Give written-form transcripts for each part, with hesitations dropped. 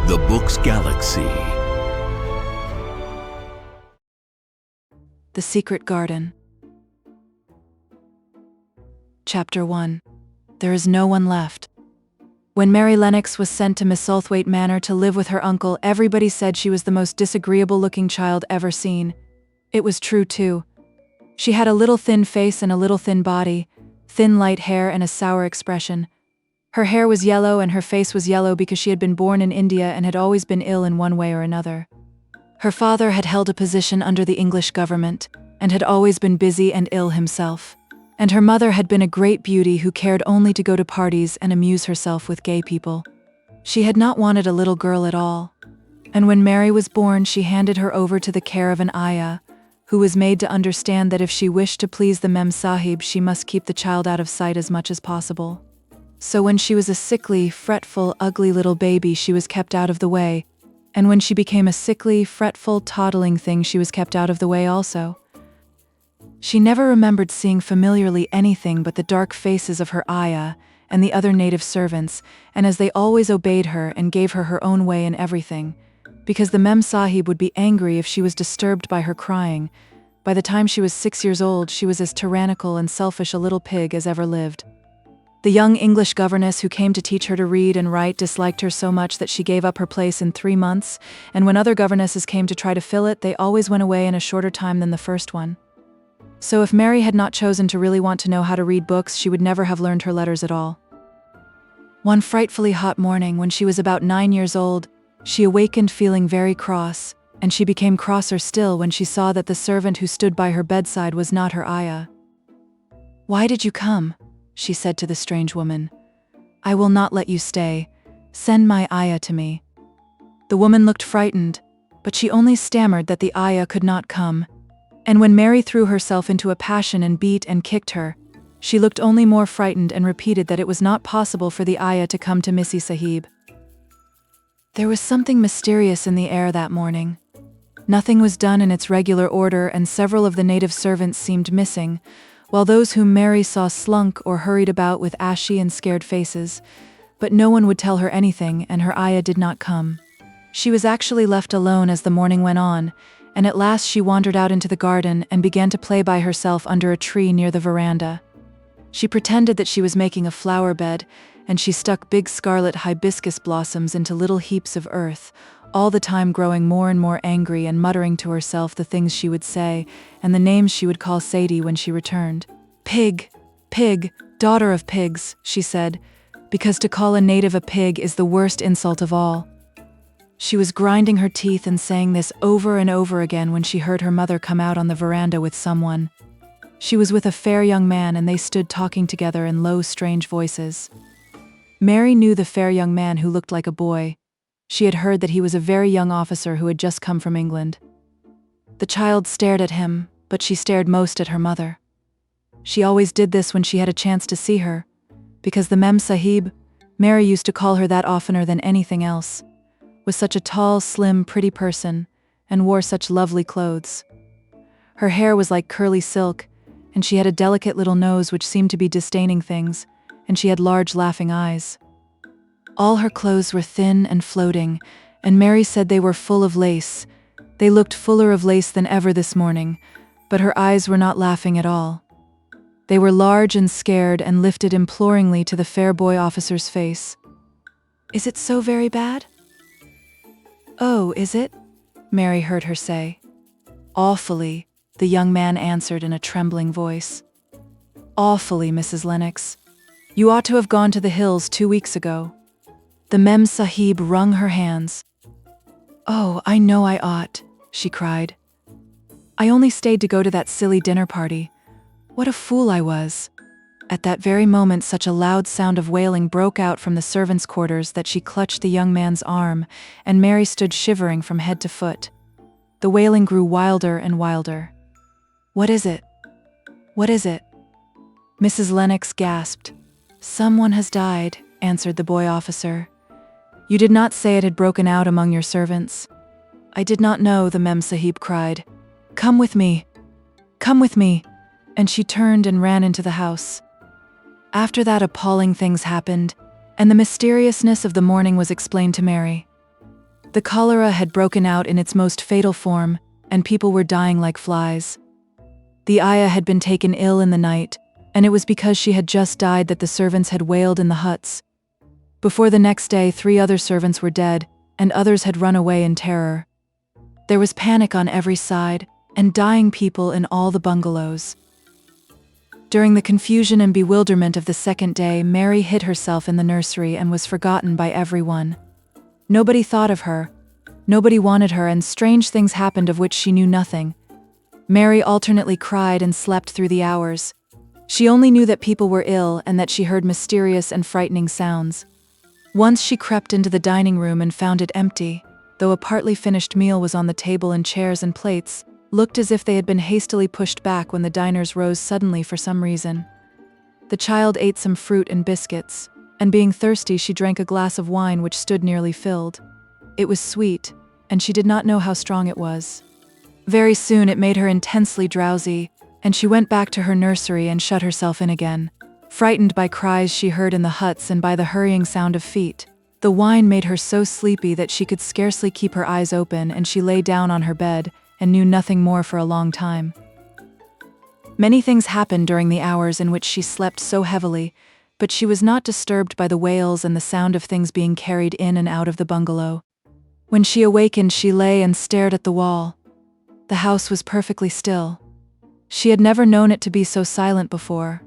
The Book's Galaxy. The Secret Garden. Chapter 1. There is no one left. When Mary Lennox was sent to Misselthwaite Manor to live with her uncle, everybody said she was the most disagreeable-looking child ever seen. It was true, too. She had a little thin face and a little thin body, thin light hair and a sour expression. Her hair was yellow and her face was yellow because she had been born in India and had always been ill in one way or another. Her father had held a position under the English government and had always been busy and ill himself. And her mother had been a great beauty who cared only to go to parties and amuse herself with gay people. She had not wanted a little girl at all. And when Mary was born, she handed her over to the care of an ayah, who was made to understand that if she wished to please the Mem Sahib, she must keep the child out of sight as much as possible. So when she was a sickly, fretful, ugly little baby, she was kept out of the way, and when she became a sickly, fretful, toddling thing, she was kept out of the way also. She never remembered seeing familiarly anything but the dark faces of her ayah and the other native servants, and as they always obeyed her and gave her her own way in everything, because the Mem Sahib would be angry if she was disturbed by her crying. By the time she was 6 years old, she was as tyrannical and selfish a little pig as ever lived. The young English governess who came to teach her to read and write disliked her so much that she gave up her place in 3 months, and when other governesses came to try to fill it, they always went away in a shorter time than the first one. So if Mary had not chosen to really want to know how to read books, she would never have learned her letters at all. One frightfully hot morning, when she was about 9 years old, she awakened feeling very cross, and she became crosser still when she saw that the servant who stood by her bedside was not her ayah. "Why did you come?" she said to the strange woman. "I will not let you stay. Send my ayah to me." The woman looked frightened, but she only stammered that the ayah could not come. And when Mary threw herself into a passion and beat and kicked her, she looked only more frightened and repeated that it was not possible for the ayah to come to Missi Sahib. There was something mysterious in the air that morning. Nothing was done in its regular order, and several of the native servants seemed missing, while those whom Mary saw slunk or hurried about with ashy and scared faces. But no one would tell her anything, and her ayah did not come. She was actually left alone as the morning went on, and at last she wandered out into the garden and began to play by herself under a tree near the veranda. She pretended that she was making a flower bed, and she stuck big scarlet hibiscus blossoms into little heaps of earth, all the time growing more and more angry and muttering to herself the things she would say and the names she would call Sadie when she returned. "Pig, pig, daughter of pigs," she said, because to call a native a pig is the worst insult of all. She was grinding her teeth and saying this over and over again when she heard her mother come out on the veranda with someone. She was with a fair young man, and they stood talking together in low, strange voices. Mary knew the fair young man who looked like a boy. She had heard that he was a very young officer who had just come from England. The child stared at him, but she stared most at her mother. She always did this when she had a chance to see her, because the Mem Sahib, Mary used to call her that oftener than anything else, was such a tall, slim, pretty person, and wore such lovely clothes. Her hair was like curly silk, and she had a delicate little nose which seemed to be disdaining things, and she had large laughing eyes. All her clothes were thin and floating, and Mary said they were full of lace. They looked fuller of lace than ever this morning, but her eyes were not laughing at all. They were large and scared and lifted imploringly to the fair boy officer's face. "Is it so very bad?" "Oh, is it?" Mary heard her say. "Awfully," the young man answered in a trembling voice. "Awfully, Mrs. Lennox. You ought to have gone to the hills 2 weeks ago." The Mem Sahib wrung her hands. "Oh, I know I ought," she cried. "I only stayed to go to that silly dinner party. What a fool I was." At that very moment, such a loud sound of wailing broke out from the servants' quarters that she clutched the young man's arm, and Mary stood shivering from head to foot. The wailing grew wilder and wilder. "What is it? What is it?" Mrs. Lennox gasped. "Someone has died," answered the boy officer. "You did not say it had broken out among your servants." "I did not know," the Mem Sahib cried. "Come with me. Come with me." And she turned and ran into the house. After that, appalling things happened, and the mysteriousness of the morning was explained to Mary. The cholera had broken out in its most fatal form, and people were dying like flies. The ayah had been taken ill in the night, and it was because she had just died that the servants had wailed in the huts. Before the next day, 3 other servants were dead, and others had run away in terror. There was panic on every side, and dying people in all the bungalows. During the confusion and bewilderment of the second day, Mary hid herself in the nursery and was forgotten by everyone. Nobody thought of her, nobody wanted her, and strange things happened of which she knew nothing. Mary alternately cried and slept through the hours. She only knew that people were ill and that she heard mysterious and frightening sounds. Once she crept into the dining room and found it empty, though a partly finished meal was on the table and chairs and plates looked as if they had been hastily pushed back when the diners rose suddenly for some reason. The child ate some fruit and biscuits, and being thirsty she drank a glass of wine which stood nearly filled. It was sweet, and she did not know how strong it was. Very soon it made her intensely drowsy, and she went back to her nursery and shut herself in again, frightened by cries she heard in the huts and by the hurrying sound of feet. The wine made her so sleepy that she could scarcely keep her eyes open, and she lay down on her bed and knew nothing more for a long time. Many things happened during the hours in which she slept so heavily, but she was not disturbed by the wails and the sound of things being carried in and out of the bungalow. When she awakened, she lay and stared at the wall. The house was perfectly still. She had never known it to be so silent before.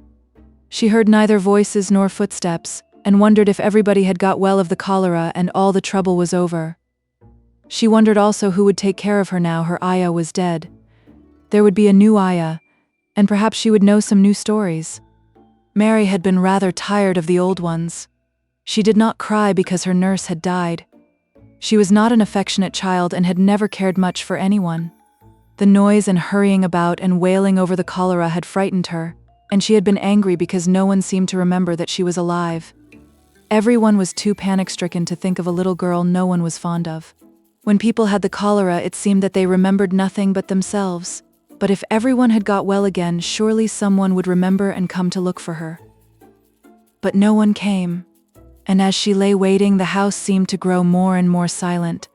She heard neither voices nor footsteps, and wondered if everybody had got well of the cholera and all the trouble was over. She wondered also who would take care of her now her ayah was dead. There would be a new ayah, and perhaps she would know some new stories. Mary had been rather tired of the old ones. She did not cry because her nurse had died. She was not an affectionate child and had never cared much for anyone. The noise and hurrying about and wailing over the cholera had frightened her, and she had been angry because no one seemed to remember that she was alive. Everyone was too panic-stricken to think of a little girl no one was fond of. When people had the cholera, it seemed that they remembered nothing but themselves. But if everyone had got well again, surely someone would remember and come to look for her. But no one came, and as she lay waiting, the house seemed to grow more and more silent.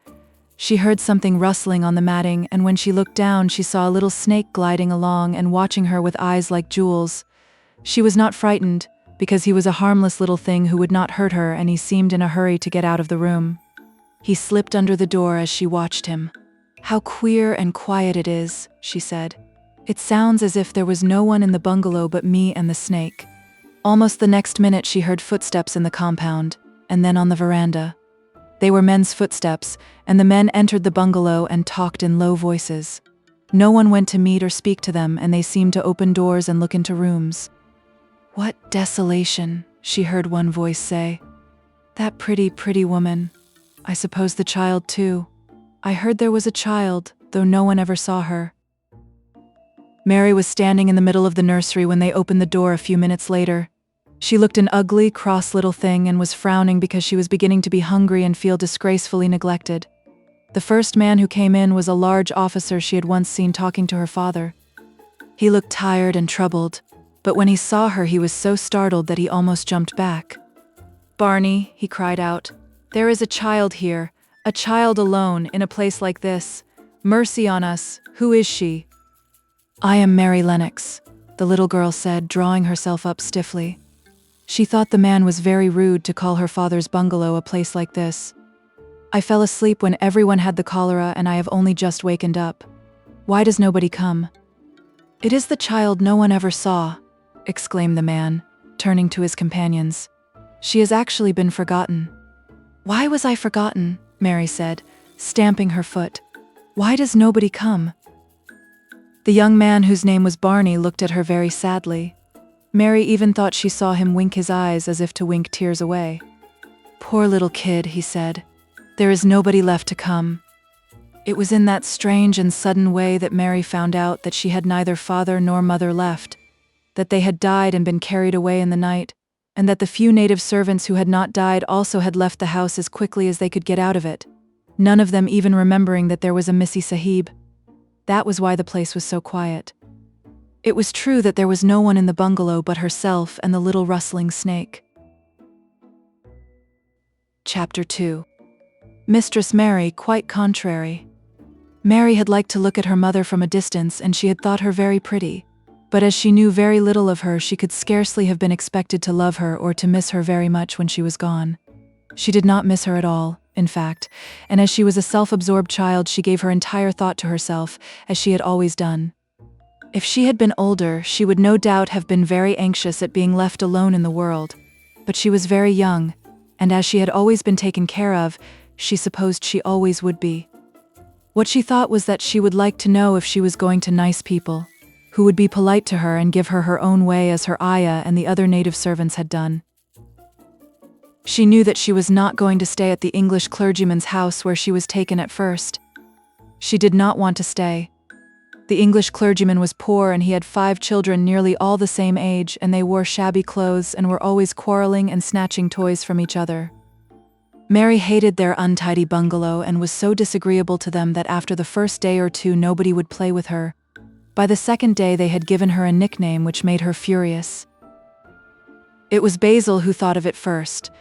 She heard something rustling on the matting, and when she looked down, she saw a little snake gliding along and watching her with eyes like jewels. She was not frightened, because he was a harmless little thing who would not hurt her, and he seemed in a hurry to get out of the room. He slipped under the door as she watched him. "How queer and quiet it is," she said. "It sounds as if there was no one in the bungalow but me and the snake." Almost the next minute she heard footsteps in the compound, and then on the veranda. They were men's footsteps, and the men entered the bungalow and talked in low voices. No one went to meet or speak to them, and they seemed to open doors and look into rooms. "What desolation," she heard one voice say. "That pretty, pretty woman. I suppose the child too. I heard there was a child, though no one ever saw her." Mary was standing in the middle of the nursery when they opened the door a few minutes later. She looked an ugly, cross little thing and was frowning because she was beginning to be hungry and feel disgracefully neglected. The first man who came in was a large officer she had once seen talking to her father. He looked tired and troubled, but when he saw her he was so startled that he almost jumped back. "Barney," he cried out, "there is a child here, a child alone, in a place like this. Mercy on us, who is she?" "I am Mary Lennox," the little girl said, drawing herself up stiffly. She thought the man was very rude to call her father's bungalow a place like this. "I fell asleep when everyone had the cholera and I have only just wakened up. Why does nobody come?" "It is the child no one ever saw," exclaimed the man, turning to his companions. "She has actually been forgotten." "Why was I forgotten?" Mary said, stamping her foot. "Why does nobody come?" The young man, whose name was Barney, looked at her very sadly. Mary even thought she saw him wink his eyes as if to wink tears away. "Poor little kid," he said. "There is nobody left to come." It was in that strange and sudden way that Mary found out that she had neither father nor mother left, that they had died and been carried away in the night, and that the few native servants who had not died also had left the house as quickly as they could get out of it, none of them even remembering that there was a Missy Sahib. That was why the place was so quiet. It was true that there was no one in the bungalow but herself and the little rustling snake. Chapter 2. Mistress Mary, quite contrary. Mary had liked to look at her mother from a distance, and she had thought her very pretty. But as she knew very little of her, she could scarcely have been expected to love her or to miss her very much when she was gone. She did not miss her at all, in fact, and as she was a self-absorbed child, she gave her entire thought to herself, as she had always done. If she had been older, she would no doubt have been very anxious at being left alone in the world. But she was very young, and as she had always been taken care of, she supposed she always would be. What she thought was that she would like to know if she was going to nice people, who would be polite to her and give her her own way as her ayah and the other native servants had done. She knew that she was not going to stay at the English clergyman's house where she was taken at first. She did not want to stay. The English clergyman was poor, and he had 5 children nearly all the same age, and they wore shabby clothes and were always quarreling and snatching toys from each other. Mary hated their untidy bungalow and was so disagreeable to them that after the first day or two nobody would play with her. By the second day they had given her a nickname which made her furious. It was Basil who thought of it first.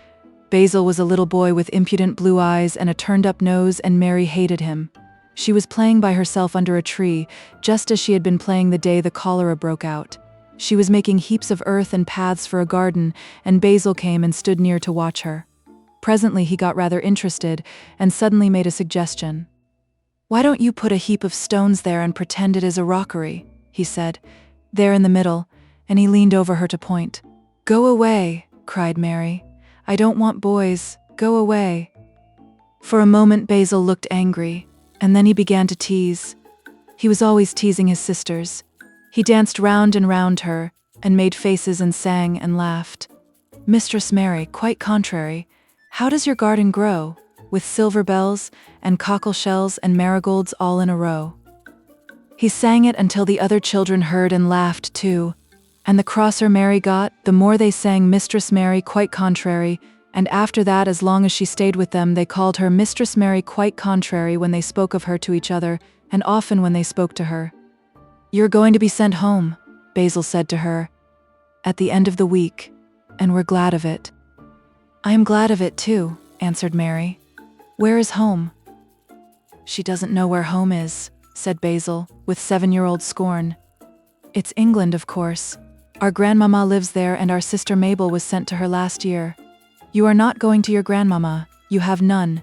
Basil was a little boy with impudent blue eyes and a turned-up nose, and Mary hated him. She was playing by herself under a tree, just as she had been playing the day the cholera broke out. She was making heaps of earth and paths for a garden, and Basil came and stood near to watch her. Presently he got rather interested, and suddenly made a suggestion. "Why don't you put a heap of stones there and pretend it is a rockery?" he said. "There in the middle," and he leaned over her to point. "Go away," cried Mary. "I don't want boys, go away." For a moment Basil looked angry, and then he began to tease. He was always teasing his sisters. He danced round and round her, and made faces and sang and laughed. "Mistress Mary, quite contrary. How does your garden grow, with silver bells, and cockle shells and marigolds all in a row?" He sang it until the other children heard and laughed too, and the crosser Mary got, the more they sang Mistress Mary, quite contrary, and after that, as long as she stayed with them, they called her Mistress Mary, quite contrary when they spoke of her to each other, and often when they spoke to her. "You're going to be sent home," Basil said to her, "at the end of the week, and we're glad of it." "I am glad of it too," answered Mary. "Where is home?" "She doesn't know where home is," said Basil, with 7-year-old scorn. "It's England, of course. Our grandmama lives there, and our sister Mabel was sent to her last year. You are not going to your grandmama, you have none.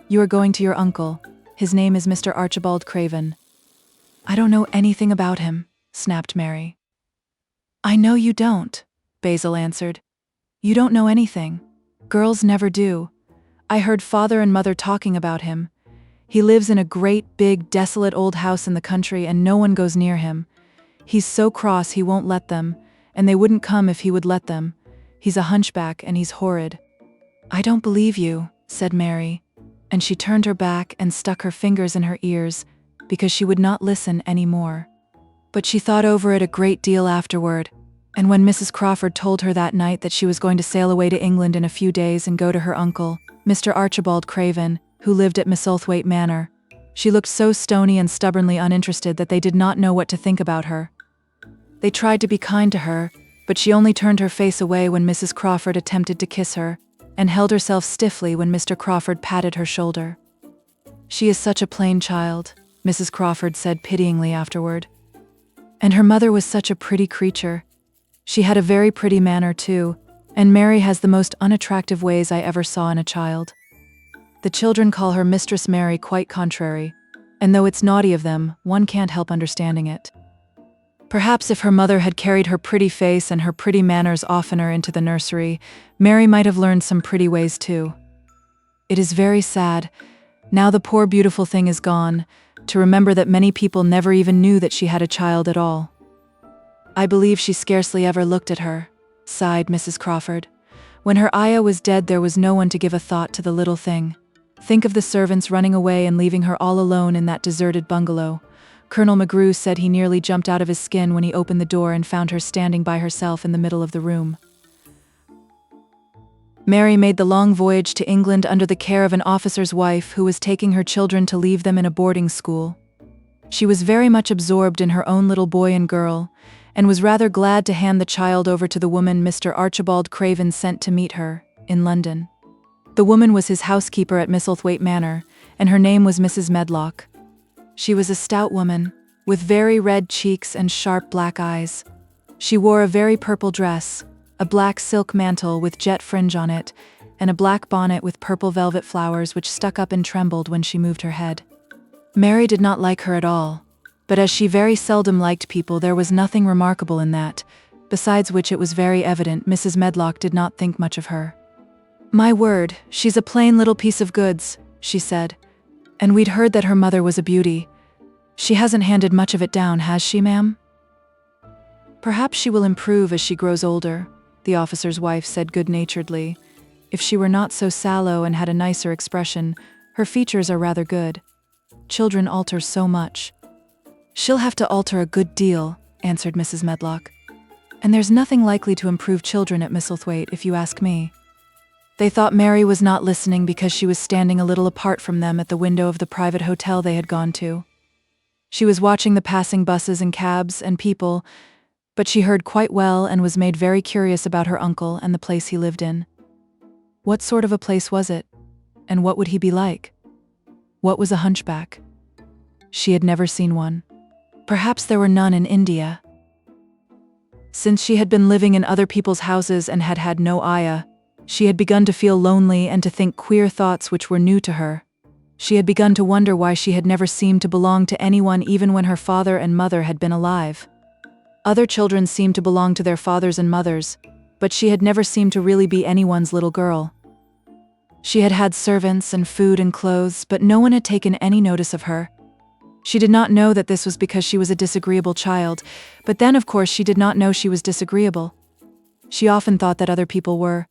You are going to your uncle. His name is Mr. Archibald Craven." "I don't know anything about him," snapped Mary. "I know you don't," Basil answered. "You don't know anything. Girls never do. I heard father and mother talking about him. He lives in a great, big, desolate old house in the country, and no one goes near him. He's so cross he won't let them, and they wouldn't come if he would let them. He's a hunchback, and he's horrid." "I don't believe you," said Mary, and she turned her back and stuck her fingers in her ears, because she would not listen any more. But she thought over it a great deal afterward, and when Mrs. Crawford told her that night that she was going to sail away to England in a few days and go to her uncle, Mr. Archibald Craven, who lived at Misselthwaite Manor, she looked so stony and stubbornly uninterested that they did not know what to think about her. They tried to be kind to her, but she only turned her face away when Mrs. Crawford attempted to kiss her, and held herself stiffly when Mr. Crawford patted her shoulder. "She is such a plain child," Mrs. Crawford said pityingly afterward. "And her mother was such a pretty creature. She had a very pretty manner too, and Mary has the most unattractive ways I ever saw in a child. The children call her Mistress Mary, quite contrary, and though it's naughty of them, one can't help understanding it. Perhaps if her mother had carried her pretty face and her pretty manners oftener into the nursery, Mary might have learned some pretty ways too. It is very sad, now the poor beautiful thing is gone, to remember that many people never even knew that she had a child at all. I believe she scarcely ever looked at her," sighed Mrs. Crawford. "When her ayah was dead there was no one to give a thought to the little thing. Think of the servants running away and leaving her all alone in that deserted bungalow. Colonel McGrew said he nearly jumped out of his skin when he opened the door and found her standing by herself in the middle of the room." Mary made the long voyage to England under the care of an officer's wife who was taking her children to leave them in a boarding school. She was very much absorbed in her own little boy and girl, and was rather glad to hand the child over to the woman Mr. Archibald Craven sent to meet her, in London. The woman was his housekeeper at Misselthwaite Manor, and her name was Mrs. Medlock. She was a stout woman, with very red cheeks and sharp black eyes. She wore a very purple dress, a black silk mantle with jet fringe on it, and a black bonnet with purple velvet flowers which stuck up and trembled when she moved her head. Mary did not like her at all, but as she very seldom liked people, there was nothing remarkable in that, besides which it was very evident Mrs. Medlock did not think much of her. "My word, she's a plain little piece of goods," she said, "and we'd heard that her mother was a beauty. She hasn't handed much of it down, has she, ma'am?" "Perhaps she will improve as she grows older," the officer's wife said good-naturedly. "If she were not so sallow and had a nicer expression, her features are rather good. Children alter so much." "She'll have to alter a good deal," answered Mrs. Medlock. "And there's nothing likely to improve children at Misselthwaite, if you ask me." They thought Mary was not listening because she was standing a little apart from them at the window of the private hotel they had gone to. She was watching the passing buses and cabs and people, but she heard quite well and was made very curious about her uncle and the place he lived in. What sort of a place was it? And what would he be like? What was a hunchback? She had never seen one. Perhaps there were none in India. Since she had been living in other people's houses and had had no ayah, she had begun to feel lonely and to think queer thoughts which were new to her. She had begun to wonder why she had never seemed to belong to anyone even when her father and mother had been alive. Other children seemed to belong to their fathers and mothers, but she had never seemed to really be anyone's little girl. She had had servants and food and clothes, but no one had taken any notice of her. She did not know that this was because she was a disagreeable child, but then of course she did not know she was disagreeable. She often thought that other people were,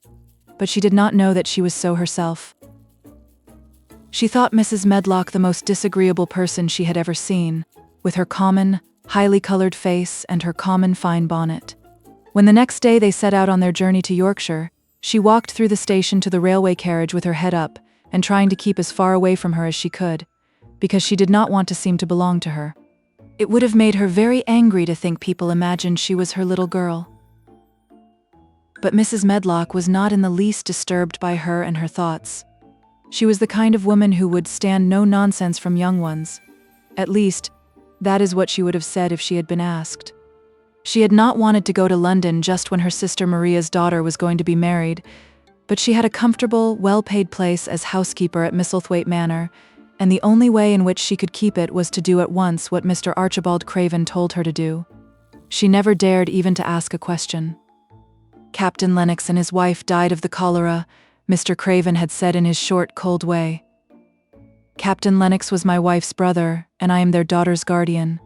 but she did not know that she was so herself. She thought Mrs. Medlock the most disagreeable person she had ever seen, with her common, highly colored face and her common fine bonnet. When the next day they set out on their journey to Yorkshire, she walked through the station to the railway carriage with her head up and trying to keep as far away from her as she could, because she did not want to seem to belong to her. It would have made her very angry to think people imagined she was her little girl. But Mrs. Medlock was not in the least disturbed by her and her thoughts. She was the kind of woman who would stand no nonsense from young ones. At least, that is what she would have said if she had been asked. She had not wanted to go to London just when her sister Maria's daughter was going to be married, but she had a comfortable, well-paid place as housekeeper at Misselthwaite Manor, and the only way in which she could keep it was to do at once what Mr. Archibald Craven told her to do. She never dared even to ask a question. "Captain Lennox and his wife died of the cholera," Mr. Craven had said in his short, cold way. "Captain Lennox was my wife's brother, and I am their daughter's guardian.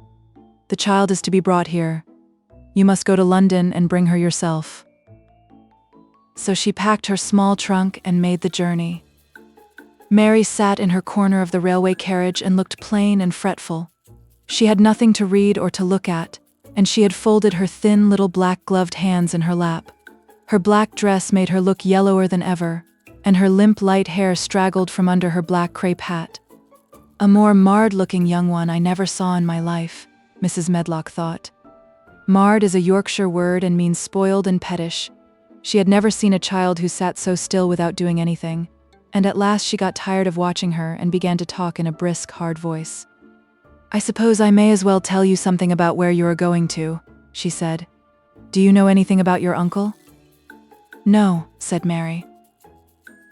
The child is to be brought here. You must go to London and bring her yourself." So she packed her small trunk and made the journey. Mary sat in her corner of the railway carriage and looked plain and fretful. She had nothing to read or to look at, and she had folded her thin little black-gloved hands in her lap. Her black dress made her look yellower than ever, and her limp light hair straggled from under her black crepe hat. A more marred-looking young one I never saw in my life, Mrs. Medlock thought. Marred is a Yorkshire word and means spoiled and pettish. She had never seen a child who sat so still without doing anything, and at last she got tired of watching her and began to talk in a brisk, hard voice. "I suppose I may as well tell you something about where you are going to," she said. "Do you know anything about your uncle?" "No," said Mary.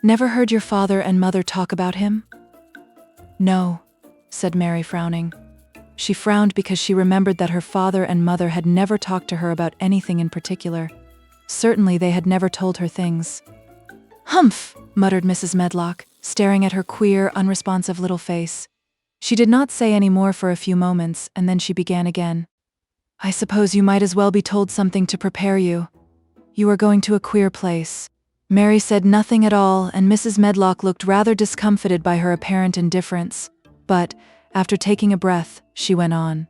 "Never heard your father and mother talk about him?" "No," said Mary, frowning. She frowned because she remembered that her father and mother had never talked to her about anything in particular. Certainly they had never told her things. "Humph!" muttered Mrs. Medlock, staring at her queer, unresponsive little face. She did not say any more for a few moments, and then she began again. "I suppose you might as well be told something to prepare you. You are going to a queer place." Mary said nothing at all, and Mrs. Medlock looked rather discomfited by her apparent indifference. But, after taking a breath, she went on.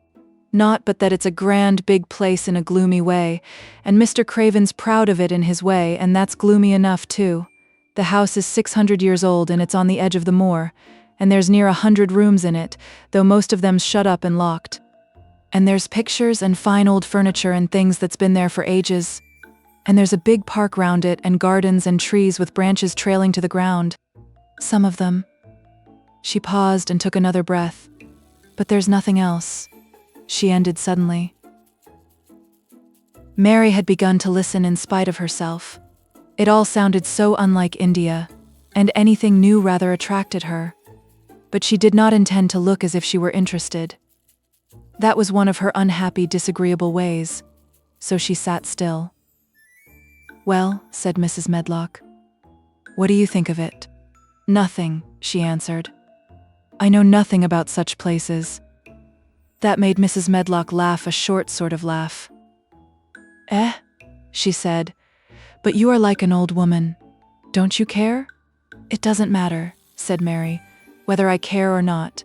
"Not but that it's a grand big place in a gloomy way, and Mr. Craven's proud of it in his way, and that's gloomy enough too. The house is 600 years old and it's on the edge of the moor, and there's near 100 rooms in it, though most of them's shut up and locked. And there's pictures and fine old furniture and things that's been there for ages. And there's a big park round it and gardens and trees with branches trailing to the ground. Some of them. She paused and took another breath. But there's nothing else, she ended suddenly. Mary had begun to listen in spite of herself. It all sounded so unlike India, and anything new rather attracted her. But she did not intend to look as if she were interested. That was one of her unhappy, disagreeable ways, so she sat still. "Well," said Mrs. Medlock. "What do you think of it?" "Nothing," she answered. "I know nothing about such places." That made Mrs. Medlock laugh, a short sort of laugh. "Eh?" she said. "But you are like an old woman. Don't you care?" "It doesn't matter," said Mary, "whether I care or not."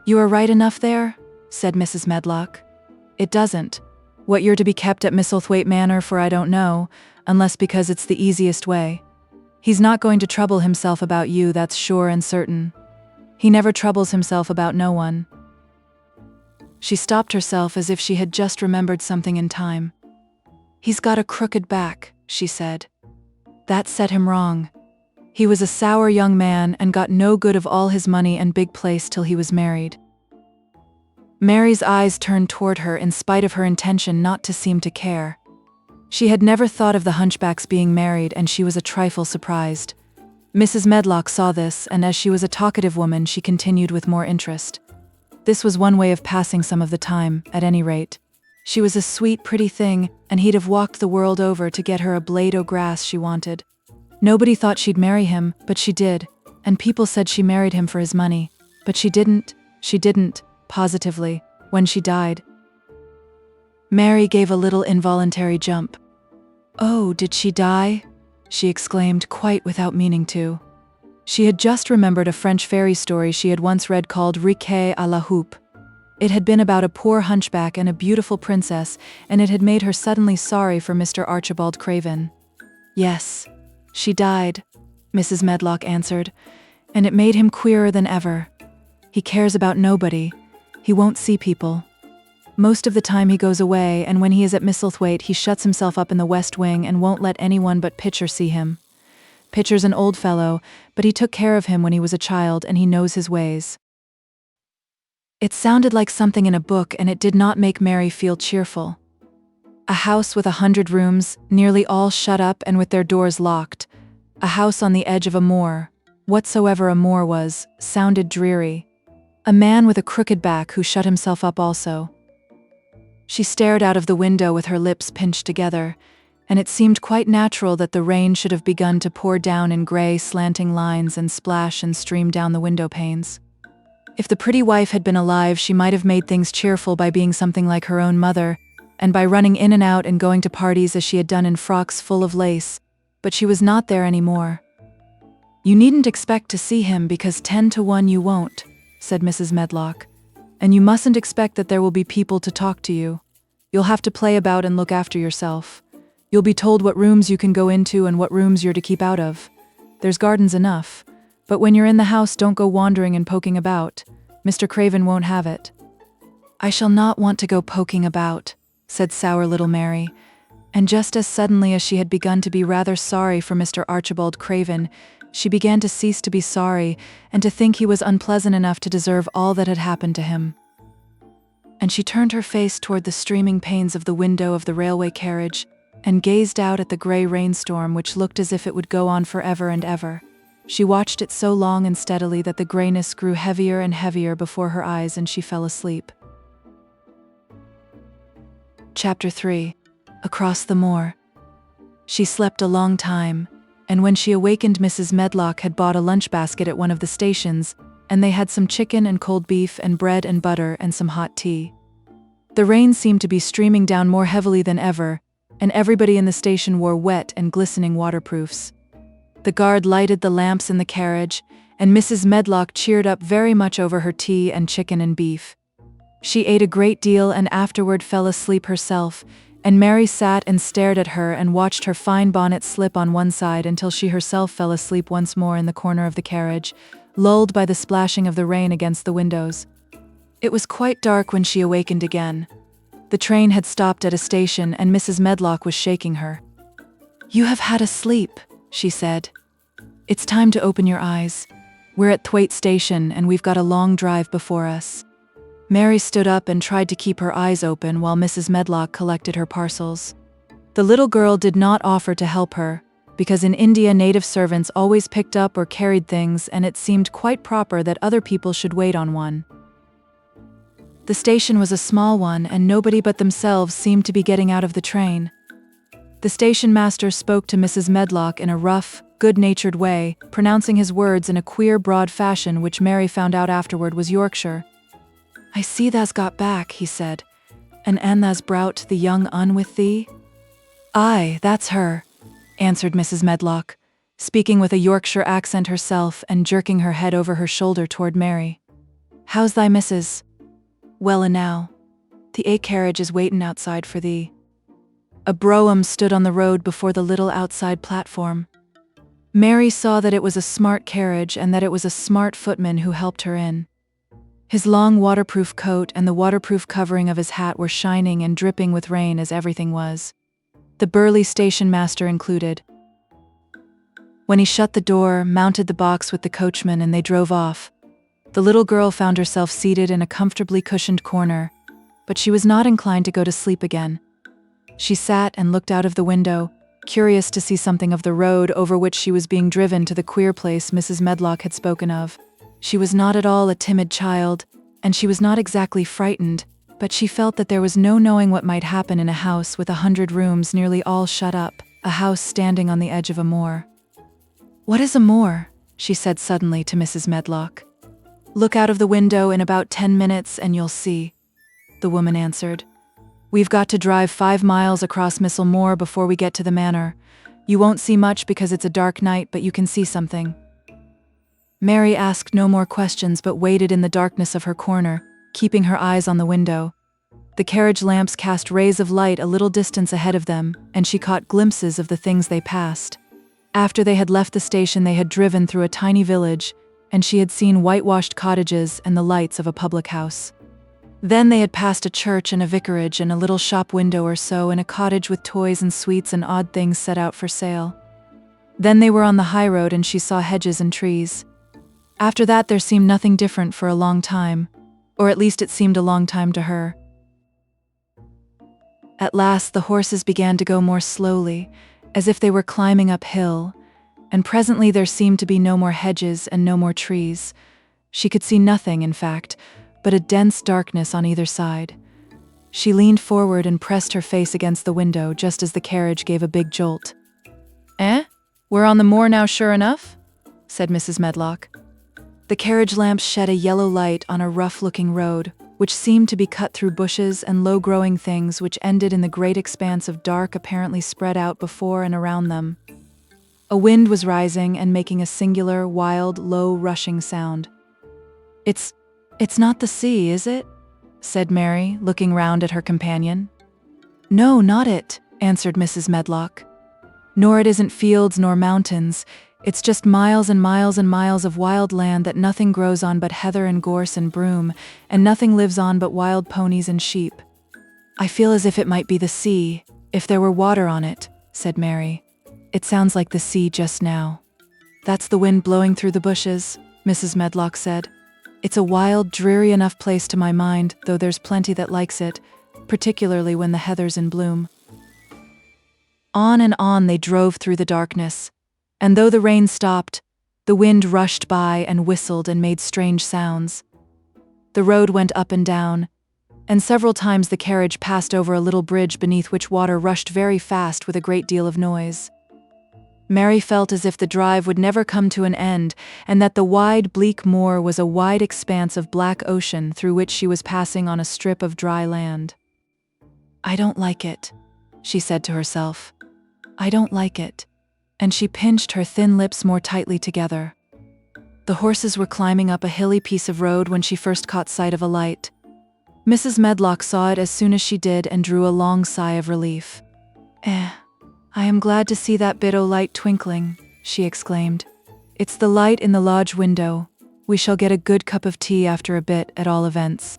"You are right enough there," said Mrs. Medlock. "It doesn't. What you're to be kept at Misselthwaite Manor for I don't know, unless because it's the easiest way. He's not going to trouble himself about you, that's sure and certain. He never troubles himself about no one." She stopped herself as if she had just remembered something in time. "He's got a crooked back," she said. "That set him wrong. He was a sour young man and got no good of all his money and big place till he was married." Mary's eyes turned toward her in spite of her intention not to seem to care. She had never thought of the hunchbacks being married, and she was a trifle surprised. Mrs. Medlock saw this, and as she was a talkative woman, she continued with more interest. This was one way of passing some of the time, at any rate. She was a sweet, pretty thing, and he'd have walked the world over to get her a blade o' grass she wanted. Nobody thought she'd marry him, but she did, and people said she married him for his money. But she didn't, positively, when she died. Mary gave a little involuntary jump. "Oh, did she die?" she exclaimed, quite without meaning to. She had just remembered a French fairy story she had once read called Riquet à la Houppe. It had been about a poor hunchback and a beautiful princess, and it had made her suddenly sorry for Mr. Archibald Craven. "Yes, she died," Mrs. Medlock answered, "and it made him queerer than ever. He cares about nobody. He won't see people. Most of the time he goes away, and when he is at Misselthwaite he shuts himself up in the West Wing and won't let anyone but Pitcher see him. Pitcher's an old fellow, but he took care of him when he was a child and he knows his ways." It sounded like something in a book, and it did not make Mary feel cheerful. A house with 100 rooms, nearly all shut up and with their doors locked. A house on the edge of a moor, whatsoever a moor was, sounded dreary. A man with a crooked back who shut himself up also. She stared out of the window with her lips pinched together, and it seemed quite natural that the rain should have begun to pour down in gray, slanting lines and splash and stream down the window panes. If the pretty wife had been alive, she might have made things cheerful by being something like her own mother, and by running in and out and going to parties as she had done in frocks full of lace, but she was not there anymore. "You needn't expect to see him, because 10 to 1 you won't," said Mrs. Medlock. "And you mustn't expect that there will be people to talk to you. You'll have to play about and look after yourself. You'll be told what rooms you can go into and what rooms you're to keep out of. There's gardens enough. But when you're in the house, don't go wandering and poking about. Mr. Craven won't have it." "I shall not want to go poking about," said sour little Mary, and just as suddenly as she had begun to be rather sorry for Mr. Archibald Craven, she began to cease to be sorry and to think he was unpleasant enough to deserve all that had happened to him. And she turned her face toward the streaming panes of the window of the railway carriage and gazed out at the gray rainstorm, which looked as if it would go on forever and ever. She watched it so long and steadily that the grayness grew heavier and heavier before her eyes, and she fell asleep. Chapter 3. Across the Moor. She slept a long time, and when she awakened, Mrs. Medlock had bought a lunch basket at one of the stations, and they had some chicken and cold beef and bread and butter and some hot tea. The rain seemed to be streaming down more heavily than ever, and everybody in the station wore wet and glistening waterproofs. The guard lighted the lamps in the carriage, and Mrs. Medlock cheered up very much over her tea and chicken and beef. She ate a great deal and afterward fell asleep herself, and Mary sat and stared at her and watched her fine bonnet slip on one side until she herself fell asleep once more in the corner of the carriage, lulled by the splashing of the rain against the windows. It was quite dark when she awakened again. The train had stopped at a station and Mrs. Medlock was shaking her. "You have had a sleep," she said. It's time to open your eyes. We're at Thwaite Station and we've got a long drive before us." Mary stood up and tried to keep her eyes open while Mrs. Medlock collected her parcels. The little girl did not offer to help her, because in India native servants always picked up or carried things, and it seemed quite proper that other people should wait on one. The station was a small one, and nobody but themselves seemed to be getting out of the train. The station master spoke to Mrs. Medlock in a rough, good-natured way, pronouncing his words in a queer, broad fashion which Mary found out afterward was Yorkshire. "I see thou's got back," he said, "and thou's browt the young un with thee?" "Aye, that's her," answered Mrs. Medlock, speaking with a Yorkshire accent herself and jerking her head over her shoulder toward Mary. "How's thy missus?" "Well enow. The carriage is waitin' outside for thee." A brougham stood on the road before the little outside platform. Mary saw that it was a smart carriage and that it was a smart footman who helped her in. His long waterproof coat and the waterproof covering of his hat were shining and dripping with rain as everything was, the burly station master included. When he shut the door, mounted the box with the coachman, and they drove off, the little girl found herself seated in a comfortably cushioned corner, but she was not inclined to go to sleep again. She sat and looked out of the window, curious to see something of the road over which she was being driven to the queer place Mrs. Medlock had spoken of. She was not at all a timid child, and she was not exactly frightened, but she felt that there was no knowing what might happen in a house with 100 rooms nearly all shut up, a house standing on the edge of a moor. "What is a moor?" she said suddenly to Mrs. Medlock. "Look out of the window in about 10 minutes and you'll see," the woman answered. "We've got to drive 5 miles across Missel Moor before we get to the manor. You won't see much because it's a dark night, but you can see something." Mary asked no more questions but waited in the darkness of her corner, keeping her eyes on the window. The carriage lamps cast rays of light a little distance ahead of them, and she caught glimpses of the things they passed. After they had left the station, they had driven through a tiny village, and she had seen whitewashed cottages and the lights of a public house. Then they had passed a church and a vicarage and a little shop window or so and a cottage with toys and sweets and odd things set out for sale. Then they were on the high road and she saw hedges and trees. After that there seemed nothing different for a long time, or at least it seemed a long time to her. At last the horses began to go more slowly, as if they were climbing uphill, and presently there seemed to be no more hedges and no more trees. She could see nothing, in fact, but a dense darkness on either side. She leaned forward and pressed her face against the window just as the carriage gave a big jolt. "Eh? We're on the moor now, sure enough?" said Mrs. Medlock. The carriage lamps shed a yellow light on a rough-looking road, which seemed to be cut through bushes and low-growing things which ended in the great expanse of dark apparently spread out before and around them. A wind was rising and making a singular, wild, low, rushing sound. It's not the sea, is it?" said Mary, looking round at her companion. "No, not it," answered Mrs. Medlock. "Nor it isn't fields nor mountains. It's just miles and miles and miles of wild land that nothing grows on but heather and gorse and broom, and nothing lives on but wild ponies and sheep. I feel as if it might be the sea, if there were water on it," said Mary. "It sounds like the sea just now." "That's the wind blowing through the bushes," Mrs. Medlock said. "It's a wild, dreary enough place to my mind, though there's plenty that likes it, particularly when the heather's in bloom." On and on they drove through the darkness, and though the rain stopped, the wind rushed by and whistled and made strange sounds. The road went up and down, and several times the carriage passed over a little bridge beneath which water rushed very fast with a great deal of noise. Mary felt as if the drive would never come to an end, and that the wide, bleak moor was a wide expanse of black ocean through which she was passing on a strip of dry land. "I don't like it," she said to herself. "I don't like it." And she pinched her thin lips more tightly together. The horses were climbing up a hilly piece of road when she first caught sight of a light. Mrs. Medlock saw it as soon as she did and drew a long sigh of relief. I am glad to see that bit o' light twinkling," she exclaimed. "It's the light in the lodge window. We shall get a good cup of tea after a bit, at all events."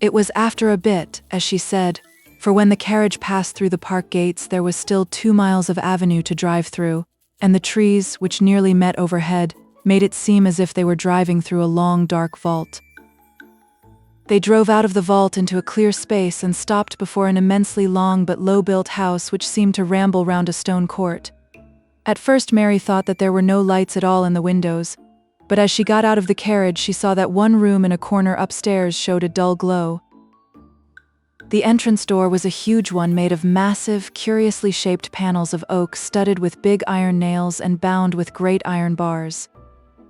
It was after a bit, as she said, for when the carriage passed through the park gates there was still 2 miles of avenue to drive through, and the trees, which nearly met overhead, made it seem as if they were driving through a long, dark vault. They drove out of the vault into a clear space and stopped before an immensely long but low-built house which seemed to ramble round a stone court. At first Mary thought that there were no lights at all in the windows, but as she got out of the carriage she saw that one room in a corner upstairs showed a dull glow. The entrance door was a huge one made of massive, curiously shaped panels of oak studded with big iron nails and bound with great iron bars.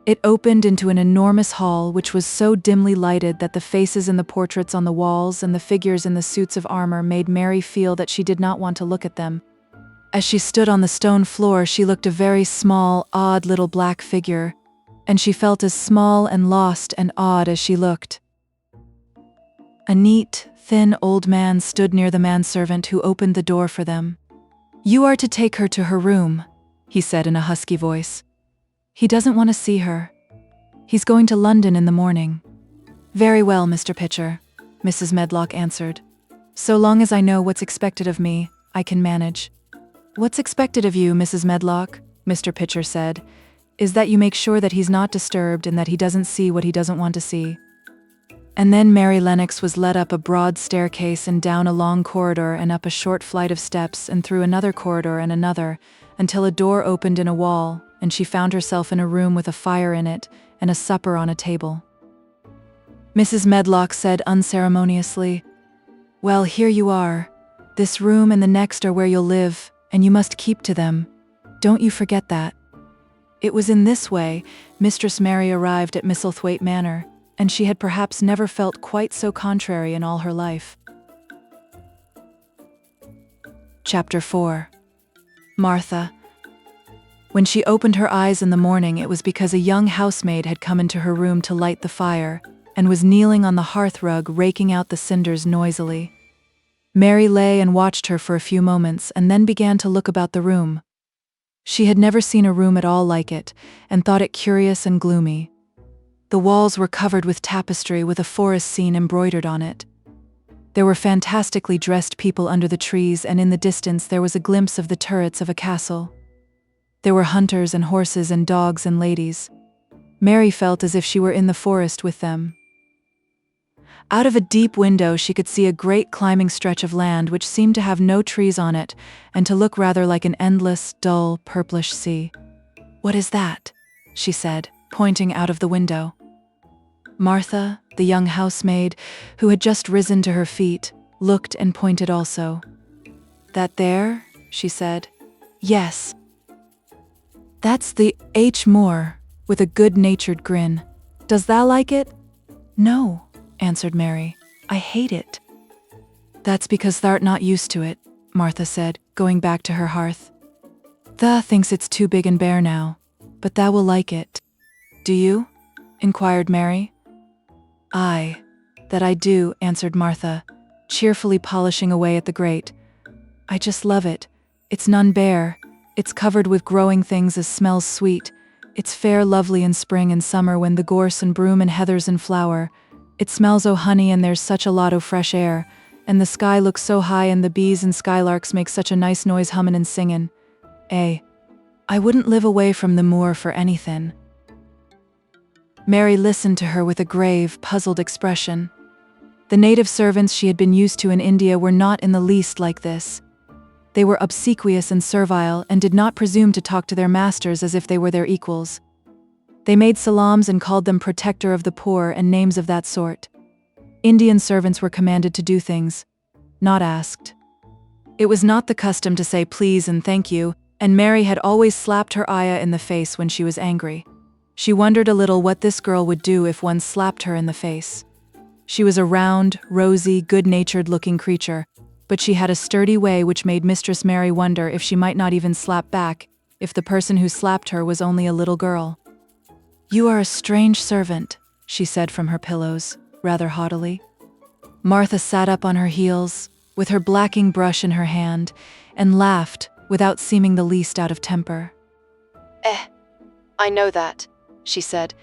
It opened into an enormous hall which was so dimly lighted that the faces in the portraits on the walls and the figures in the suits of armor made Mary feel that she did not want to look at them. As she stood on the stone floor, she looked a very small, odd little black figure, and she felt as small and lost and odd as she looked. A neat, thin old man stood near the manservant who opened the door for them. "You are to take her to her room," he said in a husky voice. "He doesn't want to see her. He's going to London in the morning." "Very well, Mr. Pitcher," Mrs. Medlock answered. "So long as I know what's expected of me, I can manage." "What's expected of you, Mrs. Medlock," Mr. Pitcher said, "is that you make sure that he's not disturbed and that he doesn't see what he doesn't want to see." And then Mary Lennox was led up a broad staircase and down a long corridor and up a short flight of steps and through another corridor and another, until a door opened in a wall, and she found herself in a room with a fire in it and a supper on a table. Mrs. Medlock said unceremoniously, "Well, here you are. This room and the next are where you'll live, and you must keep to them. Don't you forget that." It was in this way Mistress Mary arrived at Misselthwaite Manor, and she had perhaps never felt quite so contrary in all her life. Chapter 4. Martha. When she opened her eyes in the morning, it was because a young housemaid had come into her room to light the fire, and was kneeling on the hearth rug raking out the cinders noisily. Mary lay and watched her for a few moments, and then began to look about the room. She had never seen a room at all like it, and thought it curious and gloomy. The walls were covered with tapestry with a forest scene embroidered on it. There were fantastically dressed people under the trees, and in the distance there was a glimpse of the turrets of a castle. There were hunters and horses and dogs and ladies. Mary felt as if she were in the forest with them. Out of a deep window she could see a great climbing stretch of land which seemed to have no trees on it, and to look rather like an endless, dull, purplish sea. "What is that?" she said, pointing out of the window. Martha, the young housemaid, who had just risen to her feet, looked and pointed also. "That there?" she said. "Yes. That's the MOOR," with a good-natured grin. "Does thou like it?" "No," answered Mary. "I hate it." "That's because thou'rt not used to it," Martha said, going back to her hearth. "Thou thinks it's too big and bare now, but thou will like it." "Do you?" inquired Mary. "Aye, that I do," answered Martha, cheerfully polishing away at the grate. "I just love it. It's none bare. It's covered with growing things as smells sweet. It's fair lovely in spring and summer when the gorse and broom and heather's in flower. It smells o' honey and there's such a lot o' fresh air, and the sky looks so high and the bees and skylarks make such a nice noise hummin' and singin'. I wouldn't live away from the moor for anythin'." Mary listened to her with a grave, puzzled expression. The native servants she had been used to in India were not in the least like this. They were obsequious and servile, and did not presume to talk to their masters as if they were their equals. They made salams and called them protector of the poor and names of that sort. Indian servants were commanded to do things, not asked. It was not the custom to say please and thank you, and Mary had always slapped her ayah in the face when she was angry. She wondered a little what this girl would do if one slapped her in the face. She was a round, rosy, good-natured looking creature, but she had a sturdy way which made Mistress Mary wonder if she might not even slap back, if the person who slapped her was only a little girl. "You are a strange servant," she said from her pillows, rather haughtily. Martha sat up on her heels, with her blacking brush in her hand, and laughed, without seeming the least out of temper. I know that," she said.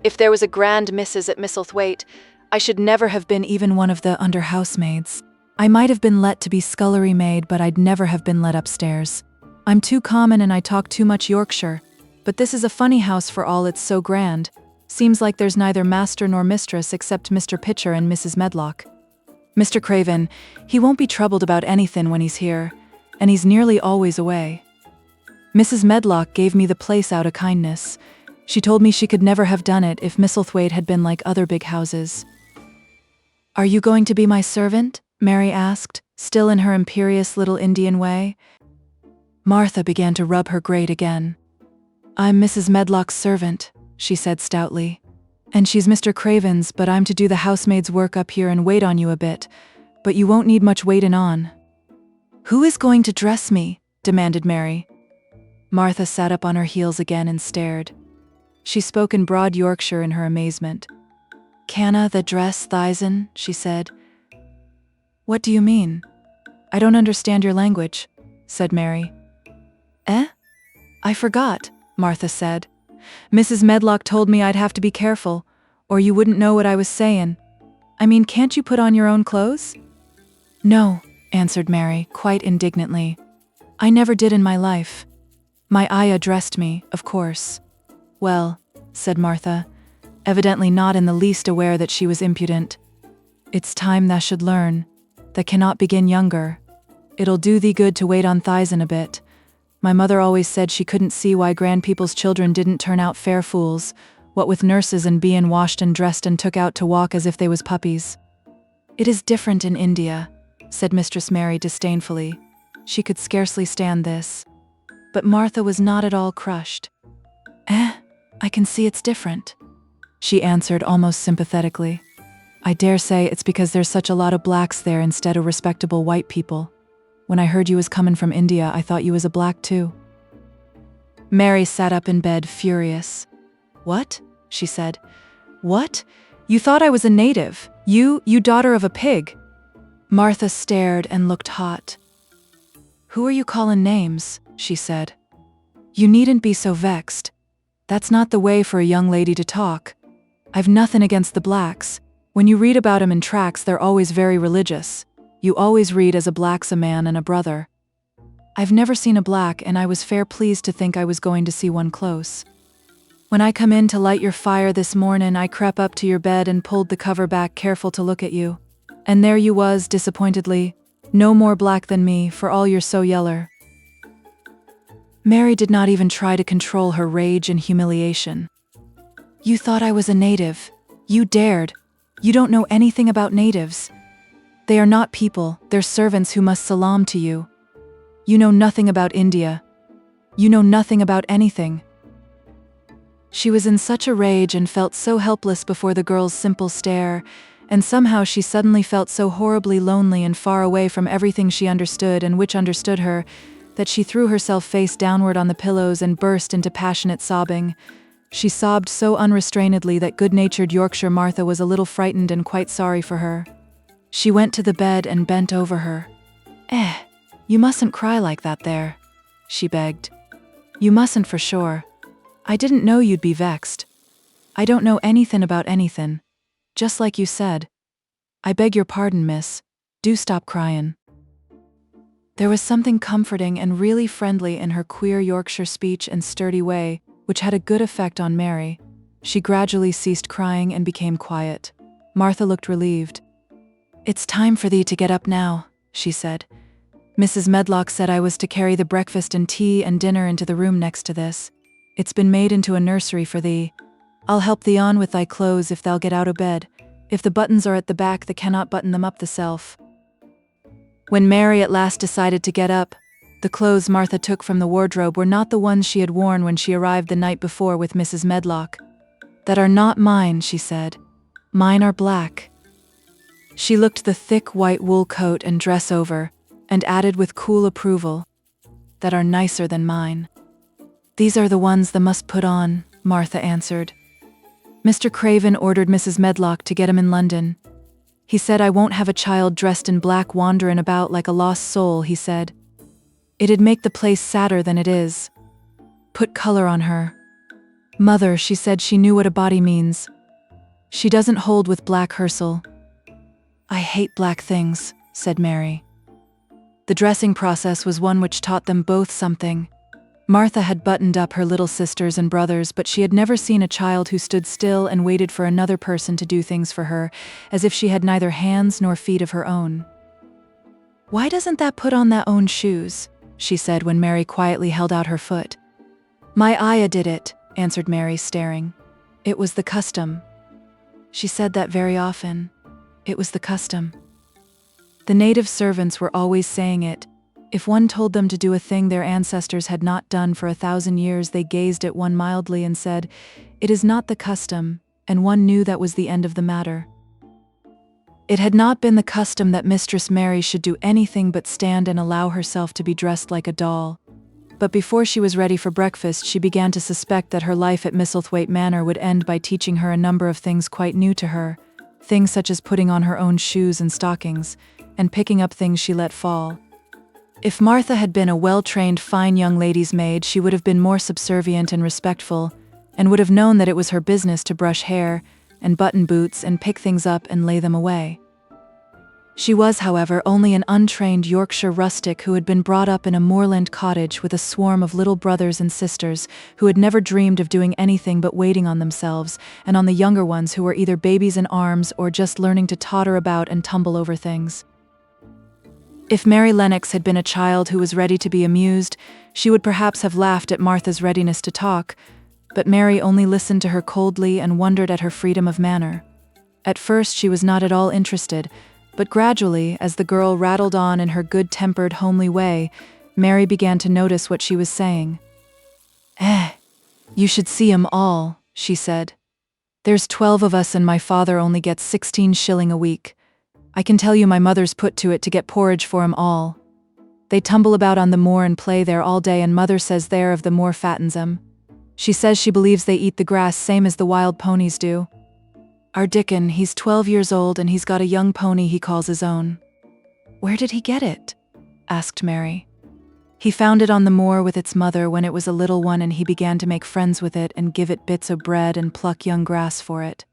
"If there was a grand missus at Misselthwaite, I should never have been even one of the under-housemaids. I might have been let to be scullery maid, but I'd never have been let upstairs. I'm too common and I talk too much Yorkshire, but this is a funny house for all it's so grand. Seems like there's neither master nor mistress except Mr. Pitcher and Mrs. Medlock. Mr. Craven, he won't be troubled about anything when he's here, and he's nearly always away. Mrs. Medlock gave me the place out of kindness. She told me she could never have done it if Misselthwaite had been like other big houses. Are you going to be my servant? Mary asked, still in her imperious little Indian way. Martha began to rub her grate again. I'm Mrs. Medlock's servant, she said stoutly. And she's Mr. Craven's, but I'm to do the housemaid's work up here and wait on you a bit. But you won't need much waiting on. Who is going to dress me? Demanded Mary. Martha sat up on her heels again and stared. She spoke in broad Yorkshire in her amazement. Canna the dress thysen, she said. What do you mean? I don't understand your language, said Mary. Eh? I forgot, Martha said. Mrs. Medlock told me I'd have to be careful, or you wouldn't know what I was saying. I mean, can't you put on your own clothes? No, answered Mary, quite indignantly. I never did in my life. My ayah dressed me, of course. Well, said Martha, evidently not in the least aware that she was impudent. It's time thou should learn. Thou cannot begin younger. It'll do thee good to wait on thysen a bit. My mother always said she couldn't see why grand people's children didn't turn out fair fools, what with nurses and bein' washed and dressed and took out to walk as if they was puppies. It is different in India, said Mistress Mary disdainfully. She could scarcely stand this. But Martha was not at all crushed. I can see it's different, she answered almost sympathetically. I dare say it's because there's such a lot of blacks there instead of respectable white people. When I heard you was coming from India, I thought you was a black too. Mary sat up in bed, furious. What? She said. What? You thought I was a native? You daughter of a pig? Martha stared and looked hot. Who are you calling names? She said. You needn't be so vexed. That's not the way for a young lady to talk. I've nothing against the blacks. When you read about 'em in tracts, they're always very religious. You always read as a black's a man and a brother. I've never seen a black, and I was fair pleased to think I was going to see one close. When I come in to light your fire this mornin', I crept up to your bed and pulled the cover back careful to look at you. And there you was, disappointedly, no more black than me, for all you're so yeller. Mary did not even try to control her rage and humiliation. You thought I was a native. You dared. You don't know anything about natives. They are not people, they're servants who must salaam to you. You know nothing about India. You know nothing about anything. She was in such a rage and felt so helpless before the girl's simple stare, and somehow she suddenly felt so horribly lonely and far away from everything she understood and which understood her, that she threw herself face downward on the pillows and burst into passionate sobbing. She sobbed so unrestrainedly that good-natured Yorkshire Martha was a little frightened and quite sorry for her. She went to the bed and bent over her. You mustn't cry like that there, she begged. You mustn't for sure. I didn't know you'd be vexed. I don't know anything about anything. Just like you said. I beg your pardon, miss. Do stop crying. There was something comforting and really friendly in her queer Yorkshire speech and sturdy way, which had a good effect on Mary. She gradually ceased crying and became quiet. Martha looked relieved. It's time for thee to get up now, she said. Mrs. Medlock said I was to carry the breakfast and tea and dinner into the room next to this. It's been made into a nursery for thee. I'll help thee on with thy clothes if thou'll get out o' bed. If the buttons are at the back, thou cannot button them up thyself. When Mary at last decided to get up, the clothes Martha took from the wardrobe were not the ones she had worn when she arrived the night before with Mrs. Medlock. That are not mine, she said. Mine are black. She looked the thick white wool coat and dress over, and added with cool approval, that are nicer than mine. These are the ones thou must put on, Martha answered. Mr. Craven ordered Mrs. Medlock to get him in London. He said I won't have a child dressed in black wanderin' about like a lost soul, he said. It'd make the place sadder than it is. Put color on her. Mother, she said she knew what a body means. She doesn't hold with black hersel. I hate black things, said Mary. The dressing process was one which taught them both something. Martha had buttoned up her little sisters and brothers, but she had never seen a child who stood still and waited for another person to do things for her, as if she had neither hands nor feet of her own. "Why doesn't that put on that own shoes?" she said when Mary quietly held out her foot. "My ayah did it," answered Mary, staring. "It was the custom." She said that very often. It was the custom. The native servants were always saying it. If one told them to do a thing their ancestors had not done for 1,000 years, they gazed at one mildly and said, "It is not the custom," and one knew that was the end of the matter. It had not been the custom that Mistress Mary should do anything but stand and allow herself to be dressed like a doll. But before she was ready for breakfast, she began to suspect that her life at Misselthwaite Manor would end by teaching her a number of things quite new to her, things such as putting on her own shoes and stockings, and picking up things she let fall. If Martha had been a well-trained fine young lady's maid, she would have been more subservient and respectful, and would have known that it was her business to brush hair, and button boots, and pick things up and lay them away. She was, however, only an untrained Yorkshire rustic who had been brought up in a moorland cottage with a swarm of little brothers and sisters who had never dreamed of doing anything but waiting on themselves, and on the younger ones who were either babies in arms or just learning to totter about and tumble over things. If Mary Lennox had been a child who was ready to be amused, she would perhaps have laughed at Martha's readiness to talk, but Mary only listened to her coldly and wondered at her freedom of manner. At first she was not at all interested, but gradually, as the girl rattled on in her good-tempered, homely way, Mary began to notice what she was saying. You should see 'em all," she said. "There's 12 of us and my father only gets 16 shilling a week. I can tell you my mother's put to it to get porridge for 'em all. They tumble about on the moor and play there all day, and mother says there of the moor fattens 'em. She says she believes they eat the grass same as the wild ponies do. Our Dickon, he's 12 years old and he's got a young pony he calls his own." "Where did he get it?" asked Mary. "He found it on the moor with its mother when it was a little one, and he began to make friends with it and give it bits of bread and pluck young grass for it.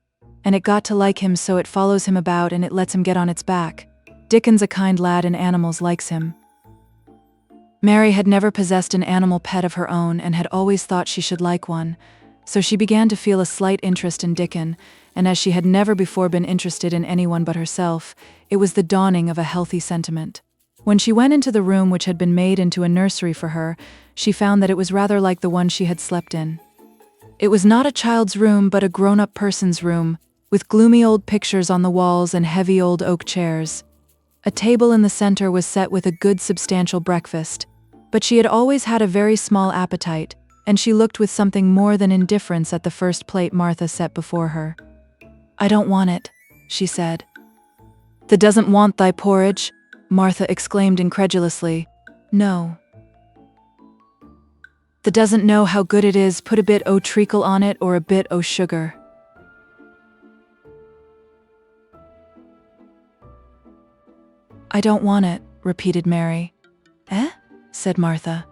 And it got to like him, so it follows him about and it lets him get on its back. Dickon's a kind lad and animals likes him." Mary had never possessed an animal pet of her own and had always thought she should like one, so she began to feel a slight interest in Dickon, and as she had never before been interested in anyone but herself, it was the dawning of a healthy sentiment. When she went into the room which had been made into a nursery for her, she found that it was rather like the one she had slept in. It was not a child's room but a grown-up person's room, with gloomy old pictures on the walls and heavy old oak chairs. A table in the center was set with a good substantial breakfast, but she had always had a very small appetite, and she looked with something more than indifference at the first plate Martha set before her. "I don't want it," she said. "Thee doesn't want thy porridge?" Martha exclaimed incredulously. "No." "Thee doesn't know how good it is, put a bit o' treacle on it or a bit o' sugar." "I don't want it," repeated Mary. "Eh?" said Martha.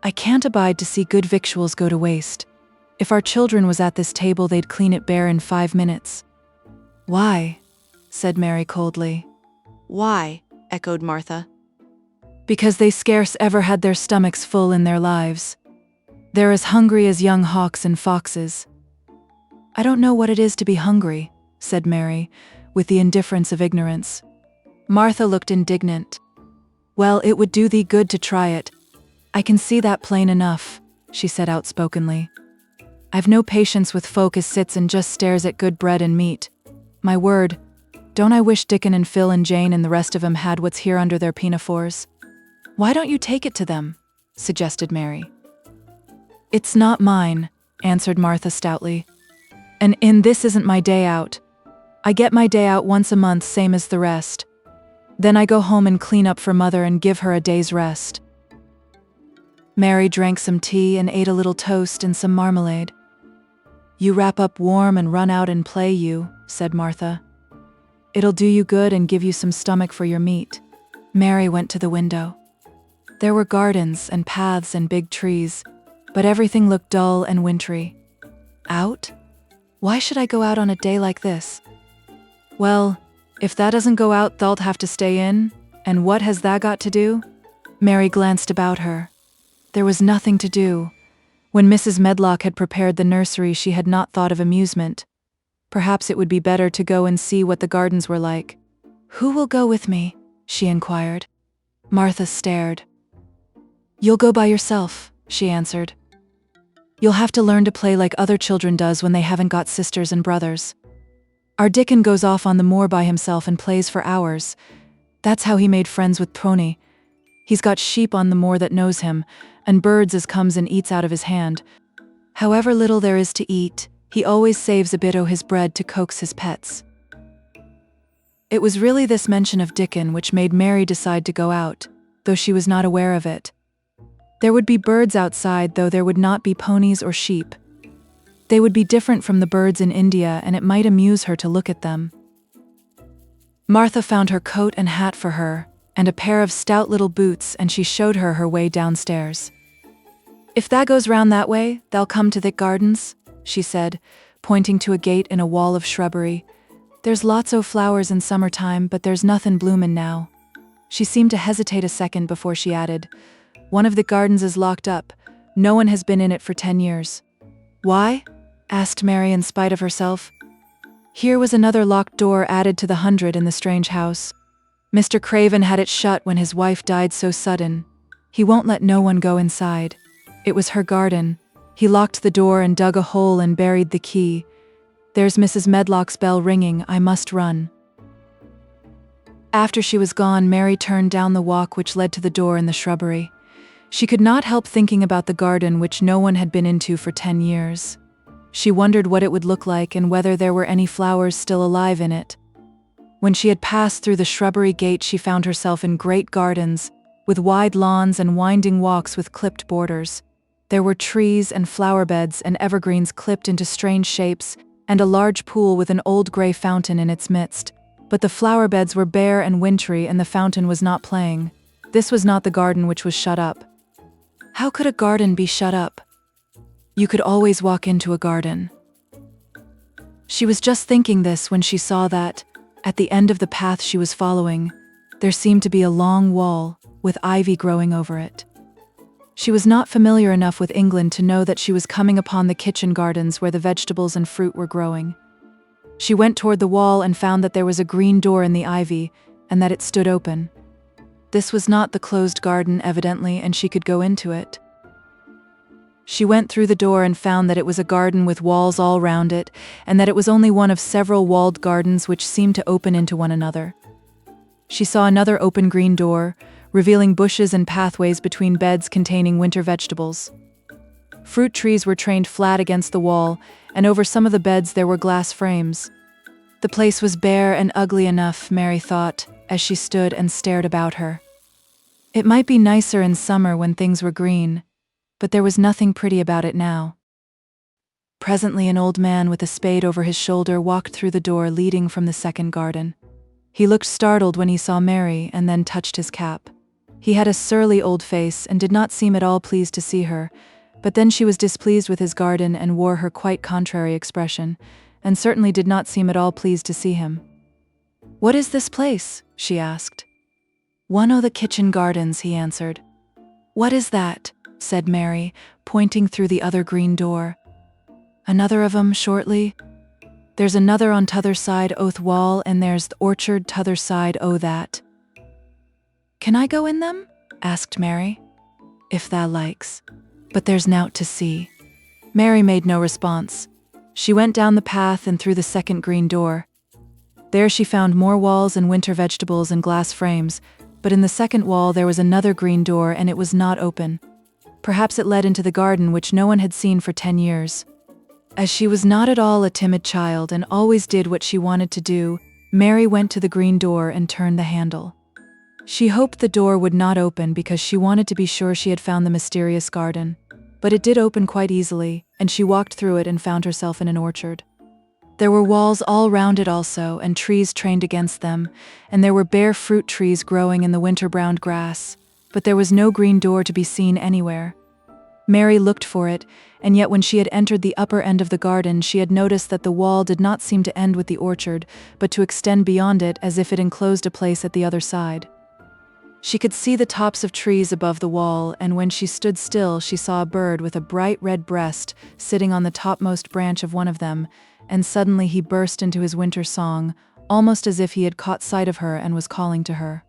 "I can't abide to see good victuals go to waste. If our children was at this table, they'd clean it bare in 5 minutes." "Why?" said Mary coldly. "Why?" echoed Martha. "Because they scarce ever had their stomachs full in their lives. They're as hungry as young hawks and foxes." "I don't know what it is to be hungry," said Mary, with the indifference of ignorance. Martha looked indignant. "Well, it would do thee good to try it. I can see that plain enough," she said outspokenly. "I've no patience with folk as sits and just stares at good bread and meat. My word, don't I wish Dickon and Phil and Jane and the rest of 'em had what's here under their pinafores." "Why don't you take it to them?" suggested Mary. "It's not mine," answered Martha stoutly. "And this isn't my day out. I get my day out once a month, same as the rest. Then I go home and clean up for mother and give her a day's rest." Mary drank some tea and ate a little toast and some marmalade. "You wrap up warm and run out and play, you," said Martha. "It'll do you good and give you some stomach for your meat." Mary went to the window. There were gardens and paths and big trees, but everything looked dull and wintry. Out? Why should I go out on a day like this? "Well, if that doesn't go out, thou'lt have to stay in, and what has that got to do?" Mary glanced about her. There was nothing to do. When Mrs. Medlock had prepared the nursery, she had not thought of amusement. Perhaps it would be better to go and see what the gardens were like. "Who will go with me?" she inquired. Martha stared. "You'll go by yourself," she answered. "You'll have to learn to play like other children does when they haven't got sisters and brothers. Our Dickon goes off on the moor by himself and plays for hours. That's how he made friends with Tony. He's got sheep on the moor that knows him, and birds as comes and eats out of his hand. However little there is to eat, he always saves a bit o' his bread to coax his pets." It was really this mention of Dickon which made Mary decide to go out, though she was not aware of it. There would be birds outside, though there would not be ponies or sheep. They would be different from the birds in India, and it might amuse her to look at them. Martha found her coat and hat for her, and a pair of stout little boots, and she showed her her way downstairs. "If that goes round that way, they'll come to the gardens," she said, pointing to a gate in a wall of shrubbery. "There's lots o' flowers in summertime, but there's nothin' bloomin' now." She seemed to hesitate a second before she added, "One of the gardens is locked up. No one has been in it for 10 years. "Why?" asked Mary in spite of herself. Here was another locked door added to the 100 in the strange house. Mr. Craven had it shut when his wife died so sudden. He won't let no one go inside. It was her garden. He locked the door and dug a hole and buried the key. There's Mrs. Medlock's bell ringing. I must run. After she was gone, Mary turned down the walk which led to the door in the shrubbery. She could not help thinking about the garden which no one had been into for 10 years. She wondered what it would look like and whether there were any flowers still alive in it. When she had passed through the shrubbery gate, she found herself in great gardens, with wide lawns and winding walks with clipped borders. There were trees and flower beds and evergreens clipped into strange shapes, and a large pool with an old grey fountain in its midst. But the flower beds were bare and wintry, and the fountain was not playing. This was not the garden which was shut up. How could a garden be shut up? You could always walk into a garden. She was just thinking this when she saw that, at the end of the path she was following, there seemed to be a long wall, with ivy growing over it. She was not familiar enough with England to know that she was coming upon the kitchen gardens where the vegetables and fruit were growing. She went toward the wall and found that there was a green door in the ivy, and that it stood open. This was not the closed garden, evidently, and she could go into it. She went through the door and found that it was a garden with walls all round it, and that it was only one of several walled gardens which seemed to open into one another. She saw another open green door, revealing bushes and pathways between beds containing winter vegetables. Fruit trees were trained flat against the wall, and over some of the beds there were glass frames. The place was bare and ugly enough, Mary thought, as she stood and stared about her. It might be nicer in summer when things were green, but there was nothing pretty about it now. Presently an old man with a spade over his shoulder walked through the door leading from the second garden. He looked startled when he saw Mary and then touched his cap. He had a surly old face and did not seem at all pleased to see her, but then she was displeased with his garden and wore her quite contrary expression, and certainly did not seem at all pleased to see him. "What is this place?" she asked. "One o' the kitchen gardens," he answered. "What is that?" said Mary, pointing through the other green door. "Another of 'em shortly. There's another on t'other side o' th' wall, and there's th' orchard t'other side o' that." "Can I go in them?" asked Mary. "If thou likes. But there's nowt to see." Mary made no response. She went down the path and through the second green door. There she found more walls and winter vegetables and glass frames, but in the second wall there was another green door, and it was not open. Perhaps it led into the garden which no one had seen for 10 years. As she was not at all a timid child and always did what she wanted to do, Mary went to the green door and turned the handle. She hoped the door would not open because she wanted to be sure she had found the mysterious garden. But it did open quite easily, and she walked through it and found herself in an orchard. There were walls all round it also, and trees trained against them, and there were bare fruit trees growing in the winter-browned grass, but there was no green door to be seen anywhere. Mary looked for it, and yet when she had entered the upper end of the garden, she had noticed that the wall did not seem to end with the orchard, but to extend beyond it as if it enclosed a place at the other side. She could see the tops of trees above the wall, and when she stood still, she saw a bird with a bright red breast sitting on the topmost branch of one of them, and suddenly he burst into his winter song, almost as if he had caught sight of her and was calling to her.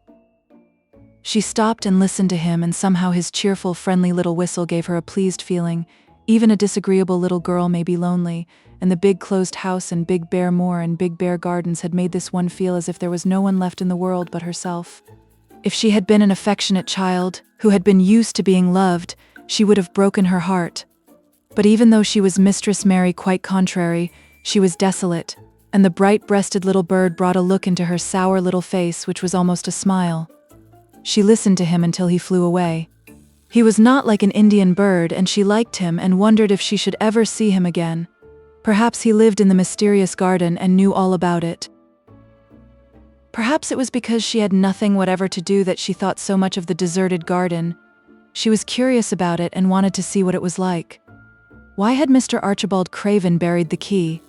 She stopped and listened to him, and somehow his cheerful, friendly little whistle gave her a pleased feeling. Even a disagreeable little girl may be lonely, and the big closed house and big bare moor and big bare gardens had made this one feel as if there was no one left in the world but herself. If she had been an affectionate child, who had been used to being loved, she would have broken her heart. But even though she was Mistress Mary quite contrary, she was desolate, and the bright-breasted little bird brought a look into her sour little face which was almost a smile. She listened to him until he flew away. He was not like an Indian bird, and she liked him and wondered if she should ever see him again. Perhaps he lived in the mysterious garden and knew all about it. Perhaps it was because she had nothing whatever to do that she thought so much of the deserted garden. She was curious about it and wanted to see what it was like. Why had Mr. Archibald Craven buried the key?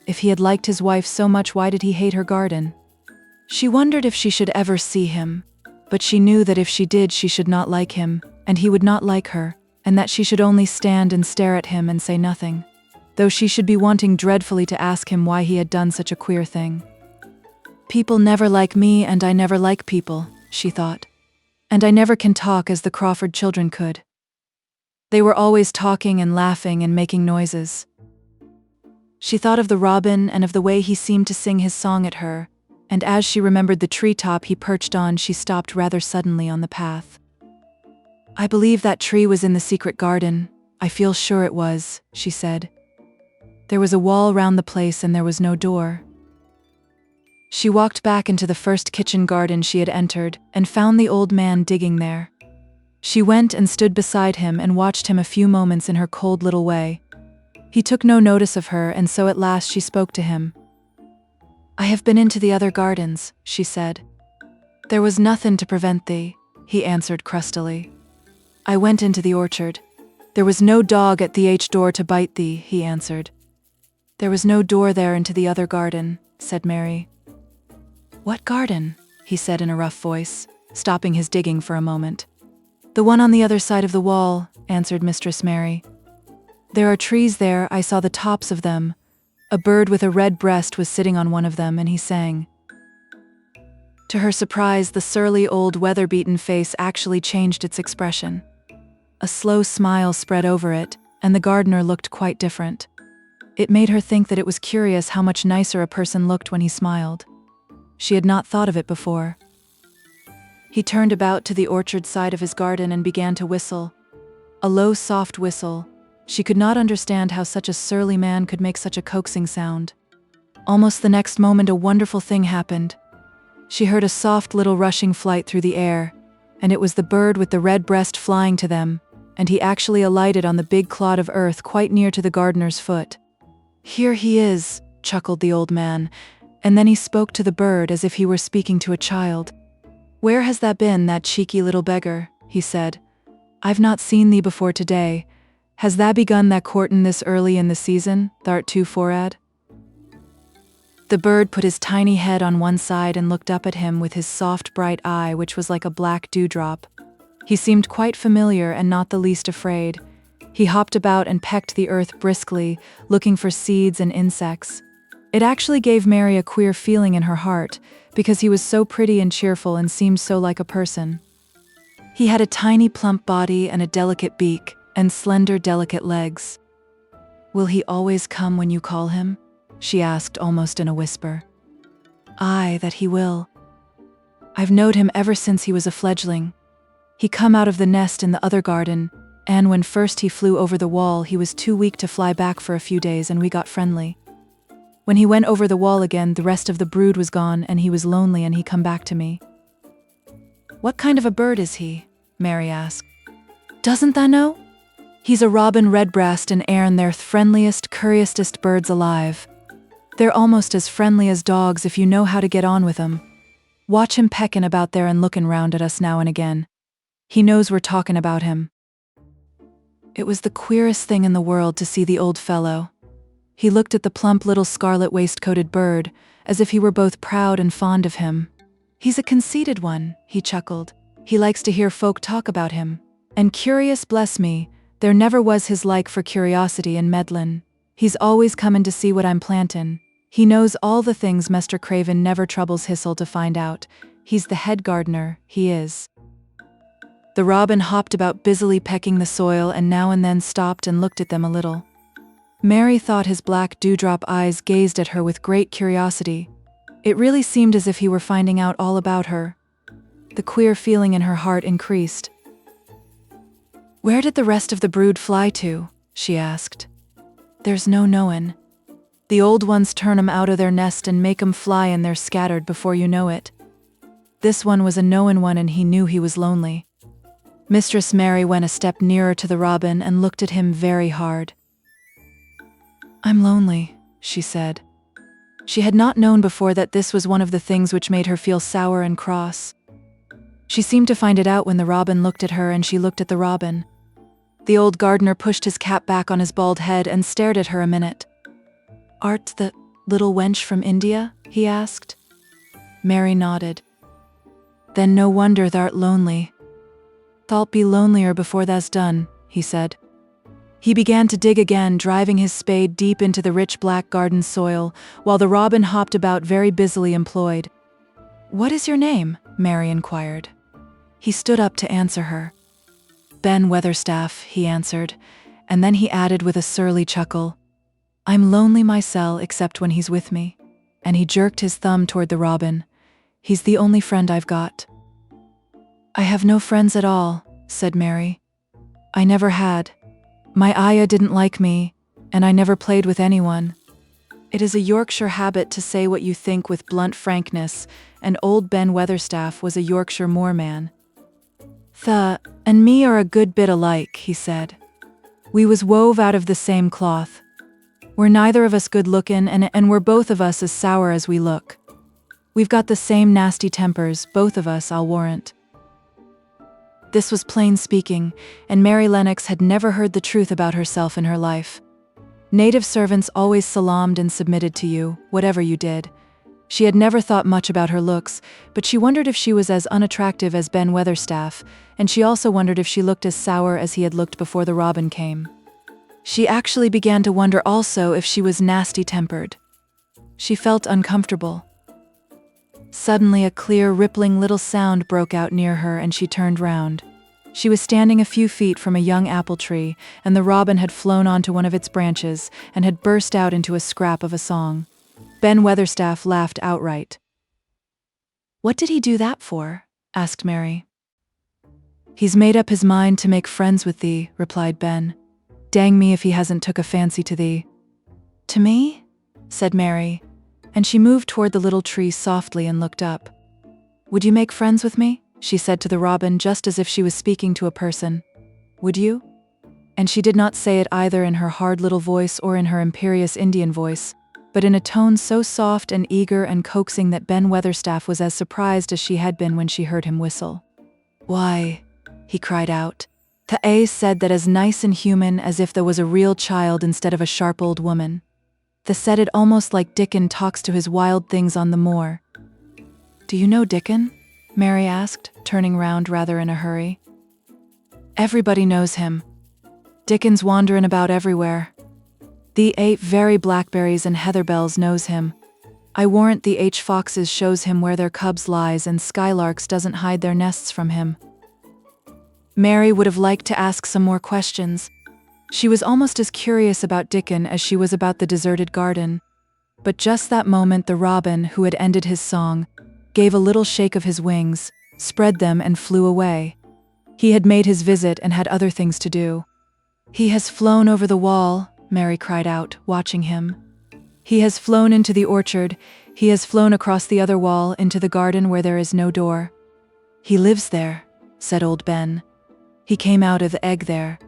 If he had liked his wife so much, why did he hate her garden? She wondered if she should ever see him, but she knew that if she did, she should not like him, and he would not like her, and that she should only stand and stare at him and say nothing, though she should be wanting dreadfully to ask him why he had done such a queer thing. People never like me, and I never like people, she thought. And I never can talk as the Crawford children could. They were always talking and laughing and making noises. She thought of the robin and of the way he seemed to sing his song at her, and as she remembered the treetop he perched on, she stopped rather suddenly on the path. I believe that tree was in the secret garden. I feel sure it was, she said. There was a wall round the place and there was no door. She walked back into the first kitchen garden she had entered and found the old man digging there. She went and stood beside him and watched him a few moments in her cold little way. He took no notice of her, and so at last she spoke to him. I have been into the other gardens, she said. There was nothing to prevent thee, he answered crustily. I went into the orchard. There was no dog at the door to bite thee, he answered. There was no door there into the other garden, said Mary. What garden? He said in a rough voice, stopping his digging for a moment. The one on the other side of the wall, answered Mistress Mary. There are trees there, I saw the tops of them. A bird with a red breast was sitting on one of them, and he sang. To her surprise, the surly old weather-beaten face actually changed its expression. A slow smile spread over it, and the gardener looked quite different. It made her think that it was curious how much nicer a person looked when he smiled. She had not thought of it before. He turned about to the orchard side of his garden and began to whistle. A low, soft whistle. She could not understand how such a surly man could make such a coaxing sound. Almost the next moment a wonderful thing happened. She heard a soft little rushing flight through the air, and it was the bird with the red breast flying to them, and he actually alighted on the big clod of earth quite near to the gardener's foot. Here he is, chuckled the old man, and then he spoke to the bird as if he were speaking to a child. Where has that been, that cheeky little beggar? He said. I've not seen thee before today. Has thou begun that courtin' this early in the season, thou'rt too forad? The bird put his tiny head on one side and looked up at him with his soft bright eye, which was like a black dewdrop. He seemed quite familiar and not the least afraid. He hopped about and pecked the earth briskly, looking for seeds and insects. It actually gave Mary a queer feeling in her heart, because he was so pretty and cheerful and seemed so like a person. He had a tiny plump body and a delicate beak, and slender delicate legs. Will he always come when you call him? She asked almost in a whisper. Aye, that he will. I've knowed him ever since he was a fledgling. He come out of the nest in the other garden, and when first he flew over the wall he was too weak to fly back for a few days, and we got friendly. When he went over the wall again, the rest of the brood was gone and he was lonely, and he come back to me. What kind of a bird is he? Mary asked. Doesn't tha know? He's a robin redbreast, and airn they're th' friendliest, curiousest birds alive. They're almost as friendly as dogs if you know how to get on with 'em. Watch him peckin' about there and lookin' round at us now and again. He knows we're talkin' about him. It was the queerest thing in the world to see the old fellow. He looked at the plump little scarlet waistcoated bird, as if he were both proud and fond of him. He's a conceited one, he chuckled. He likes to hear folk talk about him. And curious, bless me, there never was his like for curiosity in Medlin. He's always comin' to see what I'm plantin'. He knows all the things Mester Craven never troubles hisself to find out. He's the head gardener, he is." The robin hopped about busily pecking the soil and now and then stopped and looked at them a little. Mary thought his black dewdrop eyes gazed at her with great curiosity. It really seemed as if he were finding out all about her. The queer feeling in her heart increased. "Where did the rest of the brood fly to?" she asked. "There's no knowin'. The old ones turn 'em out o' their nest and make 'em fly and they're scattered before you know it." This one was a knowin' one and he knew he was lonely. Mistress Mary went a step nearer to the robin and looked at him very hard. "I'm lonely," she said. She had not known before that this was one of the things which made her feel sour and cross. She seemed to find it out when the robin looked at her and she looked at the robin. The old gardener pushed his cap back on his bald head and stared at her a minute. "Art the little wench from India?" he asked. Mary nodded. "Then no wonder thou'rt lonely. Thou'lt be lonelier before thou's done," he said. He began to dig again, driving his spade deep into the rich black garden soil, while the robin hopped about very busily employed. "What is your name?" Mary inquired. He stood up to answer her. "Ben Weatherstaff," he answered, and then he added with a surly chuckle, "I'm lonely myself except when he's with me." And he jerked his thumb toward the robin. "He's the only friend I've got." "I have no friends at all," said Mary. "I never had. My ayah didn't like me, and I never played with anyone." It is a Yorkshire habit to say what you think with blunt frankness, and old Ben Weatherstaff was a Yorkshire moorman. "Tha and me are a good bit alike," he said. "We was wove out of the same cloth. We're neither of us good lookin', and we're both of us as sour as we look. We've got the same nasty tempers, both of us, I'll warrant." This was plain speaking, and Mary Lennox had never heard the truth about herself in her life. Native servants always salaamed and submitted to you, whatever you did. She had never thought much about her looks, but she wondered if she was as unattractive as Ben Weatherstaff, and she also wondered if she looked as sour as he had looked before the robin came. She actually began to wonder also if she was nasty-tempered. She felt uncomfortable. Suddenly a clear, rippling little sound broke out near her and she turned round. She was standing a few feet from a young apple tree, and the robin had flown onto one of its branches and had burst out into a scrap of a song. Ben Weatherstaff laughed outright. "What did he do that for?" asked Mary. "He's made up his mind to make friends with thee," replied Ben. "Dang me if he hasn't took a fancy to thee." "To me?" said Mary, and she moved toward the little tree softly and looked up. "Would you make friends with me?" she said to the robin, just as if she was speaking to a person. "Would you?" And she did not say it either in her hard little voice or in her imperious Indian voice, but in a tone so soft and eager and coaxing that Ben Weatherstaff was as surprised as she had been when she heard him whistle. "Why," he cried out, "tha said that as nice and human as if there was a real child instead of a sharp old woman. Tha said it almost like Dickon talks to his wild things on the moor." "Do you know Dickon?" Mary asked, turning round rather in a hurry. "Everybody knows him. Dickon's wanderin' about everywhere. The very blackberries and heatherbells knows him. I warrant the foxes shows him where their cubs lies, and skylarks doesn't hide their nests from him." Mary would have liked to ask some more questions. She was almost as curious about Dickon as she was about the deserted garden. But just that moment the robin, who had ended his song, gave a little shake of his wings, spread them and flew away. He had made his visit and had other things to do. "He has flown over the wall," Mary cried out, watching him. "He has flown into the orchard. He has flown across the other wall into the garden where there is no door." "He lives there," said old Ben. "He came out of the egg there.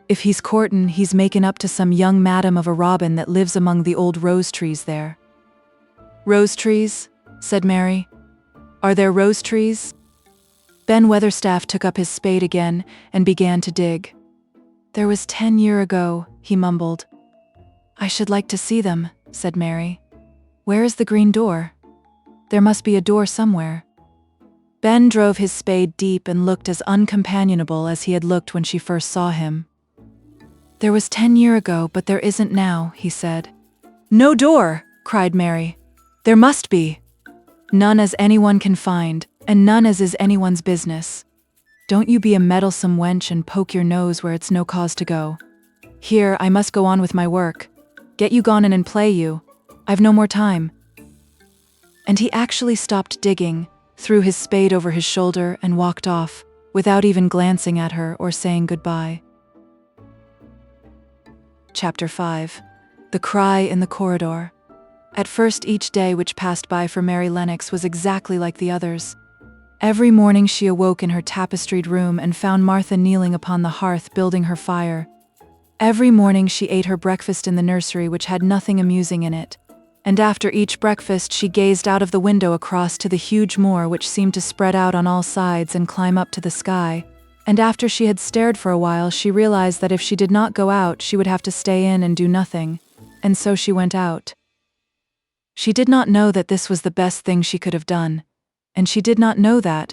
If he's courtin', he's makin' up to some young madam of a robin that lives among the old rose trees there." "Rose trees?" said Mary. "Are there rose trees?" Ben Weatherstaff took up his spade again and began to dig. "There was 10 years ago," he mumbled. "I should like to see them," said Mary. "Where is the green door? There must be a door somewhere." Ben drove his spade deep and looked as uncompanionable as he had looked when she first saw him. "There was 10 years ago, but there isn't now," he said. "No door!" cried Mary. "There must be. None as anyone can find, and none as is anyone's business. Don't you be a meddlesome wench and poke your nose where it's no cause to go. Here, I must go on with my work. Get you gone in and play you. I've no more time." And he actually stopped digging, threw his spade over his shoulder, and walked off, without even glancing at her or saying goodbye. Chapter 5. The Cry in the Corridor. At first, each day which passed by for Mary Lennox was exactly like the others. Every morning she awoke in her tapestried room and found Martha kneeling upon the hearth building her fire. Every morning she ate her breakfast in the nursery, which had nothing amusing in it. And after each breakfast she gazed out of the window across to the huge moor, which seemed to spread out on all sides and climb up to the sky. And after she had stared for a while, she realized that if she did not go out, she would have to stay in and do nothing. And so she went out. She did not know that this was the best thing she could have done. And she did not know that,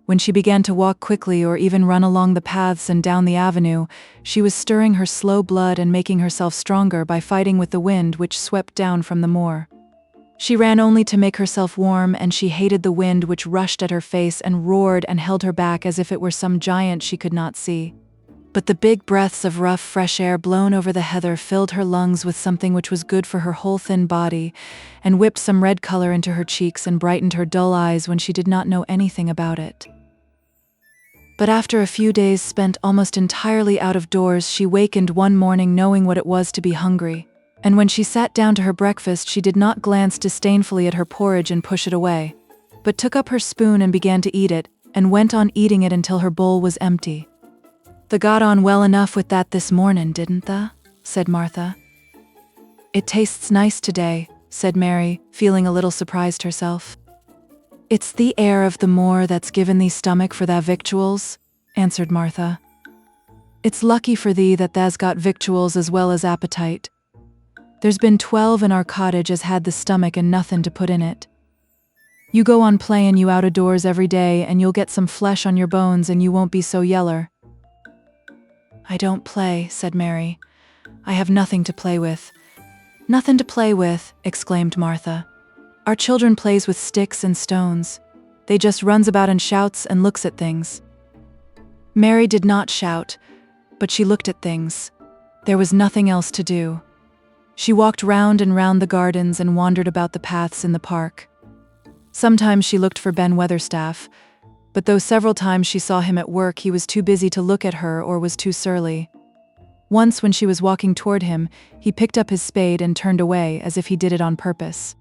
when she began to walk quickly or even run along the paths and down the avenue, she was stirring her slow blood and making herself stronger by fighting with the wind which swept down from the moor. She ran only to make herself warm, and she hated the wind which rushed at her face and roared and held her back as if it were some giant she could not see. But the big breaths of rough, fresh air blown over the heather filled her lungs with something which was good for her whole thin body, and whipped some red color into her cheeks and brightened her dull eyes when she did not know anything about it. But after a few days spent almost entirely out of doors, she wakened one morning knowing what it was to be hungry. And when she sat down to her breakfast, she did not glance disdainfully at her porridge and push it away, but took up her spoon and began to eat it, and went on eating it until her bowl was empty. "Tha got on well enough with that this morning, didn't tha?" said Martha. "It tastes nice today," said Mary, feeling a little surprised herself. "It's the air of the moor that's given thee stomach for tha victuals," answered Martha. "It's lucky for thee that tha's got victuals as well as appetite. There's been 12 in our cottage as had the stomach and nothing to put in it. You go on playin' you out o' doors every day, and you'll get some flesh on your bones and you won't be so yeller." "I don't play," said Mary. "I have nothing to play with." "Nothing to play with," exclaimed Martha. "Our children plays with sticks and stones. They just runs about and shouts and looks at things." Mary did not shout, but she looked at things. There was nothing else to do. She walked round and round the gardens and wandered about the paths in the park. Sometimes she looked for Ben Weatherstaff, but though several times she saw him at work, he was too busy to look at her or was too surly. Once, when she was walking toward him, he picked up his spade and turned away as if he did it on purpose.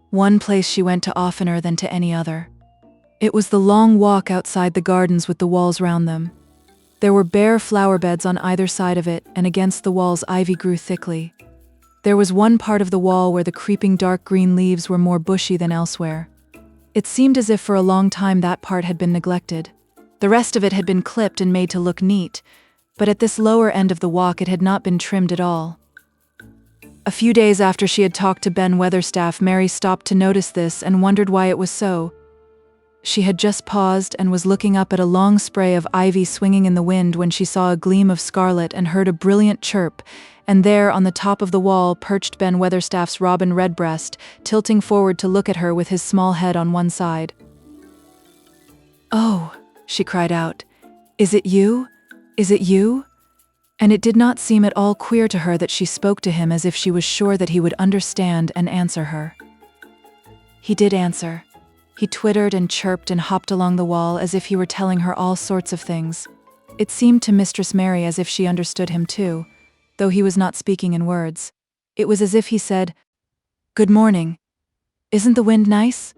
One place she went to oftener than to any other. It was the long walk outside the gardens with the walls round them. There were bare flower beds on either side of it, and against the walls ivy grew thickly. There was one part of the wall where the creeping dark green leaves were more bushy than elsewhere. It seemed as if for a long time that part had been neglected. The rest of it had been clipped and made to look neat, but at this lower end of the walk it had not been trimmed at all. A few days after she had talked to Ben Weatherstaff, Mary stopped to notice this and wondered why it was so. She had just paused and was looking up at a long spray of ivy swinging in the wind when she saw a gleam of scarlet and heard a brilliant chirp, and there on the top of the wall perched Ben Weatherstaff's robin redbreast, tilting forward to look at her with his small head on one side. "Oh," she cried out, "is it you? Is it you?" And it did not seem at all queer to her that she spoke to him as if she was sure that he would understand and answer her. He did answer. He twittered and chirped and hopped along the wall as if he were telling her all sorts of things. It seemed to Mistress Mary as if she understood him too, though he was not speaking in words. It was as if he said, "Good morning. Isn't the wind nice?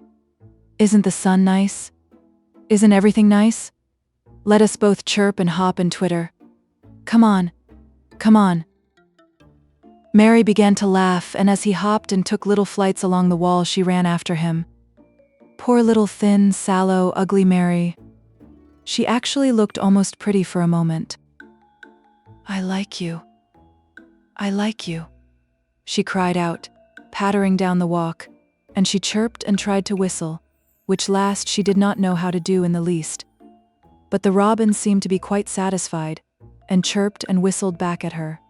Isn't the sun nice? Isn't everything nice? Let us both chirp and hop and twitter. Come on, come on." Mary began to laugh, and as he hopped and took little flights along the wall, she ran after him. Poor little thin, sallow, ugly Mary. She actually looked almost pretty for a moment. "I like you. I like you," she cried out, pattering down the walk, and she chirped and tried to whistle, which last she did not know how to do in the least. But the robin seemed to be quite satisfied, and chirped and whistled back at her.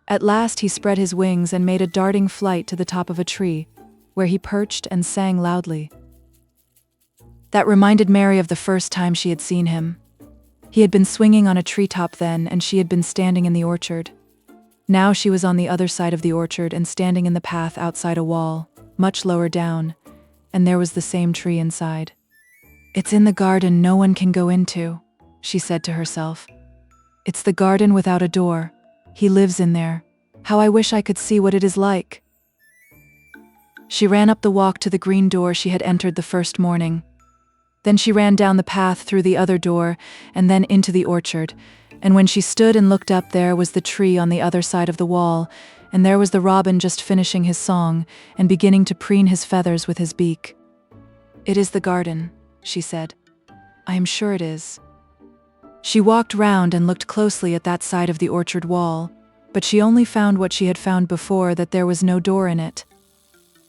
At last he spread his wings and made a darting flight to the top of a tree, where he perched and sang loudly. That reminded Mary of the first time she had seen him. He had been swinging on a treetop then, and she had been standing in the orchard. Now she was on the other side of the orchard and standing in the path outside a wall, much lower down, and there was the same tree inside. "It's in the garden no one can go into," she said to herself. "It's the garden without a door. He lives in there. How I wish I could see what it is like." She ran up the walk to the green door she had entered the first morning. Then she ran down the path through the other door and then into the orchard, and when she stood and looked up, there was the tree on the other side of the wall, and there was the robin just finishing his song and beginning to preen his feathers with his beak. "It is the garden," she said. "I am sure it is." She walked round and looked closely at that side of the orchard wall, but she only found what she had found before, that there was no door in it.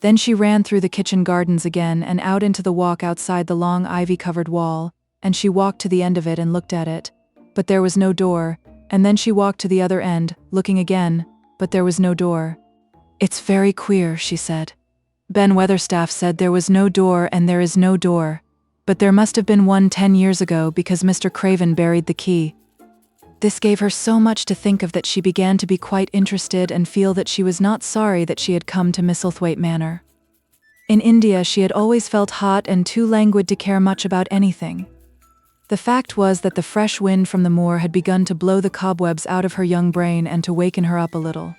Then she ran through the kitchen gardens again and out into the walk outside the long ivy-covered wall, and she walked to the end of it and looked at it, but there was no door, and then she walked to the other end, looking again, but there was no door. "It's very queer," she said. "Ben Weatherstaff said there was no door, and there is no door. But there must have been one 10 years ago, because Mr. Craven buried the key." This gave her so much to think of that she began to be quite interested and feel that she was not sorry that she had come to Misselthwaite Manor. In India she had always felt hot and too languid to care much about anything. The fact was that the fresh wind from the moor had begun to blow the cobwebs out of her young brain and to waken her up a little.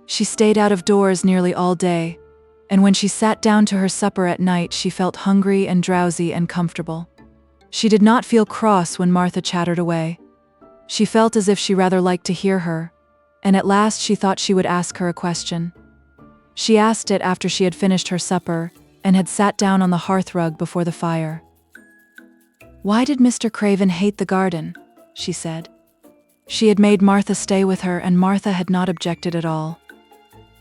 She stayed out of doors nearly all day, and when she sat down to her supper at night she felt hungry and drowsy and comfortable. She did not feel cross when Martha chattered away. She felt as if she rather liked to hear her, and at last she thought she would ask her a question. She asked it after she had finished her supper and had sat down on the hearthrug before the fire. "Why did Mr. Craven hate the garden?" she said. She had made Martha stay with her, and Martha had not objected at all.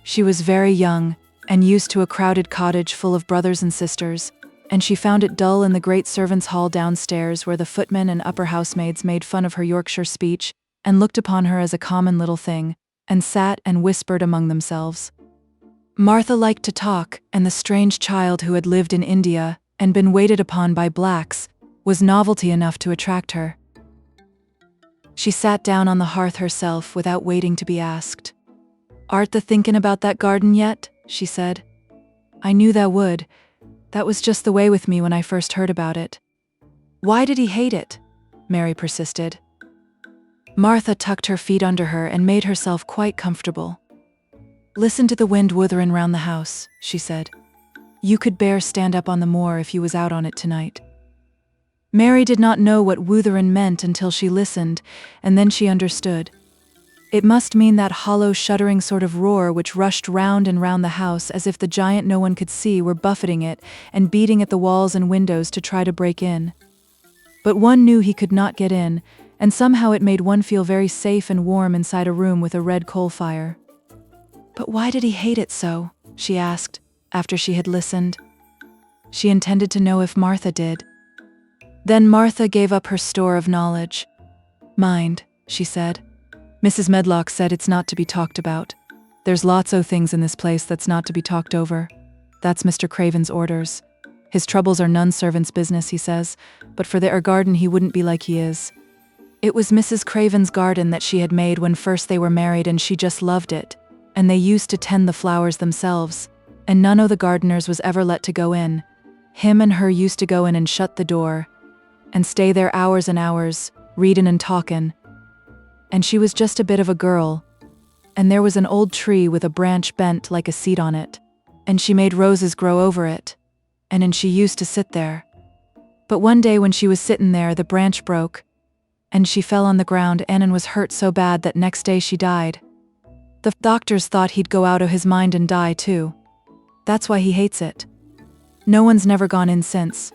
She was very young and used to a crowded cottage full of brothers and sisters, and she found it dull in the great servants' hall downstairs, where the footmen and upper housemaids made fun of her Yorkshire speech and looked upon her as a common little thing, and sat and whispered among themselves. Martha liked to talk, and the strange child who had lived in India and been waited upon by blacks was novelty enough to attract her. She sat down on the hearth herself without waiting to be asked. "Art tha thinkin' about that garden yet?" she said. "I knew thou would. That was just the way with me when I first heard about it." "Why did he hate it?" Mary persisted. Martha tucked her feet under her and made herself quite comfortable. "Listen to the wind wutherin' round the house," she said. "You could bear stand up on the moor if you was out on it tonight." Mary did not know what wutherin' meant until she listened, and then she understood. It must mean that hollow, shuddering sort of roar which rushed round and round the house as if the giant no one could see were buffeting it and beating at the walls and windows to try to break in. But one knew he could not get in, and somehow it made one feel very safe and warm inside a room with a red coal fire. "But why did he hate it so?" she asked, after she had listened. She intended to know if Martha did. Then Martha gave up her store of knowledge. "Mind," she said. "Mrs. Medlock said it's not to be talked about. There's lots o' things in this place that's not to be talked over. That's Mr. Craven's orders. His troubles are none servant's business, he says, but for their garden he wouldn't be like he is." It was Mrs. Craven's garden that she had made when first they were married, and she just loved it, and they used to tend the flowers themselves, and none o' the gardeners was ever let to go in. Him and her used to go in and shut the door, and stay there hours and hours, readin' and talkin'. And she was just a bit of a girl, and there was an old tree with a branch bent like a seat on it, and she made roses grow over it, and she used to sit there. But one day when she was sittin' there, the branch broke, and she fell on the ground and was hurt so bad that next day she died. The doctors thought he'd go out o' his mind and die too. That's why he hates it. No one's never gone in since,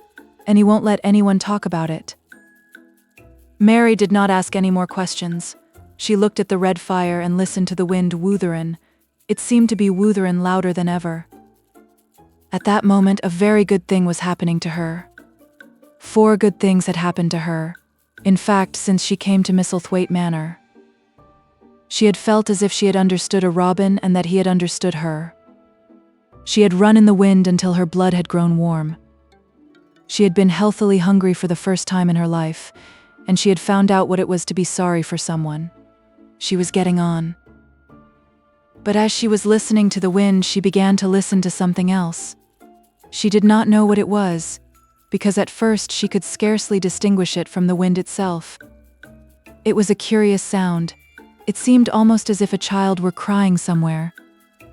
and he won't let anyone talk about it." Mary did not ask any more questions. She looked at the red fire and listened to the wind wutherin'. It seemed to be wutherin' louder than ever. At that moment, a very good thing was happening to her. 4 good things had happened to her, in fact, since she came to Misselthwaite Manor. She had felt as if she had understood a robin and that he had understood her. She had run in the wind until her blood had grown warm. She had been healthily hungry for the first time in her life, and she had found out what it was to be sorry for someone. She was getting on. But as she was listening to the wind, she began to listen to something else. She did not know what it was, because at first she could scarcely distinguish it from the wind itself. It was a curious sound. It seemed almost as if a child were crying somewhere.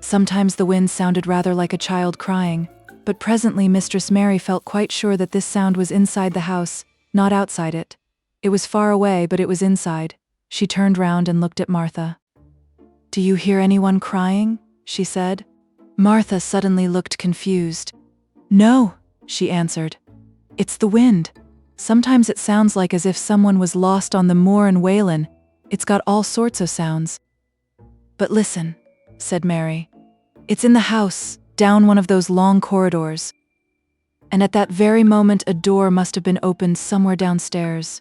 Sometimes the wind sounded rather like a child crying, but presently Mistress Mary felt quite sure that this sound was inside the house, not outside it. It was far away, but it was inside. She turned round and looked at Martha. "Do you hear anyone crying?" she said. Martha suddenly looked confused. "No," she answered. "It's the wind. Sometimes it sounds like as if someone was lost on the moor in Wayland. It's got all sorts of sounds." "But listen," said Mary. "It's in the house, down one of those long corridors." And at that very moment a door must have been opened somewhere downstairs.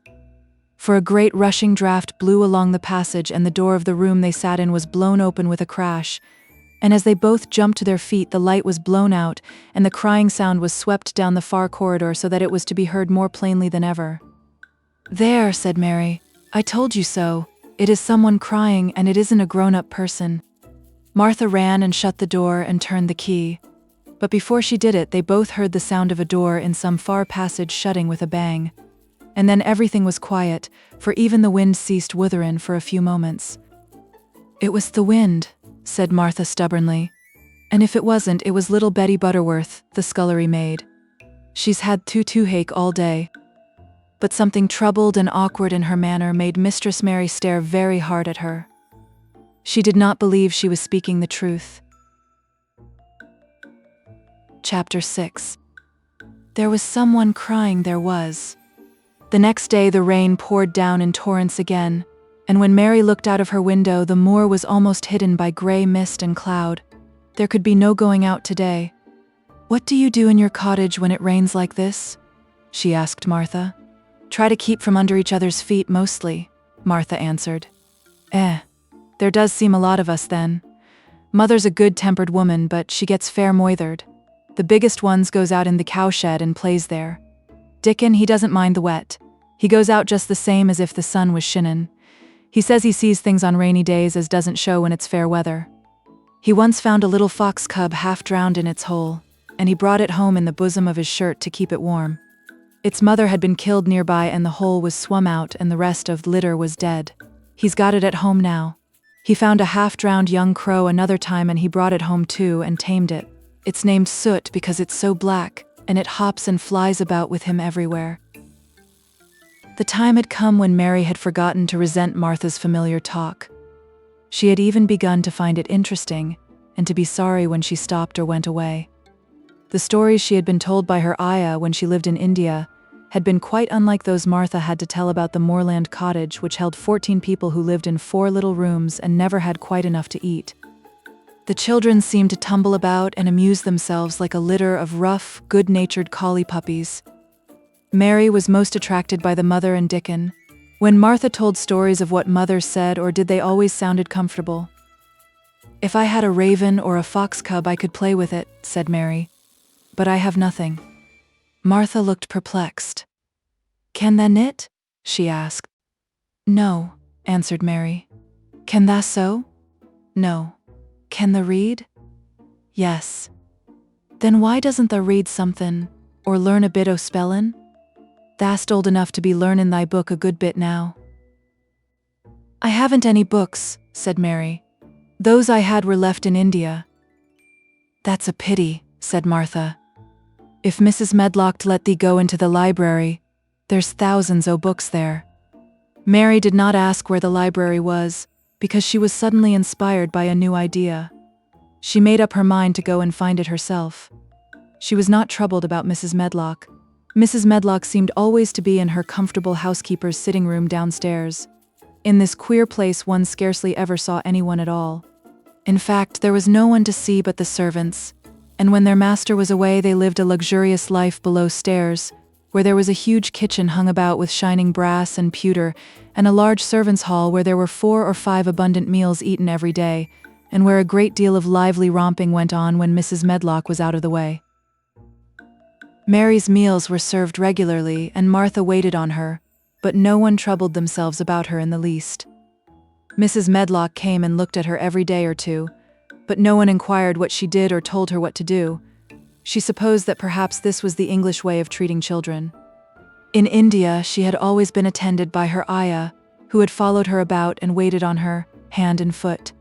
For a great rushing draught blew along the passage, and the door of the room they sat in was blown open with a crash. And as they both jumped to their feet, the light was blown out, and the crying sound was swept down the far corridor so that it was to be heard more plainly than ever. "There," said Mary. "I told you so. It is someone crying, and it isn't a grown-up person." Martha ran and shut the door and turned the key. But before she did it, they both heard the sound of a door in some far passage shutting with a bang. And then everything was quiet, for even the wind ceased wuthering for a few moments. "It was the wind," said Martha stubbornly. "And if it wasn't, it was little Betty Butterworth, the scullery maid. She's had toothache all day." But something troubled and awkward in her manner made Mistress Mary stare very hard at her. She did not believe she was speaking the truth. Chapter 6. There was someone crying, there was. The next day the rain poured down in torrents again, and when Mary looked out of her window, the moor was almost hidden by grey mist and cloud. There could be no going out today. "What do you do in your cottage when it rains like this?" she asked Martha. "Try to keep from under each other's feet mostly," Martha answered. There does seem a lot of us then. Mother's a good-tempered woman, but she gets fair moithered. The biggest ones goes out in the cowshed and plays there. Dickon, he doesn't mind the wet. He goes out just the same as if the sun was shinin'. He says he sees things on rainy days as doesn't show when it's fair weather. He once found a little fox cub half drowned in its hole, and he brought it home in the bosom of his shirt to keep it warm. Its mother had been killed nearby, and the hole was swum out and the rest of the litter was dead. He's got it at home now. He found a half-drowned young crow another time, and he brought it home too and tamed it. It's named Soot because it's so black, and it hops and flies about with him everywhere. The time had come when Mary had forgotten to resent Martha's familiar talk. She had even begun to find it interesting, and to be sorry when she stopped or went away. The stories she had been told by her ayah when she lived in India had been quite unlike those Martha had to tell about the moorland cottage, which held 14 people who lived in 4 little rooms and never had quite enough to eat. The children seemed to tumble about and amuse themselves like a litter of rough, good-natured collie puppies. Mary was most attracted by the mother and Dickon. When Martha told stories of what mother said or did, they always sounded comfortable. "If I had a raven or a fox cub, I could play with it," said Mary. "But I have nothing." Martha looked perplexed. "Can tha knit?" she asked. "No," answered Mary. "Can tha sew?" "No." "Can tha read?" "Yes." "Then why doesn't tha read somethin', or learn a bit o' spellin'? Tha'st old enough to be learnin' thy book a good bit now." "I haven't any books," said Mary. "Those I had were left in India." "That's a pity," said Martha. "If Mrs. Medlock let thee go into the library, there's thousands o' books there." Mary did not ask where the library was, because she was suddenly inspired by a new idea. She made up her mind to go and find it herself. She was not troubled about Mrs. Medlock. Mrs. Medlock seemed always to be in her comfortable housekeeper's sitting room downstairs. In this queer place one scarcely ever saw anyone at all. In fact, there was no one to see but the servants. and when their master was away they lived a luxurious life below stairs, where there was a huge kitchen hung about with shining brass and pewter, and a large servants' hall where there were 4 or 5 abundant meals eaten every day, and where a great deal of lively romping went on when Mrs. Medlock was out of the way. Mary's meals were served regularly, and Martha waited on her, but no one troubled themselves about her in the least. Mrs. Medlock came and looked at her every day or two, but no one inquired what she did or told her what to do. She supposed that perhaps this was the English way of treating children. In India, she had always been attended by her ayah, who had followed her about and waited on her, hand and foot.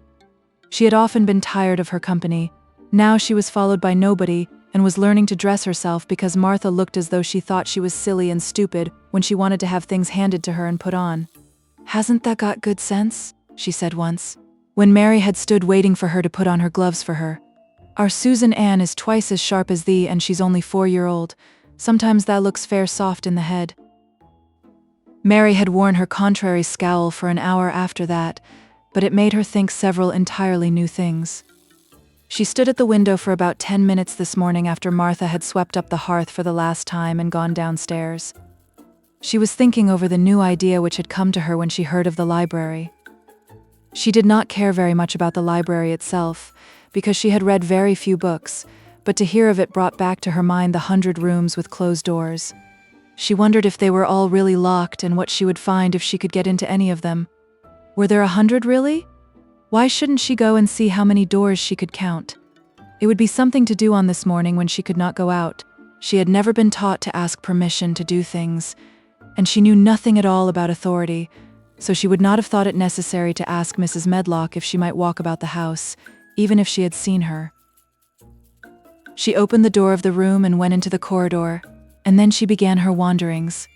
She had often been tired of her company. Now she was followed by nobody and was learning to dress herself because Martha looked as though she thought she was silly and stupid when she wanted to have things handed to her and put on. "Hasn't that got good sense?" she said once, when Mary had stood waiting for her to put on her gloves for her. "Our Susan Ann is twice as sharp as thee, and she's only 4-year-old. Sometimes thou looks fair soft in the head." Mary had worn her contrary scowl for an hour after that, but it made her think several entirely new things. She stood at the window for about 10 minutes this morning after Martha had swept up the hearth for the last time and gone downstairs. She was thinking over the new idea which had come to her when she heard of the library. She did not care very much about the library itself, because she had read very few books, but to hear of it brought back to her mind the 100 rooms with closed doors. She wondered if they were all really locked and what she would find if she could get into any of them. Were there 100 really? Why shouldn't she go and see how many doors she could count? It would be something to do on this morning when she could not go out. She had never been taught to ask permission to do things, and she knew nothing at all about authority, so she would not have thought it necessary to ask Mrs. Medlock if she might walk about the house, even if she had seen her. She opened the door of the room and went into the corridor, and then she began her wanderings.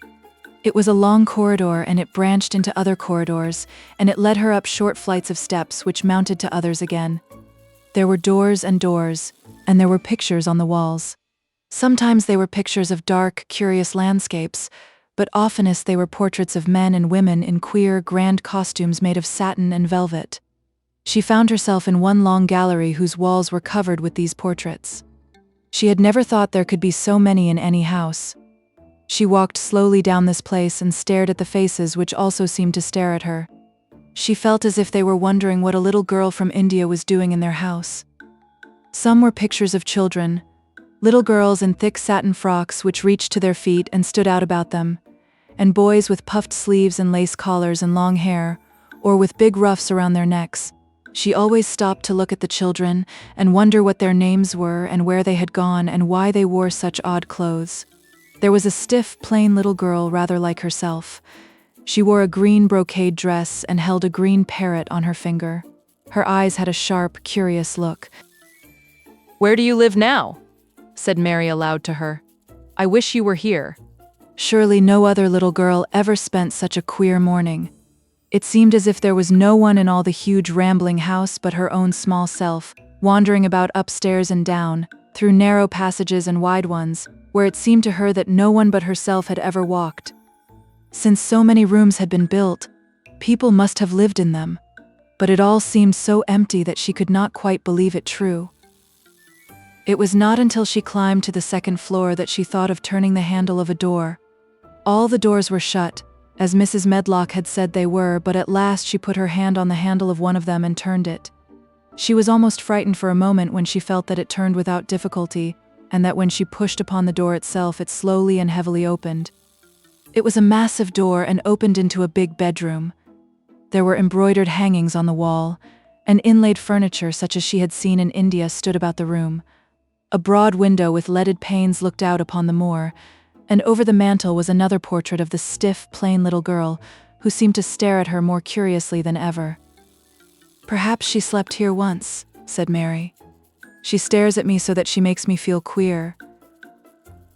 It was a long corridor, and it branched into other corridors, and it led her up short flights of steps which mounted to others again. There were doors, and there were pictures on the walls. Sometimes they were pictures of dark, curious landscapes, but oftenest they were portraits of men and women in queer, grand costumes made of satin and velvet. She found herself in one long gallery whose walls were covered with these portraits. She had never thought there could be so many in any house. She walked slowly down this place and stared at the faces which also seemed to stare at her. She felt as if they were wondering what a little girl from India was doing in their house. Some were pictures of children, little girls in thick satin frocks which reached to their feet and stood out about them, and boys with puffed sleeves and lace collars and long hair, or with big ruffs around their necks. She always stopped to look at the children and wonder what their names were and where they had gone and why they wore such odd clothes. There was a stiff, plain little girl rather like herself. She wore a green brocade dress and held a green parrot on her finger. Her eyes had a sharp, curious look. "Where do you live now?" said Mary aloud to her. "I wish you were here." Surely no other little girl ever spent such a queer morning. It seemed as if there was no one in all the huge rambling house but her own small self, wandering about upstairs and down, through narrow passages and wide ones, where it seemed to her that no one but herself had ever walked. Since so many rooms had been built, people must have lived in them, but it all seemed so empty that she could not quite believe it true. It was not until she climbed to the 2nd floor that she thought of turning the handle of a door. All the doors were shut, as Mrs. Medlock had said they were, but at last she put her hand on the handle of one of them and turned it. She was almost frightened for a moment when she felt that it turned without difficulty, and that when she pushed upon the door itself, it slowly and heavily opened. It was a massive door and opened into a big bedroom. There were embroidered hangings on the wall, and inlaid furniture such as she had seen in India stood about the room. A broad window with leaded panes looked out upon the moor, and over the mantel was another portrait of the stiff, plain little girl, who seemed to stare at her more curiously than ever. "Perhaps she slept here once," said Mary. "She stares at me so that she makes me feel queer."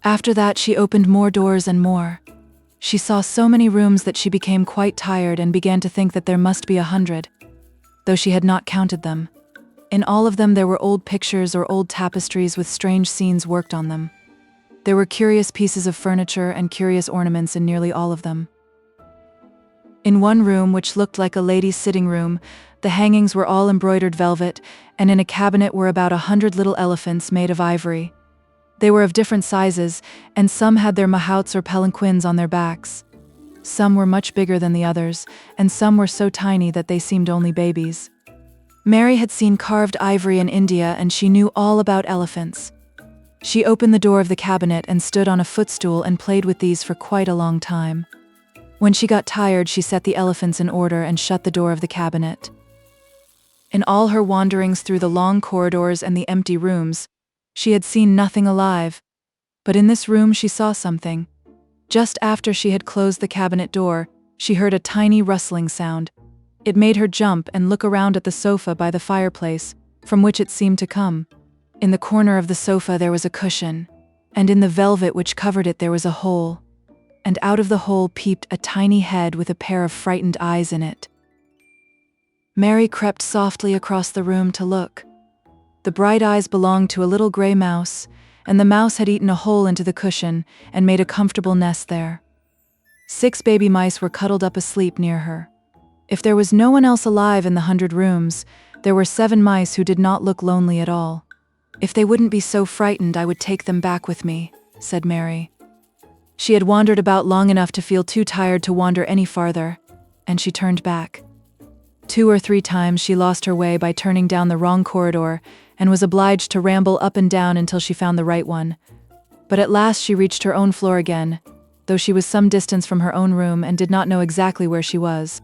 After that she opened more doors and more. She saw so many rooms that she became quite tired and began to think that there must be 100, though she had not counted them. In all of them there were old pictures or old tapestries with strange scenes worked on them. There were curious pieces of furniture and curious ornaments in nearly all of them. In one room, which looked like a lady's sitting room, the hangings were all embroidered velvet, and in a cabinet were about 100 little elephants made of ivory. They were of different sizes, and some had their mahouts or palanquins on their backs. Some were much bigger than the others, and some were so tiny that they seemed only babies. Mary had seen carved ivory in India, and she knew all about elephants. She opened the door of the cabinet and stood on a footstool and played with these for quite a long time. When she got tired, she set the elephants in order and shut the door of the cabinet. In all her wanderings through the long corridors and the empty rooms, she had seen nothing alive. But in this room she saw something. Just after she had closed the cabinet door, she heard a tiny rustling sound. It made her jump and look around at the sofa by the fireplace, from which it seemed to come. In the corner of the sofa there was a cushion, and in the velvet which covered it there was a hole. And out of the hole peeped a tiny head with a pair of frightened eyes in it. Mary crept softly across the room to look. The bright eyes belonged to a little gray mouse, and the mouse had eaten a hole into the cushion and made a comfortable nest there. 6 baby mice were cuddled up asleep near her. If there was no one else alive in the 100 rooms, there were 7 mice who did not look lonely at all. "If they wouldn't be so frightened, I would take them back with me," said Mary. She had wandered about long enough to feel too tired to wander any farther, and she turned back. 2 or 3 times she lost her way by turning down the wrong corridor and was obliged to ramble up and down until she found the right one. But at last she reached her own floor again, though she was some distance from her own room and did not know exactly where she was.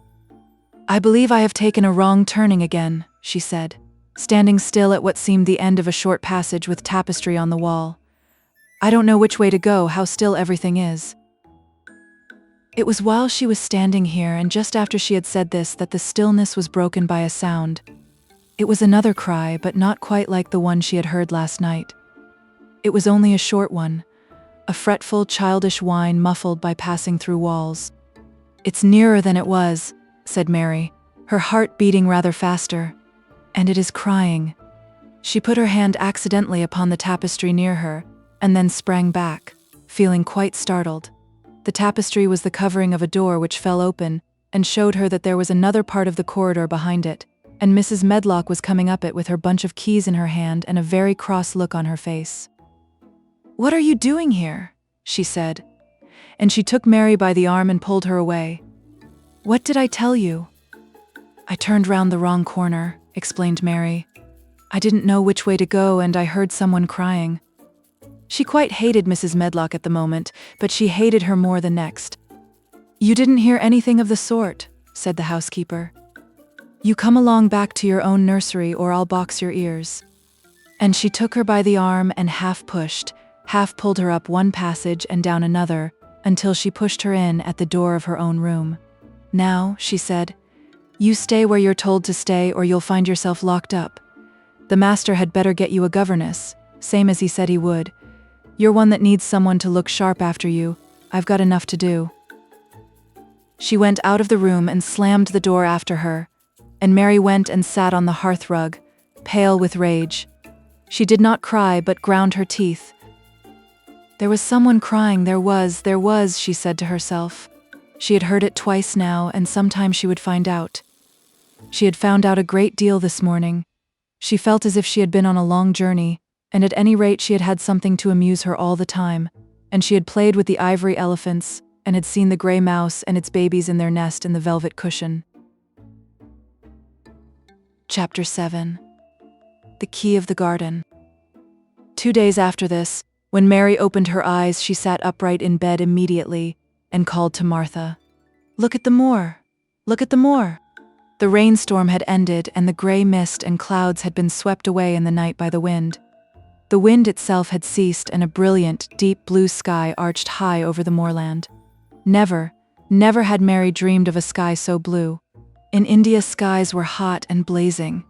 "I believe I have taken a wrong turning again," she said, standing still at what seemed the end of a short passage with tapestry on the wall. "I don't know which way to go, how still everything is." It was while she was standing here and just after she had said this that the stillness was broken by a sound. It was another cry, but not quite like the one she had heard last night. It was only a short one, a fretful, childish whine muffled by passing through walls. "It's nearer than it was," said Mary, her heart beating rather faster. "And it is crying." She put her hand accidentally upon the tapestry near her, and then sprang back, feeling quite startled. The tapestry was the covering of a door which fell open, and showed her that there was another part of the corridor behind it, and Mrs. Medlock was coming up it with her bunch of keys in her hand and a very cross look on her face. "What are you doing here?" she said, and she took Mary by the arm and pulled her away. "What did I tell you?" "I turned round the wrong corner," explained Mary. "I didn't know which way to go and I heard someone crying." She quite hated Mrs. Medlock at the moment, but she hated her more the next. "You didn't hear anything of the sort," said the housekeeper. "You come along back to your own nursery or I'll box your ears." And she took her by the arm and half pushed, half pulled her up one passage and down another, until she pushed her in at the door of her own room. "Now," she said, "you stay where you're told to stay or you'll find yourself locked up. The master had better get you a governess, same as he said he would. You're one that needs someone to look sharp after you. I've got enough to do." She went out of the room and slammed the door after her, and Mary went and sat on the hearth rug, pale with rage. She did not cry but ground her teeth. There was someone crying, there was, she said to herself. She had heard it twice now, and sometime she would find out. She had found out a great deal this morning. She felt as if she had been on a long journey, and at any rate she had had something to amuse her all the time, and she had played with the ivory elephants, and had seen the gray mouse and its babies in their nest in the velvet cushion. Chapter 7. The Key of the Garden. 2 days after this, when Mary opened her eyes, she sat upright in bed immediately and called to Martha. "Look at the moor! Look at the moor!" The rainstorm had ended, and the gray mist and clouds had been swept away in the night by the wind. The wind itself had ceased, and a brilliant, deep blue sky arched high over the moorland. Never had Mary dreamed of a sky so blue. In India, skies were hot and blazing.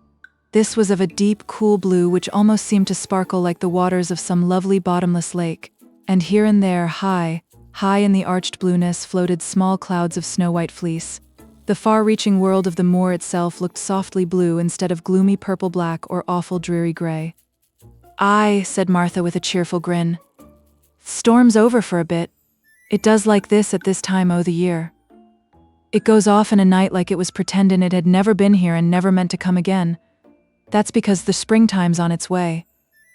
This was of a deep, cool blue which almost seemed to sparkle like the waters of some lovely bottomless lake, and here and there, high in the arched blueness, floated small clouds of snow-white fleece. The far-reaching world of the moor itself looked softly blue instead of gloomy purple-black or awful dreary gray. "Aye," said Martha with a cheerful grin. "Storm's over for a bit. It does like this at this time o' the year." It goes off in a night like it was pretendin' it had never been here and never meant to come again. That's because the springtime's on its way.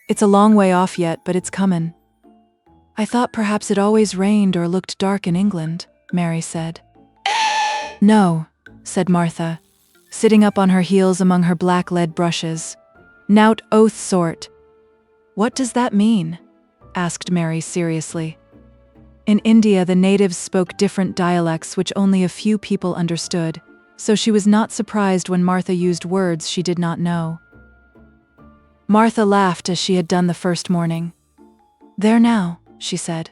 It's a long way off yet, but it's comin'. I thought perhaps it always rained or looked dark in England, Mary said. No, said Martha, sitting up on her heels among her black lead brushes. Nout oath sort. What does that mean? Asked Mary seriously. In India, the natives spoke different dialects which only a few people understood, so she was not surprised when Martha used words she did not know. Martha laughed as she had done the first morning. There now, she said.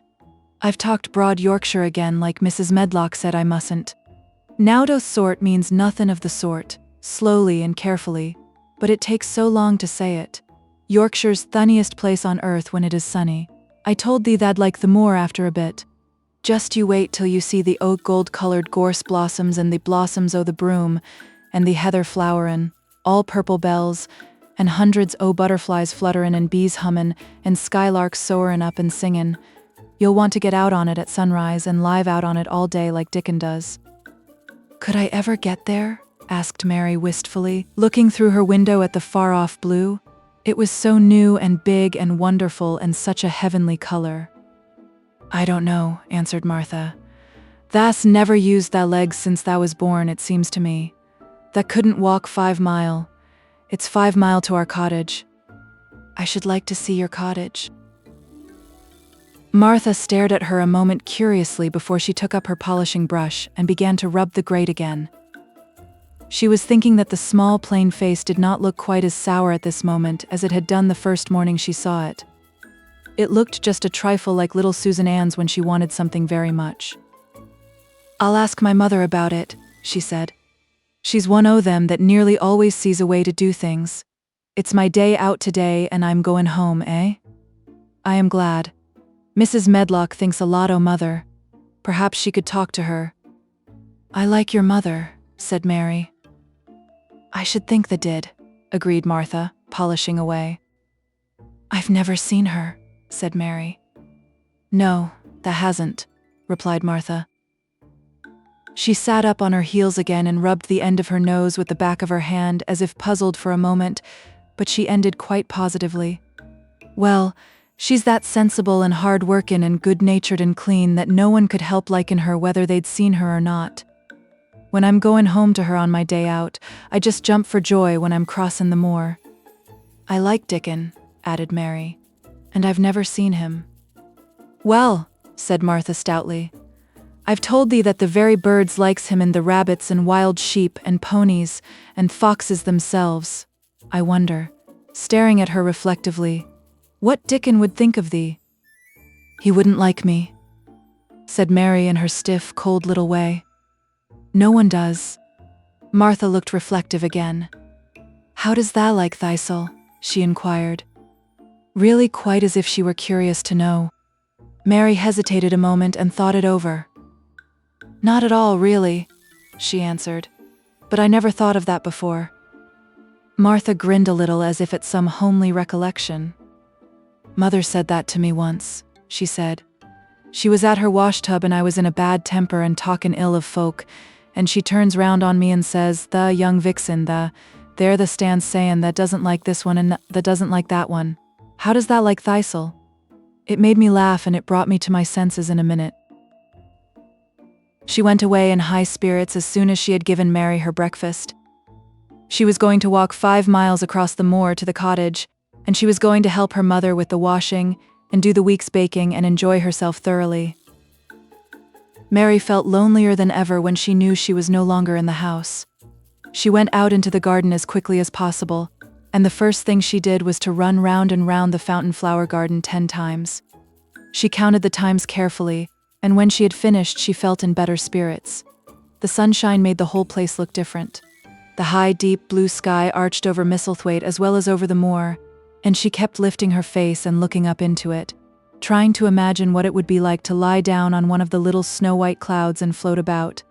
I've talked broad Yorkshire again like Mrs. Medlock said I mustn't. Nowt sort means nothing of the sort, slowly and carefully, but it takes so long to say it. Yorkshire's thunniest place on earth when it is sunny. I told thee tha'd like the moor after a bit. Just you wait till you see the gold-colored gorse blossoms and the blossoms o' the broom, and the heather flowerin', all purple bells, and hundreds o' butterflies flutterin' and bees hummin', and skylarks soarin' up and singin'. You'll want to get out on it at sunrise and live out on it all day like Dickon does. Could I ever get there? Asked Mary wistfully, looking through her window at the far-off blue. It was so new and big and wonderful and such a heavenly color. I don't know, answered Martha. Thah's never used thy legs since thou was born, it seems to me. Thah couldn't walk 5 mile. It's 5 mile to our cottage. I should like to see your cottage. Martha stared at her a moment curiously before she took up her polishing brush and began to rub the grate again. She was thinking that the small, plain face did not look quite as sour at this moment as it had done the first morning she saw it. It looked just a trifle like little Susan Ann's when she wanted something very much. I'll ask my mother about it, she said. She's one o' them that nearly always sees a way to do things. It's my day out today and I'm goin' home, eh? I am glad. Mrs. Medlock thinks a lot o' mother. Perhaps she could talk to her. I like your mother, said Mary. I should think tha did, agreed Martha, polishing away. I've never seen her, said Mary. No, tha hasn't, replied Martha. She sat up on her heels again and rubbed the end of her nose with the back of her hand as if puzzled for a moment, but she ended quite positively. Well, she's that sensible and hard-workin' and good-natured and clean that no one could help likin' her whether they'd seen her or not. When I'm goin' home to her on my day out, I just jump for joy when I'm crossin' the moor. I like Dickon, added Mary, and I've never seen him. Well, said Martha stoutly, I've told thee that the very birds likes him and the rabbits and wild sheep and ponies and foxes themselves. I wonder, staring at her reflectively, what Dickon would think of thee. He wouldn't like me, said Mary in her stiff, cold little way. No one does. Martha looked reflective again. How does thou like thyself? She inquired. Really quite as if she were curious to know. Mary hesitated a moment and thought it over. Not at all, really, she answered. But I never thought of that before. Martha grinned a little as if at some homely recollection. Mother said that to me once, she said. She was at her washtub and I was in a bad temper and talkin' ill of folk, and she turns round on me and says, "The young vixen, there the stands sayin' that doesn't like this one and that doesn't like that one. How does that like thyself?" It made me laugh and it brought me to my senses in a minute. She went away in high spirits as soon as she had given Mary her breakfast. She was going to walk 5 miles across the moor to the cottage, and she was going to help her mother with the washing and do the week's baking and enjoy herself thoroughly. Mary felt lonelier than ever when she knew she was no longer in the house. She went out into the garden as quickly as possible, and the first thing she did was to run round and round the fountain flower garden 10 times. She counted the times carefully, and when she had finished she felt in better spirits. The sunshine made the whole place look different. The high, deep blue sky arched over Misselthwaite as well as over the moor, and she kept lifting her face and looking up into it, trying to imagine what it would be like to lie down on one of the little snow-white clouds and float about.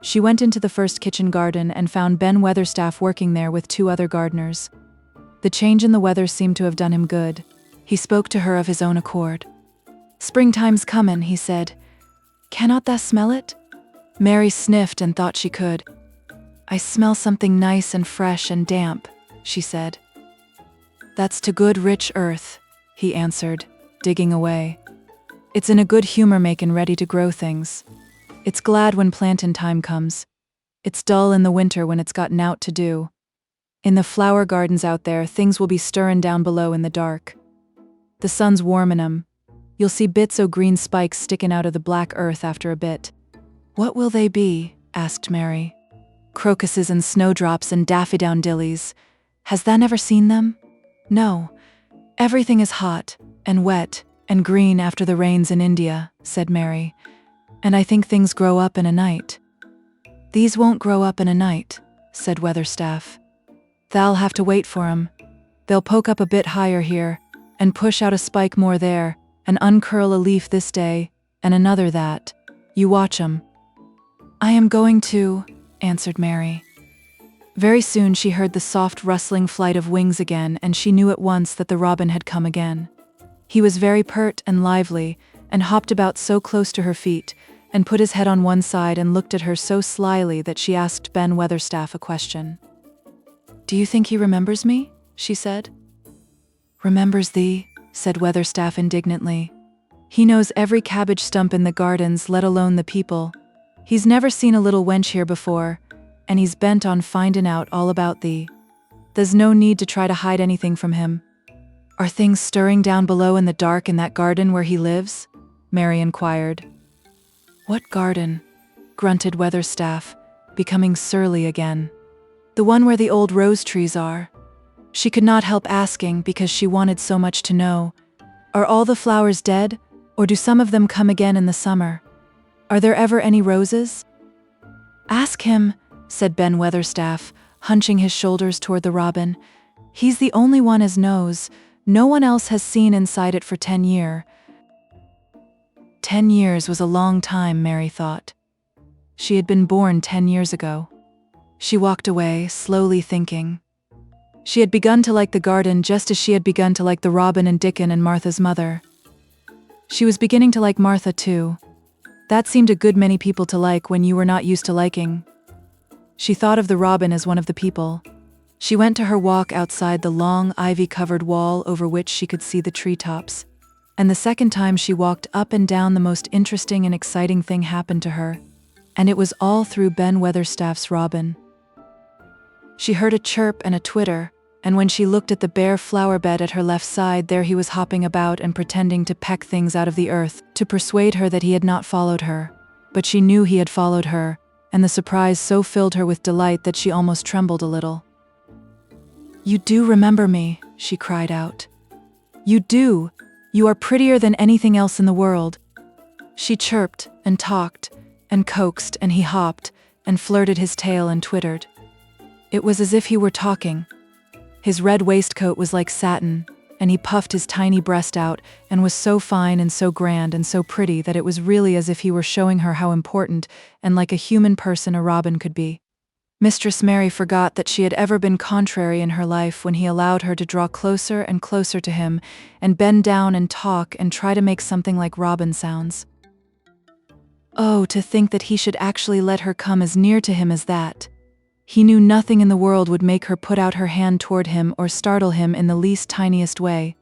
She went into the first kitchen garden and found Ben Weatherstaff working there with 2 other gardeners. The change in the weather seemed to have done him good. He spoke to her of his own accord. "Springtime's comin'," he said. "Cannot thou smell it?" Mary sniffed and thought she could. "I smell something nice and fresh and damp," she said. "That's to good rich earth," he answered, digging away. "It's in a good humor makin' ready to grow things. It's glad when plantin' time comes. It's dull in the winter when it's got nowt to do. In the flower gardens out there, things will be stirrin' down below in the dark. The sun's warmin' 'em. You'll see bits o' green spikes stickin' out of the black earth after a bit." "What will they be?" asked Mary. "Crocuses and snowdrops and daffodillies. Has tha never seen them?" "No. Everything is hot and wet and green after the rains in India," said Mary. "And I think things grow up in a night." "These won't grow up in a night," said Weatherstaff. "Tha'll have to wait for 'em. They'll poke up a bit higher here, and push out a spike more there, and uncurl a leaf this day, and another that. You watch 'em." "I am going to," answered Mary. Very soon she heard the soft rustling flight of wings again, and she knew at once that the robin had come again. He was very pert and lively, and hopped about so close to her feet, and put his head on one side and looked at her so slyly that she asked Ben Weatherstaff a question. "Do you think he remembers me?" she said. "Remembers thee?" said Weatherstaff indignantly. "He knows every cabbage stump in the gardens, let alone the people. He's never seen a little wench here before, and he's bent on findin' out all about thee. There's no need to try to hide anything from him." "Are things stirring down below in the dark in that garden where he lives?" Mary inquired. "What garden?" grunted Weatherstaff, becoming surly again. "The one where the old rose trees are." She could not help asking because she wanted so much to know. "Are all the flowers dead, or do some of them come again in the summer? Are there ever any roses?" "Ask him," said Ben Weatherstaff, hunching his shoulders toward the robin. "He's the only one as knows. No one else has seen inside it for 10 years. 10 years was a long time, Mary thought. She had been born 10 years ago. She walked away, slowly thinking. She had begun to like the garden just as she had begun to like the robin and Dickon and Martha's mother. She was beginning to like Martha too. That seemed a good many people to like when you were not used to liking. She thought of the robin as one of the people. She went to her walk outside the long, ivy-covered wall over which she could see the treetops. And the second time she walked up and down, the most interesting and exciting thing happened to her. And it was all through Ben Weatherstaff's robin. She heard a chirp and a twitter, and when she looked at the bare flower bed at her left side, there he was hopping about and pretending to peck things out of the earth to persuade her that he had not followed her. But she knew he had followed her, and the surprise so filled her with delight that she almost trembled a little. "You do remember me," she cried out. "You do! You are prettier than anything else in the world." She chirped and talked and coaxed, and he hopped and flirted his tail and twittered. It was as if he were talking. His red waistcoat was like satin, and he puffed his tiny breast out and was so fine and so grand and so pretty that it was really as if he were showing her how important and like a human person a robin could be. Mistress Mary forgot that she had ever been contrary in her life when he allowed her to draw closer and closer to him and bend down and talk and try to make something like robin sounds. Oh, to think that he should actually let her come as near to him as that. He knew nothing in the world would make her put out her hand toward him or startle him in the least tiniest way.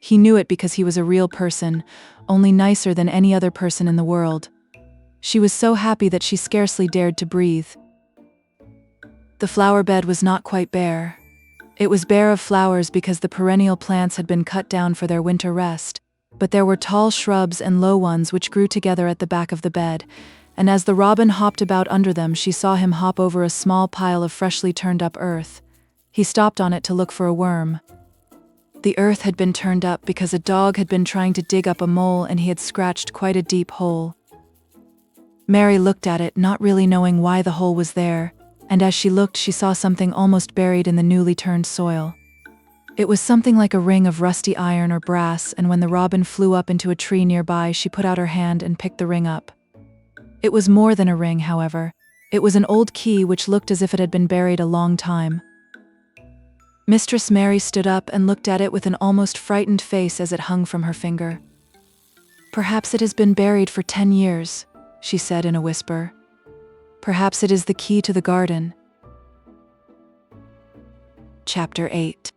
He knew it because he was a real person, only nicer than any other person in the world. She was so happy that she scarcely dared to breathe. The flower bed was not quite bare. It was bare of flowers because the perennial plants had been cut down for their winter rest, but there were tall shrubs and low ones which grew together at the back of the bed, and as the robin hopped about under them, she saw him hop over a small pile of freshly turned up earth. He stopped on it to look for a worm. The earth had been turned up because a dog had been trying to dig up a mole, and he had scratched quite a deep hole. Mary looked at it, not really knowing why the hole was there, and as she looked, she saw something almost buried in the newly turned soil. It was something like a ring of rusty iron or brass, and when the robin flew up into a tree nearby, she put out her hand and picked the ring up. It was more than a ring, however. It was an old key which looked as if it had been buried a long time. Mistress Mary stood up and looked at it with an almost frightened face as it hung from her finger. "Perhaps it has been buried for 10 years, she said in a whisper. Perhaps it is the key to the garden. Chapter 8.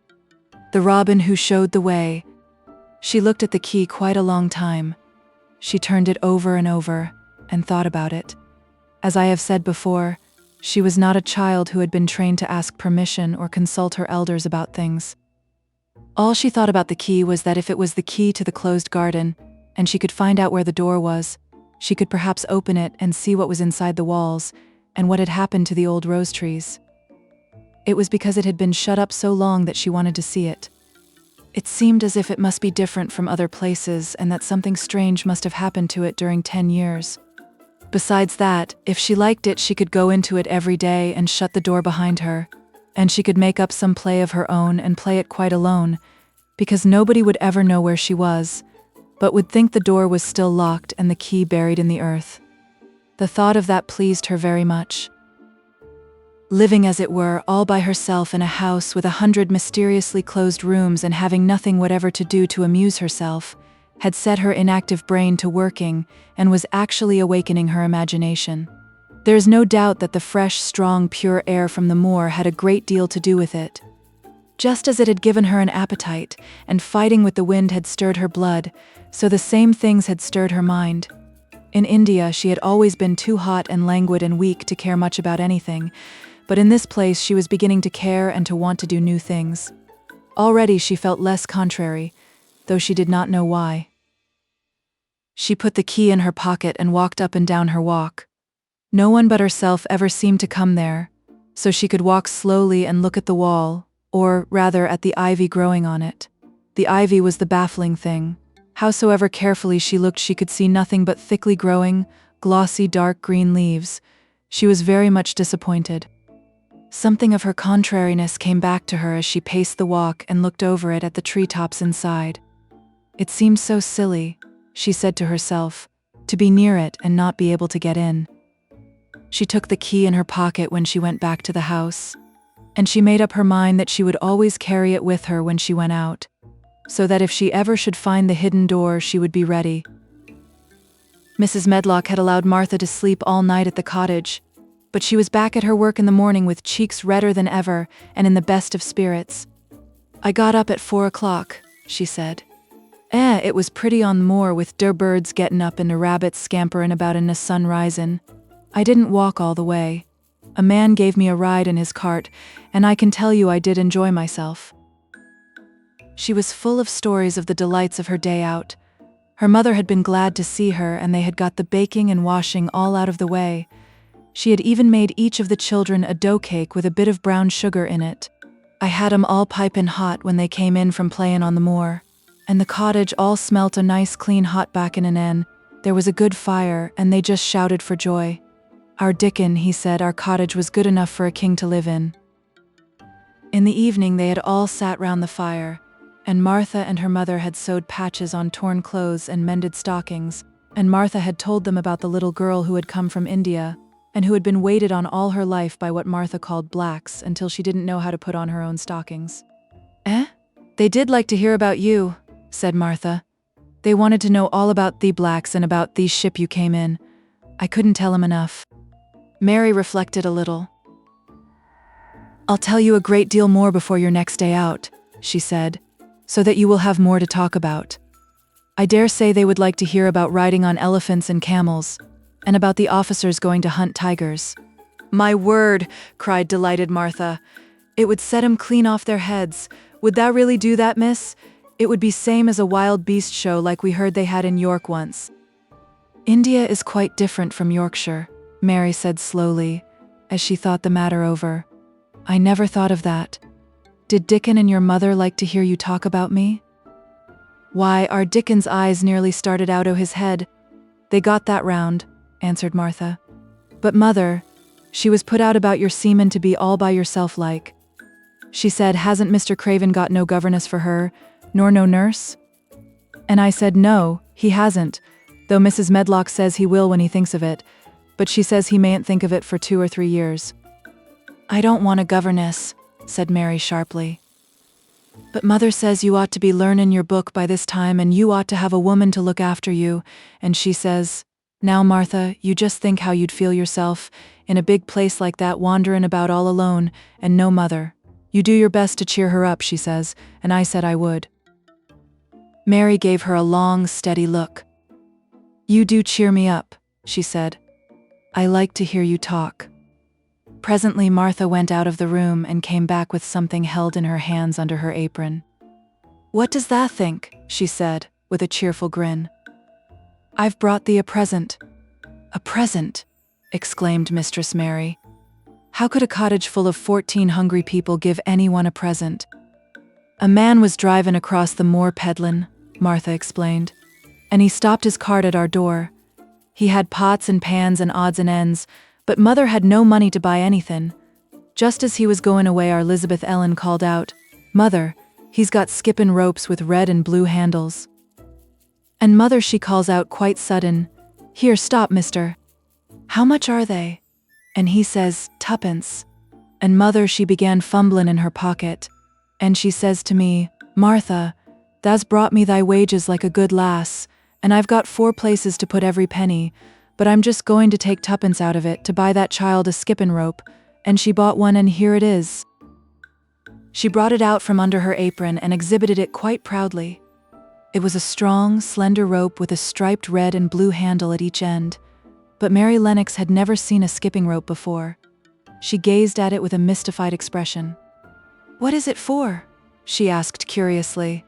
The Robin Who Showed the Way. She looked at the key quite a long time. She turned it over and over, and thought about it. As I have said before, she was not a child who had been trained to ask permission or consult her elders about things. All she thought about the key was that if it was the key to the closed garden, and she could find out where the door was, she could perhaps open it and see what was inside the walls, and what had happened to the old rose trees. It was because it had been shut up so long that she wanted to see it. It seemed as if it must be different from other places, and that something strange must have happened to it during 10 years. Besides that, if she liked it, she could go into it every day and shut the door behind her, and she could make up some play of her own and play it quite alone, because nobody would ever know where she was, but would think the door was still locked and the key buried in the earth. The thought of that pleased her very much. Living, as it were, all by herself in a house with 100 mysteriously closed rooms and having nothing whatever to do to amuse herself, had set her inactive brain to working and was actually awakening her imagination. There is no doubt that the fresh, strong, pure air from the moor had a great deal to do with it. Just as it had given her an appetite, and fighting with the wind had stirred her blood, so the same things had stirred her mind. In India, she had always been too hot and languid and weak to care much about anything, but in this place she was beginning to care and to want to do new things. Already she felt less contrary, though she did not know why. She put the key in her pocket and walked up and down her walk. No one but herself ever seemed to come there, so she could walk slowly and look at the wall, or rather at the ivy growing on it. The ivy was the baffling thing. Howsoever carefully she looked, she could see nothing but thickly growing, glossy dark green leaves. She was very much disappointed. Something of her contrariness came back to her as she paced the walk and looked over it at the treetops inside. It seemed so silly, she said to herself, to be near it and not be able to get in. She took the key in her pocket when she went back to the house, and she made up her mind that she would always carry it with her when she went out, so that if she ever should find the hidden door, she would be ready. Mrs. Medlock had allowed Martha to sleep all night at the cottage, but she was back at her work in the morning with cheeks redder than ever and in the best of spirits. "I got up at 4 o'clock, she said. It was pretty on the moor with der birds gettin' up and the rabbits scamperin' about in the sun risin'. I didn't walk all the way. A man gave me a ride in his cart, and I can tell you I did enjoy myself." She was full of stories of the delights of her day out. Her mother had been glad to see her, and they had got the baking and washing all out of the way. She had even made each of the children a dough cake with a bit of brown sugar in it. I had 'em all pipin' hot when they came in from playin' on the moor, and the cottage all smelt a nice clean hot bacon and en. There was a good fire, and they just shouted for joy. "Our Dickon," he said, "our cottage was good enough for a king to live in." In the evening they had all sat round the fire, and Martha and her mother had sewed patches on torn clothes and mended stockings, and Martha had told them about the little girl who had come from India, and who had been waited on all her life by what Martha called blacks until she didn't know how to put on her own stockings. They did like to hear about you," said Martha. "They wanted to know all about the blacks and about the ship you came in. I couldn't tell 'em enough." Mary reflected a little. "I'll tell you a great deal more before your next day out," she said, "so that you will have more to talk about. I dare say they would like to hear about riding on elephants and camels, and about the officers going to hunt tigers." "My word," cried delighted Martha. "It would set 'em clean off their heads. Would thou really do that, miss? It would be same as a wild beast show like we heard they had in York once." "India is quite different from Yorkshire," Mary said slowly, as she thought the matter over. "I never thought of that. Did Dickon and your mother like to hear you talk about me?" "Why, our Dickon's eyes nearly started out o' his head. They got that round," answered Martha. "But mother, she was put out about your seaman to be all by yourself like. She said, 'Hasn't Mr. Craven got no governess for her, nor no nurse?' And I said, 'No, he hasn't, though Mrs. Medlock says he will when he thinks of it, but she says he mayn't think of it for 2 or 3 years. "I don't want a governess," said Mary sharply. "But mother says you ought to be learnin' your book by this time, and you ought to have a woman to look after you, and she says, 'Now, Martha, you just think how you'd feel yourself, in a big place like that, wanderin' about all alone, and no mother. You do your best to cheer her up, she says, and I said I would. Mary gave her a long, steady look. You do cheer me up, she said. I like to hear you talk. Presently Martha went out of the room and came back with something held in her hands under her apron. What does that think? She said, with a cheerful grin. I've brought thee a present. A present? Exclaimed Mistress Mary. How could a cottage full of 14 hungry people give anyone a present? A man was driving across the moor peddlin', Martha explained, and he stopped his cart at our door. He had pots and pans and odds and ends, but Mother had no money to buy anything. Just as he was going away, our Elizabeth Ellen called out, Mother, he's got skippin' ropes with red and blue handles. And Mother, she calls out quite sudden, Here, stop, mister. How much are they? And he says, 2pence. And Mother, she began fumblin' in her pocket, and she says to me, Martha, thou's brought me thy wages like a good lass, and I've got 4 places to put every penny, but I'm just going to take 2pence out of it to buy that child a skippin' rope, and she bought one, and here it is. She brought it out from under her apron and exhibited it quite proudly. It was a strong, slender rope with a striped red and blue handle at each end, but Mary Lennox had never seen a skipping rope before. She gazed at it with a mystified expression. What is it for? She asked curiously.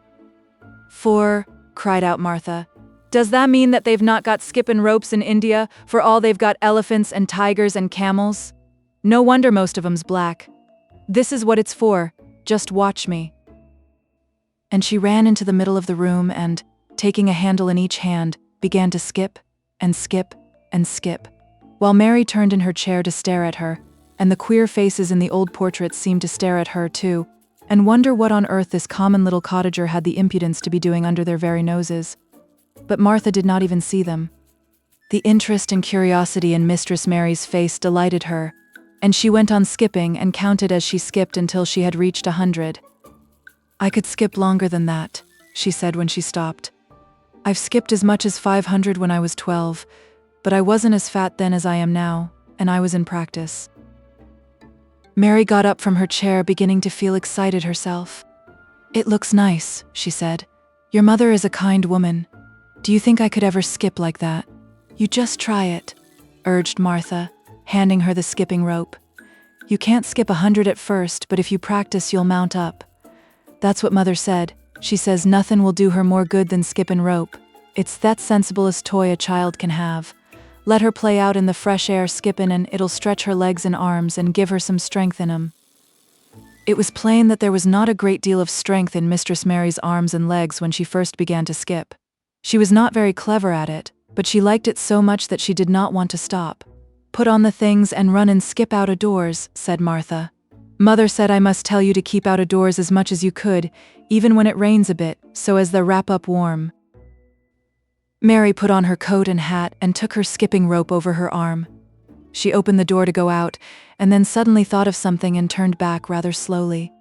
For, cried out Martha. Does that mean that they've not got skippin' ropes in India, for all they've got elephants and tigers and camels? No wonder most of 'em's black. This is what it's for, just watch me. And she ran into the middle of the room and, taking a handle in each hand, began to skip and skip and skip, while Mary turned in her chair to stare at her, and the queer faces in the old portraits seemed to stare at her too, and wonder what on earth this common little cottager had the impudence to be doing under their very noses. But Martha did not even see them. The interest and curiosity in Mistress Mary's face delighted her, and she went on skipping and counted as she skipped until she had reached 100. I could skip longer than that, she said when she stopped. I've skipped as much as 500 when I was 12, but I wasn't as fat then as I am now, and I was in practice. Mary got up from her chair, beginning to feel excited herself. It looks nice, she said. Your mother is a kind woman. Do you think I could ever skip like that? You just try it, urged Martha, handing her the skipping rope. You can't skip 100 at first, but if you practice, you'll mount up. That's what Mother said. She says nothing will do her more good than skippin' rope. It's that sensiblest toy a child can have. Let her play out in the fresh air skippin', and it'll stretch her legs and arms and give her some strength in 'em. It was plain that there was not a great deal of strength in Mistress Mary's arms and legs when she first began to skip. She was not very clever at it, but she liked it so much that she did not want to stop. Put on the things and run and skip out of doors, said Martha. Mother said I must tell you to keep out of doors as much as you could, even when it rains a bit, so as to wrap up warm. Mary put on her coat and hat and took her skipping rope over her arm. She opened the door to go out, and then suddenly thought of something and turned back rather slowly.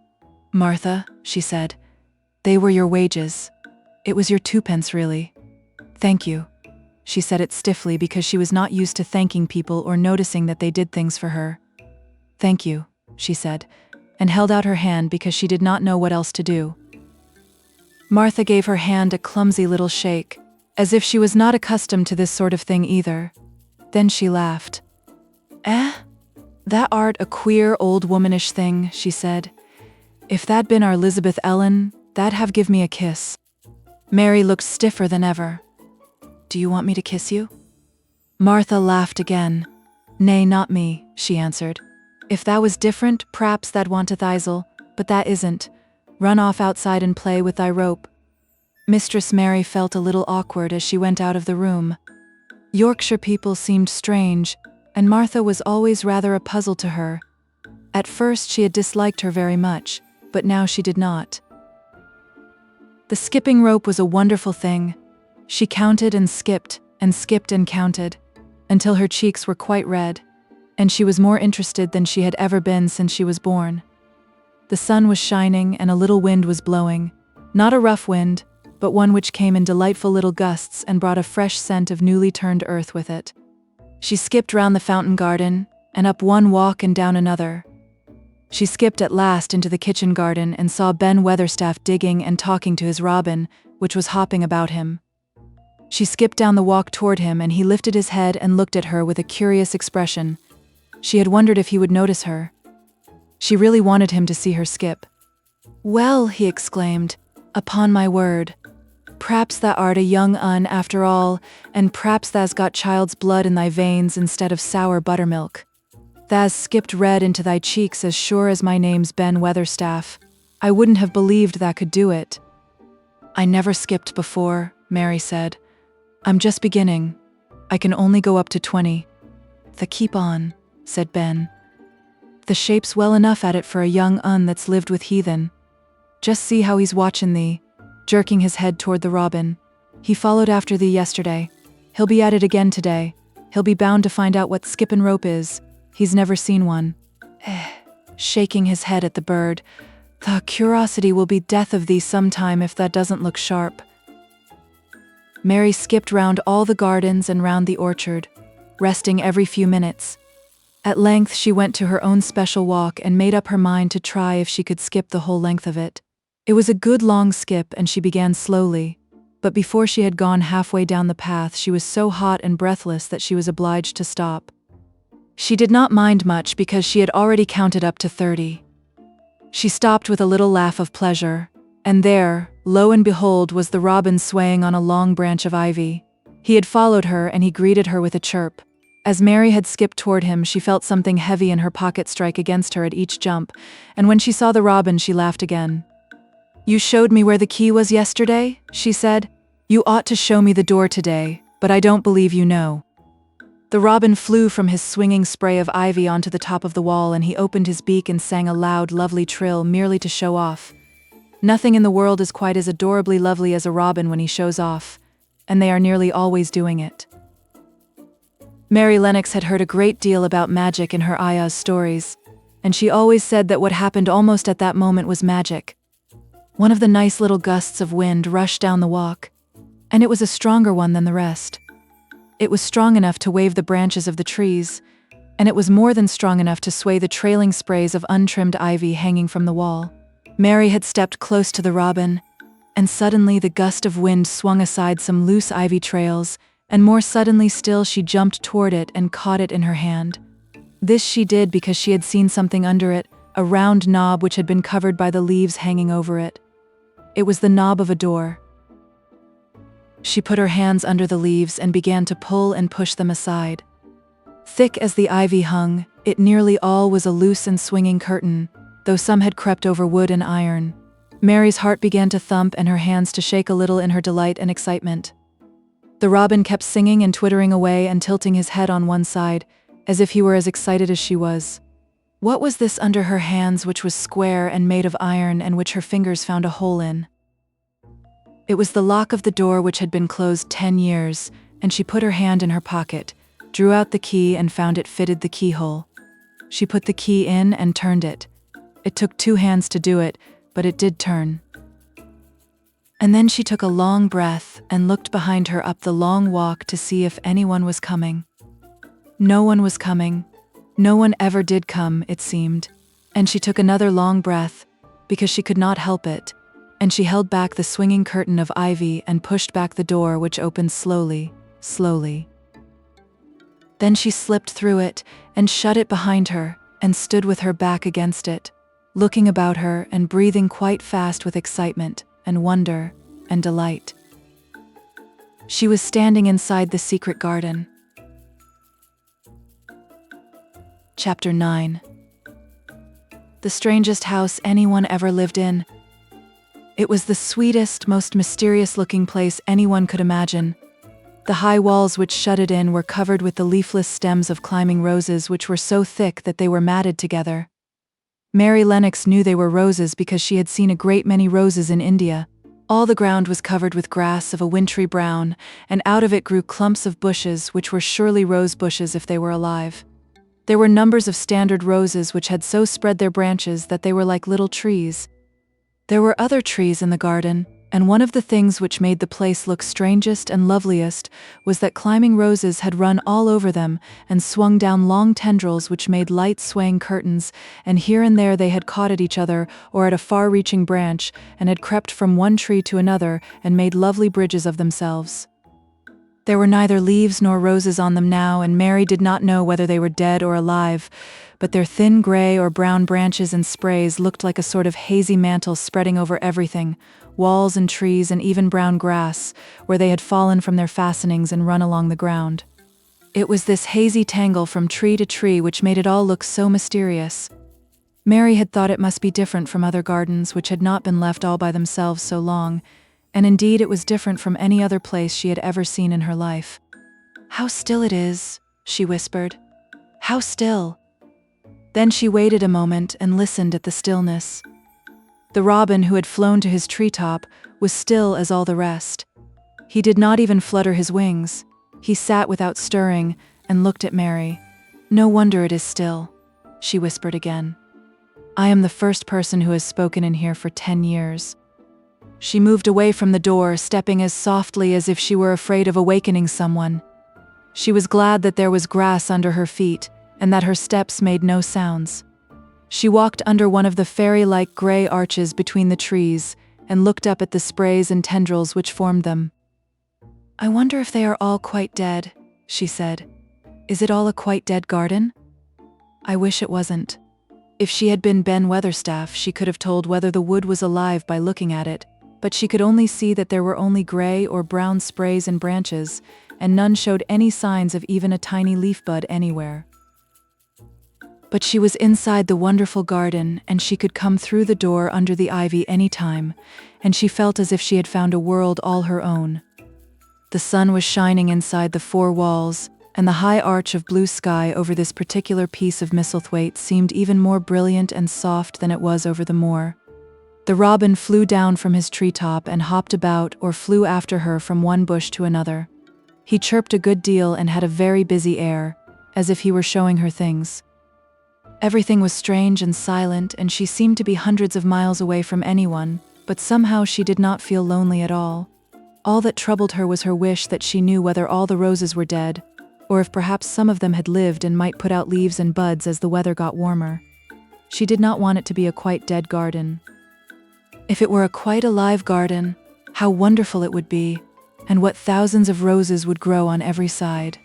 Martha, she said, they were your wages. It was your 2pence, really. Thank you. She said it stiffly because she was not used to thanking people or noticing that they did things for her. Thank you, she said, and held out her hand because she did not know what else to do. Martha gave her hand a clumsy little shake, as if she was not accustomed to this sort of thing either. Then she laughed. That art a queer old womanish thing, she said. If that'd been our Elizabeth Ellen, that'd have give me a kiss. Mary looked stiffer than ever. Do you want me to kiss you? Martha laughed again. Nay, not me, she answered. If that was different, p'raps that'd want a thistle, but that isn't. Run off outside and play with thy rope. Mistress Mary felt a little awkward as she went out of the room. Yorkshire people seemed strange, and Martha was always rather a puzzle to her. At first she had disliked her very much, but now she did not. The skipping rope was a wonderful thing. She counted and skipped and counted, until her cheeks were quite red, and she was more interested than she had ever been since she was born. The sun was shining and a little wind was blowing, not a rough wind, but one which came in delightful little gusts and brought a fresh scent of newly turned earth with it. She skipped round the fountain garden, and up one walk and down another. She skipped at last into the kitchen garden and saw Ben Weatherstaff digging and talking to his robin, which was hopping about him. She skipped down the walk toward him, and he lifted his head and looked at her with a curious expression. She had wondered if he would notice her. She really wanted him to see her skip. "Well," he exclaimed, "upon my word. P'raps thou art a young un after all, and p'raps thou's got child's blood in thy veins instead of sour buttermilk. Thou's skipped red into thy cheeks as sure as my name's Ben Weatherstaff. I wouldn't have believed thou could do it." "I never skipped before," Mary said. "I'm just beginning. I can only go up to 20. "The keep on," said Ben. "The shape's well enough at it for a young un that's lived with heathen. Just see how he's watchin' thee," jerking his head toward the robin. "He followed after thee yesterday. He'll be at it again today. He'll be bound to find out what skippin' rope is. He's never seen one." Shaking his head at the bird. "The curiosity will be death of thee sometime if that doesn't look sharp." Mary skipped round all the gardens and round the orchard, resting every few minutes. At length she went to her own special walk and made up her mind to try if she could skip the whole length of it. It was a good long skip, and she began slowly, but before she had gone halfway down the path she was so hot and breathless that she was obliged to stop. She did not mind much because she had already counted up to 30. She stopped with a little laugh of pleasure, and there, lo and behold, was the robin swaying on a long branch of ivy. He had followed her, and he greeted her with a chirp. As Mary had skipped toward him, she felt something heavy in her pocket strike against her at each jump, and when she saw the robin she laughed again. "You showed me where the key was yesterday," she said. "You ought to show me the door today, but I don't believe you know." The robin flew from his swinging spray of ivy onto the top of the wall, and he opened his beak and sang a loud, lovely trill merely to show off. Nothing in the world is quite as adorably lovely as a robin when he shows off, and they are nearly always doing it. Mary Lennox had heard a great deal about magic in her ayah's stories, and she always said that what happened almost at that moment was magic. One of the nice little gusts of wind rushed down the walk, and it was a stronger one than the rest. It was strong enough to wave the branches of the trees, and it was more than strong enough to sway the trailing sprays of untrimmed ivy hanging from the wall. Mary had stepped close to the robin, and suddenly the gust of wind swung aside some loose ivy trails, and more suddenly still she jumped toward it and caught it in her hand. This she did because she had seen something under it, a round knob which had been covered by the leaves hanging over it. It was the knob of a door. She put her hands under the leaves and began to pull and push them aside. Thick as the ivy hung, it nearly all was a loose and swinging curtain, though some had crept over wood and iron. Mary's heart began to thump and her hands to shake a little in her delight and excitement. The robin kept singing and twittering away and tilting his head on one side, as if he were as excited as she was. What was this under her hands which was square and made of iron and which her fingers found a hole in? It was the lock of the door which had been closed 10 years, and she put her hand in her pocket, drew out the key and found it fitted the keyhole. She put the key in and turned it. It took 2 hands to do it, but it did turn. And then she took a long breath and looked behind her up the long walk to see if anyone was coming. No one was coming. No one ever did come, it seemed. And she took another long breath, because she could not help it, and she held back the swinging curtain of ivy and pushed back the door, which opened slowly, slowly. Then she slipped through it and shut it behind her and stood with her back against it, looking about her and breathing quite fast with excitement and wonder and delight. She was standing inside the secret garden. Chapter 9. The strangest house anyone ever lived in. It was the sweetest, most mysterious-looking place anyone could imagine. The high walls which shut it in were covered with the leafless stems of climbing roses which were so thick that they were matted together. Mary Lennox knew they were roses because she had seen a great many roses in India. All the ground was covered with grass of a wintry brown, and out of it grew clumps of bushes which were surely rose bushes if they were alive. There were numbers of standard roses which had so spread their branches that they were like little trees. There were other trees in the garden, And one of the things which made the place look strangest and loveliest was that climbing roses had run all over them and swung down long tendrils which made light swaying curtains, and here and there they had caught at each other or at a far-reaching branch, and had crept from one tree to another and made lovely bridges of themselves. There were neither leaves nor roses on them now, and Mary did not know whether they were dead or alive, but their thin gray or brown branches and sprays looked like a sort of hazy mantle spreading over everything, walls and trees and even brown grass, where they had fallen from their fastenings and run along the ground. It was this hazy tangle from tree to tree which made it all look so mysterious. Mary had thought it must be different from other gardens which had not been left all by themselves so long, and indeed it was different from any other place she had ever seen in her life. "How still it is," she whispered. "How still." Then she waited a moment and listened at the stillness. The robin who had flown to his treetop was still as all the rest. He did not even flutter his wings. He sat without stirring and looked at Mary. "No wonder it is still," she whispered again. "I am the first person who has spoken in here for 10 years. She moved away from the door, stepping as softly as if she were afraid of awakening someone. She was glad that there was grass under her feet, and that her steps made no sounds. She walked under one of the fairy-like gray arches between the trees, and looked up at the sprays and tendrils which formed them. "I wonder if they are all quite dead," she said. "Is it all a quite dead garden? I wish it wasn't." If she had been Ben Weatherstaff, she could have told whether the wood was alive by looking at it, but she could only see that there were only gray or brown sprays and branches, and none showed any signs of even a tiny leaf bud anywhere. But she was inside the wonderful garden, and she could come through the door under the ivy any time, and she felt as if she had found a world all her own. The sun was shining inside the 4 walls, and the high arch of blue sky over this particular piece of Misselthwaite seemed even more brilliant and soft than it was over the moor. The robin flew down from his treetop and hopped about or flew after her from one bush to another. He chirped a good deal and had a very busy air, as if he were showing her things. Everything was strange and silent, and she seemed to be hundreds of miles away from anyone, but somehow she did not feel lonely at all. All that troubled her was her wish that she knew whether all the roses were dead, or if perhaps some of them had lived and might put out leaves and buds as the weather got warmer. She did not want it to be a quite dead garden. If it were a quite alive garden, how wonderful it would be, and what thousands of roses would grow on every side.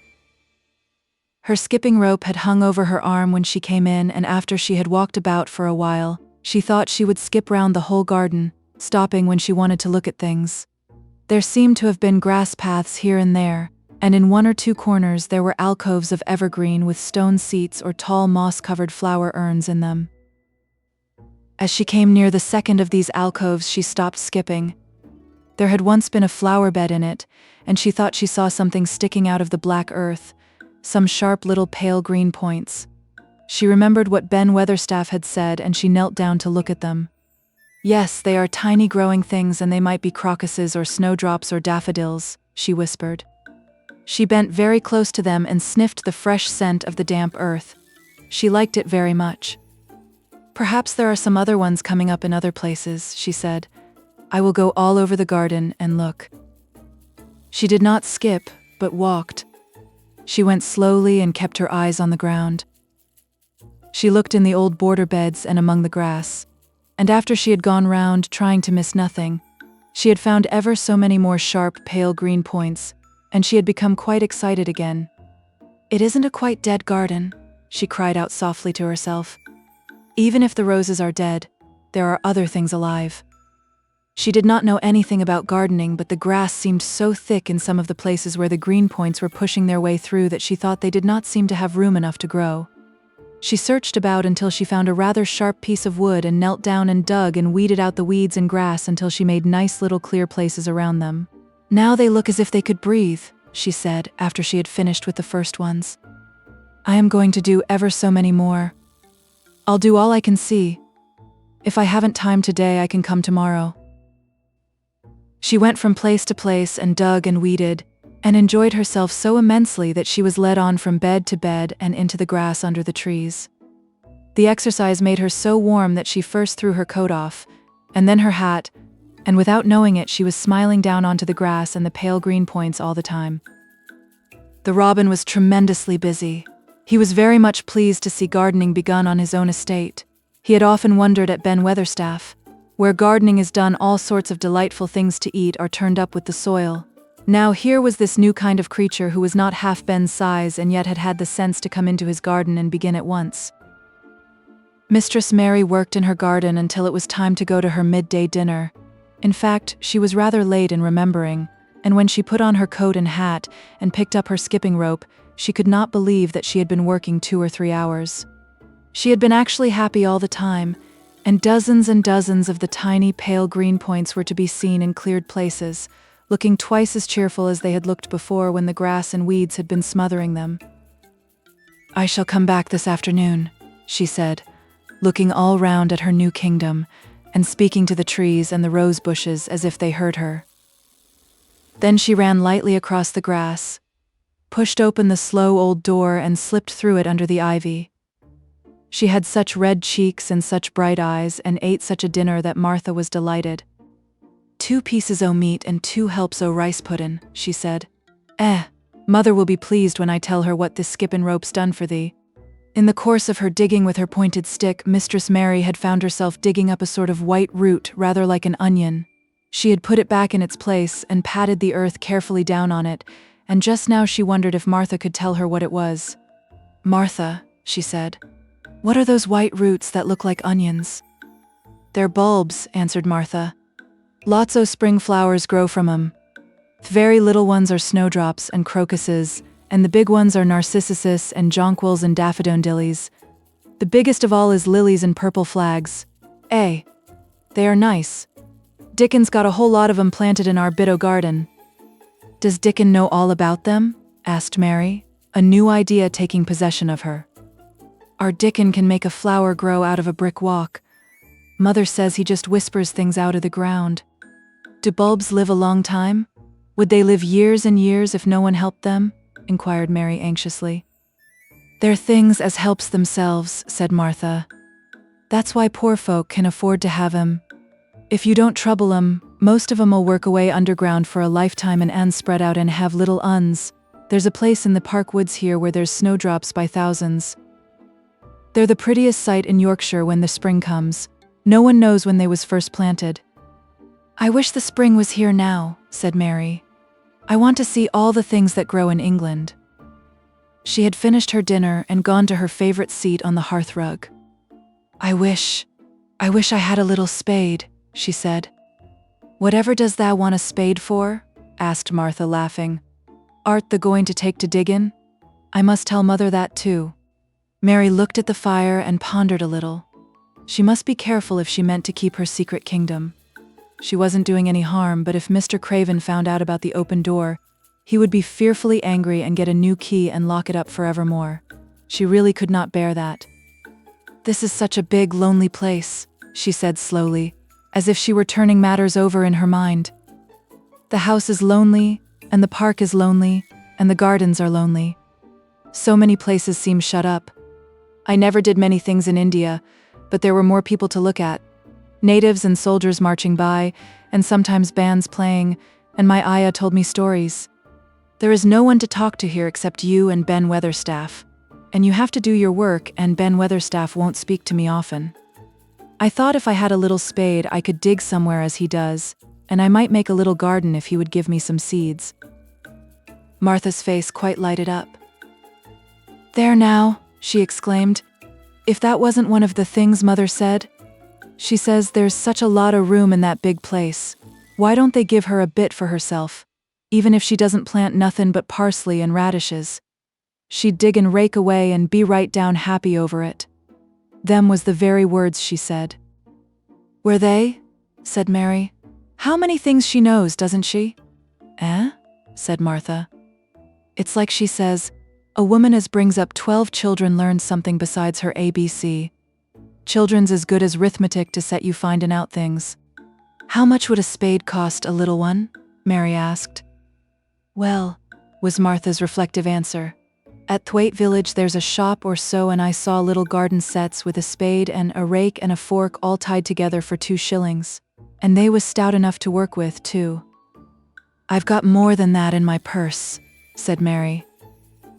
Her skipping rope had hung over her arm when she came in, and after she had walked about for a while, she thought she would skip round the whole garden, stopping when she wanted to look at things. There seemed to have been grass paths here and there, and in 1 or 2 corners there were alcoves of evergreen with stone seats or tall moss-covered flower urns in them. As she came near the second of these alcoves, she stopped skipping. There had once been a flower bed in it, and she thought she saw something sticking out of the black earth, some sharp little pale green points. She remembered what Ben Weatherstaff had said, and she knelt down to look at them. "Yes, they are tiny growing things, and they might be crocuses or snowdrops or daffodils," she whispered. She bent very close to them and sniffed the fresh scent of the damp earth. She liked it very much. "Perhaps there are some other ones coming up in other places," she said. "I will go all over the garden and look." She did not skip, but walked. She went slowly and kept her eyes on the ground. She looked in the old border beds and among the grass, and after she had gone round trying to miss nothing, she had found ever so many more sharp, pale green points, and she had become quite excited again. "It isn't a quite dead garden," she cried out softly to herself. "Even if the roses are dead, there are other things alive." She did not know anything about gardening, but the grass seemed so thick in some of the places where the green points were pushing their way through that she thought they did not seem to have room enough to grow. She searched about until she found a rather sharp piece of wood and knelt down and dug and weeded out the weeds and grass until she made nice little clear places around them. "Now they look as if they could breathe," she said after she had finished with the first ones. "I am going to do ever so many more. I'll do all I can see. If I haven't time today, I can come tomorrow." She went from place to place and dug and weeded, and enjoyed herself so immensely that she was led on from bed to bed and into the grass under the trees. The exercise made her so warm that she first threw her coat off, and then her hat, and without knowing it, she was smiling down onto the grass and the pale green points all the time. The robin was tremendously busy. He was very much pleased to see gardening begun on his own estate. He had often wondered at Ben Weatherstaff, where gardening is done, all sorts of delightful things to eat are turned up with the soil. Now here was this new kind of creature who was not half Ben's size and yet had had the sense to come into his garden and begin at once. Mistress Mary worked in her garden until it was time to go to her midday dinner. In fact, she was rather late in remembering, and when she put on her coat and hat and picked up her skipping rope, she could not believe that she had been working 2 or 3 hours. She had been actually happy all the time, and dozens of the tiny pale green points were to be seen in cleared places, looking twice as cheerful as they had looked before when the grass and weeds had been smothering them. "I shall come back this afternoon," she said, looking all round at her new kingdom, and speaking to the trees and the rose bushes as if they heard her. Then she ran lightly across the grass, pushed open the slow old door and slipped through it under the ivy. She had such red cheeks and such bright eyes and ate such a dinner that Martha was delighted. "2 pieces o' meat and 2 helps o' rice puddin'," she said. Mother will be pleased when I tell her what this skippin' rope's done for thee." In the course of her digging with her pointed stick, Mistress Mary had found herself digging up a sort of white root, rather like an onion. She had put it back in its place and patted the earth carefully down on it, and just now she wondered if Martha could tell her what it was. "Martha," she said, "what are those white roots that look like onions?" "They're bulbs," answered Martha. "Lots o' spring flowers grow from 'em. The very little ones are snowdrops and crocuses, and the big ones are narcissuses and jonquils and daffodillies. The biggest of all is lilies and purple flags. They are nice. Dickon's got a whole lot of 'em planted in our bit o' garden." "Does Dickon know all about them?" asked Mary, a new idea taking possession of her. "Our Dickon can make a flower grow out of a brick walk. Mother says he just whispers things out of the ground." "Do bulbs live a long time? Would they live years and years if no one helped them?" inquired Mary anxiously. "They're things as helps themselves," said Martha. "That's why poor folk can afford to have 'em. If you don't trouble 'em, most of 'em'll work away underground for a lifetime and spread out and have little uns. There's a place in the park woods here where there's snowdrops by thousands. They're the prettiest sight in Yorkshire when the spring comes. No one knows when they was first planted." "I wish the spring was here now," said Mary. "I want to see all the things that grow in England." She had finished her dinner and gone to her favorite seat on the hearth rug. I wish I had a little spade," she said. "Whatever does thou want a spade for?" asked Martha, laughing. "Art thou going to take to diggin'? I must tell Mother that too." Mary looked at the fire and pondered a little. She must be careful if she meant to keep her secret kingdom. She wasn't doing any harm, but if Mr. Craven found out about the open door, he would be fearfully angry and get a new key and lock it up forevermore. She really could not bear that. "This is such a big, lonely place," she said slowly, as if she were turning matters over in her mind. "The house is lonely, and the park is lonely, and the gardens are lonely. So many places seem shut up. I never did many things in India, but there were more people to look at. Natives and soldiers marching by, and sometimes bands playing, and my ayah told me stories. There is no one to talk to here except you and Ben Weatherstaff, and you have to do your work, and Ben Weatherstaff won't speak to me often. I thought if I had a little spade I could dig somewhere as he does, and I might make a little garden if he would give me some seeds." Martha's face quite lighted up. "There now," she exclaimed. "If that wasn't one of the things Mother said. She says there's such a lot of room in that big place. Why don't they give her a bit for herself, even if she doesn't plant nothin' but parsley and radishes? She'd dig and rake away and be right down happy over it." Them was the very words she said. "Were they?" said Mary. "How many things she knows, doesn't she?" said Martha. "It's like she says, a woman as brings up 12 children learns something besides her ABC. Children's as good as 'rithmetic to set you findin' out things." "How much would a spade cost, a little one?" Mary asked. "Well," was Martha's reflective answer, "at Thwaite village there's a shop or so, and I saw little garden sets with a spade and a rake and a fork all tied together for 2 shillings. And they was stout enough to work with, too. I've got more than that in my purse, said Mary.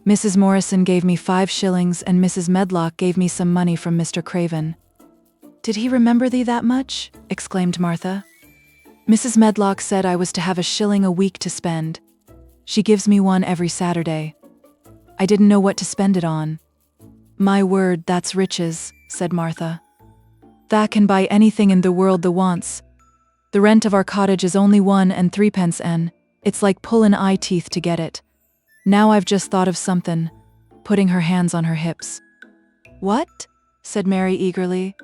Mrs. Morrison gave me 5 shillings and Mrs. Medlock gave me some money from Mr. Craven. Did he remember thee that much? Exclaimed Martha. Mrs. Medlock said I was to have 1 shilling a week to spend. She gives me 1 every Saturday. I didn't know what to spend it on. My word, that's riches, said Martha. That can buy anything in the world the wants. The rent of our cottage is only 1 and 3 n. It's like pullin' eye teeth to get it. Now I've just thought of something, putting her hands on her hips. What? Said Mary eagerly.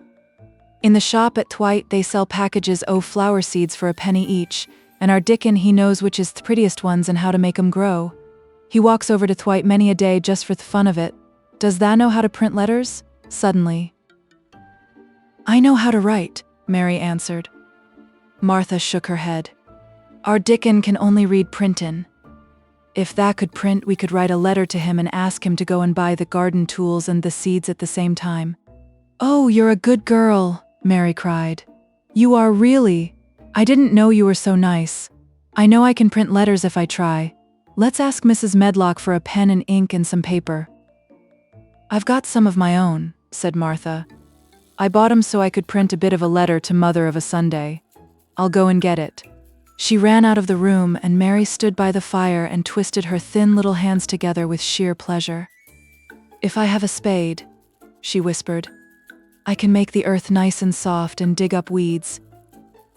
In the shop at XVIII they sell packages o' flower seeds for 1 penny each, and our Dickon he knows which is th' prettiest ones and how to make 'em grow. He walks over to XVIII many a day just for th' fun of it. Does tha know how to print letters? Suddenly. I know how to write, Mary answered. Martha shook her head. Our Dickon can only read printin'. If tha could print, we could write a letter to him and ask him to go and buy the garden tools and the seeds at the same time. Oh, you're a good girl, Mary cried. You are really. I didn't know you were so nice. I know I can print letters if I try. Let's ask Mrs. Medlock for a pen and ink and some paper. I've got some of my own, said Martha. I bought 'em so I could print a bit of a letter to Mother of a Sunday. I'll go and get it. She ran out of the room and Mary stood by the fire and twisted her thin little hands together with sheer pleasure. If I have a spade, she whispered, I can make the earth nice and soft and dig up weeds.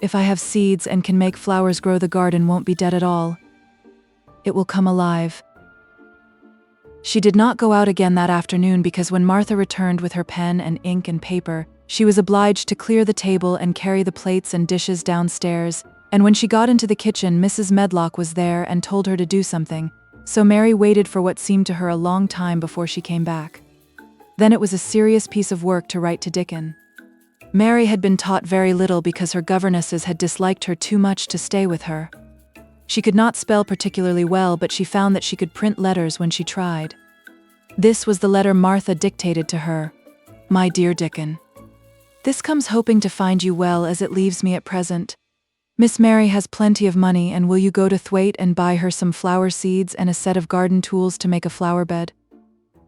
If I have seeds and can make flowers grow, the garden won't be dead at all. It will come alive. She did not go out again that afternoon because when Martha returned with her pen and ink and paper, she was obliged to clear the table and carry the plates and dishes downstairs, and when she got into the kitchen, Mrs. Medlock was there and told her to do something, so Mary waited for what seemed to her a long time before she came back. Then it was a serious piece of work to write to Dickon. Mary had been taught very little because her governesses had disliked her too much to stay with her. She could not spell particularly well, but she found that she could print letters when she tried. This was the letter Martha dictated to her. My dear Dickon, this comes hoping to find you well as it leaves me at present. Miss Mary has plenty of money, and will you go to XVIII and buy her some flower seeds and a set of garden tools to make a flower bed?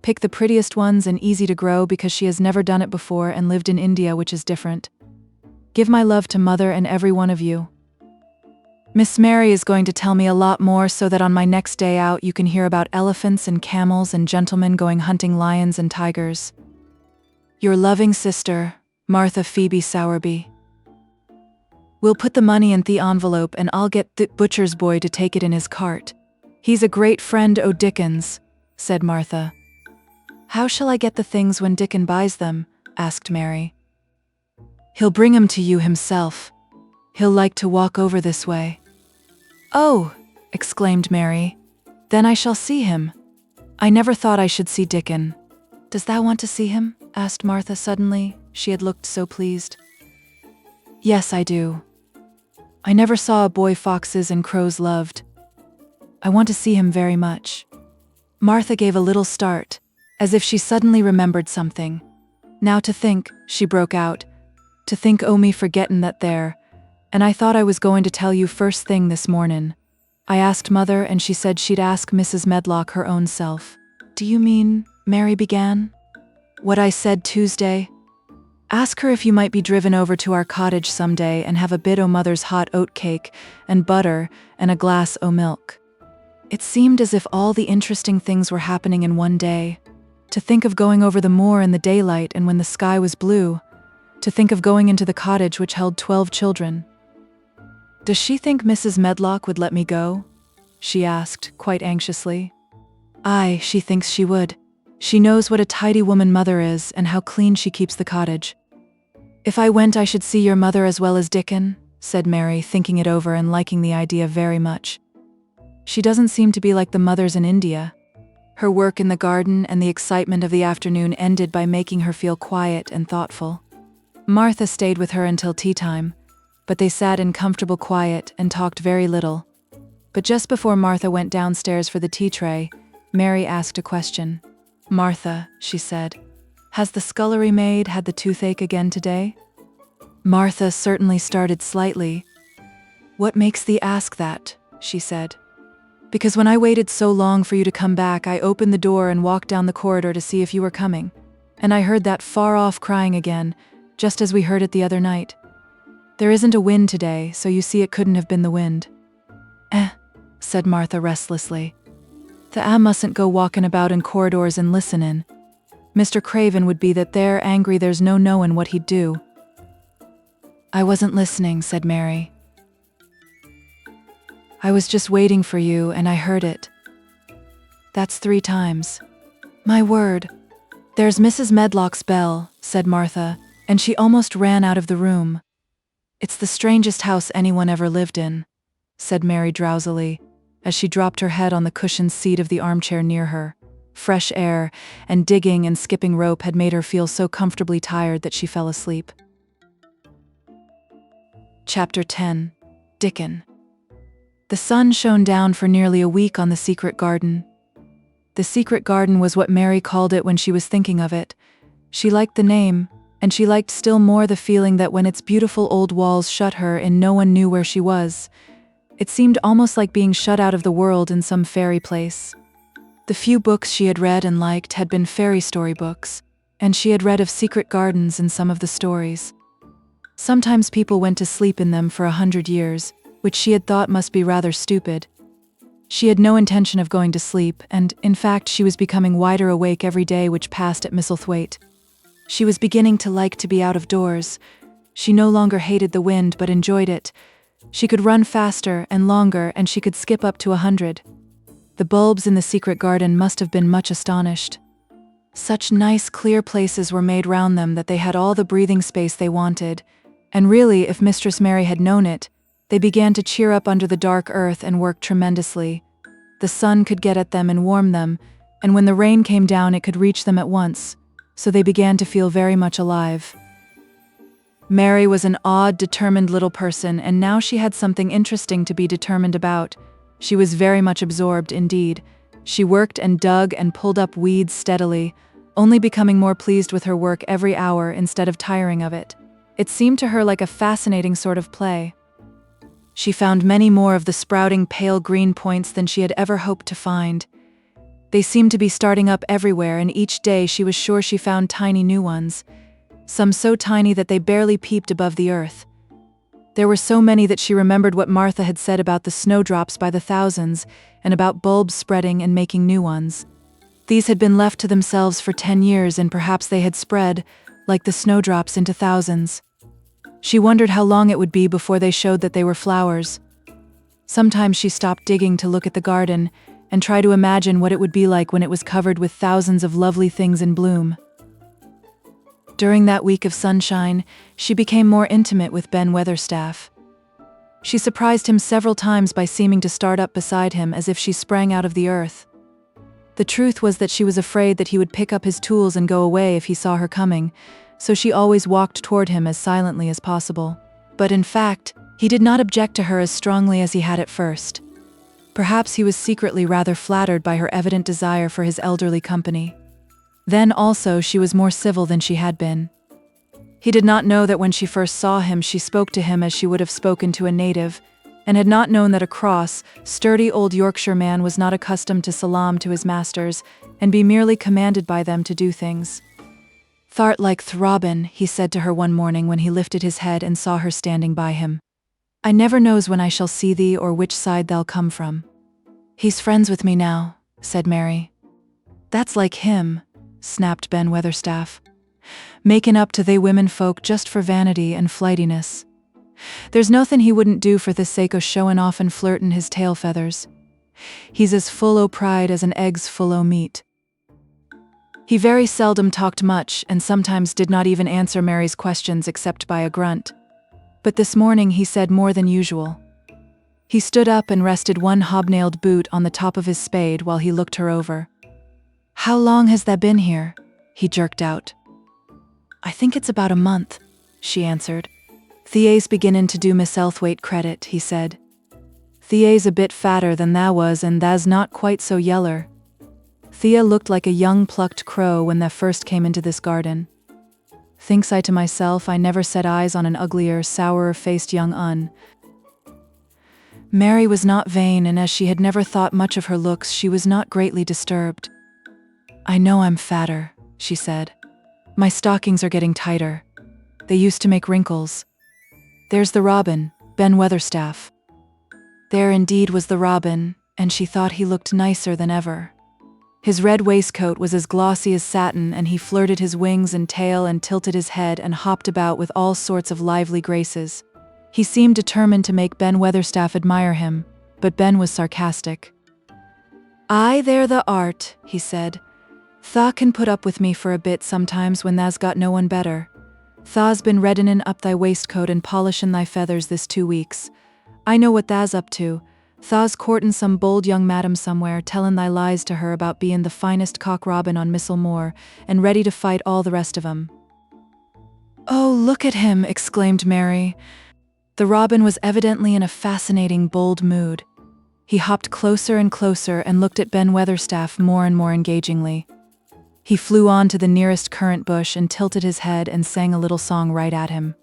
Pick the prettiest ones and easy to grow because she has never done it before and lived in India, which is different. Give my love to Mother and every one of you. Miss Mary is going to tell me a lot more so that on my next day out you can hear about elephants and camels and gentlemen going hunting lions and tigers. Your loving sister, Martha Phoebe Sowerby. We'll put the money in the envelope and I'll get the butcher's boy to take it in his cart. He's a great friend o' Dickon's, said Martha. How shall I get the things when Dickon buys them? Asked Mary. He'll bring 'em to you himself. He'll like to walk over this way. Oh, exclaimed Mary. Then I shall see him. I never thought I should see Dickon. Does thou want to see him? Asked Martha suddenly. She had looked so pleased. Yes, I do. I never saw a boy foxes and crows loved. I want to see him very much. Martha gave a little start, as if she suddenly remembered something. Now to think, she broke out, to think o' me forgettin' that there, and I thought I was going to tell you first thing this mornin'. I asked Mother and she said she'd ask Mrs. Medlock her own self. Do you mean, Mary began? What I said Tuesday? Ask her if you might be driven over to our cottage some day and have a bit o' Mother's hot oat cake and butter and a glass o' milk. It seemed as if all the interesting things were happening in one day. To think of going over the moor in the daylight and when the sky was blue. To think of going into the cottage which held 12 children. Does she think Mrs. Medlock would let me go? She asked, quite anxiously. Aye, she thinks she would. She knows what a tidy woman Mother is and how clean she keeps the cottage. If I went, I should see your mother as well as Dickon, said Mary, thinking it over and liking the idea very much. She doesn't seem to be like the mothers in India. Her work in the garden and the excitement of the afternoon ended by making her feel quiet and thoughtful. Martha stayed with her until tea time, but they sat in comfortable quiet and talked very little. But just before Martha went downstairs for the tea tray, Mary asked a question. Martha, she said, has the scullery maid had the toothache again today? Martha certainly started slightly. "What makes thee ask that?" she said. "Because when I waited so long for you to come back, I opened the door and walked down the corridor to see if you were coming. And I heard that far-off crying again, just as we heard it the other night. There isn't a wind today, so you see it couldn't have been the wind." Said Martha restlessly. "The mustn't go walking about in corridors and listenin'. Mr. Craven would be that there angry there's no knowin' what he'd do." "I wasn't listening," said Mary. "I was just waiting for you, and I heard it. That's 3 times. My word. There's Mrs. Medlock's bell," said Martha, and she almost ran out of the room. "It's the strangest house anyone ever lived in," said Mary drowsily, as she dropped her head on the cushioned seat of the armchair near her. Fresh air and digging and skipping rope had made her feel so comfortably tired that she fell asleep. Chapter 10. Dickon. The sun shone down for nearly a week on the secret garden. The secret garden was what Mary called it when she was thinking of it. She liked the name, and she liked still more the feeling that when its beautiful old walls shut her in, no one knew where she was. It seemed almost like being shut out of the world in some fairy place. The few books she had read and liked had been fairy story books, and she had read of secret gardens in some of the stories. Sometimes people went to sleep in them for 100 years, which she had thought must be rather stupid. She had no intention of going to sleep, and, in fact, she was becoming wider awake every day which passed at Misselthwaite. She was beginning to like to be out of doors. She no longer hated the wind but enjoyed it. She could run faster and longer, and she could skip up to 100. The bulbs in the secret garden must have been much astonished. Such nice, clear places were made round them that they had all the breathing space they wanted, and really, if Mistress Mary had known it, they began to cheer up under the dark earth and work tremendously. The sun could get at them and warm them, and when the rain came down it could reach them at once, so they began to feel very much alive. Mary was an odd, determined little person, and now she had something interesting to be determined about. She was very much absorbed indeed. She worked and dug and pulled up weeds steadily, only becoming more pleased with her work every hour instead of tiring of it. It seemed to her like a fascinating sort of play. She found many more of the sprouting pale green points than she had ever hoped to find. They seemed to be starting up everywhere, and each day she was sure she found tiny new ones, some so tiny that they barely peeped above the earth. There were so many that she remembered what Martha had said about the snowdrops by the thousands, and about bulbs spreading and making new ones. These had been left to themselves for 10 years, and perhaps they had spread, like the snowdrops, into thousands. She wondered how long it would be before they showed that they were flowers. Sometimes she stopped digging to look at the garden, and try to imagine what it would be like when it was covered with thousands of lovely things in bloom. During that week of sunshine, she became more intimate with Ben Weatherstaff. She surprised him several times by seeming to start up beside him as if she sprang out of the earth. The truth was that she was afraid that he would pick up his tools and go away if he saw her coming, so she always walked toward him as silently as possible. But in fact, he did not object to her as strongly as he had at first. Perhaps he was secretly rather flattered by her evident desire for his elderly company. Then also she was more civil than she had been. He did not know that when she first saw him she spoke to him as she would have spoken to a native, and had not known that a cross, sturdy old Yorkshire man was not accustomed to salaam to his masters, and be merely commanded by them to do things. "Thart like Throbbin," he said to her one morning when he lifted his head and saw her standing by him. "I never knows when I shall see thee or which side thou'll come from." "He's friends with me now," said Mary. "That's like him," snapped Ben Weatherstaff. "Makin' up to they women folk just for vanity and flightiness. There's nothin' he wouldn't do for the sake o' showin' off and flirtin' his tail feathers. He's as full o' pride as an egg's full o' meat." He very seldom talked much, and sometimes did not even answer Mary's questions except by a grunt. But this morning he said more than usual. He stood up and rested one hobnailed boot on the top of his spade while he looked her over. "How long has tha been here?" he jerked out. "I think it's about a month," she answered. "Thie's beginnin' to do Misselthwaite credit," he said. "Thie's a bit fatter than tha was, and tha's not quite so yeller." Thea looked like a young plucked crow when they first came into this garden. Thinks I to myself, I never set eyes on an uglier, sourer-faced young un. Mary was not vain, and as she had never thought much of her looks, she was not greatly disturbed. I know I'm fatter, she said. My stockings are getting tighter. They used to make wrinkles. There's the robin, Ben Weatherstaff. There indeed was the robin, and she thought he looked nicer than ever. His red waistcoat was as glossy as satin, and he flirted his wings and tail and tilted his head and hopped about with all sorts of lively graces. He seemed determined to make Ben Weatherstaff admire him, but Ben was sarcastic. "Aye, there thou art," he said. "Tha can put up with me for a bit sometimes when tha's got no one better. Tha's been reddening up thy waistcoat and polishing thy feathers this 2 weeks. I know what tha's up to. Tha's courtin' some bold young madam somewhere, tellin' thy lies to her about bein' the finest cock robin on MISSEL MOOR, and ready to fight all the rest of 'em." "Oh, look at him!" exclaimed Mary. The robin was evidently in a fascinating, bold mood. He hopped closer and closer and looked at Ben Weatherstaff more and more engagingly. He flew on to the nearest currant bush and tilted his head and sang a little song right at him.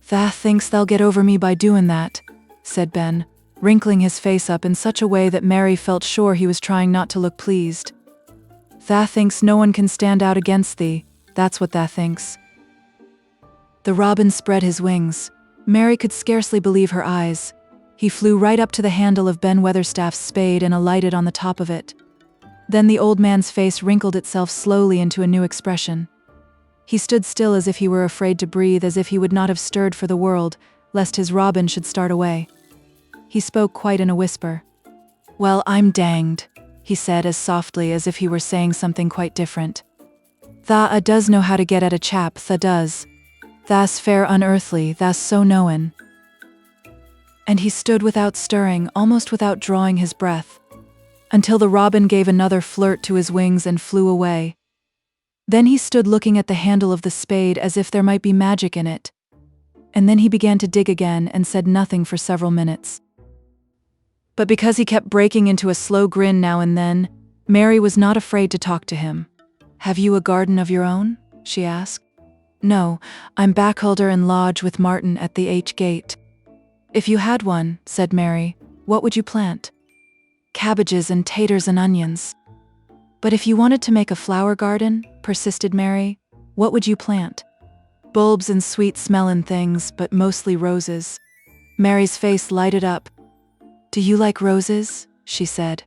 "Tha thinks thou'll get over me by doin' that," said Ben, wrinkling his face up in such a way that Mary felt sure he was trying not to look pleased. "Tha thinks no one can stand out against thee, that's what tha thinks." The robin spread his wings. Mary could scarcely believe her eyes. He flew right up to the handle of Ben Weatherstaff's spade and alighted on the top of it. Then the old man's face wrinkled itself slowly into a new expression. He stood still as if he were afraid to breathe, as if he would not have stirred for the world, lest his robin should start away. He spoke quite in a whisper. "Well, I'm danged," he said as softly as if he were saying something quite different. "Tha does know how to get at a chap, tha does. Tha's fair unearthly, tha's so knowin'." And he stood without stirring, almost without drawing his breath, until the robin gave another flirt to his wings and flew away. Then he stood looking at the handle of the spade as if there might be magic in it. And then he began to dig again and said nothing for several minutes. But because he kept breaking into a slow grin now and then, Mary was not afraid to talk to him. "Have you a garden of your own?" she asked. "No, I'm backholder and lodge with Martin at the H gate." "If you had one," said Mary, "what would you plant?" "Cabbages and taters and onions." "But if you wanted to make a flower garden," persisted Mary, "what would you plant?" "Bulbs and sweet-smellin' things, but mostly roses." Mary's face lighted up. "Do you like roses?" she said.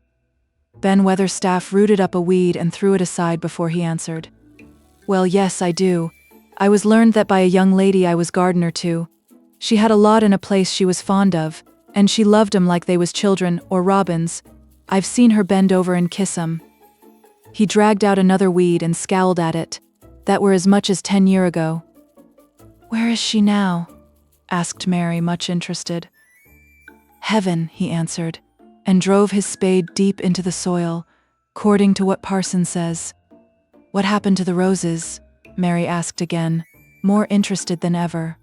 Ben Weatherstaff rooted up a weed and threw it aside before he answered. "Well, yes, I do. I was learned that by a young lady I was gardener to. She had a lot in a place she was fond of, and she loved 'em like they was children or robins. I've seen her bend over and kiss 'em." He dragged out another weed and scowled at it. "That were as much as 10 years ago." "Where is she now?" asked Mary, much interested. "Heaven," he answered, and drove his spade deep into the soil, according to what parson says. "What happened to the roses?" Mary asked again, more interested than ever.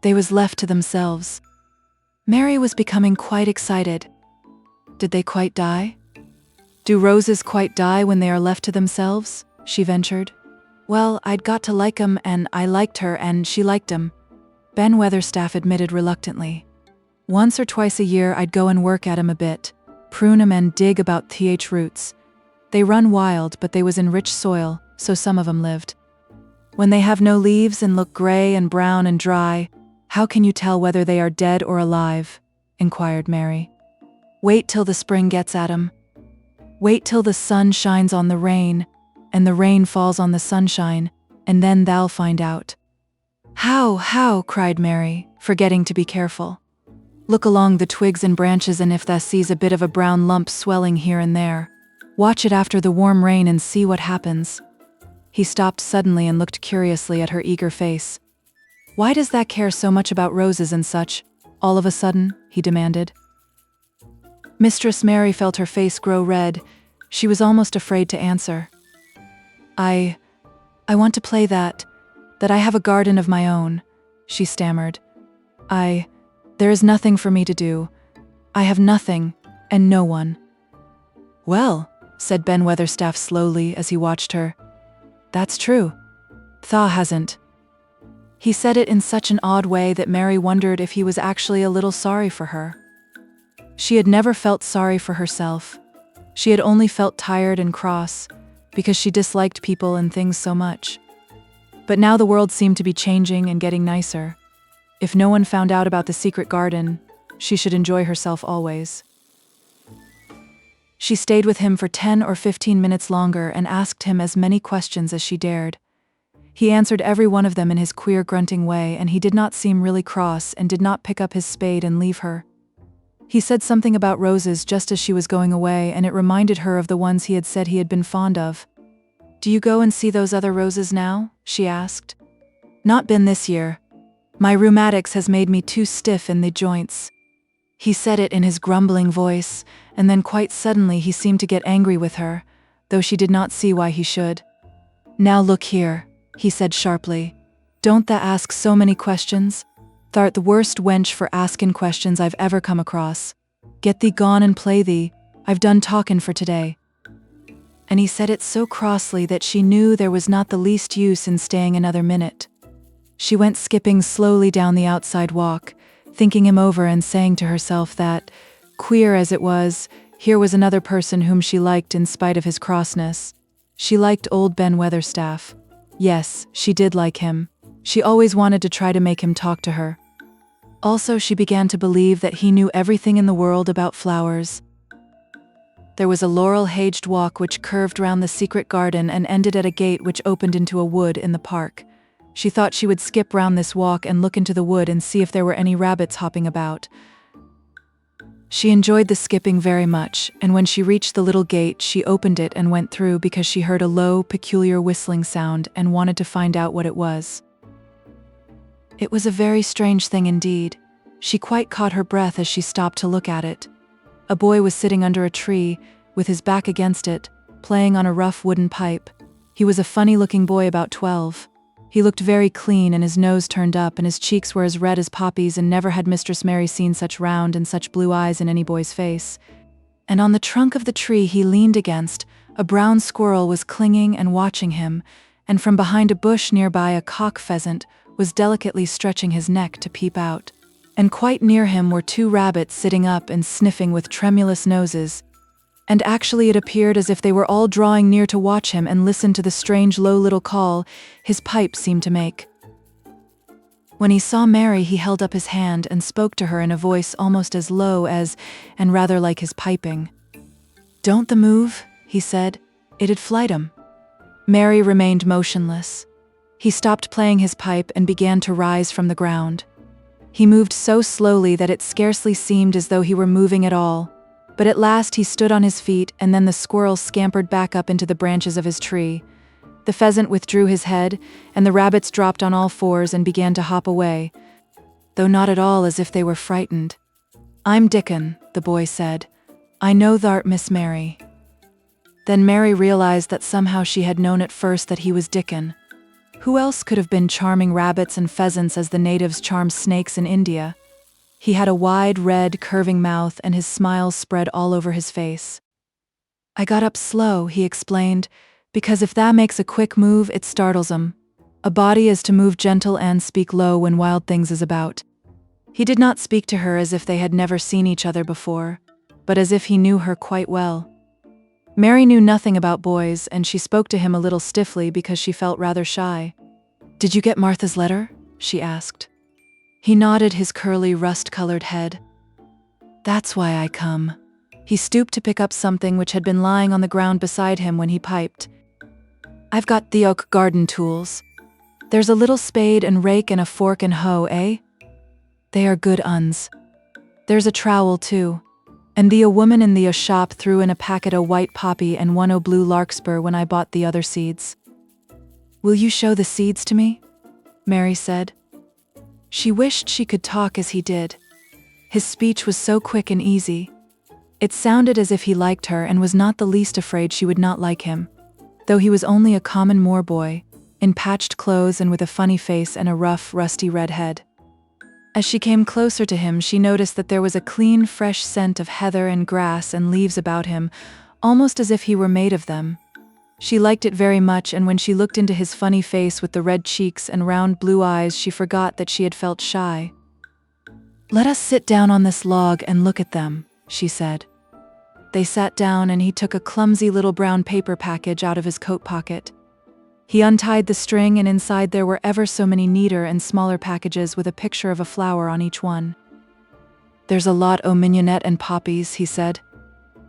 "They was left to themselves." Mary was becoming quite excited. "Did they quite die?" "Do roses quite die when they are left to themselves?" she ventured. "Well, I'd got to like 'em, and I liked her, and she liked 'em," Ben Weatherstaff admitted reluctantly. "Once or twice a year I'd go and work at 'em a bit, prune 'em and dig about th roots. They run wild, but they was in rich soil, so some of 'em lived. When they have no leaves and look gray and brown and dry, how can you tell whether they are dead or alive?" inquired Mary. "Wait till the spring gets at 'em. Wait till the sun shines on the rain, and the rain falls on the sunshine, and then thou'll find out." How?" cried Mary, forgetting to be careful. "Look along the twigs and branches, and if thou sees a bit of a brown lump swelling here and there, watch it after the warm rain and see what happens." He stopped suddenly and looked curiously at her eager face. "Why does that care so much about roses and such, all of a sudden?" he demanded. Mistress Mary felt her face grow red. She was almost afraid to answer. I want to play that I have a garden of my own," she stammered. There is nothing for me to do. I have nothing, and no one." "Well," said Ben Weatherstaff slowly as he watched her, "that's true. Tha hasn't. He said it in such an odd way that Mary wondered if he was actually a little sorry for her. She had never felt sorry for herself. She had only felt tired and cross, because she disliked people and things so much. But now the world seemed to be changing and getting nicer. If no one found out about the secret garden, she should enjoy herself always. She stayed with him for 10 or 15 minutes longer and asked him as many questions as she dared. He answered every one of them in his queer grunting way, and he did not seem really cross and did not pick up his spade and leave her. He said something about roses just as she was going away, and it reminded her of the ones he had said he had been fond of. "Do you go and see those other roses now?" she asked. "Not been this year. My rheumatics has made me too stiff in the joints." He said it in his grumbling voice, and then quite suddenly he seemed to get angry with her, though she did not see why he should. "Now look here," he said sharply. "Don't tha ask so many questions? Th'art the worst wench for askin' questions I've ever come across. Get thee gone and play thee. I've done talkin' for today." And he said it so crossly that she knew there was not the least use in staying another minute. She went skipping slowly down the outside walk, thinking him over and saying to herself that, queer as it was, here was another person whom she liked in spite of his crossness. She liked old Ben Weatherstaff. Yes, she did like him. She always wanted to try to make him talk to her. Also, she began to believe that he knew everything in the world about flowers. There was a laurel-hedged walk which curved round the secret garden and ended at a gate which opened into a wood in the park. She thought she would skip round this walk and look into the wood and see if there were any rabbits hopping about. She enjoyed the skipping very much, and when she reached the little gate, she opened it and went through because she heard a low, peculiar whistling sound and wanted to find out what it was. It was a very strange thing indeed. She quite caught her breath as she stopped to look at it. A boy was sitting under a tree, with his back against it, playing on a rough wooden pipe. He was a funny-looking boy about 12. He looked very clean, and his nose turned up, and his cheeks were as red as poppies, and never had Mistress Mary seen such round and such blue eyes in any boy's face. And on the trunk of the tree he leaned against, a brown squirrel was clinging and watching him, and from behind a bush nearby a cock pheasant was delicately stretching his neck to peep out. And quite near him were 2 rabbits sitting up and sniffing with tremulous noses. And actually it appeared as if they were all drawing near to watch him and listen to the strange low little call his pipe seemed to make. When he saw Mary, he held up his hand and spoke to her in a voice almost as low as, and rather like his piping. "Don't the move," he said. "It'd flight 'em." Mary remained motionless. He stopped playing his pipe and began to rise from the ground. He moved so slowly that it scarcely seemed as though he were moving at all. But at last he stood on his feet, and then the squirrel scampered back up into the branches of his tree. The pheasant withdrew his head, and the rabbits dropped on all fours and began to hop away, though not at all as if they were frightened. "I'm Dickon," the boy said. "I know th'art Miss Mary." Then Mary realized that somehow she had known at first that he was Dickon. Who else could have been charming rabbits and pheasants as the natives charm snakes in India? He had a wide, red, curving mouth, and his smile spread all over his face. "I got up slow," he explained, "because if tha makes a quick move, it startles 'em. A body is to move gentle and speak low when wild things is about." He did not speak to her as if they had never seen each other before, but as if he knew her quite well. Mary knew nothing about boys, and she spoke to him a little stiffly because she felt rather shy. "Did you get Martha's letter?" she asked. He nodded his curly, rust-colored head. "That's why I come." He stooped to pick up something which had been lying on the ground beside him when he piped. "I've got the oak garden tools. There's a little spade and rake and a fork and hoe, eh? They are good uns. There's a trowel, too. And a woman in the shop threw in a packet o' white poppy and one o' blue larkspur when I bought the other seeds." "Will you show the seeds to me?" Mary said. She wished she could talk as he did. His speech was so quick and easy. It sounded as if he liked her and was not the least afraid she would not like him, though he was only a common Moor boy, in patched clothes and with a funny face and a rough, rusty red head. As she came closer to him, she noticed that there was a clean, fresh scent of heather and grass and leaves about him, almost as if he were made of them. She liked it very much, and when she looked into his funny face with the red cheeks and round blue eyes, she forgot that she had felt shy. "Let us sit down on this log and look at them," she said. They sat down, and he took a clumsy little brown paper package out of his coat pocket. He untied the string, and inside there were ever so many neater and smaller packages with a picture of a flower on each one. "There's a lot o' mignonette and poppies," he said.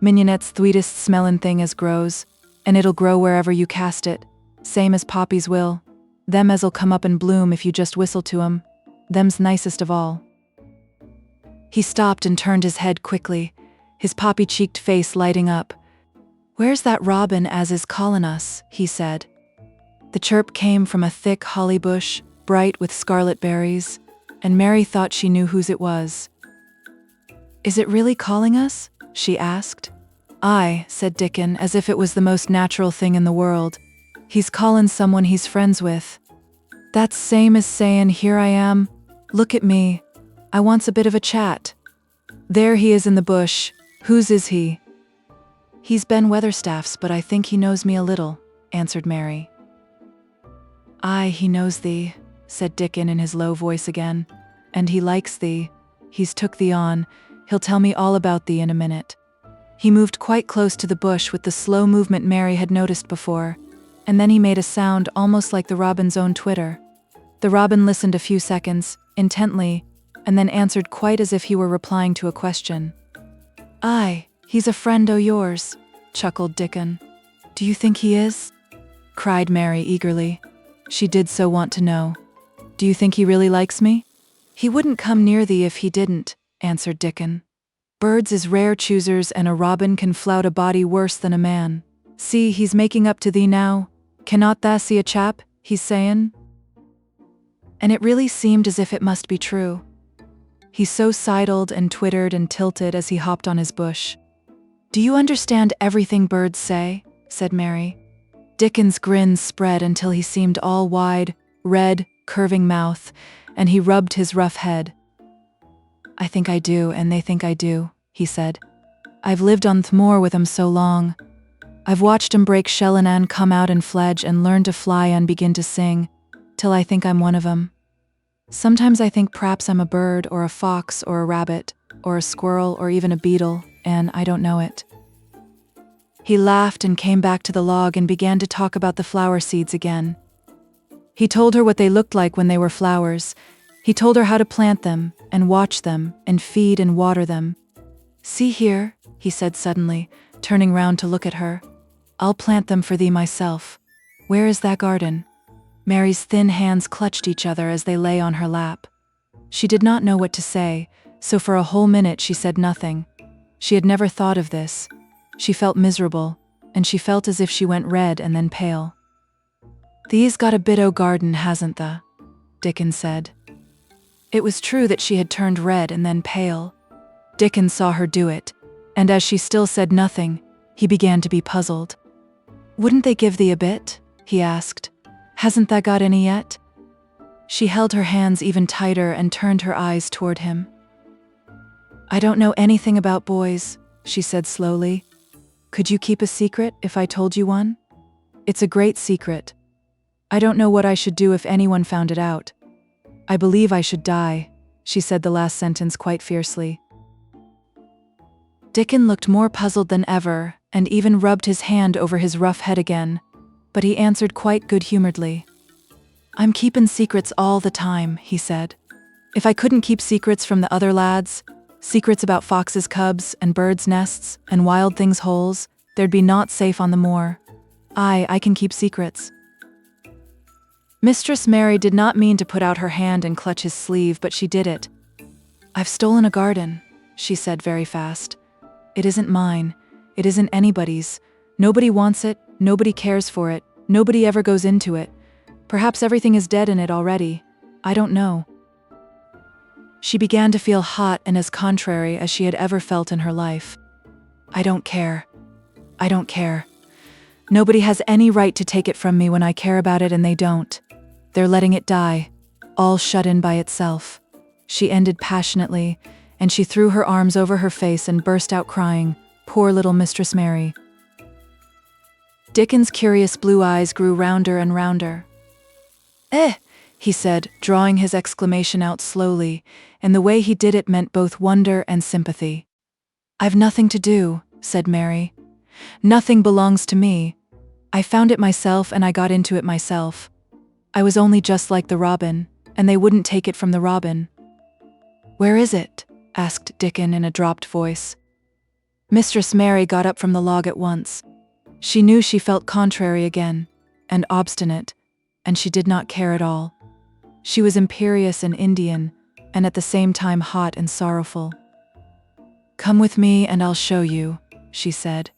"Mignonette's thweetest smellin' thing as grows, and it'll grow wherever you cast it, same as poppies will. Them as'll come up and bloom if you just whistle to 'em. Them's nicest of all." He stopped and turned his head quickly, his poppy-cheeked face lighting up. "Where's that robin as is callin' us?" he said. The chirp came from a thick holly bush, bright with scarlet berries, and Mary thought she knew whose it was. "Is it really calling us?" she asked. "Aye," said Dickon, as if it was the most natural thing in the world. "He's callin' someone he's friends with. That's same as sayin', 'Here I am. Look at me. I wants a bit of a chat.' There he is in the bush. Whose is he?" "He's Ben Weatherstaff's, but I think he knows me a little," answered Mary. "Aye, he knows thee," said Dickon in his low voice again. "And he likes thee. He's took thee on. He'll tell me all about thee in a minute." He moved quite close to the bush with the slow movement Mary had noticed before, and then he made a sound almost like the robin's own twitter. The robin listened a few seconds, intently, and then answered quite as if he were replying to a question. "Aye, he's a friend o' yours," chuckled Dickon. "Do you think he is?" cried Mary eagerly. She did so want to know. "Do you think he really likes me?" "He wouldn't come near thee if he didn't," answered Dickon. "Birds is rare choosers, and a robin can flout a body worse than a man. See, he's making up to thee now. Cannot tha see a chap, he's sayin'?" And it really seemed as if it must be true. He so sidled and twittered and tilted as he hopped on his bush. "Do you understand everything birds say?" said Mary. Dickon's grin spread until he seemed all wide, red, curving mouth, and he rubbed his rough head. "I think I do, and they think I do," he said. "I've lived on th' moor with 'em so long. I've watched 'em break shell and come out and fledge and learn to fly and begin to sing, till I think I'm one of 'em. Sometimes I think p'raps I'm a bird or a fox or a rabbit or a squirrel or even a beetle, and I don't know it." He laughed and came back to the log and began to talk about the flower seeds again. He told her what they looked like when they were flowers. He told her how to plant them and watch them and feed and water them. "See here," he said suddenly, turning round to look at her. "I'll plant them for thee myself. Where is that garden?" Mary's thin hands clutched each other as they lay on her lap. She did not know what to say, so for a whole minute she said nothing. She had never thought of this. She felt miserable, and she felt as if she went red and then pale. "Thee's got a bit o' garden, hasn't tha?" Dickon said. It was true that she had turned red and then pale. Dickon saw her do it, and as she still said nothing, he began to be puzzled. "Wouldn't they give thee a bit?" he asked. "Hasn't tha got any yet?" She held her hands even tighter and turned her eyes toward him. "I don't know anything about boys," she said slowly. "Could you keep a secret if I told you one? It's a great secret. I don't know what I should do if anyone found it out. I believe I should die," she said the last sentence quite fiercely. Dickon looked more puzzled than ever, and even rubbed his hand over his rough head again, but he answered quite good-humoredly. "I'm keepin' secrets all the time," he said. "If I couldn't keep secrets from the other lads, secrets about foxes' cubs and birds' nests and wild things' holes, there'd be naught safe on the moor. I can keep secrets." Mistress Mary did not mean to put out her hand and clutch his sleeve, but she did it. "I've stolen a garden," she said very fast. "It isn't mine. It isn't anybody's. Nobody wants it, nobody cares for it, nobody ever goes into it. Perhaps everything is dead in it already. I don't know." She began to feel hot and as contrary as she had ever felt in her life. "I don't care. I don't care. Nobody has any right to take it from me when I care about it, and they don't. They're letting it die, all shut in by itself," she ended passionately, and she threw her arms over her face and burst out crying, "Poor little Mistress Mary." Dickon's curious blue eyes grew rounder and rounder. "Eh," he said, drawing his exclamation out slowly, and the way he did it meant both wonder and sympathy. "I've nothing to do," said Mary. "Nothing belongs to me. I found it myself and I got into it myself. I was only just like the robin, and they wouldn't take it from the robin." "Where is it?" asked Dickon in a dropped voice. Mistress Mary got up from the log at once. She knew she felt contrary again, and obstinate, and she did not care at all. She was imperious and Indian, and at the same time hot and sorrowful. "Come with me and I'll show you," she said.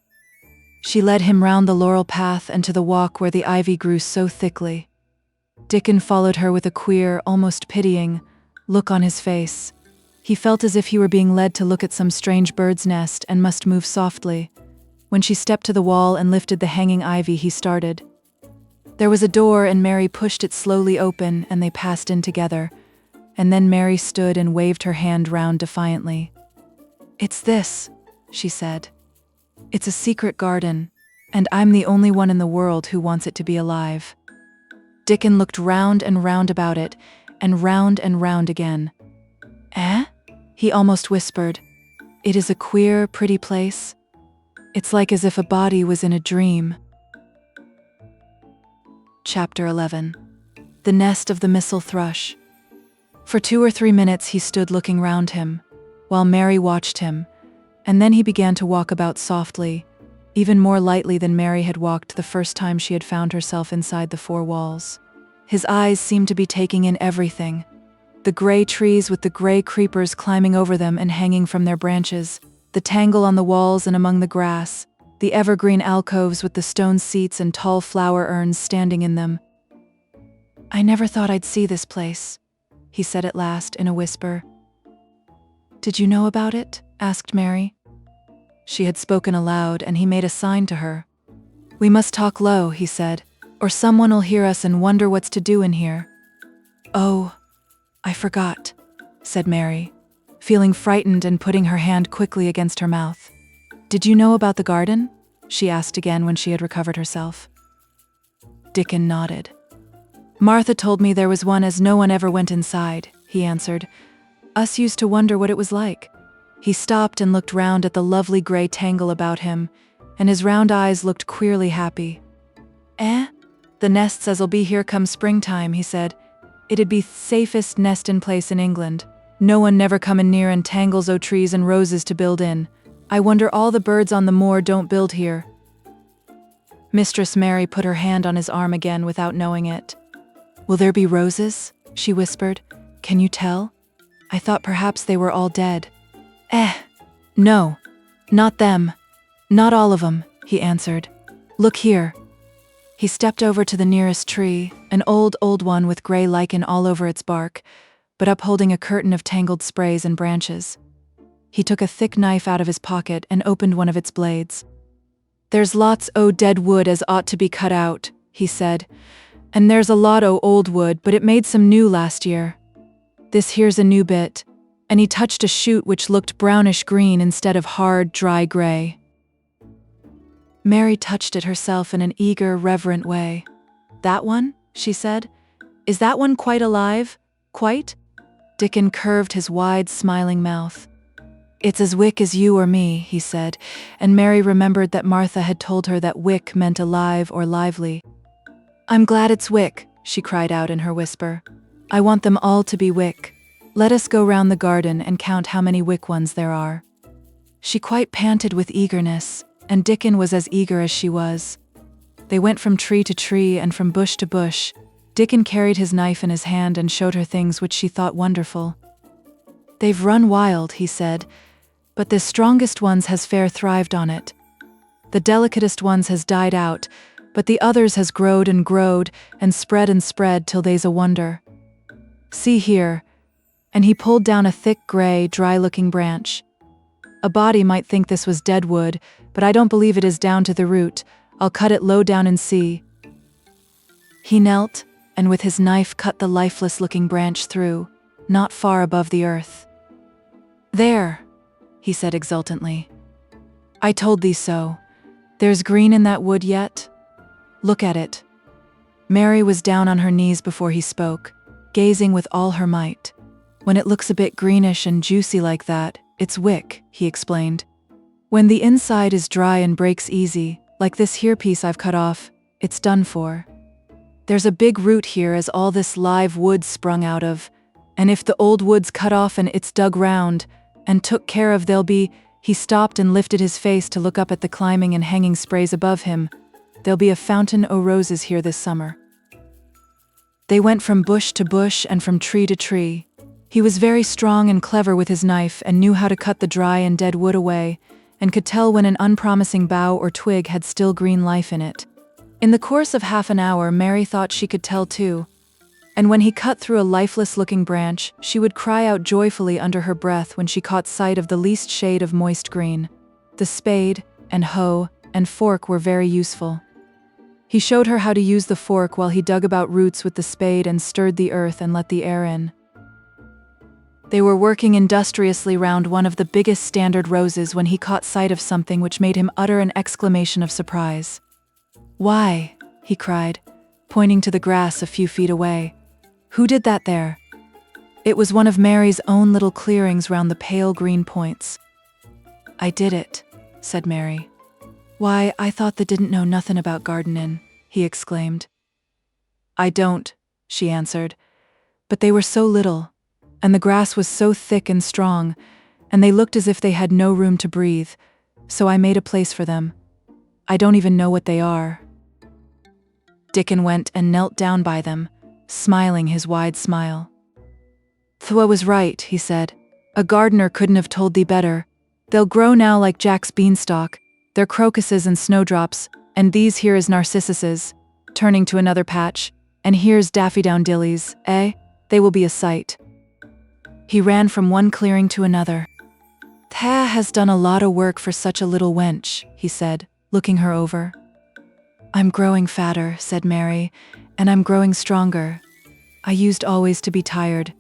She led him round the laurel path and to the walk where the ivy grew so thickly. Dickon followed her with a queer, almost pitying, look on his face. He felt as if he were being led to look at some strange bird's nest and must move softly. When she stepped to the wall and lifted the hanging ivy, he started. There was a door and Mary pushed it slowly open and they passed in together, and then Mary stood and waved her hand round defiantly. "It's this," she said. "It's a secret garden, and I'm the only one in the world who wants it to be alive." Dickon looked round and round about it, and round again. "Eh?" he almost whispered. "It is a queer, pretty place. It's like as if a body was in a dream." Chapter 11. The Nest of the Missel Thrush. For 2 or 3 minutes he stood looking round him, while Mary watched him, and then he began to walk about softly, even more lightly than Mary had walked the first time she had found herself inside the 4 walls. His eyes seemed to be taking in everything. The gray trees with the gray creepers climbing over them and hanging from their branches, the tangle on the walls and among the grass, the evergreen alcoves with the stone seats and tall flower urns standing in them. "I never thought I'd see this place," he said at last in a whisper. "Did you know about it?" asked Mary. She had spoken aloud and he made a sign to her. "We must talk low," he said, "or someone will hear us and wonder what's to do in here." "Oh, I forgot," said Mary, feeling frightened and putting her hand quickly against her mouth. "Did you know about the garden?" she asked again when she had recovered herself. Dickon nodded. "Martha told me there was one as no one ever went inside," he answered. "Us used to wonder what it was like." He stopped and looked round at the lovely gray tangle about him, and his round eyes looked queerly happy. "Eh? The nests as'll be here come springtime," he said. "It'd be safest nestin' place in England. No one never comin' near and tangles o' trees and roses to build in. I wonder all the birds on the moor don't build here." Mistress Mary put her hand on his arm again without knowing it. "Will there be roses?" she whispered. "Can you tell? I thought perhaps they were all dead." "Eh, no, not them. Not all of 'em," he answered. "Look here." He stepped over to the nearest tree, an old one with gray lichen all over its bark, but upholding a curtain of tangled sprays and branches. He took a thick knife out of his pocket and opened one of its blades. "There's lots o' dead wood as ought to be cut out," he said, "and there's a lot o' old wood, but it made some new last year. This here's a new bit," and he touched a shoot which looked brownish green instead of hard, dry gray. Mary touched it herself in an eager, reverent way. "That one?" she said. "Is that one quite alive? Quite?" Dickon curved his wide, smiling mouth. "It's as wick as you or me," he said, and Mary remembered that Martha had told her that wick meant alive or lively. "I'm glad it's wick," she cried out in her whisper. "I want them all to be wick. Let us go round the garden and count how many wick ones there are." She quite panted with eagerness, and Dickon was as eager as she was. They went from tree to tree and from bush to bush. Dickon carried his knife in his hand and showed her things which she thought wonderful. "They've run wild," he said, "but the strongest ones has fair thrived on it. The delicatest ones has died out, but the others has growed and spread till they's a wonder. See here," and he pulled down a thick gray, dry-looking branch. "A body might think this was dead wood, but I don't believe it is down to the root. I'll cut it low down and see." He knelt, and with his knife cut the lifeless-looking branch through, not far above the earth. "There," he said exultantly. "I told thee so. There's green in that wood yet. Look at it. Mary was down on her knees before he spoke, gazing with all her might. When it looks a bit greenish and juicy like that, it's wick, he explained. When the inside is dry and breaks easy, like this here piece I've cut off, it's done for. There's a big root here as all this live wood sprung out of, and if the old wood's cut off and it's dug round and took care of, there'll be— he stopped and lifted his face to look up at the climbing and hanging sprays above him. There'll be a fountain o' roses here this summer. They went from bush to bush and from tree to tree. He was very strong and clever with his knife and knew how to cut the dry and dead wood away, and could tell when an unpromising bough or twig had still green life in it. In the course of half an hour, Mary thought she could tell too. And when he cut through a lifeless-looking branch, she would cry out joyfully under her breath when she caught sight of the least shade of moist green. The spade and hoe and fork were very useful. He showed her how to use the fork while he dug about roots with the spade and stirred the earth and let the air in. They were working industriously round one of the biggest standard roses when he caught sight of something which made him utter an exclamation of surprise. "Why," he cried, pointing to the grass a few feet away. "Who did that there?" It was one of Mary's own little clearings round the pale green points. "I did it," said Mary. "Why, I thought that didn't know nothing about gardenin'," he exclaimed. "I don't," she answered, "but they were so little, and the grass was so thick and strong, and they looked as if they had no room to breathe, so I made a place for them. I don't even know what they are." Dickon went and knelt down by them, smiling his wide smile. "Thwa was right," he said. "A gardener couldn't have told thee better. They'll grow now like Jack's beanstalk. They're crocuses and snowdrops, and these here is narcissuses," turning to another patch, "and here's daffodillies, eh? They will be a sight." He ran from one clearing to another. "Tha has done a lot of work for such a little wench," he said, looking her over. "I'm growing fatter," said Mary, "and I'm growing stronger. I used always to be tired.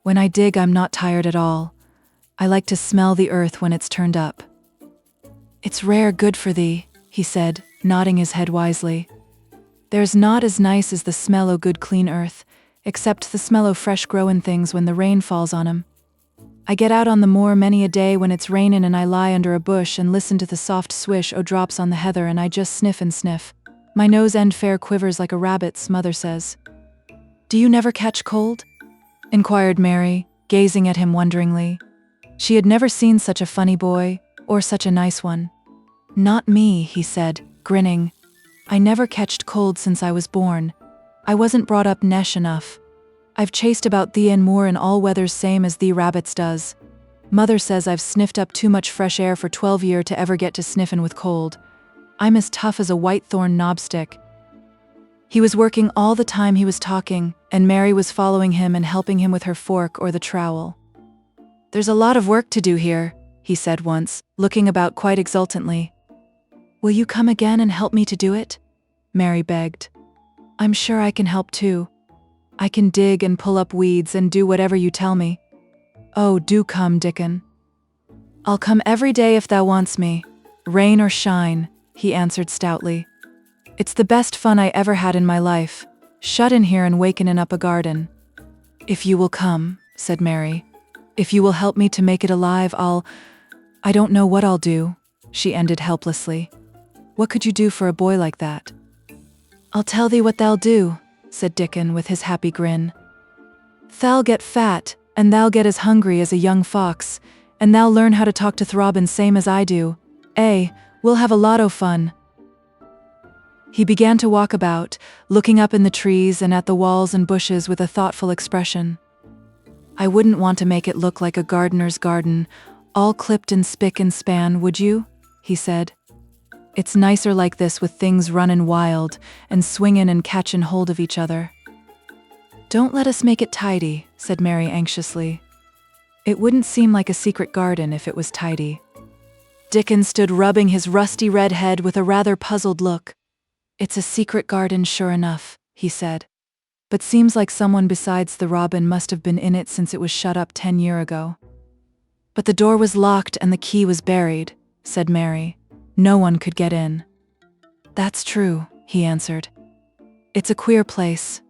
When I dig, I'm not tired at all. I like to smell the earth when it's turned up." "It's rare good for thee," he said, nodding his head wisely. "There's not as nice as the smell o' good clean earth, except the smell o' fresh growin' things when the rain falls on 'em. I get out on the moor many a day when it's rainin' and I lie under a bush and listen to the soft swish o' drops on the heather, and I just sniff and sniff. My nose end fair quivers like a rabbit's, mother says." "Do you never catch cold?" inquired Mary, gazing at him wonderingly. She had never seen such a funny boy, or such a nice one. "Not me," he said, grinning. "I never catched cold since I was born. I wasn't brought up nesh enough. I've chased about thee and moor in all weathers same as thee rabbits does. Mother says I've sniffed up too much fresh air for 12 year to ever get to sniffin' with cold. I'm as tough as a white-thorn knobstick." He was working all the time he was talking, and Mary was following him and helping him with her fork or the trowel. "There's a lot of work to do here," he said once, looking about quite exultantly. "Will you come again and help me to do it?" Mary begged. "I'm sure I can help too. I can dig and pull up weeds and do whatever you tell me. Oh, do come, Dickon." "I'll come every day if thou wants me, rain or shine," he answered stoutly. "It's the best fun I ever had in my life, shut in here and wakenin' up a garden." "If you will come," said Mary. "If you will help me to make it alive, I don't know what I'll do," she ended helplessly. "What could you do for a boy like that?" "I'll tell thee what thou'll do," said Dickon with his happy grin. "Thou'll get fat, and thou'll get as hungry as a young fox, and thou'll learn how to talk to Throbbing same as I do. We'll have a lot o' fun." He began to walk about, looking up in the trees and at the walls and bushes with a thoughtful expression. "I wouldn't want to make it look like a gardener's garden, all clipped and spick and span, would you?" he said. "It's nicer like this with things runnin' wild and swingin' and catchin' hold of each other." "Don't let us make it tidy," said Mary anxiously. "It wouldn't seem like a secret garden if it was tidy." Dickon stood rubbing his rusty red head with a rather puzzled look. "It's a secret garden sure enough," he said. "But seems like someone besides the robin must have been in it since it was shut up 10 years ago." "But the door was locked and the key was buried," said Mary. "No one could get in." "That's true," he answered. It's a queer place.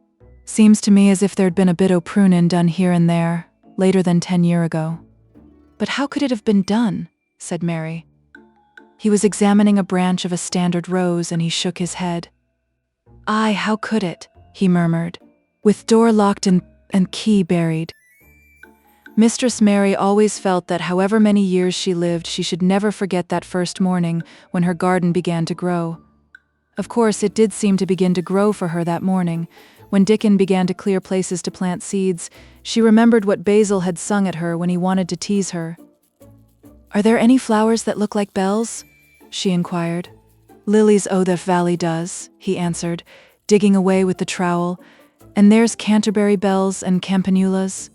Seems to me as if there'd been a bit o' prunin' done here and there, later than 10 year ago. But how could it have been done? Said Mary. He was examining a branch of a standard rose and he shook his head. Aye, how could it? He murmured, with door locked and key buried. Mistress Mary always felt that however many years she lived, she should never forget that first morning when her garden began to grow. Of course, it did seem to begin to grow for her that morning. When Dickon began to clear places to plant seeds, she remembered what Basil had sung at her when he wanted to tease her. Are there any flowers that look like bells? She inquired. Lilies o' the valley does, he answered, digging away with the trowel, and there's Canterbury bells and campanulas.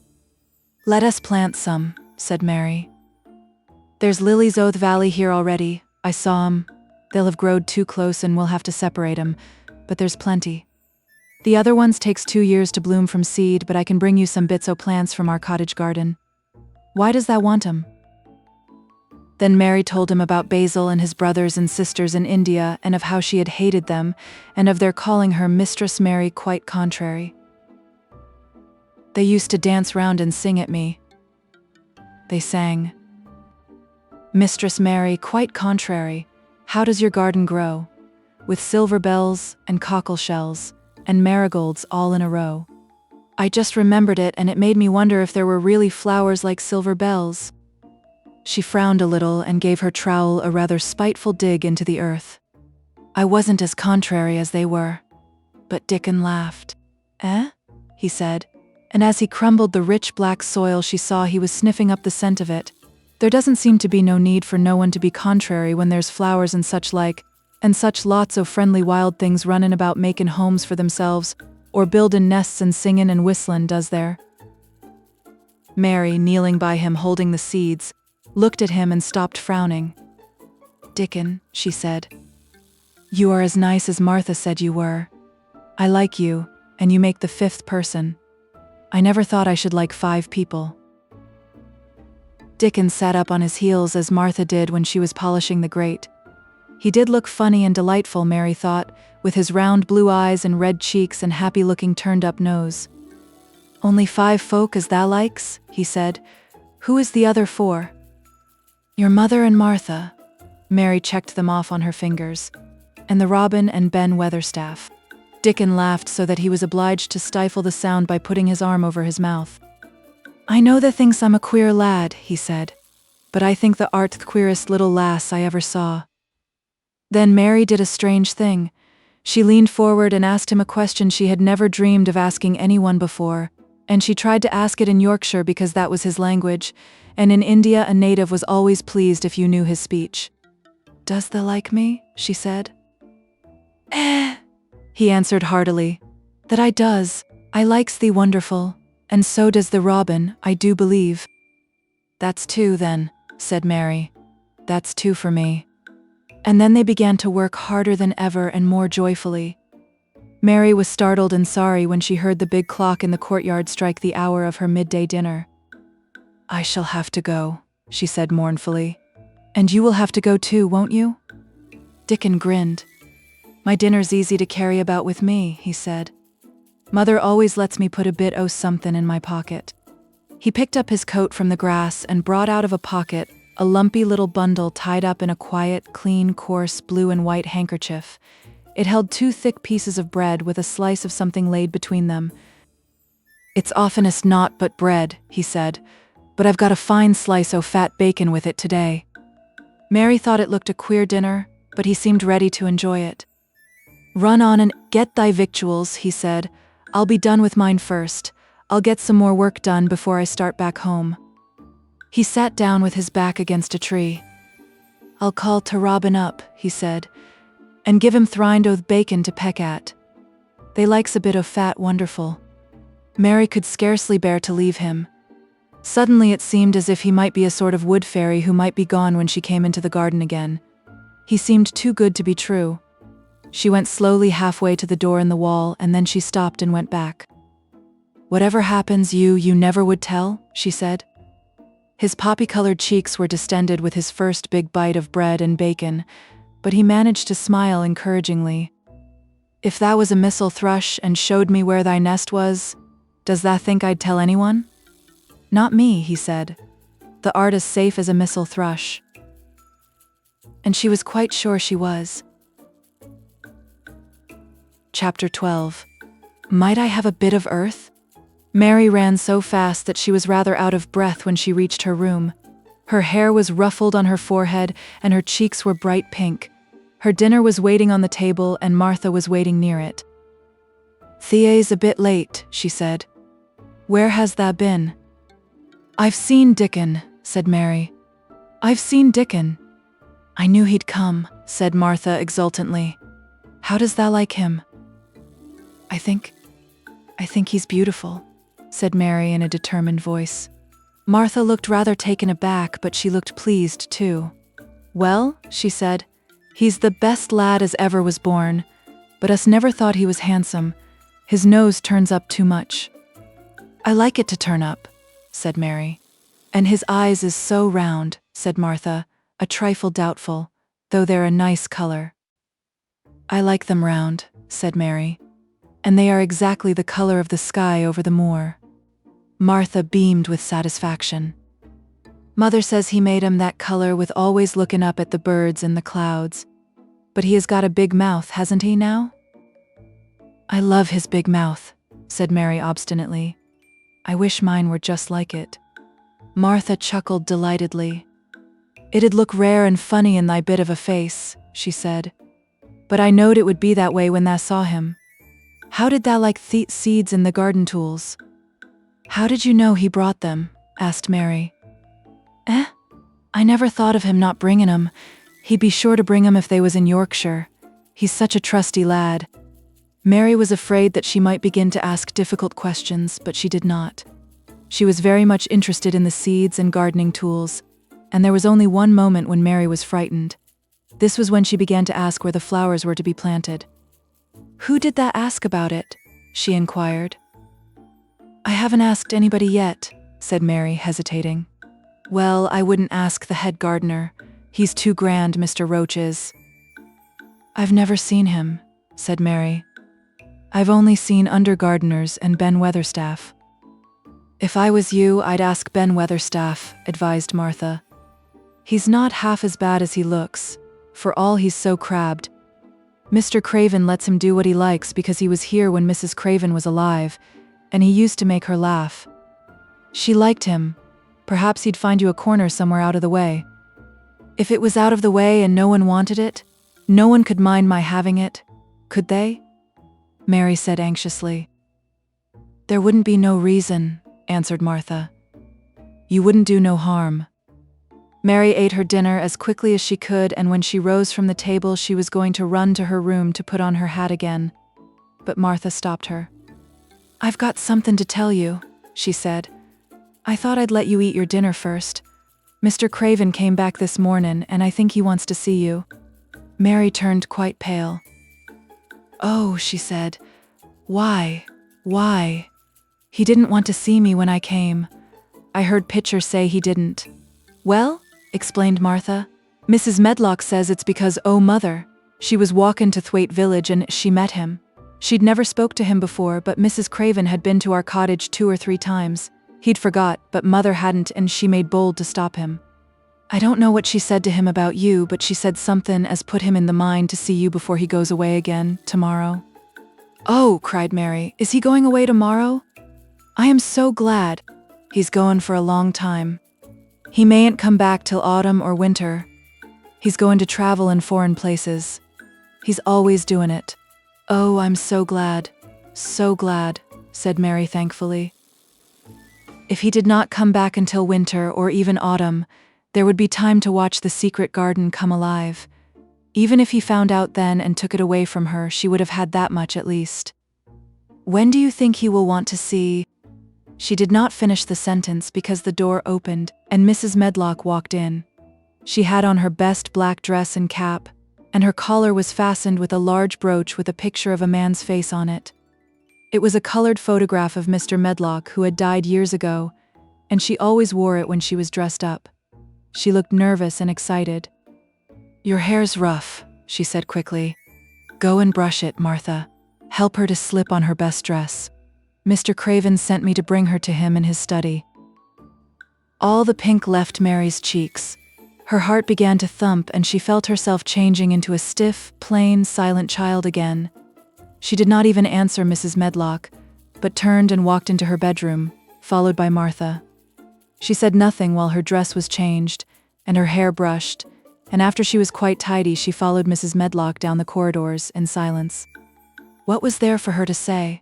Let us plant some, said Mary. There's lilies o' the valley here already. I saw 'em. They'll have growed too close and we'll have to separate 'em, but there's plenty. The other ones takes 2 years to bloom from seed, but I can bring you some bits o' plants from our cottage garden. Why does thou want 'em? Then Mary told him about Basil and his brothers and sisters in India, and of how she had hated them, and of their calling her Mistress Mary quite contrary. They used to dance round and sing at me. They sang, Mistress Mary quite contrary, how does your garden grow? With silver bells and cockle shells and marigolds all in a row. I just remembered it and it made me wonder if there were really flowers like silver bells. She frowned a little and gave her trowel a rather spiteful dig into the earth. I wasn't as contrary as they were. But Dickon laughed. Eh? He said, and as he crumbled the rich black soil she saw he was sniffing up the scent of it. There doesn't seem to be no need for no one to be contrary when there's flowers and such like, and such lots o' friendly wild things runnin' about makin' homes for themselves, or buildin' nests and singin' and whistlin', does there? Mary, kneeling by him holding the seeds, looked at him and stopped frowning. Dickon, she said, you are as nice as Martha said you were. I like you, and you make the 5th person. I never thought I should like 5 people. Dickon sat up on his heels as Martha did when she was polishing the grate. He did look funny and delightful, Mary thought, with his round blue eyes and red cheeks and happy-looking turned-up nose. Only 5 folk as thou likes, he said. Who is the other 4? Your mother and Martha. Mary checked them off on her fingers. And the Robin and Ben Weatherstaff. Dickon laughed so that he was obliged to stifle the sound by putting his arm over his mouth. I know thee thinks I'm a queer lad, he said, but I think thou art the queerest little lass I ever saw. Then Mary did a strange thing. She leaned forward and asked him a question she had never dreamed of asking anyone before, and she tried to ask it in Yorkshire because that was his language, and in India a native was always pleased if you knew his speech. Does thou like me? She said. He answered heartily. That I does. I likes thee wonderful, and so does the robin, I do believe. That's 2 then, said Mary. That's 2 for me. And then they began to work harder than ever and more joyfully. Mary was startled and sorry when she heard the big clock in the courtyard strike the hour of her midday dinner. I shall have to go, she said mournfully. And you will have to go too, won't you? Dickon grinned. My dinner's easy to carry about with me, he said. Mother always lets me put a bit o' somethin' in my pocket. He picked up his coat from the grass and brought out of a pocket a lumpy little bundle tied up in a quiet, clean, coarse blue and white handkerchief. It held 2 thick pieces of bread with a slice of something laid between them. It's oftenest naught but bread, he said, but I've got a fine slice o' fat bacon with it today. Mary thought it looked a queer dinner, but he seemed ready to enjoy it. Run on and get thy victuals, he said. I'll be done with mine first. I'll get some more work done before I start back home. He sat down with his back against a tree. I'll call to Robin up, he said, and give him thrind o' bacon to peck at. They likes a bit o' fat wonderful. Mary could scarcely bear to leave him. Suddenly it seemed as if he might be a sort of wood fairy who might be gone when she came into the garden again. He seemed too good to be true. She went slowly halfway to the door in the wall, and then she stopped and went back. Whatever happens, you never would tell, she said. His poppy-colored cheeks were distended with his first big bite of bread and bacon, but he managed to smile encouragingly. If thou was a missel thrush and showed me where thy nest was, does thou think I'd tell anyone? Not me, he said. The art is safe as a missel thrush. And she was quite sure she was. Chapter 12. Might I have a bit of earth? Mary ran so fast that she was rather out of breath when she reached her room. Her hair was ruffled on her forehead and her cheeks were bright pink. Her dinner was waiting on the table and Martha was waiting near it. "Thea's a bit late," she said. "Where has thou been?" "I've seen Dickon," said Mary. "I've seen Dickon." "I knew he'd come," said Martha exultantly. "How does thou like him?" I think he's beautiful," said Mary in a determined voice. Martha looked rather taken aback, but she looked pleased too. "Well," she said, "he's the best lad as ever was born, but us never thought he was handsome. His nose turns up too much." "I like it to turn up," said Mary. "And his eyes is so round," said Martha, a trifle doubtful, though they're a nice color. "I like them round," said Mary. "And they are exactly the color of the sky over the moor." Martha beamed with satisfaction. "Mother says he made 'em that color with always looking up at the birds in the clouds. But he has got a big mouth, hasn't he now?" "I love his big mouth," said Mary obstinately. "I wish mine were just like it." Martha chuckled delightedly. "It'd look rare and funny in thy bit of a face," she said. "But I knowed it would be that way when thou saw him. How did thou like the seeds in the garden tools?" "How did you know he brought them?" asked Mary. I never thought of him not bringing 'em. He'd be sure to bring 'em if they was in Yorkshire. He's such a trusty lad." Mary was afraid that she might begin to ask difficult questions, but she did not. She was very much interested in the seeds and gardening tools, and there was only one moment when Mary was frightened. This was when she began to ask where the flowers were to be planted. "Who did that ask about it?" she inquired. "I haven't asked anybody yet," said Mary, hesitating. "Well, I wouldn't ask the head gardener. He's too grand, Mr. Roach is." "I've never seen him," said Mary. "I've only seen under gardeners and Ben Weatherstaff." "If I was you, I'd ask Ben Weatherstaff," advised Martha. "He's not half as bad as he looks, for all he's so crabbed. Mr. Craven lets him do what he likes because he was here when Mrs. Craven was alive, and he used to make her laugh. She liked him. Perhaps he'd find you a corner somewhere out of the way." "If it was out of the way and no one wanted it, no one could mind my having it, could they?" Mary said anxiously. "There wouldn't be no reason," answered Martha. "You wouldn't do no harm." Mary ate her dinner as quickly as she could, and when she rose from the table she was going to run to her room to put on her hat again. But Martha stopped her. "I've got something to tell you," she said. "I thought I'd let you eat your dinner first. Mr. Craven came back this morning, and I think he wants to see you." Mary turned quite pale. "Oh," she said. Why? He didn't want to see me when I came. I heard Pitcher say he didn't." "Well," explained Martha, "Mrs. Medlock says it's because, oh mother, she was walkin' to Thwaite village and she met him. She'd never spoke to him before, but Mrs. Craven had been to our cottage 2 or 3 times. He'd forgot, but mother hadn't, and she made bold to stop him. I don't know what she said to him about you, but she said something as put him in the mind to see you before he goes away again, tomorrow." "Oh," cried Mary, "is he going away tomorrow? I am so glad. He's going for a long time. He mayn't come back till autumn or winter. He's going to travel in foreign places. He's always doing it. Oh, I'm so glad, said Mary thankfully. If he did not come back until winter or even autumn, there would be time to watch the secret garden come alive. Even if he found out then and took it away from her, she would have had that much at least. When do you think he will want to see? She did not finish the sentence because the door opened and Mrs. Medlock walked in. She had on her best black dress and cap, and her collar was fastened with a large brooch with a picture of a man's face on it. It was a colored photograph of Mr. Medlock, who had died years ago, and she always wore it when she was dressed up. She looked nervous and excited. "Your hair's rough," she said quickly. "Go and brush it, Martha." Help her to slip on her best dress. Mr. Craven sent me to bring her to him in his study." All the pink left Mary's cheeks. Her heart began to thump and she felt herself changing into a stiff, plain, silent child again. She did not even answer Mrs. Medlock, but turned and walked into her bedroom, followed by Martha. She said nothing while her dress was changed and her hair brushed, and after she was quite tidy she followed Mrs. Medlock down the corridors in silence. What was there for her to say?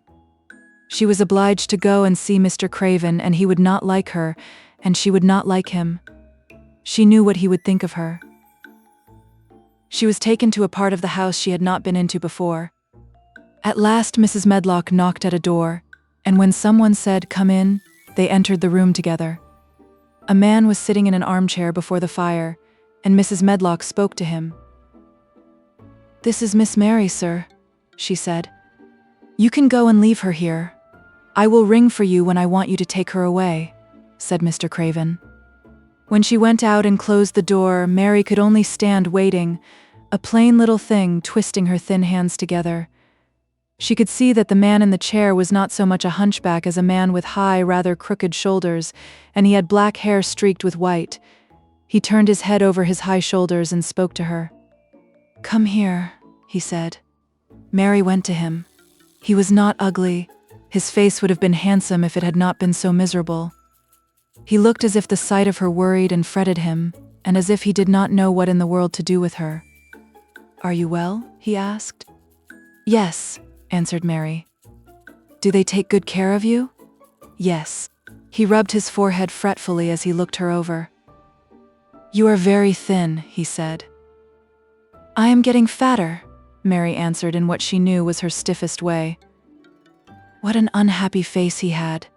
She was obliged to go and see Mr. Craven, and he would not like her, and she would not like him. She knew what he would think of her. She was taken to a part of the house she had not been into before. At last Mrs. Medlock knocked at a door, and when someone said, "Come in," they entered the room together. A man was sitting in an armchair before the fire, and Mrs. Medlock spoke to him. "This is Miss Mary, sir," she said. "You can go and leave her here. I will ring for you when I want you to take her away," said Mr. Craven. When she went out and closed the door, Mary could only stand waiting, a plain little thing twisting her thin hands together. She could see that the man in the chair was not so much a hunchback as a man with high, rather crooked shoulders, and he had black hair streaked with white. He turned his head over his high shoulders and spoke to her. "Come here," he said. Mary went to him. He was not ugly. His face would have been handsome if it had not been so miserable. He looked as if the sight of her worried and fretted him, and as if he did not know what in the world to do with her. "Are you well?" he asked. "Yes," answered Mary. "Do they take good care of you?" "Yes." He rubbed his forehead fretfully as he looked her over. "You are very thin," he said. "I am getting fatter," Mary answered in what she knew was her stiffest way. What an unhappy face he had.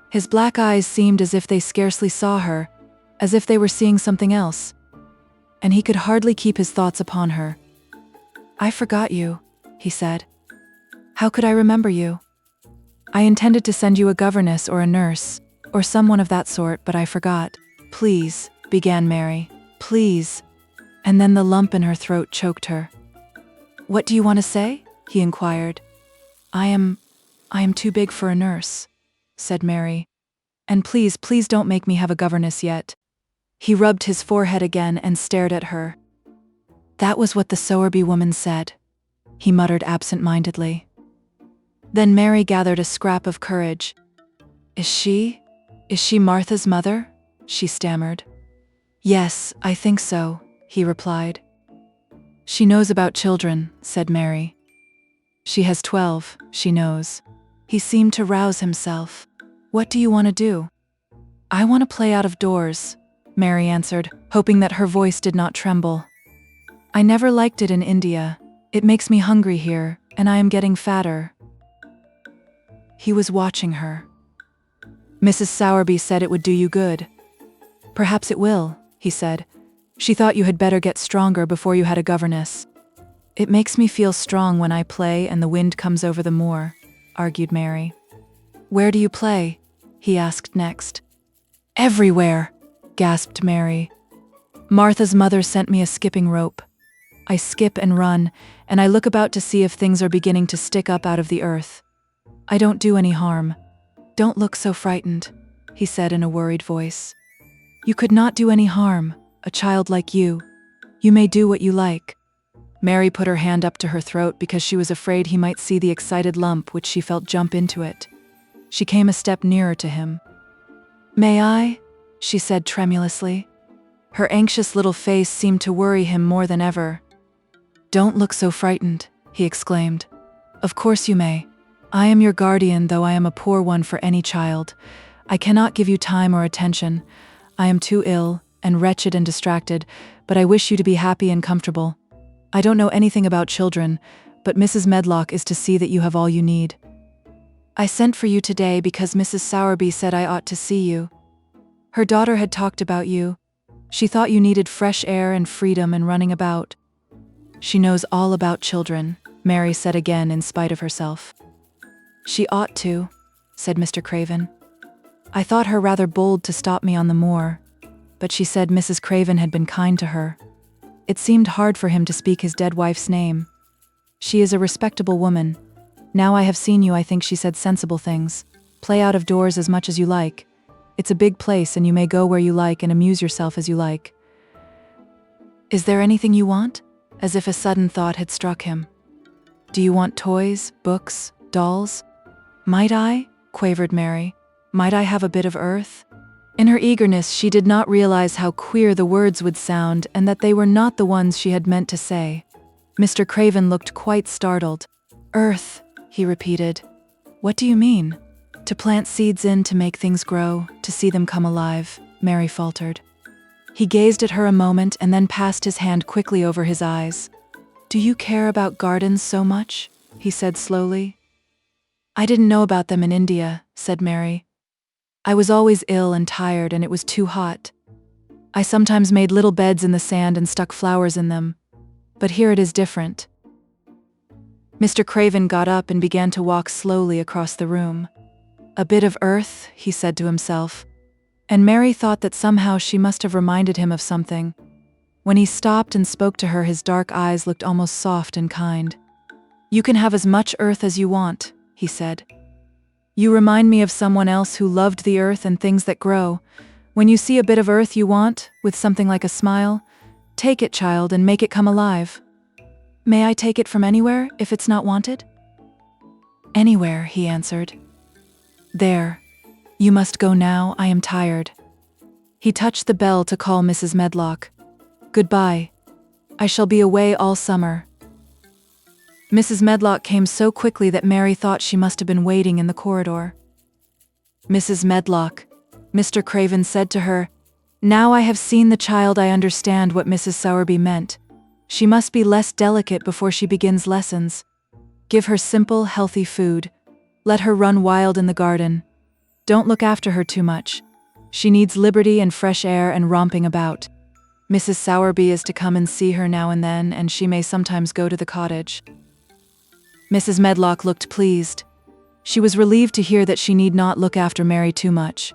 His black eyes seemed as if they scarcely saw her, as if they were seeing something else. And he could hardly keep his thoughts upon her. "I forgot you," he said. "How could I remember you? I intended to send you a governess or a nurse, or someone of that sort, but I forgot." "Please," began Mary. "Please." And then the lump in her throat choked her. "What do you want to say?" he inquired. I am too big for a nurse," said Mary. "And please don't make me have a governess yet." He rubbed his forehead again and stared at her. "That was what the Sowerby woman said," he muttered absent-mindedly. Then Mary gathered a scrap of courage. Is she Martha's mother?" she stammered. "Yes, I think so," he replied. "She knows about children," said Mary. "She has 12, she knows." He seemed to rouse himself. "What do you want to do?" "I want to play out of doors," Mary answered, hoping that her voice did not tremble. "I never liked it in India. It makes me hungry here, and I am getting fatter." He was watching her. "Mrs. Sowerby said it would do you good." "Perhaps it will," he said. "She thought you had better get stronger before you had a governess." "It makes me feel strong when I play and the wind comes over the moor," argued Mary. "Where do you play?" he asked next. "Everywhere," gasped Mary. "Martha's mother sent me a skipping rope. I skip and run, and I look about to see if things are beginning to stick up out of the earth. I don't do any harm. Don't look so frightened," he said in a worried voice. "You could not do any harm, a child like you. You may do what you like." Mary put her hand up to her throat because she was afraid he might see the excited lump which she felt jump into it. She came a step nearer to him. "May I?" she said tremulously. Her anxious little face seemed to worry him more than ever. "Don't look so frightened," he exclaimed. "Of course you may. I am your guardian, though I am a poor one for any child. I cannot give you time or attention. I am too ill and wretched and distracted, but I wish you to be happy and comfortable. I don't know anything about children, but Mrs. Medlock is to see that you have all you need. I sent for you today because Mrs. Sowerby said I ought to see you. Her daughter had talked about you. She thought you needed fresh air and freedom and running about." "She knows all about children," Mary said again in spite of herself. "She ought to," said Mr. Craven. "I thought her rather bold to stop me on the moor, but she said Mrs. Craven had been kind to her. It seemed hard for him to speak his dead wife's name. She is a respectable woman. Now I have seen you, I think she said sensible things. Play out of doors as much as you like. It's a big place and you may go where you like and amuse yourself as you like. Is there anything you want? As if a sudden thought had struck him. Do you want toys, books, dolls? Might I? Quavered Mary. Might I have a bit of earth? In her eagerness, she did not realize how queer the words would sound and that they were not the ones she had meant to say. Mr. Craven looked quite startled. Earth, he repeated. What do you mean? To plant seeds in, to make things grow, to see them come alive, Mary faltered. He gazed at her a moment and then passed his hand quickly over his eyes. Do you care about gardens so much? He said slowly. I didn't know about them in India, said Mary. I was always ill and tired and it was too hot. I sometimes made little beds in the sand and stuck flowers in them. But here it is different. Mr. Craven got up and began to walk slowly across the room. A bit of earth, he said to himself. And Mary thought that somehow she must have reminded him of something. When he stopped and spoke to her, his dark eyes looked almost soft and kind. You can have as much earth as you want, he said. You remind me of someone else who loved the earth and things that grow. When you see a bit of earth you want, with something like a smile, take it, child, and make it come alive. May I take it from anywhere, if it's not wanted? Anywhere, he answered. There. You must go now, I am tired. He touched the bell to call Mrs. Medlock. Goodbye. I shall be away all summer. Mrs. Medlock came so quickly that Mary thought she must have been waiting in the corridor. Mrs. Medlock, Mr. Craven said to her, now I have seen the child, I understand what Mrs. Sowerby meant. She must be less delicate before she begins lessons. Give her simple, healthy food. Let her run wild in the garden. Don't look after her too much. She needs liberty and fresh air and romping about. Mrs. Sowerby is to come and see her now and then, and she may sometimes go to the cottage. Mrs. Medlock looked pleased. She was relieved to hear that she need not look after Mary too much.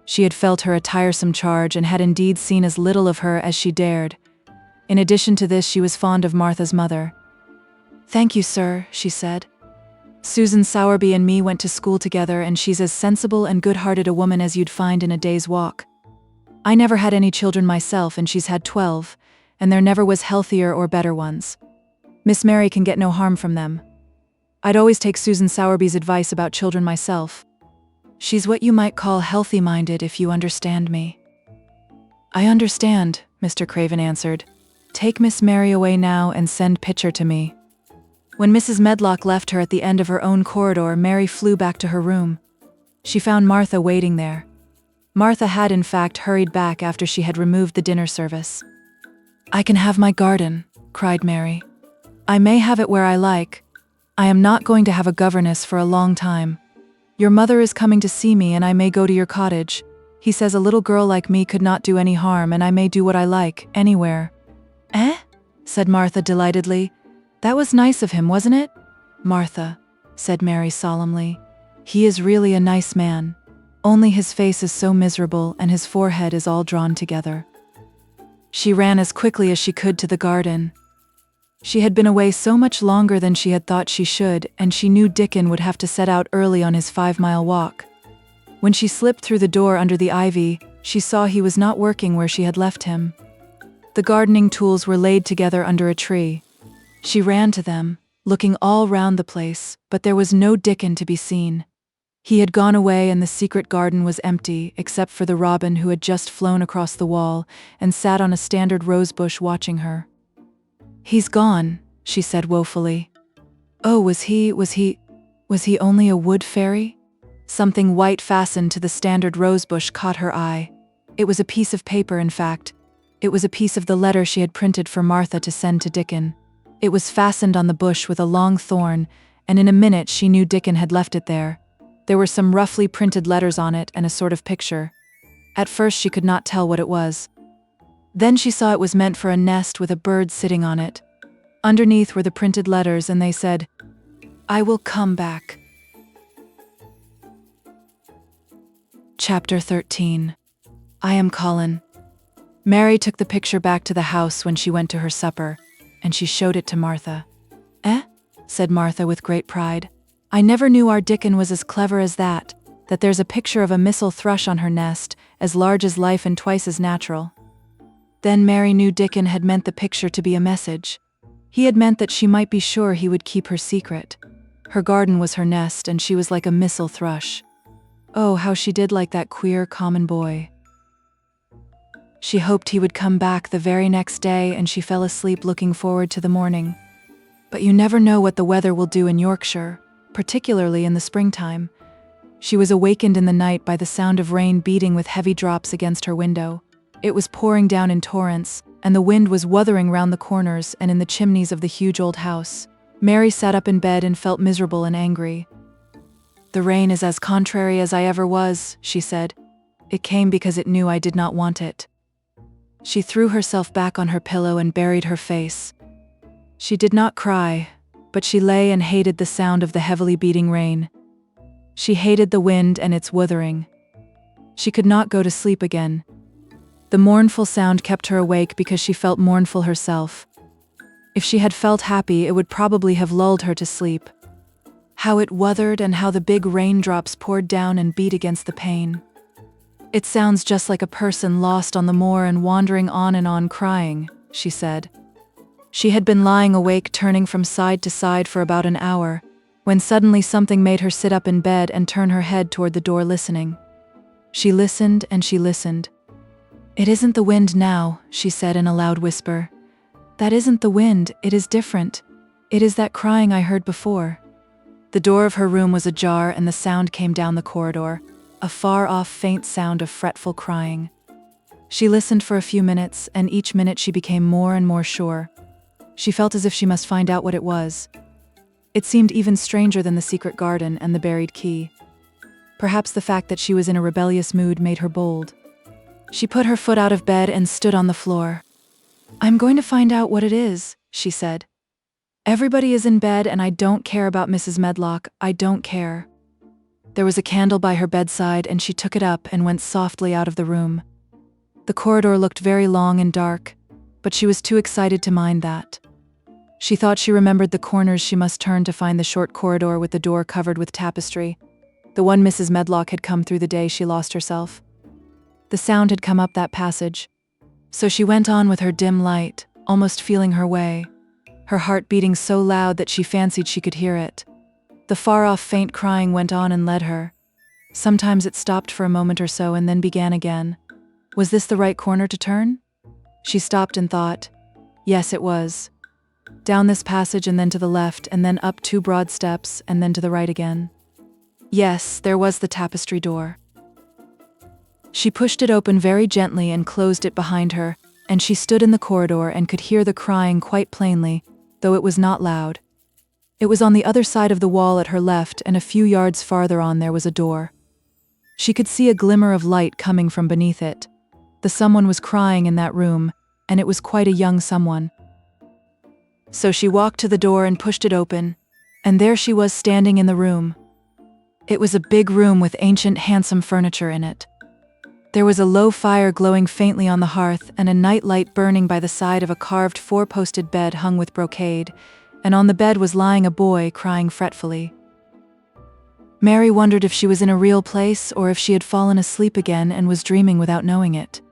She had felt her a tiresome charge and had indeed seen as little of her as she dared. In addition to this, she was fond of Martha's mother. Thank you, sir, she said. Susan Sowerby and me went to school together, and she's as sensible and good-hearted a woman as you'd find in a day's walk. I never had any children myself, and she's had 12, and there never was healthier or better ones. Miss Mary can get no harm from them. I'd always take Susan Sowerby's advice about children myself. She's what you might call healthy-minded, if you understand me. I understand, Mr. Craven answered. Take Miss Mary away now and send Pitcher to me. When Mrs. Medlock left her at the end of her own corridor, Mary flew back to her room. She found Martha waiting there. Martha had in fact hurried back after she had removed the dinner service. I can have my garden, cried Mary. I may have it where I like. I am not going to have a governess for a long time. Your mother is coming to see me and I may go to your cottage. He says a little girl like me could not do any harm and I may do what I like, anywhere. Eh? Said Martha delightedly. That was nice of him, wasn't it? Martha, said Mary solemnly. He is really a nice man. Only his face is so miserable and his forehead is all drawn together. She ran as quickly as she could to the garden. She had been away so much longer than she had thought she should, and she knew Dickon would have to set out early on his 5-mile walk. When she slipped through the door under the ivy, she saw he was not working where she had left him. The gardening tools were laid together under a tree. She ran to them, looking all round the place, but there was no Dickon to be seen. He had gone away and the secret garden was empty, except for the robin who had just flown across the wall and sat on a standard rosebush watching her. He's gone, she said woefully. Oh, was he only a wood fairy? Something white fastened to the standard rosebush caught her eye. It was a piece of paper, in fact. It was a piece of the letter she had printed for Martha to send to Dickon. It was fastened on the bush with a long thorn, and in a minute she knew Dickon had left it there. There were some roughly printed letters on it and a sort of picture. At first she could not tell what it was. Then she saw it was meant for a nest with a bird sitting on it. Underneath were the printed letters, and they said, I will come back. Chapter 13. I am Colin. Mary took the picture back to the house when she went to her supper, and she showed it to Martha. Eh? Said Martha with great pride. I never knew our Dickon was as clever as that there's a picture of a missel thrush on her nest, as large as life and twice as natural. Then Mary knew Dickon had meant the picture to be a message. He had meant that she might be sure he would keep her secret. Her garden was her nest, and she was like a missel thrush. Oh, how she did like that queer, common boy. She hoped he would come back the very next day, and she fell asleep looking forward to the morning. But you never know what the weather will do in Yorkshire, particularly in the springtime. She was awakened in the night by the sound of rain beating with heavy drops against her window. It was pouring down in torrents, and the wind was wuthering round the corners and in the chimneys of the huge old house. Mary sat up in bed and felt miserable and angry. "The rain is as contrary as I ever was," she said. "It came because it knew I did not want it." She threw herself back on her pillow and buried her face. She did not cry, but she lay and hated the sound of the heavily beating rain. She hated the wind and its wuthering. She could not go to sleep again. The mournful sound kept her awake because she felt mournful herself. If she had felt happy, it would probably have lulled her to sleep. How it wuthered and how the big raindrops poured down and beat against the pane. "It sounds just like a person lost on the moor and wandering on and on crying," she said. She had been lying awake, turning from side to side for about an hour, when suddenly something made her sit up in bed and turn her head toward the door, listening. She listened and she listened. "It isn't the wind now," she said in a loud whisper. "That isn't the wind, it is different. It is that crying I heard before." The door of her room was ajar and the sound came down the corridor, a far-off faint sound of fretful crying. She listened for a few minutes, and each minute she became more and more sure. She felt as if she must find out what it was. It seemed even stranger than the secret garden and the buried key. Perhaps the fact that she was in a rebellious mood made her bold. She put her foot out of bed and stood on the floor. "I'm going to find out what it is," she said. "Everybody is in bed and I don't care about Mrs. Medlock, I don't care." There was a candle by her bedside and she took it up and went softly out of the room. The corridor looked very long and dark, but she was too excited to mind that. She thought she remembered the corners she must turn to find the short corridor with the door covered with tapestry, the one Mrs. Medlock had come through the day she lost herself. The sound had come up that passage, so she went on with her dim light, almost feeling her way, her heart beating so loud that she fancied she could hear it. The far-off faint crying went on and led her. Sometimes it stopped for a moment or so and then began again. Was this the right corner to turn? She stopped and thought. Yes, it was. Down this passage and then to the left and then up 2 broad steps and then to the right again. Yes, there was the tapestry door. She pushed it open very gently and closed it behind her, and she stood in the corridor and could hear the crying quite plainly, though it was not loud. It was on the other side of the wall at her left, and a few yards farther on there was a door. She could see a glimmer of light coming from beneath it. The someone was crying in that room, and it was quite a young someone. So she walked to the door and pushed it open, and there she was standing in the room. It was a big room with ancient, handsome furniture in it. There was a low fire glowing faintly on the hearth and a night light burning by the side of a carved 4-posted bed hung with brocade, and on the bed was lying a boy crying fretfully. Mary wondered if she was in a real place or if she had fallen asleep again and was dreaming without knowing it.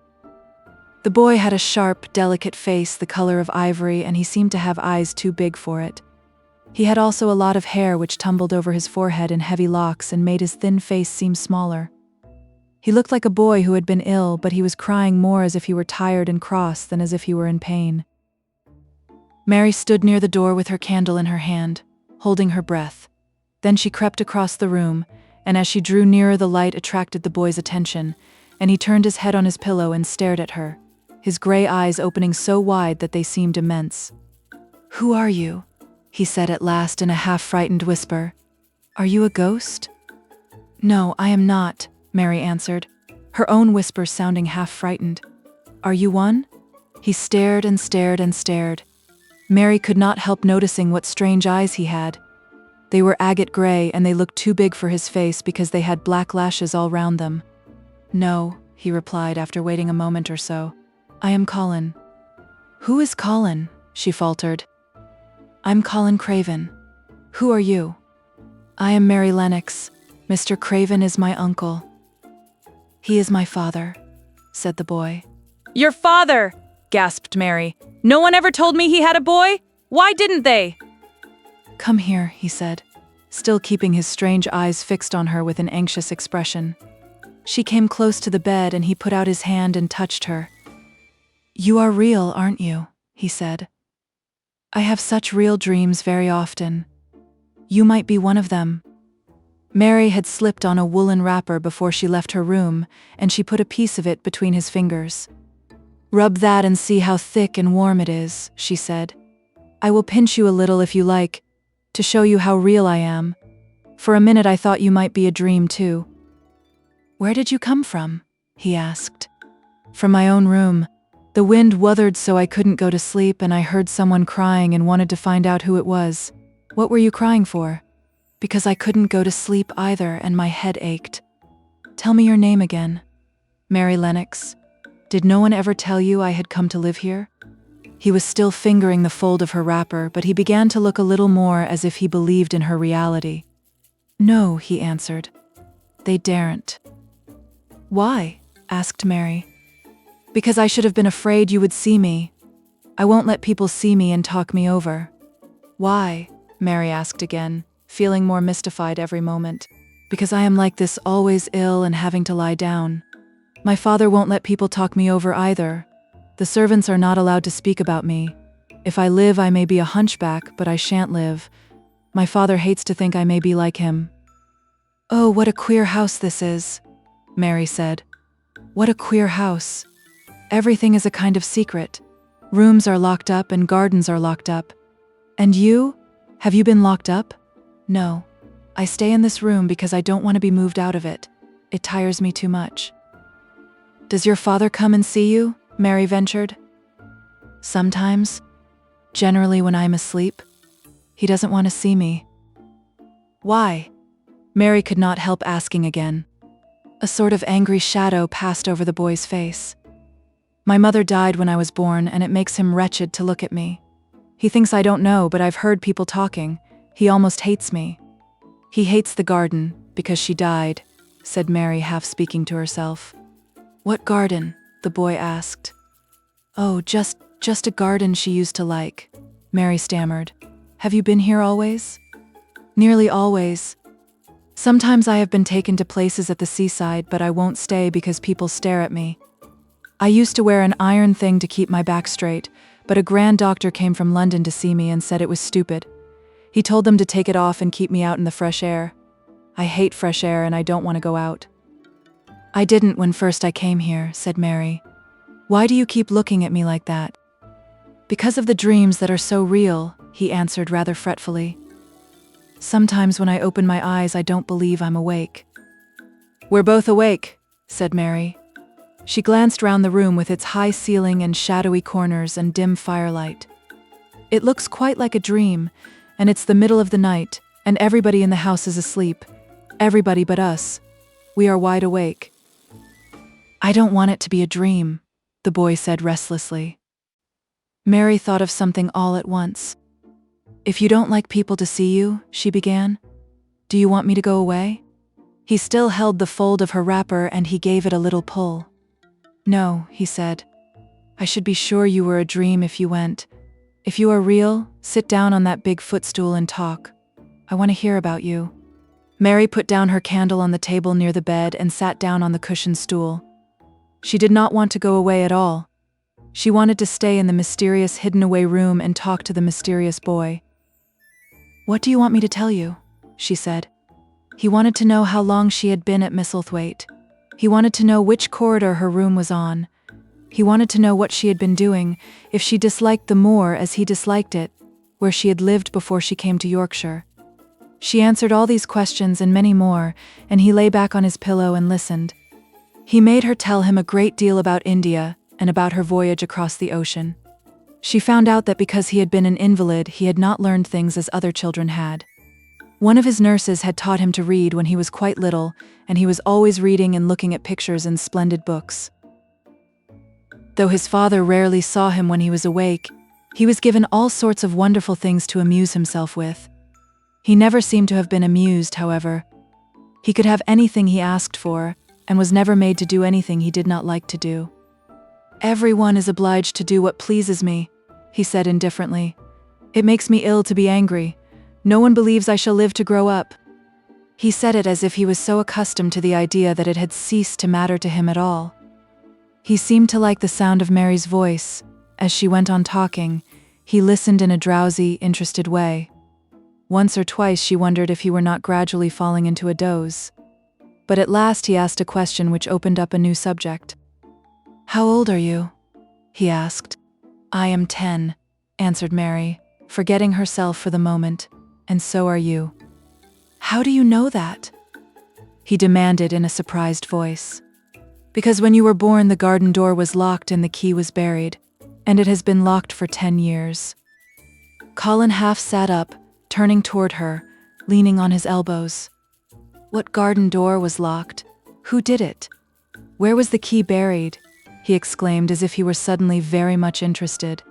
The boy had a sharp, delicate face the color of ivory, and he seemed to have eyes too big for it. He had also a lot of hair which tumbled over his forehead in heavy locks and made his thin face seem smaller. He looked like a boy who had been ill, but he was crying more as if he were tired and cross than as if he were in pain. Mary stood near the door with her candle in her hand, holding her breath. Then she crept across the room, and as she drew nearer the light attracted the boy's attention, and he turned his head on his pillow and stared at her, his gray eyes opening so wide that they seemed immense. "Who are you?" he said at last in a half-frightened whisper. "Are you a ghost?" "No, I am not," Mary answered, her own whisper sounding half-frightened. "Are you one?" He stared and stared and stared. Mary could not help noticing what strange eyes he had. They were agate gray and they looked too big for his face because they had black lashes all round them. "No," he replied after waiting a moment or so. "I am Colin." "Who is Colin?" she faltered. "I'm Colin Craven. Who are you?" I am Mary Lennox. Mr. Craven is my uncle. He is my father, said the boy. Your father, gasped Mary. No one ever told me he had a boy? Why didn't they? Come here, he said, still keeping his strange eyes fixed on her with an anxious expression. She came close to the bed and he put out his hand and touched her. You are real, aren't you? He said. I have such real dreams very often. You might be one of them. Mary had slipped on a woolen wrapper before she left her room, and she put a piece of it between his fingers. Rub that and see how thick and warm it is, she said. I will pinch you a little if you like, to show you how real I am. For a minute I thought you might be a dream too. Where did you come from? He asked. From my own room. The wind wuthered so I couldn't go to sleep, and I heard someone crying and wanted to find out who it was. What were you crying for? Because I couldn't go to sleep either and my head ached. Tell me your name again. Mary Lennox. Did no one ever tell you I had come to live here? He was still fingering the fold of her wrapper, but he began to look a little more as if he believed in her reality. No, he answered. They daren't. Why? Asked Mary. Because I should have been afraid you would see me. I won't let people see me and talk me over. Why? Mary asked again, feeling more mystified every moment. Because I am like this, always ill and having to lie down. My father won't let people talk me over either. The servants are not allowed to speak about me. If I live, I may be a hunchback, but I shan't live. My father hates to think I may be like him. Oh, what a queer house this is, Mary said. What a queer house. Everything is a kind of secret. Rooms are locked up and gardens are locked up. And you? Have you been locked up? No. I stay in this room because I don't want to be moved out of it. It tires me too much. Does your father come and see you? Mary ventured. Sometimes. Generally when I'm asleep. He doesn't want to see me. Why? Mary could not help asking again. A sort of angry shadow passed over the boy's face. My mother died when I was born, and it makes him wretched to look at me. He thinks I don't know, but I've heard people talking. He almost hates me. He hates the garden, because she died, said Mary, half speaking to herself. What garden? The boy asked. Oh, just a garden she used to like, Mary stammered. Have you been here always? Nearly always. Sometimes I have been taken to places at the seaside, but I won't stay because people stare at me. I used to wear an iron thing to keep my back straight, but a grand doctor came from London to see me and said it was stupid. He told them to take it off and keep me out in the fresh air. I hate fresh air and I don't want to go out. I didn't when first I came here, said Mary. Why do you keep looking at me like that? Because of the dreams that are so real, he answered rather fretfully. Sometimes when I open my eyes, I don't believe I'm awake. We're both awake, said Mary. She glanced round the room with its high ceiling and shadowy corners and dim firelight. It looks quite like a dream, and it's the middle of the night, and everybody in the house is asleep. Everybody but us. We are wide awake. I don't want it to be a dream, the boy said restlessly. Mary thought of something all at once. If you don't like people to see you, she began, do you want me to go away? He still held the fold of her wrapper and he gave it a little pull. No, he said. I should be sure you were a dream if you went. If you are real, sit down on that big footstool and talk. I want to hear about you. Mary put down her candle on the table near the bed and sat down on the cushioned stool. She did not want to go away at all. She wanted to stay in the mysterious hidden-away room and talk to the mysterious boy. What do you want me to tell you? She said. He wanted to know how long she had been at Misselthwaite. He wanted to know which corridor her room was on. He wanted to know what she had been doing, if she disliked the moor as he disliked it, where she had lived before she came to Yorkshire. She answered all these questions and many more, and he lay back on his pillow and listened. He made her tell him a great deal about India and about her voyage across the ocean. She found out that because he had been an invalid, he had not learned things as other children had. One of his nurses had taught him to read when he was quite little, and he was always reading and looking at pictures in splendid books. Though his father rarely saw him when he was awake, he was given all sorts of wonderful things to amuse himself with. He never seemed to have been amused, however. He could have anything he asked for, and was never made to do anything he did not like to do. "Everyone is obliged to do what pleases me," he said indifferently. "It makes me ill to be angry. No one believes I shall live to grow up." He said it as if he was so accustomed to the idea that it had ceased to matter to him at all. He seemed to like the sound of Mary's voice. As she went on talking, he listened in a drowsy, interested way. Once or twice she wondered if he were not gradually falling into a doze. But at last he asked a question which opened up a new subject. "How old are you?" he asked. "I am 10, answered Mary, forgetting herself for the moment. "And so are you." "How do you know that?" he demanded in a surprised voice. "Because when you were born the garden door was locked and the key was buried, and it has been locked for 10 years. Colin half sat up, turning toward her, leaning on his elbows. "What garden door was locked? Who did it? Where was the key buried?" he exclaimed as if he were suddenly very much interested.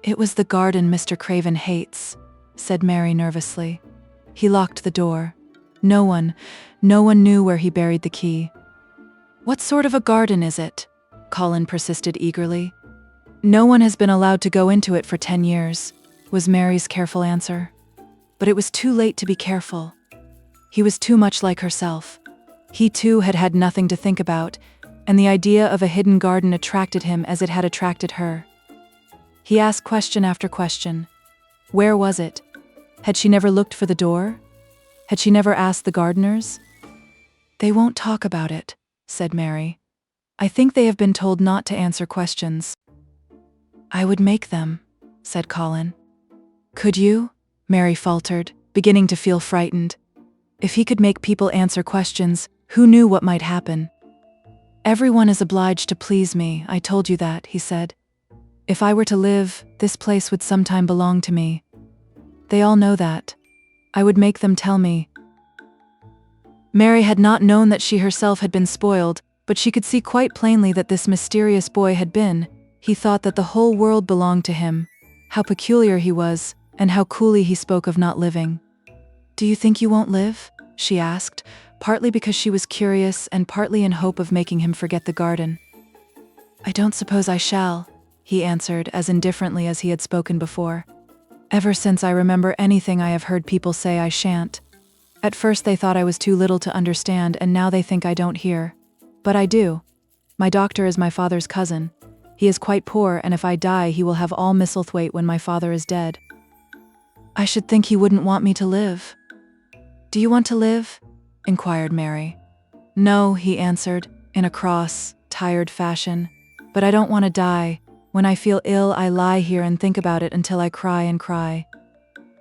It was the garden Mr. Craven hates," said Mary nervously. "He locked the door. No one knew where he buried the key." "What sort of a garden is it?" Colin persisted eagerly. "No one has been allowed to go into it for 10 years, was Mary's careful answer. But it was too late to be careful. He was too much like herself. He too had had nothing to think about, and the idea of a hidden garden attracted him as it had attracted her. He asked question after question. Where was it? Had she never looked for the door? Had she never asked the gardeners? "They won't talk about it," said Mary. "I think they have been told not to answer questions." "I would make them," said Colin. "Could you?" Mary faltered, beginning to feel frightened. If he could make people answer questions, who knew what might happen? "Everyone is obliged to please me, I told you that," he said. "If I were to live, this place would sometime belong to me. They all know that. I would make them tell me." Mary had not known that she herself had been spoiled, but she could see quite plainly that this mysterious boy had been. He thought that the whole world belonged to him, how peculiar he was, and how coolly he spoke of not living. "Do you think you won't live?" she asked, partly because she was curious and partly in hope of making him forget the garden. "I don't suppose I shall," he answered as indifferently as he had spoken before. "Ever since I remember anything I have heard people say I shan't. At first they thought I was too little to understand, and now they think I don't hear. But I do. My doctor is my father's cousin. He is quite poor, and if I die he will have all Misselthwaite when my father is dead." "I should think he wouldn't want me to live." "Do you want to live?" inquired Mary. "No," he answered, in a cross, tired fashion. "But I don't want to die. When I feel ill, I lie here and think about it until I cry and cry."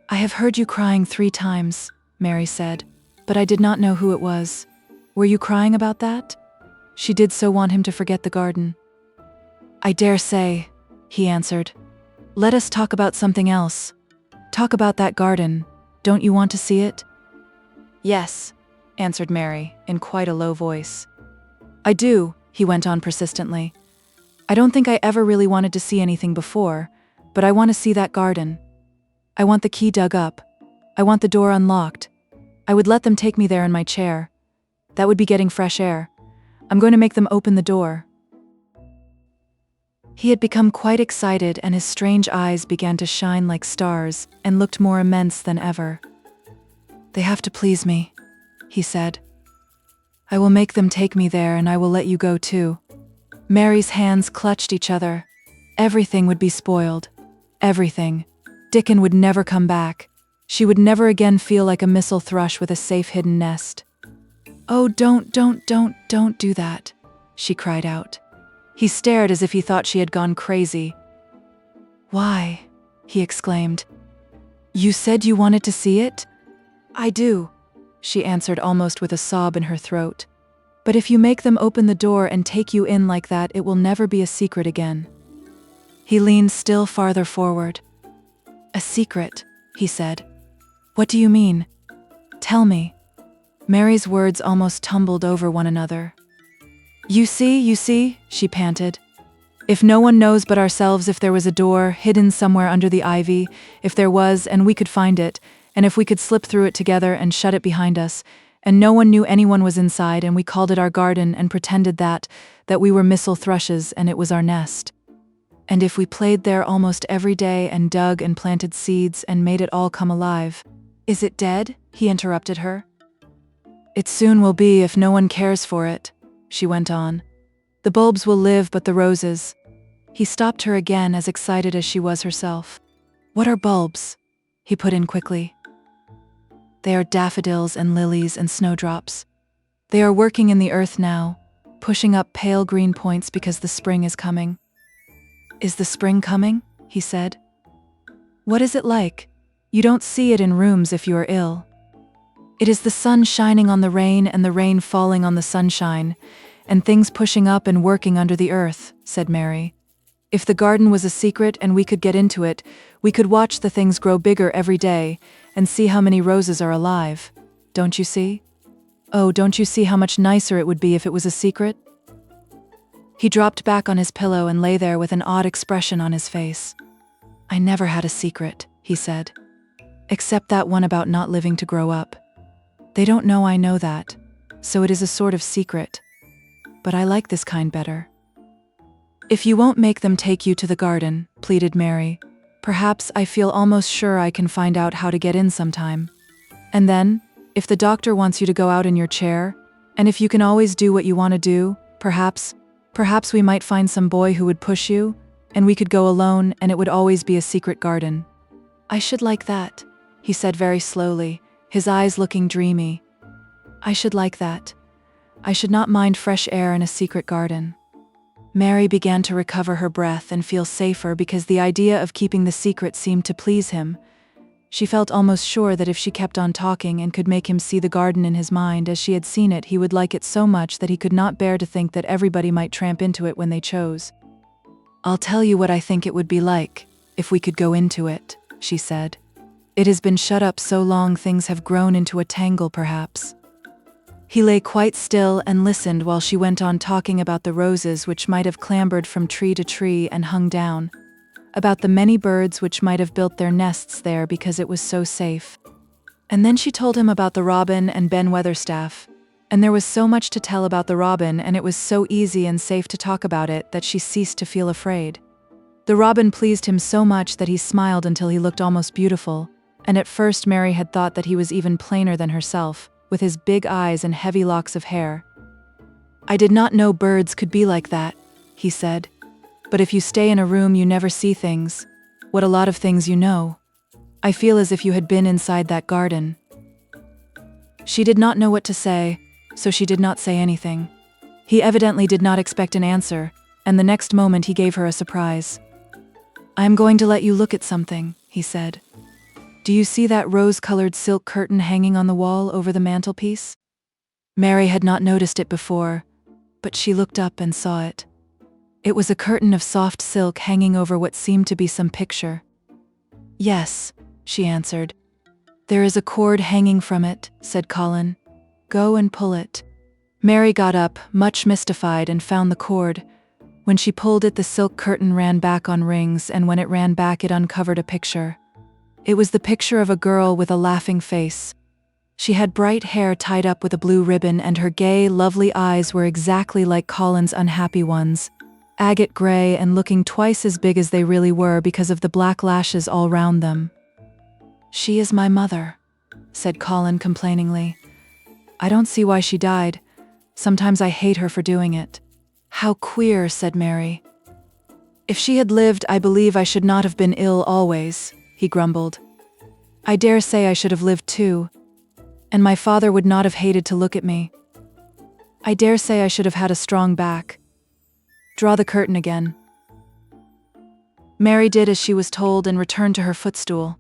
"I have heard you crying 3 times, Mary said, "but I did not know who it was. Were you crying about that?" She did so want him to forget the garden. "I dare say," he answered. "Let us talk about something else. Talk about that garden. Don't you want to see it?" "Yes," answered Mary, in quite a low voice. "I do," he went on persistently. "I don't think I ever really wanted to see anything before, but I want to see that garden. I want the key dug up. I want the door unlocked. I would let them take me there in my chair. That would be getting fresh air. I'm going to make them open the door." He had become quite excited, and his strange eyes began to shine like stars and looked more immense than ever. "They have to please me," he said. "I will make them take me there, and I will let you go too." Mary's hands clutched each other. Everything would be spoiled. Everything. Dickon would never come back. She would never again feel like a missel thrush with a safe hidden nest. "Oh, don't do that," she cried out. He stared as if he thought she had gone crazy. "Why?" he exclaimed. "You said you wanted to see it?" "I do," she answered almost with a sob in her throat. "But if you make them open the door and take you in like that, it will never be a secret again." He leaned still farther forward. "A secret," he said. "What do you mean? Tell me." Mary's words almost tumbled over one another. You see, she panted. "If no one knows but ourselves, if there was a door hidden somewhere under the ivy, if there was and we could find it, and if we could slip through it together and shut it behind us, and no one knew anyone was inside, and we called it our garden and pretended that we were MISSEL thrushes and it was our nest. And if we played there almost every day and dug and planted seeds and made it all come alive. Is it dead? He interrupted her. It soon will be if no one cares for it, she went on. The bulbs will live, but the roses. He stopped her again, as excited as she was herself. What are bulbs? He put in quickly. They are daffodils and lilies and snowdrops. They are working in the earth now, pushing up pale green points because the spring is coming. Is the spring coming? He said. What is it like? You don't see it in rooms if you are ill. It is the sun shining on the rain and the rain falling on the sunshine, and things pushing up and working under the earth, said Mary. If the garden was a secret and we could get into it, we could watch the things grow bigger every day and see how many roses are alive. Don't you see? Oh, don't you see how much nicer it would be if it was a secret? He dropped back on his pillow and lay there with an odd expression on his face. I never had a secret, he said. Except that one about not living to grow up. They don't know I know that, so it is a sort of secret. But I like this kind better. If you won't make them take you to the garden, pleaded Mary, perhaps I feel almost sure I can find out how to get in sometime. And then, if the doctor wants you to go out in your chair, and if you can always do what you want to do, perhaps we might find some boy who would push you, and we could go alone and it would always be a secret garden. I should like that, he said very slowly, his eyes looking dreamy. I should like that. I should not mind fresh air in a secret garden. Mary began to recover her breath and feel safer because the idea of keeping the secret seemed to please him. She felt almost sure that if she kept on talking and could make him see the garden in his mind as she had seen it, he would like it so much that he could not bear to think that everybody might tramp into it when they chose. I'll tell you what I think it would be like, if we could go into it, she said. It has been shut up so long things have grown into a tangle perhaps. He lay quite still and listened while she went on talking about the roses which might have clambered from tree to tree and hung down, about the many birds which might have built their nests there because it was so safe. And then she told him about the robin and Ben Weatherstaff, and there was so much to tell about the robin and it was so easy and safe to talk about it that she ceased to feel afraid. The robin pleased him so much that he smiled until he looked almost beautiful, and at first Mary had thought that he was even plainer than herself, with his big eyes and heavy locks of hair. I did not know birds could be like that, he said. But if you stay in a room you never see things, what a lot of things you know. I feel as if you had been inside that garden. She did not know what to say, so she did not say anything. He evidently did not expect an answer, and the next moment he gave her a surprise. I am going to let you look at something, he said. Do you see that rose-colored silk curtain hanging on the wall over the mantelpiece? Mary had not noticed it before, but she looked up and saw it. It was a curtain of soft silk hanging over what seemed to be some picture. Yes, she answered. There is a cord hanging from it, said Colin. Go and pull it. Mary got up, much mystified, and found the cord. When she pulled it, the silk curtain ran back on rings, and when it ran back, it uncovered a picture. It was the picture of a girl with a laughing face. She had bright hair tied up with a blue ribbon, and her gay, lovely eyes were exactly like Colin's unhappy ones, agate gray and looking twice as big as they really were because of the black lashes all round them. She is my mother, said Colin complainingly. I don't see why she died. Sometimes I hate her for doing it. How queer, said Mary. If she had lived, I believe I should not have been ill always, he grumbled. I dare say I should have lived too, and my father would not have hated to look at me. I dare say I should have had a strong back. Draw the curtain again. Mary did as she was told and returned to her footstool.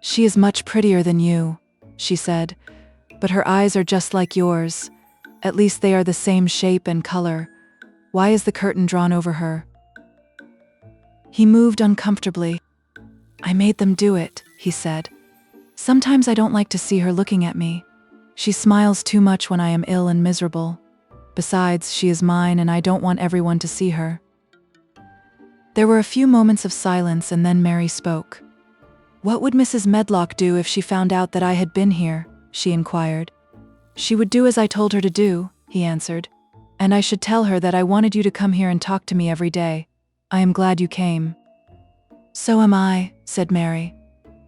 She is much prettier than you, she said, but her eyes are just like yours. At least they are the same shape and color. Why is the curtain drawn over her? He moved uncomfortably. I made them do it, he said. Sometimes I don't like to see her looking at me. She smiles too much when I am ill and miserable. Besides, she is mine and I don't want everyone to see her. There were a few moments of silence and then Mary spoke. What would Mrs. Medlock do if she found out that I had been here? She inquired. She would do as I told her to do, he answered. And I should tell her that I wanted you to come here and talk to me every day. I am glad you came. So am I, said Mary.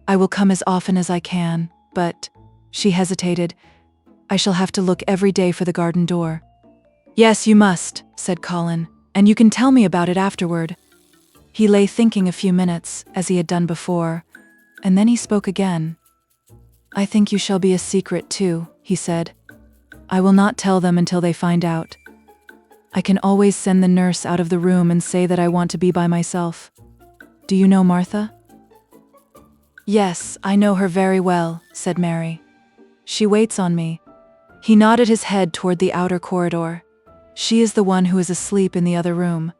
I will come as often as I can, but, she hesitated, I shall have to look every day for the garden door. Yes, you must, said Colin, and you can tell me about it afterward. He lay thinking a few minutes, as he had done before, and then he spoke again. I think you shall be a secret too, he said. I will not tell them until they find out. I can always send the nurse out of the room and say that I want to be by myself. Do you know Martha? Yes, I know her very well, said Mary. She waits on me. He nodded his head toward the outer corridor. She is the one who is asleep in the other room.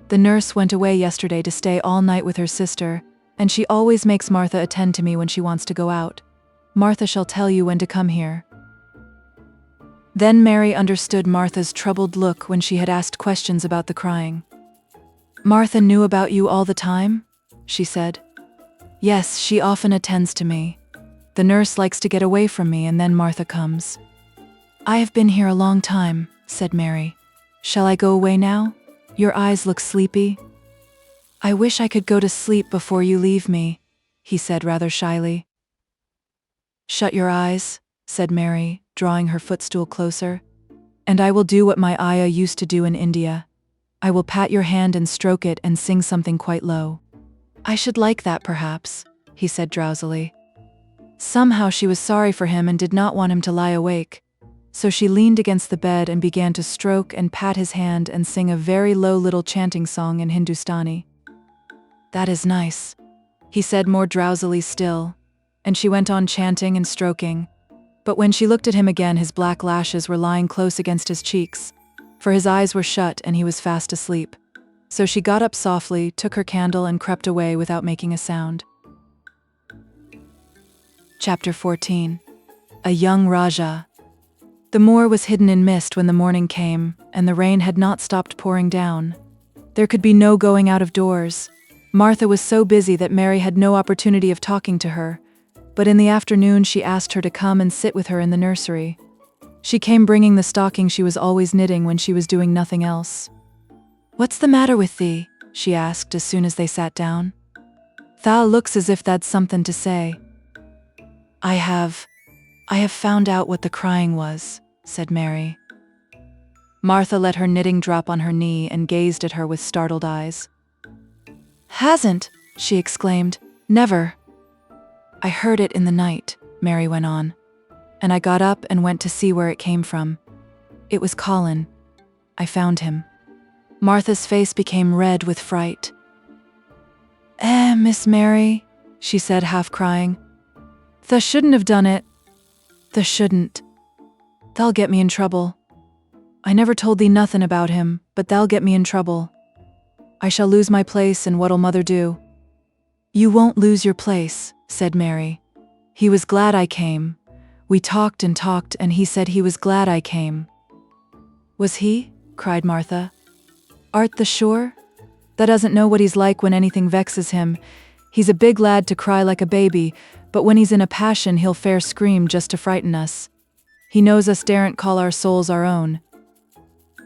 The nurse went away yesterday to stay all night with her sister, and she always makes Martha attend to me when she wants to go out. Martha shall tell you when to come here. Then Mary understood Martha's troubled look when she had asked questions about the crying. Martha knew about you all the time? She said. Yes, she often attends to me. The nurse likes to get away from me and then Martha comes. I have been here a long time, said Mary. Shall I go away now? Your eyes look sleepy. I wish I could go to sleep before you leave me, he said rather shyly. Shut your eyes, said Mary, drawing her footstool closer, and I will do what my ayah used to do in India. I will pat your hand and stroke it and sing something quite low. I should like that perhaps, he said drowsily. Somehow she was sorry for him and did not want him to lie awake, so she leaned against the bed and began to stroke and pat his hand and sing a very low little chanting song in Hindustani. That is nice, he said more drowsily still, and she went on chanting and stroking, but when she looked at him again his black lashes were lying close against his cheeks, for his eyes were shut and he was fast asleep. So she got up softly, took her candle and crept away without making a sound. Chapter 14. A Young Rajah. The moor was hidden in mist when the morning came, and the rain had not stopped pouring down. There could be no going out of doors. Martha was so busy that Mary had no opportunity of talking to her, but in the afternoon she asked her to come and sit with her in the nursery. She came bringing the stocking she was always knitting when she was doing nothing else. What's the matter with thee? She asked as soon as they sat down. Thou looks as if thou'd something to say. I have found out what the crying was, said Mary. Martha let her knitting drop on her knee and gazed at her with startled eyes. Hasn't, she exclaimed, never. I heard it in the night, Mary went on, and I got up and went to see where it came from. It was Colin. I found him. Martha's face became red with fright. Miss Mary, she said half crying. Thou shouldn't have done it. Thou shouldn't. Thou'll get me in trouble. I never told thee nothing about him, but thou'll get me in trouble. I shall lose my place, and what'll mother do? You won't lose your place, said Mary. He was glad I came. We talked and talked, and he said he was glad I came. Was he? Cried Martha. Art thou sure? Thou doesn't know what he's like when anything vexes him. He's a big lad to cry like a baby, but when he's in a passion he'll fair scream just to frighten us. He knows us daren't call our souls our own.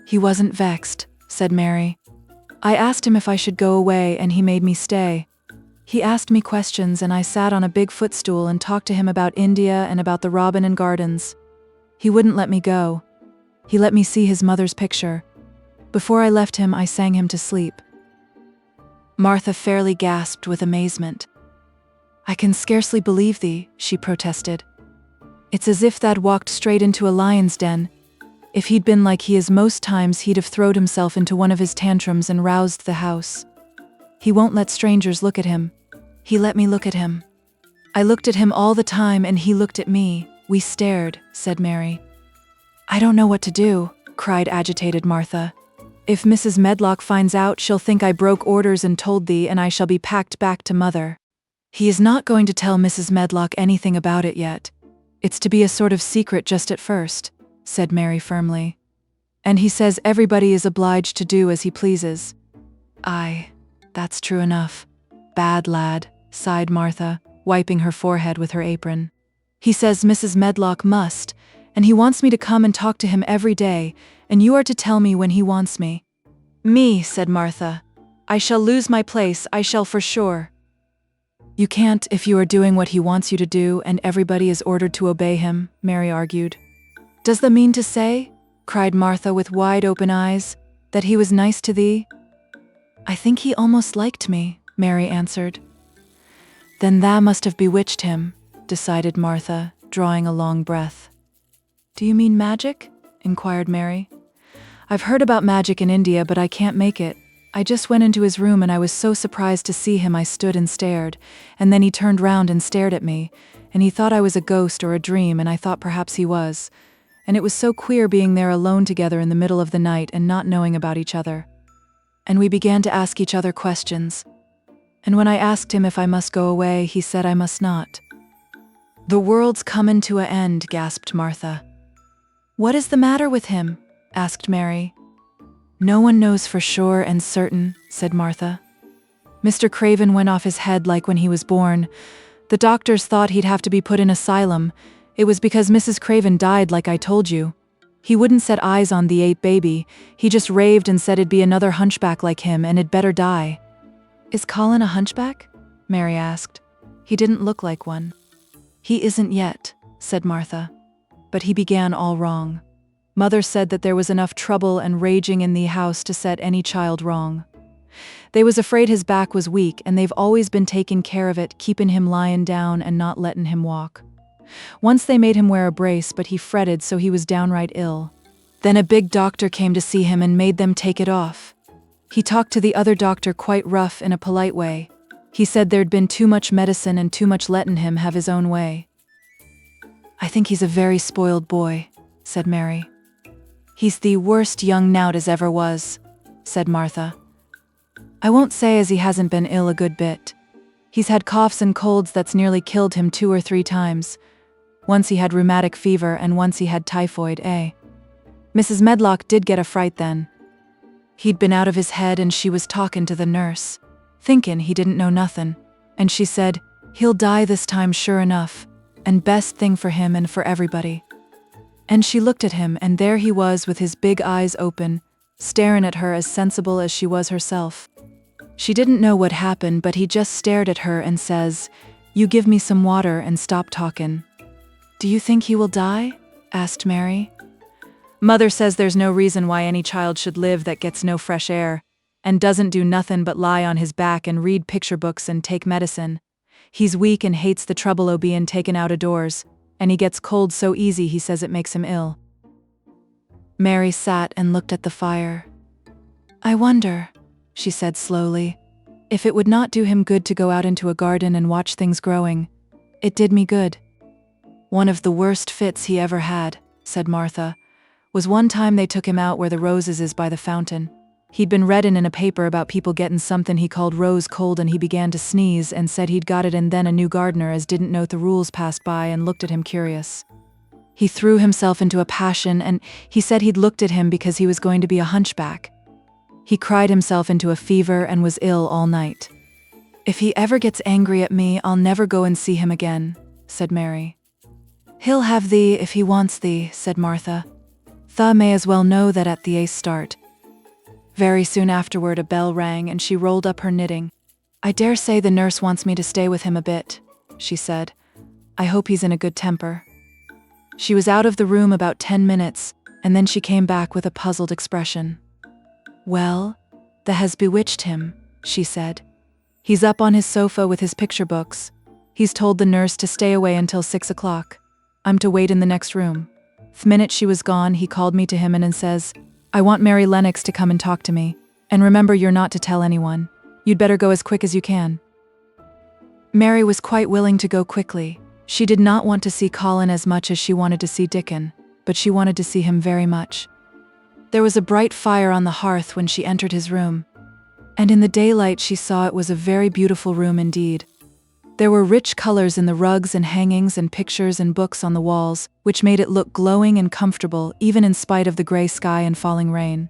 He wasn't vexed, said Mary. I asked him if I should go away and he made me stay. He asked me questions and I sat on a big footstool and talked to him about India and about the robin and gardens. He wouldn't let me go. He let me see his mother's picture. Before I left him, I sang him to sleep. Martha fairly gasped with amazement. I can scarcely believe thee, she protested. It's as if thou'd walked straight into a lion's den. If he'd been like he is most times, he'd have throwed himself into one of his tantrums and roused the house. He won't let strangers look at him. He let me look at him. I looked at him all the time and he looked at me. We stared, said Mary. I don't know what to do, cried agitated Martha. If Mrs. Medlock finds out, she'll think I broke orders and told thee, and I shall be packed back to mother. He is not going to tell Mrs. Medlock anything about it yet. It's to be a sort of secret just at first, said Mary firmly. And he says everybody is obliged to do as he pleases. Aye, that's true enough. Bad lad, sighed Martha. wiping her forehead with her apron. "He says Mrs. Medlock must, and he wants me to come and talk to him every day, and you are to tell me when he wants me." "Me," said Martha. "I shall lose my place, I shall for sure." "You can't if you are doing what he wants you to do and everybody is ordered to obey him," Mary argued. "Does that mean to say," cried Martha with wide open eyes, "that he was nice to thee?" "I think he almost liked me," Mary answered. "Then thou must have bewitched him," decided Martha, drawing a long breath. "Do you mean magic?" inquired Mary. "I've heard about magic in India, but I can't make it. I just went into his room and I was so surprised to see him I stood and stared, and then he turned round and stared at me, and he thought I was a ghost or a dream, and I thought perhaps he was. And it was so queer being there alone together in the middle of the night and not knowing about each other. And we began to ask each other questions. And when I asked him if I must go away, he said I must not." "The world's comin' to a end," gasped Martha. "What is the matter with him?" asked Mary. "No one knows for sure and certain," said Martha. "Mr. Craven went off his head like when he was born. The doctors thought he'd have to be put in asylum. It was because Mrs. Craven died like I told you. He wouldn't set eyes on the VIII baby. He just raved and said it'd be another hunchback like him and it'd better die." "Is Colin a hunchback?" Mary asked. "He didn't look like one." "He isn't yet," said Martha. "But he began all wrong. Mother said that there was enough trouble and raging in the house to set any child wrong. They was afraid his back was weak, and they've always been taking care of it, keeping him lying down and not letting him walk. Once they made him wear a brace, but he fretted so he was downright ill. Then a big doctor came to see him and made them take it off. He talked to the other doctor quite rough in a polite way. He said there'd been too much medicine and too much letting him have his own way." "I think he's a very spoiled boy," said Mary. "He's the worst young nowt as ever was," said Martha. "I won't say as he hasn't been ill a good bit. He's had coughs and colds that's nearly killed him 2 or 3 times. Once he had rheumatic fever and once he had typhoid, Mrs. Medlock did get a fright then. He'd been out of his head and she was talking to the nurse, thinking he didn't know nothing, and she said, 'He'll die this time sure enough, and best thing for him and for everybody.' And she looked at him, and there he was with his big eyes open, staring at her as sensible as she was herself. She didn't know what happened, but he just stared at her and says, 'You give me some water and stop talking.'" "Do you think he will die?" asked Mary. "Mother says there's no reason why any child should live that gets no fresh air, and doesn't do nothing but lie on his back and read picture books and take medicine. He's weak and hates the trouble o' being taken out of doors, and he gets cold so easy he says it makes him ill." Mary sat and looked at the fire. "I wonder," she said slowly, "if it would not do him good to go out into a garden and watch things growing. It did me good." "One of the worst fits he ever had," said Martha, "was one time they took him out where the roses is by the fountain. He'd been reading in a paper about people getting something he called rose cold, and he began to sneeze and said he'd got it, and then a new gardener as didn't know the rules passed by and looked at him curious. He threw himself into a passion, and he said he'd looked at him because he was going to be a hunchback. He cried himself into a fever and was ill all night. If he ever gets angry at me, I'll never go and see him again," said Mary. "He'll have thee if he wants thee," said Martha. "Tha may as well know that at the start." Very soon afterward a bell rang and she rolled up her knitting. "I dare say the nurse wants me to stay with him a bit," she said. "I hope he's in a good temper." She was out of the room about 10 minutes, and then she came back with a puzzled expression. "Well, tha has bewitched him," she said. "He's up on his sofa with his picture books. He's told the nurse to stay away until 6 o'clock. I'm to wait in the next room. The minute she was gone, he called me to him and says, 'I want Mary Lennox to come and talk to me. And remember, you're not to tell anyone. You'd better go as quick as you can.'" Mary was quite willing to go quickly. She did not want to see Colin as much as she wanted to see Dickon, but she wanted to see him very much. There was a bright fire on the hearth when she entered his room, and in the daylight she saw it was a very beautiful room indeed. There were rich colors in the rugs and hangings and pictures and books on the walls, which made it look glowing and comfortable even in spite of the gray sky and falling rain.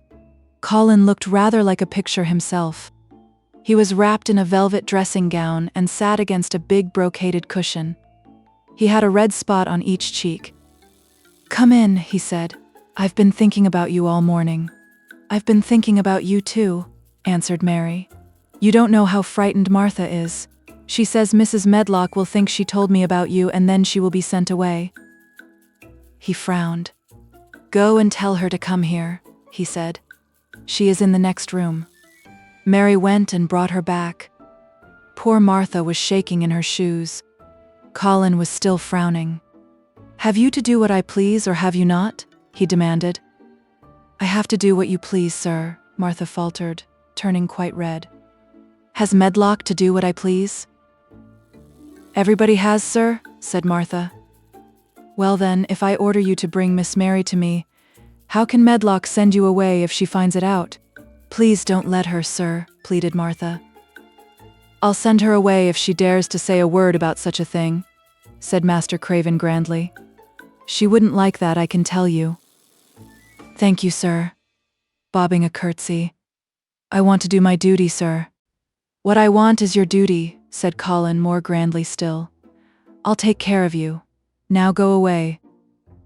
Colin looked rather like a picture himself. He was wrapped in a velvet dressing gown and sat against a big brocaded cushion. He had a red spot on each cheek. "Come in," he said. "I've been thinking about you all morning." "I've been thinking about you too," answered Mary. "You don't know how frightened Martha is. She says Mrs. Medlock will think she told me about you and then she will be sent away." He frowned. "Go and tell her to come here," he said. "She is in the next room." Mary went and brought her back. Poor Martha was shaking in her shoes. Colin was still frowning. "Have you to do what I please or have you not?" he demanded. "I have to do what you please, sir," Martha faltered, turning quite red. "Has Medlock to do what I please?" "Everybody has, sir," said Martha. "Well then, if I order you to bring Miss Mary to me, how can Medlock send you away if she finds it out?" "Please don't let her, sir," pleaded Martha. "I'll send her away if she dares to say a word about such a thing," said Master Craven grandly. "She wouldn't like that, I can tell you." "Thank you, sir," bobbing a curtsy. "I want to do my duty, sir." "What I want is your duty," said Colin more grandly still. "I'll take care of you. Now go away."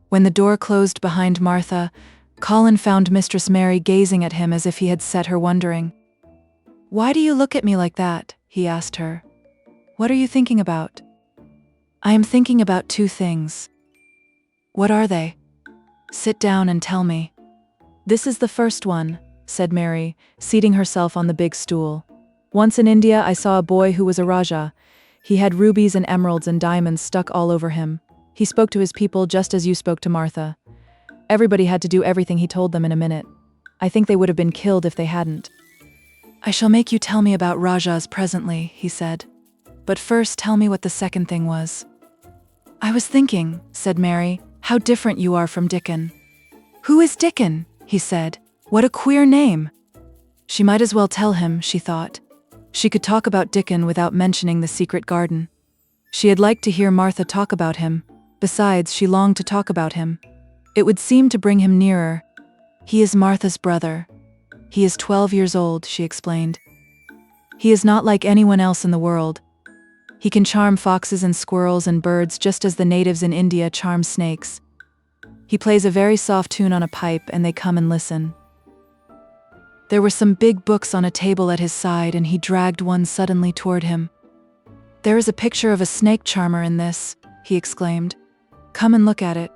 When the door closed behind Martha, Colin found Mistress Mary gazing at him as if he had set her wondering. "Why do you look at me like that?" he asked her. "What are you thinking about?" "I am thinking about two things." "What are they?" "Sit down and tell me." "This is the first one," said Mary, seating herself on the big stool. "Once in India I saw a boy who was a Rajah. He had rubies and emeralds and diamonds stuck all over him. He spoke to his people just as you spoke to Martha. Everybody had to do everything he told them in a minute. I think they would have been killed if they hadn't." "I shall make you tell me about Rajahs presently," he said. "But first tell me what the second thing was." "I was thinking," said Mary, "how different you are from Dickon." "Who is Dickon?" he said. "What a queer name." She might as well tell him, she thought. She could talk about Dickon without mentioning the secret garden. She had liked to hear Martha talk about him. Besides, she longed to talk about him. It would seem to bring him nearer. "He is Martha's brother. He is 12 years old," she explained. "He is not like anyone else in the world. He can charm foxes and squirrels and birds just as the natives in India charm snakes. He plays a very soft tune on a pipe and they come and listen." There were some big books on a table at his side and he dragged one suddenly toward him. "There is a picture of a snake charmer in this," he exclaimed. "Come and look at it."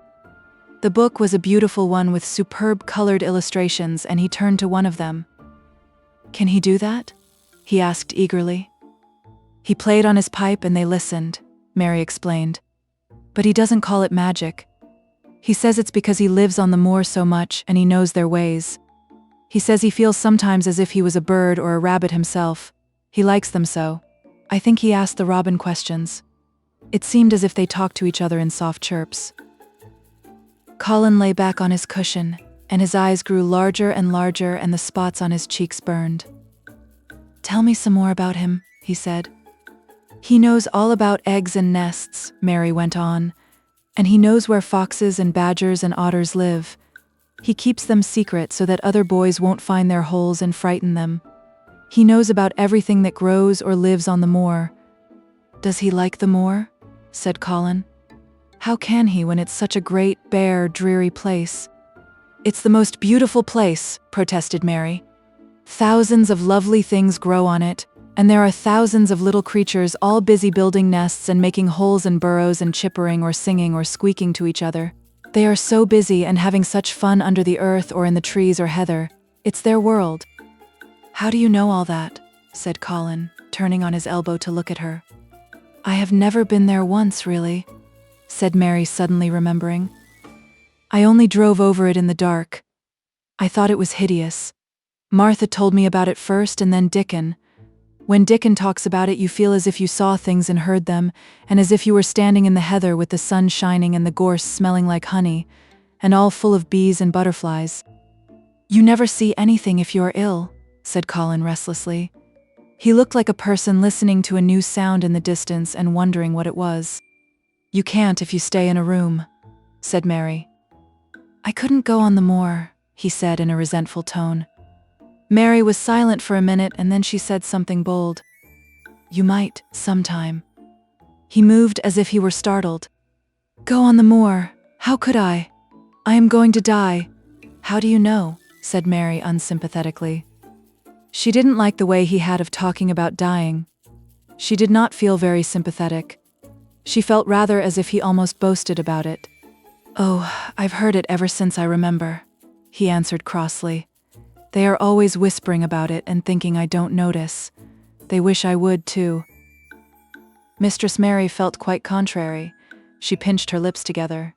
The book was a beautiful one with superb colored illustrations and he turned to one of them. "Can he do that?" he asked eagerly. "He played on his pipe and they listened," Mary explained. "But he doesn't call it magic. He says it's because he lives on the moor so much and he knows their ways. He says he feels sometimes as if he was a bird or a rabbit himself. He likes them so. I think he asked the robin questions. It seemed as if they talked to each other in soft chirps." Colin lay back on his cushion, and his eyes grew larger and larger and the spots on his cheeks burned. "Tell me some more about him," he said. "He knows all about eggs and nests," Mary went on, "and he knows where foxes and badgers and otters live. He keeps them secret so that other boys won't find their holes and frighten them. He knows about everything that grows or lives on the moor." "Does he like the moor?" said Colin. "How can he when it's such a great, bare, dreary place?" "It's the most beautiful place," protested Mary. "Thousands of lovely things grow on it, and there are thousands of little creatures all busy building nests and making holes and burrows and chippering or singing or squeaking to each other. They are so busy and having such fun under the earth or in the trees or heather. It's their world." "How do you know all that?" said Colin, turning on his elbow to look at her. "I have never been there once, really," said Mary, suddenly remembering. "I only drove over it in the dark. I thought it was hideous. Martha told me about it first and then Dickon. When Dickon talks about it, you feel as if you saw things and heard them, and as if you were standing in the heather with the sun shining and the gorse smelling like honey, and all full of bees and butterflies." "You never see anything if you're ill," said Colin restlessly. He looked like a person listening to a new sound in the distance and wondering what it was. "You can't if you stay in a room," said Mary. "I couldn't go on the moor," he said in a resentful tone. Mary was silent for a minute and then she said something bold. You might, sometime. He moved as if he were startled. Go on the moor. How could I? I am going to die. How do you know? Said Mary unsympathetically. She didn't like the way he had of talking about dying. She did not feel very sympathetic. She felt rather as if he almost boasted about it. Oh, I've heard it ever since I remember, he answered crossly. They are always whispering about it and thinking I don't notice. They wish I would, too. Mistress Mary felt quite contrary. She pinched her lips together.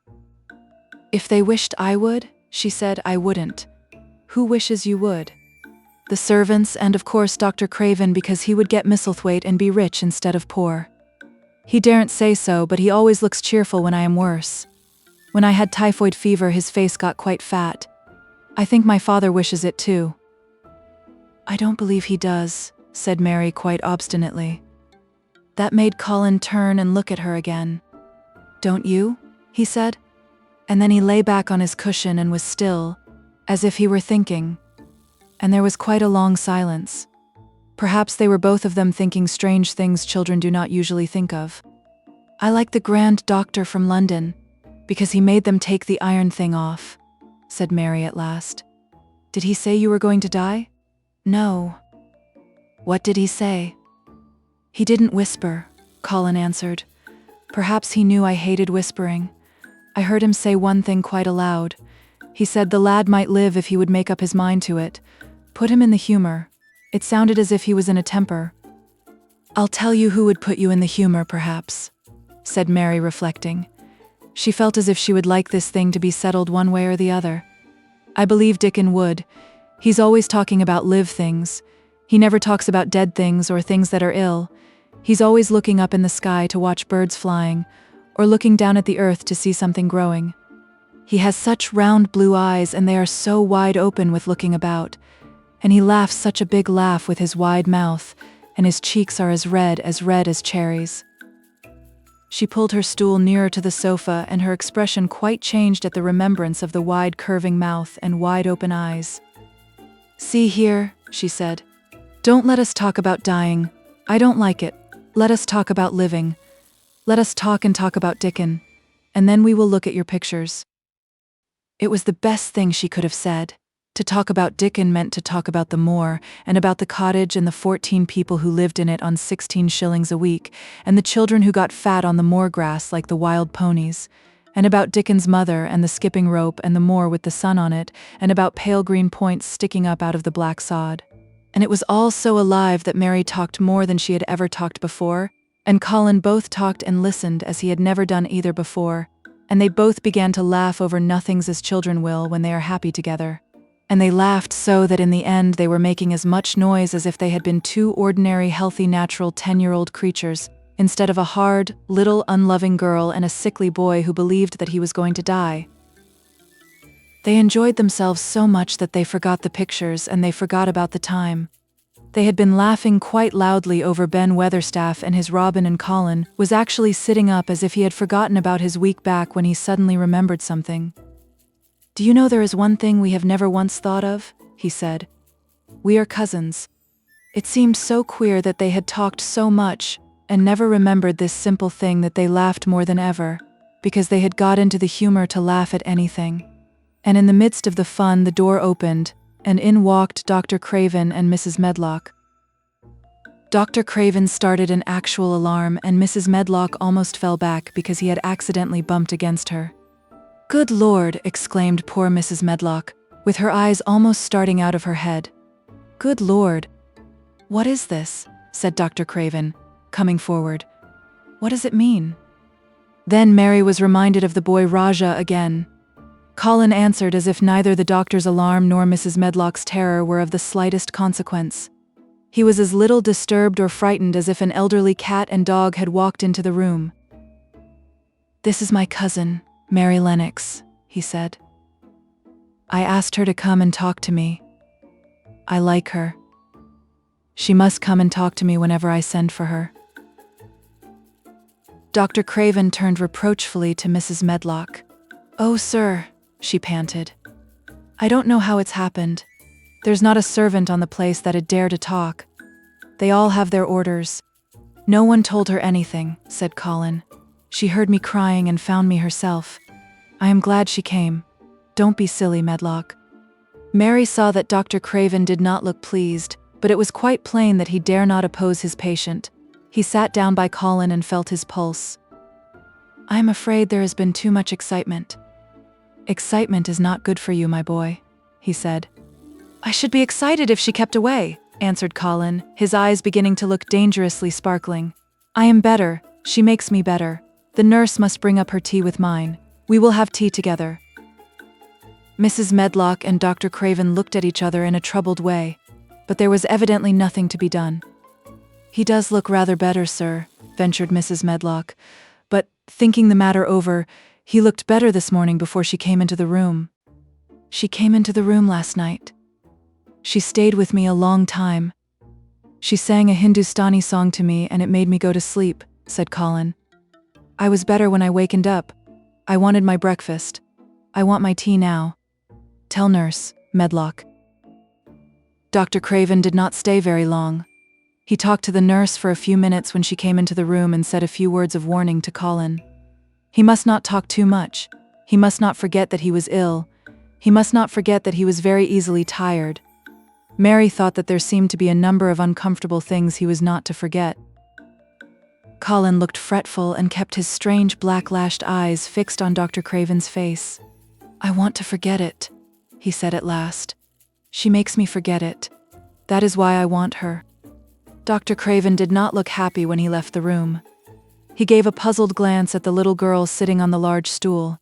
If they wished I would, she said, I wouldn't. Who wishes you would? The servants and of course Dr. Craven, because he would get Misselthwaite and be rich instead of poor. He daren't say so, but he always looks cheerful when I am worse. When I had typhoid fever, his face got quite fat. I think my father wishes it too. I don't believe he does, said Mary quite obstinately. That made Colin turn and look at her again. Don't you? He said. And then he lay back on his cushion and was still, as if he were thinking. And there was quite a long silence. Perhaps they were both of them thinking strange things children do not usually think of. I like the grand doctor from London, because he made them take the iron thing off, said Mary at last. Did he say you were going to die? No. What did he say? He didn't whisper, Colin answered. Perhaps he knew I hated whispering. I heard him say one thing quite aloud. He said the lad might live if he would make up his mind to it. Put him in the humor. It sounded as if he was in a temper. I'll tell you who would put you in the humor, perhaps, said Mary, reflecting. She felt as if she would like this thing to be settled one way or the other. I believe Dickon would. He's always talking about live things. He never talks about dead things or things that are ill. He's always looking up in the sky to watch birds flying, or looking down at the earth to see something growing. He has such round blue eyes, and they are so wide open with looking about. And he laughs such a big laugh with his wide mouth, and his cheeks are as red as cherries. She pulled her stool nearer to the sofa, and her expression quite changed at the remembrance of the wide curving mouth and wide open eyes. See here, she said. Don't let us talk about dying. I don't like it. Let us talk about living. Let us talk and talk about Dickon, and then we will look at your pictures. It was the best thing she could have said. To talk about Dickon meant to talk about the moor, and about the cottage and the 14 people who lived in it on 16 shillings a week, and the children who got fat on the moor grass like the wild ponies, and about Dickon's mother and the skipping rope and the moor with the sun on it, and about pale green points sticking up out of the black sod. And it was all so alive that Mary talked more than she had ever talked before, and Colin both talked and listened as he had never done either before, and they both began to laugh over nothings as children will when they are happy together. And they laughed so that in the end they were making as much noise as if they had been two ordinary, healthy, natural 10-year-old creatures, instead of a hard, little, unloving girl and a sickly boy who believed that he was going to die. They enjoyed themselves so much that they forgot the pictures and they forgot about the time. They had been laughing quite loudly over Ben Weatherstaff, and his Robin, and Colin was actually sitting up as if he had forgotten about his weak back when he suddenly remembered something. Do you know there is one thing we have never once thought of? He said. We are cousins. It seemed so queer that they had talked so much and never remembered this simple thing that they laughed more than ever, because they had got into the humor to laugh at anything. And in the midst of the fun the door opened, and in walked Dr. Craven and Mrs. Medlock. Dr. Craven started an actual alarm, and Mrs. Medlock almost fell back because he had accidentally bumped against her. Good Lord, exclaimed poor Mrs. Medlock, with her eyes almost starting out of her head. Good Lord. What is this? Said Dr. Craven, coming forward. What does it mean? Then Mary was reminded of the boy Rajah again. Colin answered as if neither the doctor's alarm nor Mrs. Medlock's terror were of the slightest consequence. He was as little disturbed or frightened as if an elderly cat and dog had walked into the room. This is my cousin, Mary Lennox, he said. I asked her to come and talk to me. I like her. She must come and talk to me whenever I send for her. Dr. Craven turned reproachfully to Mrs. Medlock. Oh, sir, she panted. I don't know how it's happened. There's not a servant on the place that'd dare to talk. They all have their orders. No one told her anything, said Colin. She heard me crying and found me herself. I am glad she came. Don't be silly, Medlock. Mary saw that Dr. Craven did not look pleased, but it was quite plain that he dare not oppose his patient. He sat down by Colin and felt his pulse. I am afraid there has been too much excitement. Excitement is not good for you, my boy, he said. I should be excited if she kept away, answered Colin, his eyes beginning to look dangerously sparkling. I am better. She makes me better. The nurse must bring up her tea with mine. We will have tea together. Mrs. Medlock and Dr. Craven looked at each other in a troubled way, but there was evidently nothing to be done. He does look rather better, sir, ventured Mrs. Medlock, but, thinking the matter over, he looked better this morning before she came into the room. She came into the room last night. She stayed with me a long time. She sang a Hindustani song to me and it made me go to sleep, said Colin. I was better when I wakened up. I wanted my breakfast. I want my tea now. Tell nurse, Medlock. Dr. Craven did not stay very long. He talked to the nurse for a few minutes when she came into the room and said a few words of warning to Colin. He must not talk too much. He must not forget that he was ill. He must not forget that he was very easily tired. Mary thought that there seemed to be a number of uncomfortable things he was not to forget. Colin looked fretful and kept his strange black-lashed eyes fixed on Dr. Craven's face. I want to forget it, he said at last. She makes me forget it. That is why I want her. Dr. Craven did not look happy when he left the room. He gave a puzzled glance at the little girl sitting on the large stool.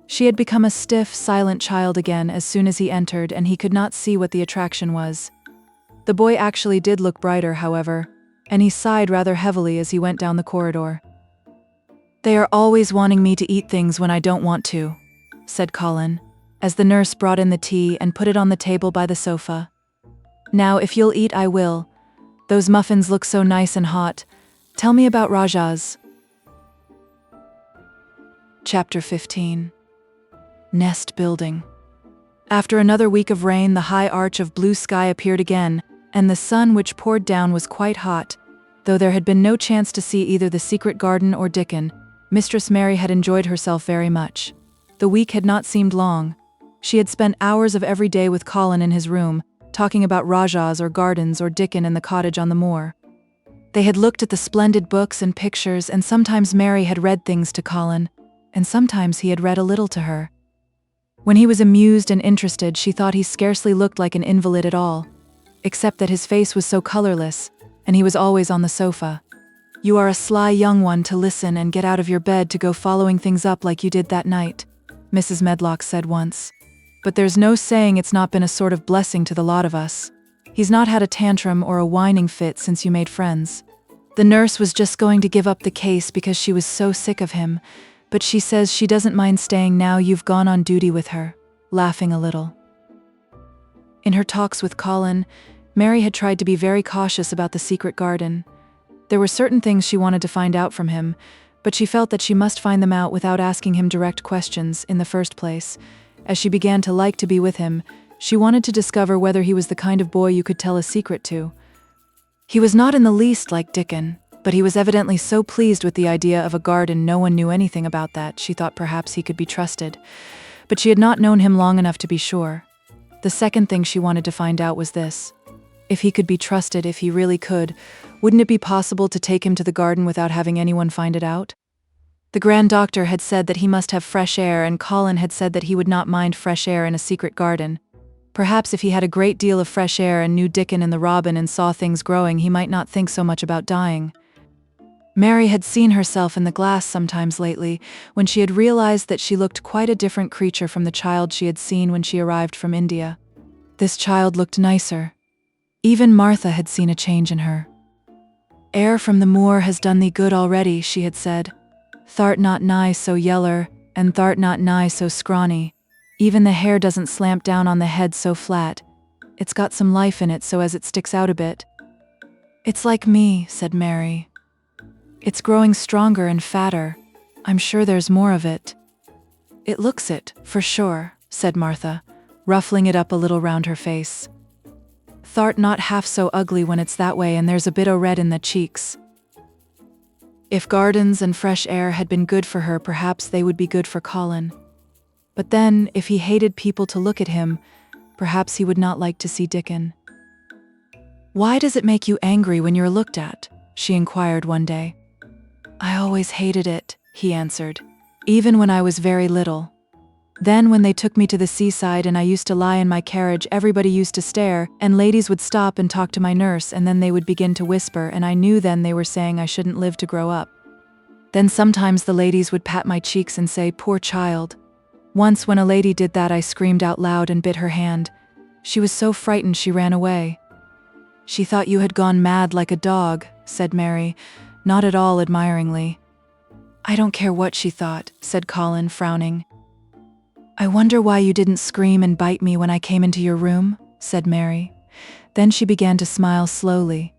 She had become a stiff, silent child again as soon as he entered, and he could not see what the attraction was. The boy actually did look brighter, however, and he sighed rather heavily as he went down the corridor. They are always wanting me to eat things when I don't want to, said Colin, as the nurse brought in the tea and put it on the table by the sofa. Now, if you'll eat, I will. Those muffins look so nice and hot. Tell me about Rajah's. Chapter 15. Nest building. After another week of rain, the high arch of blue sky appeared again, and the sun which poured down was quite hot. Though there had been no chance to see either the secret garden or Dickon, Mistress Mary had enjoyed herself very much. The week had not seemed long. She had spent hours of every day with Colin in his room, talking about Rajah's or gardens or Dickon in the cottage on the moor. They had looked at the splendid books and pictures, and sometimes Mary had read things to Colin, and sometimes he had read a little to her. When he was amused and interested, she thought he scarcely looked like an invalid at all, except that his face was so colorless, and he was always on the sofa. You are a sly young one to listen and get out of your bed to go following things up like you did that night, Mrs. Medlock said once. But there's no saying it's not been a sort of blessing to the lot of us. He's not had a tantrum or a whining fit since you made friends. The nurse was just going to give up the case because she was so sick of him, but she says she doesn't mind staying now you've gone on duty with her, laughing a little. In her talks with Colin, Mary had tried to be very cautious about the secret garden. There were certain things she wanted to find out from him, but she felt that she must find them out without asking him direct questions in the first place. As she began to like to be with him, she wanted to discover whether he was the kind of boy you could tell a secret to. He was not in the least like Dickon, but he was evidently so pleased with the idea of a garden no one knew anything about that she thought perhaps he could be trusted. But she had not known him long enough to be sure. The second thing she wanted to find out was this. If he could be trusted, if he really could, wouldn't it be possible to take him to the garden without having anyone find it out? The Grand Doctor had said that he must have fresh air, and Colin had said that he would not mind fresh air in a secret garden. Perhaps if he had a great deal of fresh air and knew Dickon and the robin and saw things growing, he might not think so much about dying. Mary had seen herself in the glass sometimes lately, when she had realized that she looked quite a different creature from the child she had seen when she arrived from India. This child looked nicer. Even Martha had seen a change in her. Air from the moor has done thee good already, she had said. Thart not nigh so yeller, and thart not nigh so scrawny. Even the hair doesn't slant down on the head so flat. It's got some life in it so as it sticks out a bit. It's like me, said Mary. It's growing stronger and fatter. I'm sure there's more of it. It looks it, for sure, said Martha, ruffling it up a little round her face. Thart not half so ugly when it's that way and there's a bit o' red in the cheeks. If gardens and fresh air had been good for her, perhaps they would be good for Colin. But then, if he hated people to look at him, perhaps he would not like to see Dickon. "Why does it make you angry when you're looked at?" she inquired one day. "I always hated it," he answered, "even when I was very little. Then when they took me to the seaside and I used to lie in my carriage, everybody used to stare, and ladies would stop and talk to my nurse, and then they would begin to whisper, and I knew then they were saying I shouldn't live to grow up. Then sometimes the ladies would pat my cheeks and say, 'Poor child.' Once when a lady did that, I screamed out loud and bit her hand. She was so frightened she ran away." "She thought you had gone mad like a dog," said Mary, not at all admiringly. "I don't care what she thought," said Colin, frowning. "I wonder why you didn't scream and bite me when I came into your room," said Mary. Then she began to smile slowly.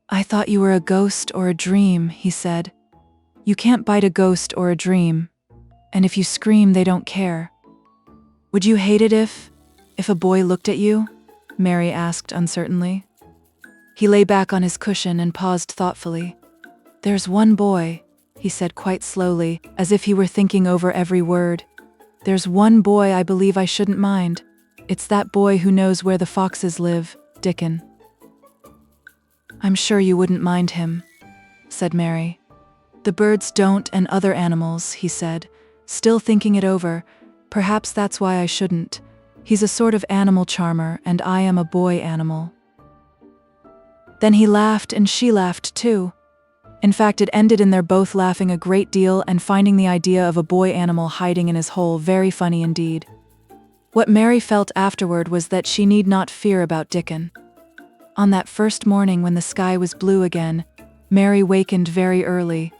"I thought you were a ghost or a dream," he said. "You can't bite a ghost or a dream. And if you scream, they don't care." "Would you hate it if a boy looked at you?" Mary asked uncertainly. He lay back on his cushion and paused thoughtfully. "There's one boy," he said quite slowly, as if he were thinking over every word. "There's one boy I believe I shouldn't mind. It's that boy who knows where the foxes live, Dickon." "I'm sure you wouldn't mind him," said Mary. "The birds don't, and other animals," he said, still thinking it over. "Perhaps that's why I shouldn't. He's a sort of animal charmer, and I am a boy animal." Then he laughed, and she laughed too. In fact, it ended in their both laughing a great deal and finding the idea of a boy animal hiding in his hole very funny indeed. What Mary felt afterward was that she need not fear about Dickon. On that first morning when the sky was blue again, Mary wakened very early.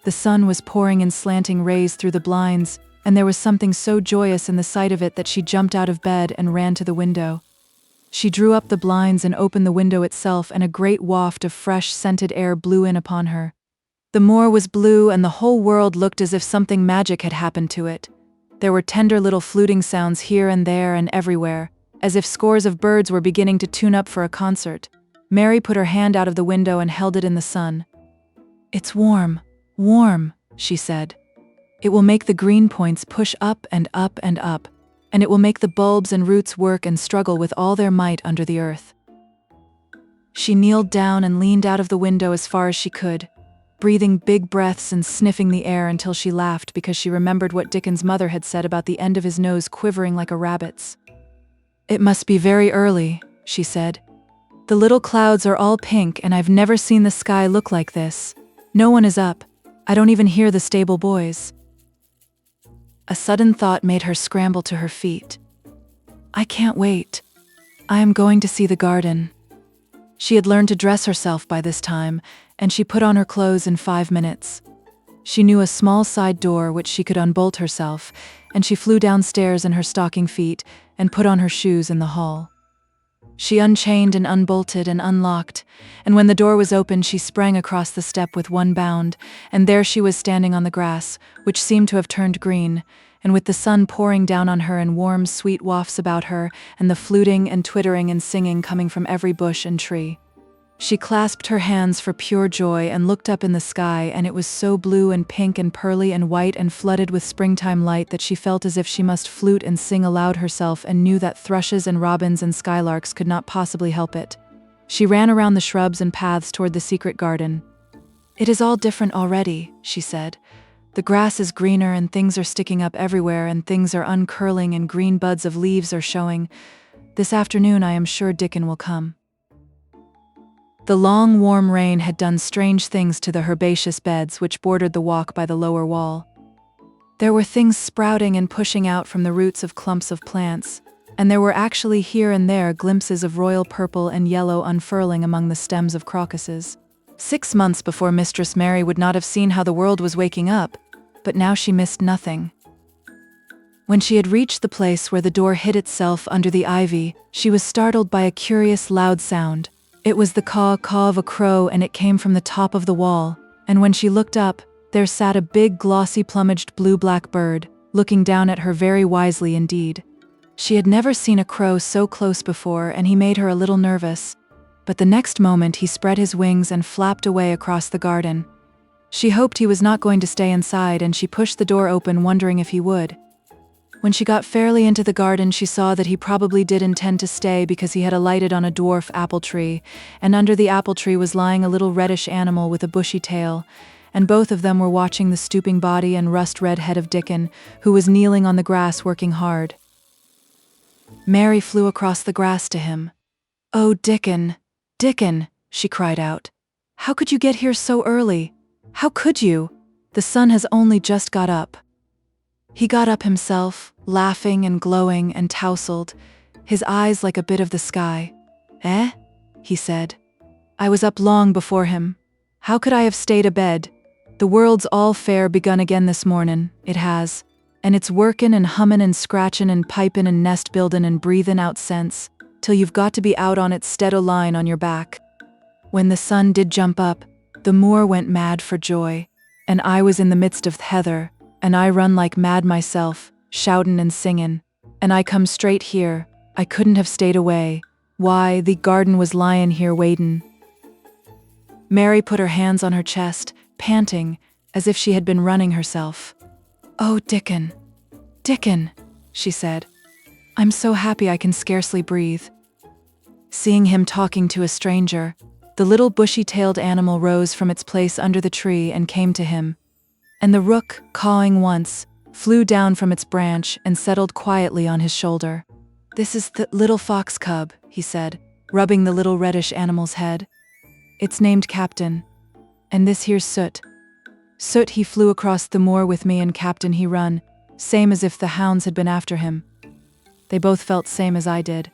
The sun was pouring in slanting rays through the blinds, and there was something so joyous in the sight of it that she jumped out of bed and ran to the window. She drew up the blinds and opened the window itself, and a great waft of fresh, scented air blew in upon her. The moor was blue, and the whole world looked as if something magic had happened to it. There were tender little fluting sounds here and there and everywhere, as if scores of birds were beginning to tune up for a concert. Mary put her hand out of the window and held it in the sun. "It's warm, warm," she said. "It will make the green points push up and up and up, and it will make the bulbs and roots work and struggle with all their might under the earth." She kneeled down and leaned out of the window as far as she could, breathing big breaths and sniffing the air until she laughed because she remembered what Dickon's mother had said about the end of his nose quivering like a rabbit's. "It must be very early," she said. "The little clouds are all pink, and I've never seen the sky look like this. No one is up. I don't even hear the stable boys." A sudden thought made her scramble to her feet. "I can't wait. I am going to see the garden." She had learned to dress herself by this time, and she put on her clothes in 5 minutes. She knew a small side door which she could unbolt herself, and she flew downstairs in her stocking feet and put on her shoes in the hall. She unchained and unbolted and unlocked, and when the door was open, she sprang across the step with one bound, and there she was standing on the grass, which seemed to have turned green, and with the sun pouring down on her in warm, sweet wafts about her, and the fluting and twittering and singing coming from every bush and tree. She clasped her hands for pure joy and looked up in the sky, and it was so blue and pink and pearly and white and flooded with springtime light that she felt as if she must flute and sing aloud herself, and knew that thrushes and robins and skylarks could not possibly help it. She ran around the shrubs and paths toward the secret garden. "It is all different already," she said. "The grass is greener, and things are sticking up everywhere, and things are uncurling, and green buds of leaves are showing. This afternoon I am sure Dickon will come." The long, warm rain had done strange things to the herbaceous beds which bordered the walk by the lower wall. There were things sprouting and pushing out from the roots of clumps of plants, and there were actually here and there glimpses of royal purple and yellow unfurling among the stems of crocuses. 6 months before, Mistress Mary would not have seen how the world was waking up, but now she missed nothing. When she had reached the place where the door hid itself under the ivy, she was startled by a curious loud sound. It was the caw-caw of a crow, and it came from the top of the wall, and when she looked up, there sat a big glossy plumaged blue-black bird, looking down at her very wisely indeed. She had never seen a crow so close before, and he made her a little nervous. But the next moment he spread his wings and flapped away across the garden. She hoped he was not going to stay inside, and she pushed the door open, wondering if he would. When she got fairly into the garden, she saw that he probably did intend to stay, because he had alighted on a dwarf apple tree, and under the apple tree was lying a little reddish animal with a bushy tail, and both of them were watching the stooping body and rust-red head of Dickon, who was kneeling on the grass working hard. Mary flew across the grass to him. "Oh, Dickon, Dickon," she cried out. "How could you get here so early? How could you? The sun has only just got up." He got up himself, laughing and glowing and tousled, his eyes like a bit of the sky. "Eh?" he said. "I was up long before him. How could I have stayed abed? The world's all fair begun again this mornin', it has, and it's workin' and hummin' and scratchin' and pipin' and nest buildin' and breathin' out sense, till you've got to be out on its stead o' line on your back." When the sun did jump up, the moor went mad for joy, and I was in the midst of heather, and I run like mad myself, shoutin' and singin', and I come straight here. I couldn't have stayed away. Why, the garden was lyin' here waitin'. Mary put her hands on her chest, panting, as if she had been running herself. "Oh, Dickon, Dickon," she said. "I'm so happy I can scarcely breathe." Seeing him talking to a stranger, the little bushy-tailed animal rose from its place under the tree and came to him. And the rook, cawing once, flew down from its branch and settled quietly on his shoulder. "This is the little fox cub," he said, rubbing the little reddish animal's head. "It's named Captain. And this here's Soot. Soot he flew across the moor with me, and Captain he run, same as if the hounds had been after him." They both felt same as I did.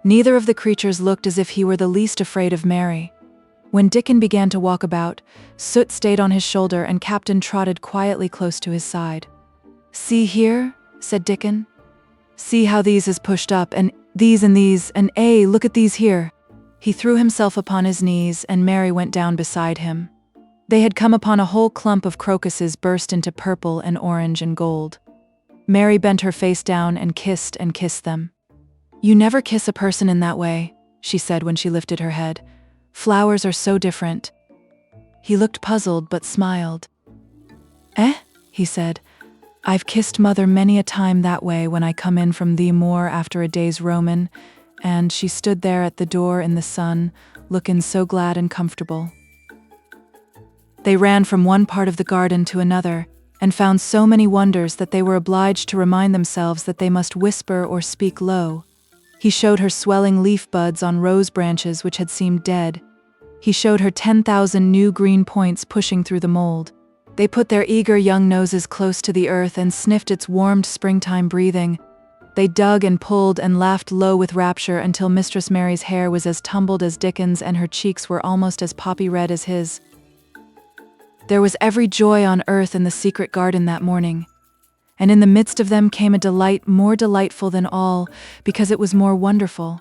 Neither of the creatures looked as if he were the least afraid of Mary. When Dickon began to walk about, Soot stayed on his shoulder and Captain trotted quietly close to his side. "See here," said Dickon. "See how these is pushed up, and these, and look at these here." He threw himself upon his knees, and Mary went down beside him. They had come upon a whole clump of crocuses burst into purple and orange and gold. Mary bent her face down and kissed them. "You never kiss a person in that way," she said when she lifted her head. "Flowers are so different." He looked puzzled but smiled. "Eh?" he said. "I've kissed Mother many a time that way when I come in from the moor after a day's roamin', and she stood there at the door in the sun, lookin' so glad and comfortable." They ran from one part of the garden to another, and found so many wonders that they were obliged to remind themselves that they must whisper or speak low. He showed her swelling leaf buds on rose branches which had seemed dead. He showed her 10,000 new green points pushing through the mold. They put their eager young noses close to the earth and sniffed its warmed springtime breathing. They dug and pulled and laughed low with rapture until Mistress Mary's hair was as tumbled as Dickon's and her cheeks were almost as poppy red as his. There was every joy on earth in the secret garden that morning. And in the midst of them came a delight more delightful than all, because it was more wonderful.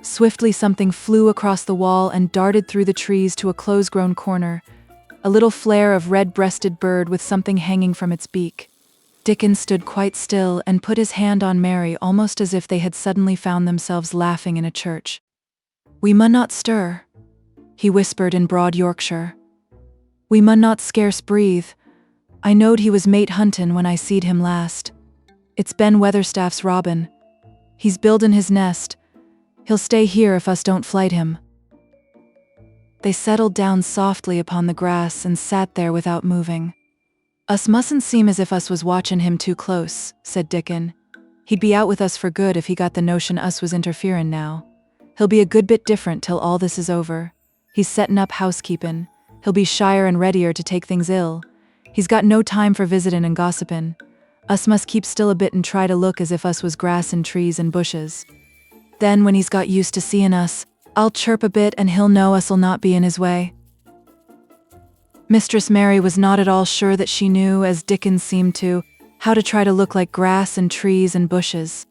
Swiftly something flew across the wall and darted through the trees to a close-grown corner, a little flare of red-breasted bird with something hanging from its beak. Dickon stood quite still and put his hand on Mary, almost as if they had suddenly found themselves laughing in a church. "We mun not stir," he whispered in broad Yorkshire. "We mun not scarce breathe. I knowed he was mate huntin' when I seed him last. It's Ben Weatherstaff's robin. He's buildin' his nest. He'll stay here if us don't flight him." They settled down softly upon the grass and sat there without moving. "Us mustn't seem as if us was watchin' him too close," said Dickon. "He'd be out with us for good if he got the notion us was interferin' now. He'll be a good bit different till all this is over. He's settin' up housekeepin'. He'll be shyer and readier to take things ill. He's got no time for visitin' and gossipin'. Us must keep still a bit and try to look as if us was grass and trees and bushes. Then when he's got used to seein' us, I'll chirp a bit and he'll know us'll not be in his way." Mistress Mary was not at all sure that she knew, as Dickon seemed to, how to try to look like grass and trees and bushes.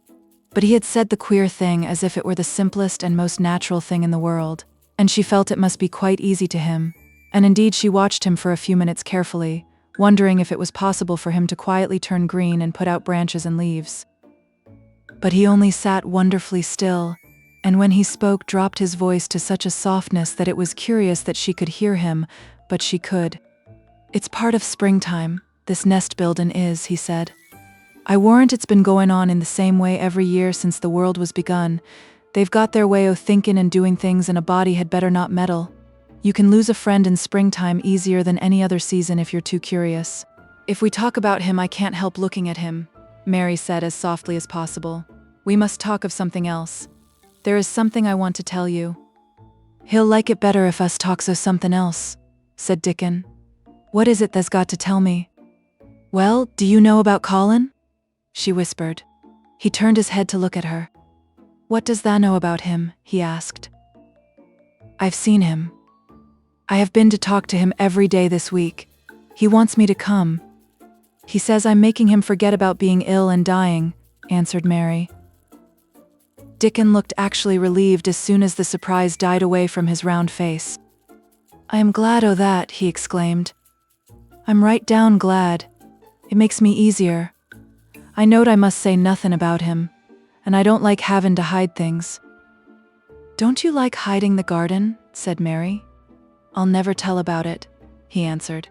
But he had said the queer thing as if it were the simplest and most natural thing in the world, and she felt it must be quite easy to him, and indeed she watched him for a few minutes carefully, wondering if it was possible for him to quietly turn green and put out branches and leaves. But he only sat wonderfully still, and when he spoke dropped his voice to such a softness that it was curious that she could hear him, but she could. "It's part of springtime, this nest buildin' is," he said. "I warrant it's been going on in the same way every year since the world was begun. They've got their way o' thinkin' and doing things, and a body had better not meddle. You can lose a friend in springtime easier than any other season if you're too curious." "If we talk about him, I can't help looking at him," Mary said as softly as possible. "We must talk of something else. There is something I want to tell you." "He'll like it better if us talks o' something else," said Dickon. "What is it tha's got to tell me?" "Well, do you know about Colin?" she whispered. He turned his head to look at her. "What does tha know about him?" he asked. "I've seen him. I have been to talk to him every day this week. He wants me to come. He says I'm making him forget about being ill and dying," answered Mary. Dickon looked actually relieved as soon as the surprise died away from his round face. "I am glad o' that," he exclaimed. "I'm right down glad. It makes me easier. I knowed I must say nothin' about him, and I don't like havin' to hide things." "Don't you like hiding the garden?" said Mary. "I'll never tell about it," he answered.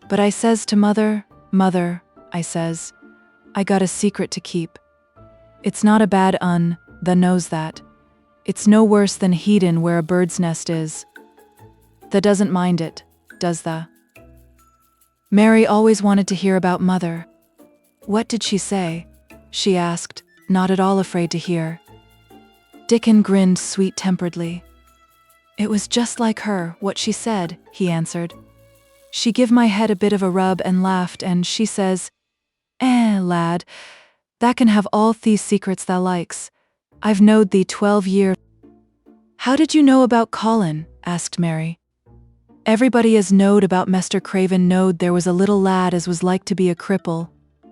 "But I says to Mother, 'Mother,' I says, 'I got a secret to keep. It's not a bad un, tha knows that. It's no worse than heedin' where a bird's nest is. Tha doesn't mind it, does tha?'" Mary always wanted to hear about Mother. "What did she say?" she asked, not at all afraid to hear. Dickon grinned sweet-temperedly. "It was just like her, what she said," he answered. "She give my head a bit of a rub and laughed, and she says, 'Lad, tha can have all these secrets tha likes. I've knowed thee 12 year." "How did you know about Colin?" asked Mary. "Everybody as knowed about Mester Craven knowed there was a little lad as was like to be a cripple,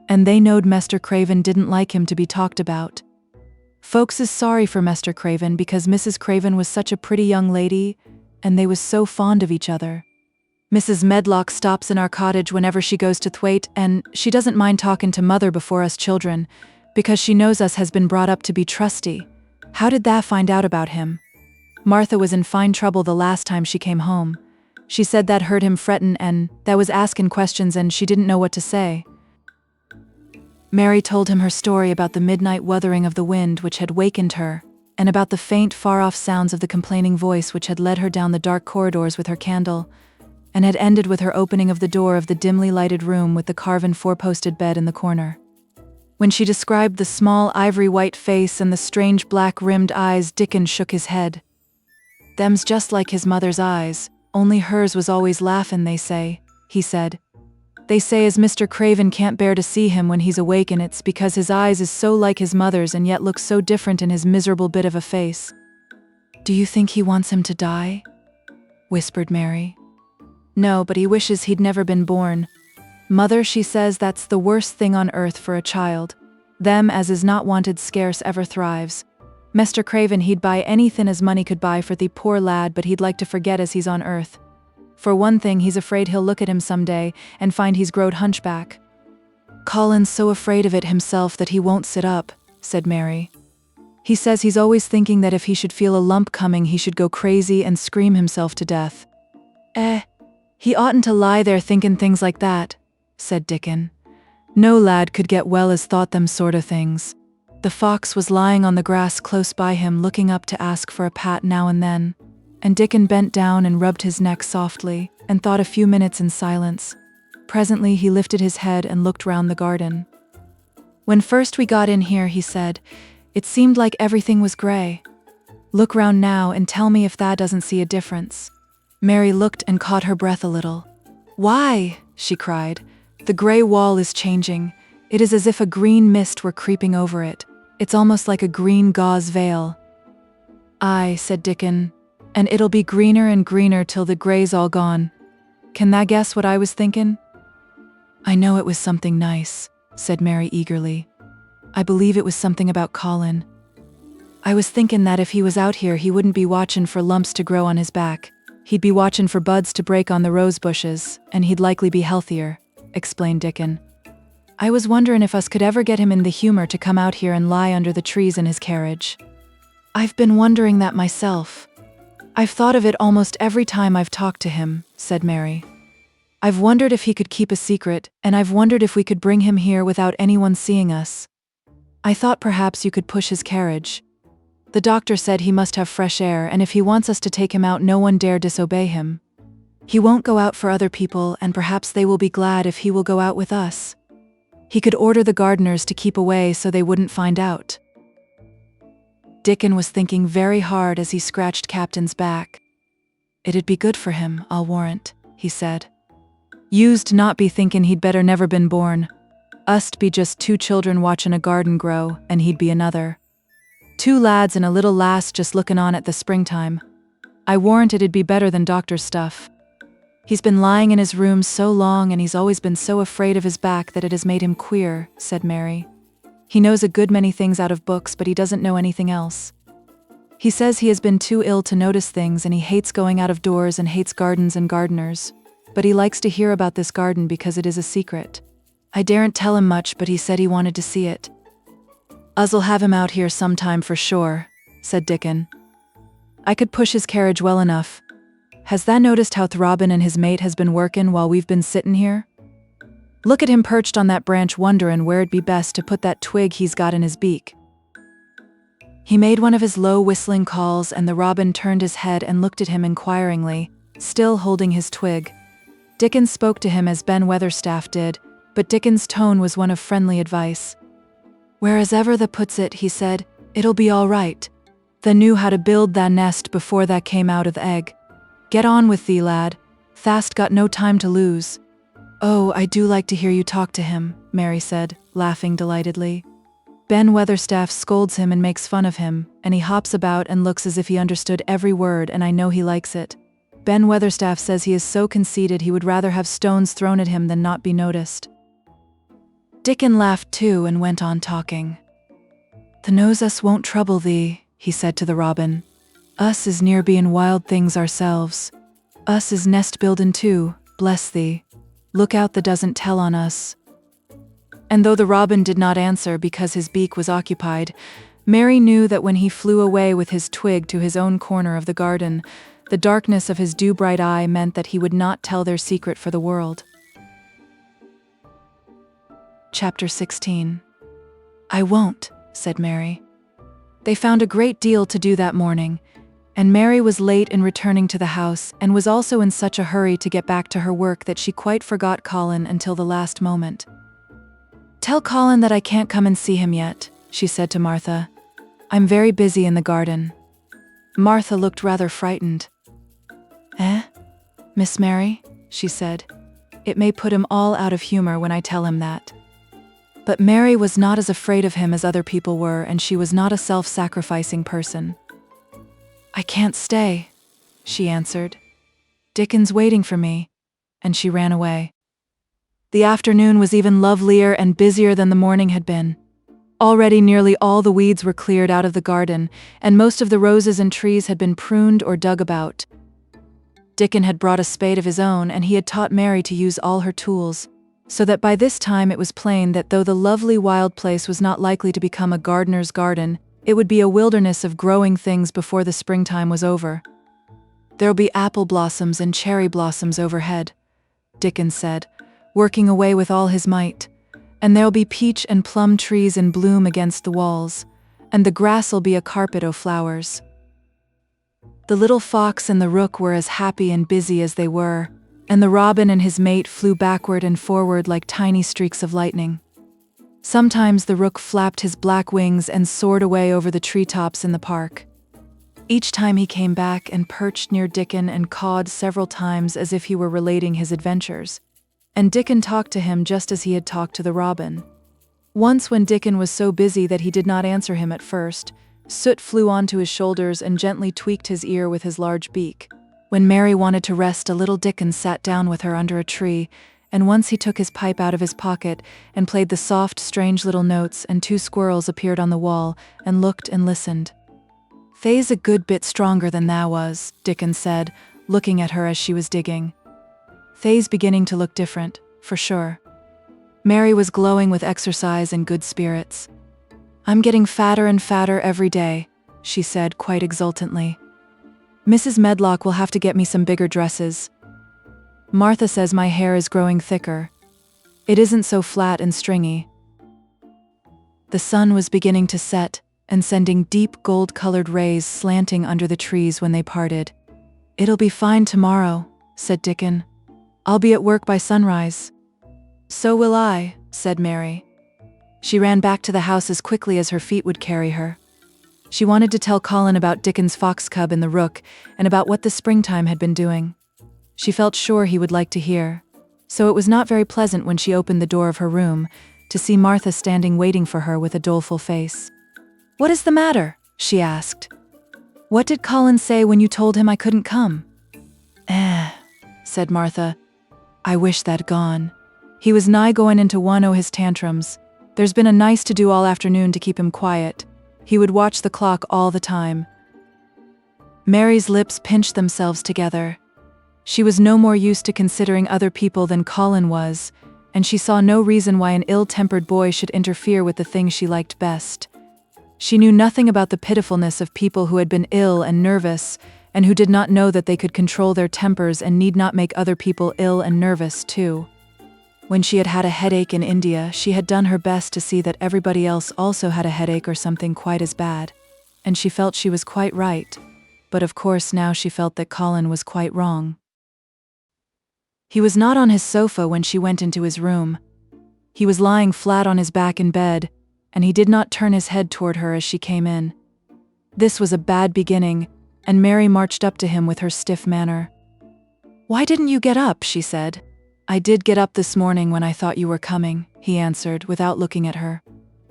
and they knowed Mester Craven didn't like him to be talked about. Folks is sorry for Mester Craven because Mrs. Craven was such a pretty young lady, and they was so fond of each other. Mrs. Medlock stops in our cottage whenever she goes to Thwaite, and she doesn't mind talking to Mother before us children, because she knows us has been brought up to be trusty. How did tha find out about him? Martha was in fine trouble the last time she came home. She said that heard him frettin', and that was askin' questions, and she didn't know what to say." Mary told him her story about the midnight wuthering of the wind which had wakened her, and about the faint, far-off sounds of the complaining voice which had led her down the dark corridors with her candle, and had ended with her opening of the door of the dimly lighted room with the carven four-posted bed in the corner. When she described the small ivory-white face and the strange black-rimmed eyes, Dickon shook his head. "Them's just like his mother's eyes, only hers was always laughin', they say," he said. "They say as Mr. Craven can't bear to see him when he's awake, and it's because his eyes is so like his mother's and yet looks so different in his miserable bit of a face." "Do you think he wants him to die?" whispered Mary. "No, but he wishes he'd never been born. Mother, she says that's the worst thing on earth for a child. Them as is not wanted scarce ever thrives. Mr. Craven he'd buy anythin' as money could buy for the poor lad, but he'd like to forget as he's on earth. For one thing, he's afraid he'll look at him someday and find he's growed hunchback." "Colin's so afraid of it himself that he won't sit up," said Mary. "He says he's always thinking that if he should feel a lump coming he should go crazy and scream himself to death." He oughtn't to lie there thinking things like that," said Dickon. "No lad could get well as thought them sort of things." The fox was lying on the grass close by him, looking up to ask for a pat now and then, and Dickon bent down and rubbed his neck softly, and thought a few minutes in silence. Presently he lifted his head and looked round the garden. "When first we got in here," he said, "it seemed like everything was grey. Look round now and tell me if thou doesn't see a difference." Mary looked and caught her breath a little. "Why?" she cried. "The grey wall is changing. It is as if a green mist were creeping over it. It's almost like a green gauze veil." "Aye," said Dickon, "and it'll be greener and greener till the grey's all gone. Can tha guess what I was thinkin'?" "I know it was something nice," said Mary eagerly. "I believe it was something about Colin. I was thinkin' that if he was out here he wouldn't be watchin' for lumps to grow on his back. He'd be watchin' for buds to break on the rose bushes, and he'd likely be healthier," explained Dickon. I was wonderin' if us could ever get him in the humor to come out here and lie under the trees in his carriage. I've been wondering that myself. I've thought of it almost every time I've talked to him, said Mary. I've wondered if he could keep a secret, and I've wondered if we could bring him here without anyone seeing us. I thought perhaps you could push his carriage. The doctor said he must have fresh air, and if he wants us to take him out, no one dare disobey him. He won't go out for other people, and perhaps they will be glad if he will go out with us. He could order the gardeners to keep away so they wouldn't find out. Dickon was thinking very hard as he scratched Captain's back. It'd be good for him, I'll warrant, he said. Used not be thinkin' he'd better never been born. Us'd be just 2 children watchin' a garden grow, and he'd be another. 2 lads and a little lass just lookin' on at the springtime. I warrant it'd be better than doctor's stuff. He's been lying in his room so long and he's always been so afraid of his back that it has made him queer, said Mary. He knows a good many things out of books, but he doesn't know anything else. He says he has been too ill to notice things, and he hates going out of doors and hates gardens and gardeners. But he likes to hear about this garden because it is a secret. I daren't tell him much, but he said he wanted to see it. Us'll have him out here sometime for sure, said Dickon. I could push his carriage well enough. Has tha noticed how Throbbin and his mate has been workin' while we've been sittin' here? Look at him perched on that branch wonderin' where it'd be best to put that twig he's got in his beak. He made one of his low whistling calls, and the robin turned his head and looked at him inquiringly, still holding his twig. Dickon spoke to him as Ben Weatherstaff did, but Dickon's tone was one of friendly advice. Whereas ever tha puts it, he said, it'll be all right. Tha knew how to build tha nest before tha came out of the egg. Get on with thee, lad. Tha'st got no time to lose. Oh, I do like to hear you talk to him, Mary said, laughing delightedly. Ben Weatherstaff scolds him and makes fun of him, and he hops about and looks as if he understood every word, and I know he likes it. Ben Weatherstaff says he is so conceited he would rather have stones thrown at him than not be noticed. Dickon laughed too and went on talking. "The knows us won't trouble thee," he said to the robin. "Us is near bein' wild things ourselves. Us is nest buildin' too, bless thee. Look out the doesn't tell on us." And though the robin did not answer because his beak was occupied, Mary knew that when he flew away with his twig to his own corner of the garden, the darkness of his dew-bright eye meant that he would not tell their secret for the world. Chapter 16. "I won't," said Mary. They found a great deal to do that morning, and Mary was late in returning to the house and was also in such a hurry to get back to her work that she quite forgot Colin until the last moment. "Tell Colin that I can't come and see him yet," she said to Martha. "I'm very busy in the garden." Martha looked rather frightened. "Eh? Miss Mary?" she said. "It may put him all out of humor when I tell him that." But Mary was not as afraid of him as other people were, and she was not a self-sacrificing person. "I can't stay," she answered. "Dickon's waiting for me," and she ran away. The afternoon was even lovelier and busier than the morning had been. Already nearly all the weeds were cleared out of the garden, and most of the roses and trees had been pruned or dug about. Dickon had brought a spade of his own, and he had taught Mary to use all her tools, so that by this time it was plain that though the lovely wild place was not likely to become a gardener's garden, it would be a wilderness of growing things before the springtime was over. "There'll be apple blossoms and cherry blossoms overhead," Dickon said, working away with all his might, "and there'll be peach and plum trees in bloom against the walls, and the grass'll be a carpet o' flowers." The little fox and the rook were as happy and busy as they were, and the robin and his mate flew backward and forward like tiny streaks of lightning. Sometimes the rook flapped his black wings and soared away over the treetops in the park. Each time he came back and perched near Dickon and cawed several times as if he were relating his adventures, and Dickon talked to him just as he had talked to the robin. Once when Dickon was so busy that he did not answer him at first, Soot flew onto his shoulders and gently tweaked his ear with his large beak. When Mary wanted to rest a little, Dickon sat down with her under a tree, and once he took his pipe out of his pocket and played the soft, strange little notes, and 2 squirrels appeared on the wall and looked and listened. "They's a good bit stronger than thou was," Dickon said, looking at her as she was digging. "They's beginning to look different, for sure." Mary was glowing with exercise and good spirits. "I'm getting fatter and fatter every day," she said quite exultantly. "Mrs. Medlock will have to get me some bigger dresses. Martha says my hair is growing thicker. It isn't so flat and stringy." The sun was beginning to set and sending deep gold-colored rays slanting under the trees when they parted. "It'll be fine tomorrow," said Dickon. "I'll be at work by sunrise." "So will I," said Mary. She ran back to the house as quickly as her feet would carry her. She wanted to tell Colin about Dickon's fox cub in the rook and about what the springtime had been doing. She felt sure he would like to hear. So it was not very pleasant when she opened the door of her room to see Martha standing waiting for her with a doleful face. "What is the matter?" she asked. "What did Colin say when you told him I couldn't come?" Said Martha. "I wish that'd gone. He was nigh going into one o' his tantrums. There's been a nice to-do all afternoon to keep him quiet. He would watch the clock all the time." Mary's lips pinched themselves together. She was no more used to considering other people than Colin was, and she saw no reason why an ill-tempered boy should interfere with the things she liked best. She knew nothing about the pitifulness of people who had been ill and nervous, and who did not know that they could control their tempers and need not make other people ill and nervous too. When she had had a headache in India, she had done her best to see that everybody else also had a headache or something quite as bad, and she felt she was quite right, but of course now she felt that Colin was quite wrong. He was not on his sofa when she went into his room. He was lying flat on his back in bed, and he did not turn his head toward her as she came in. This was a bad beginning, and Mary marched up to him with her stiff manner. "Why didn't you get up?" she said. "I did get up this morning when I thought you were coming," he answered without looking at her.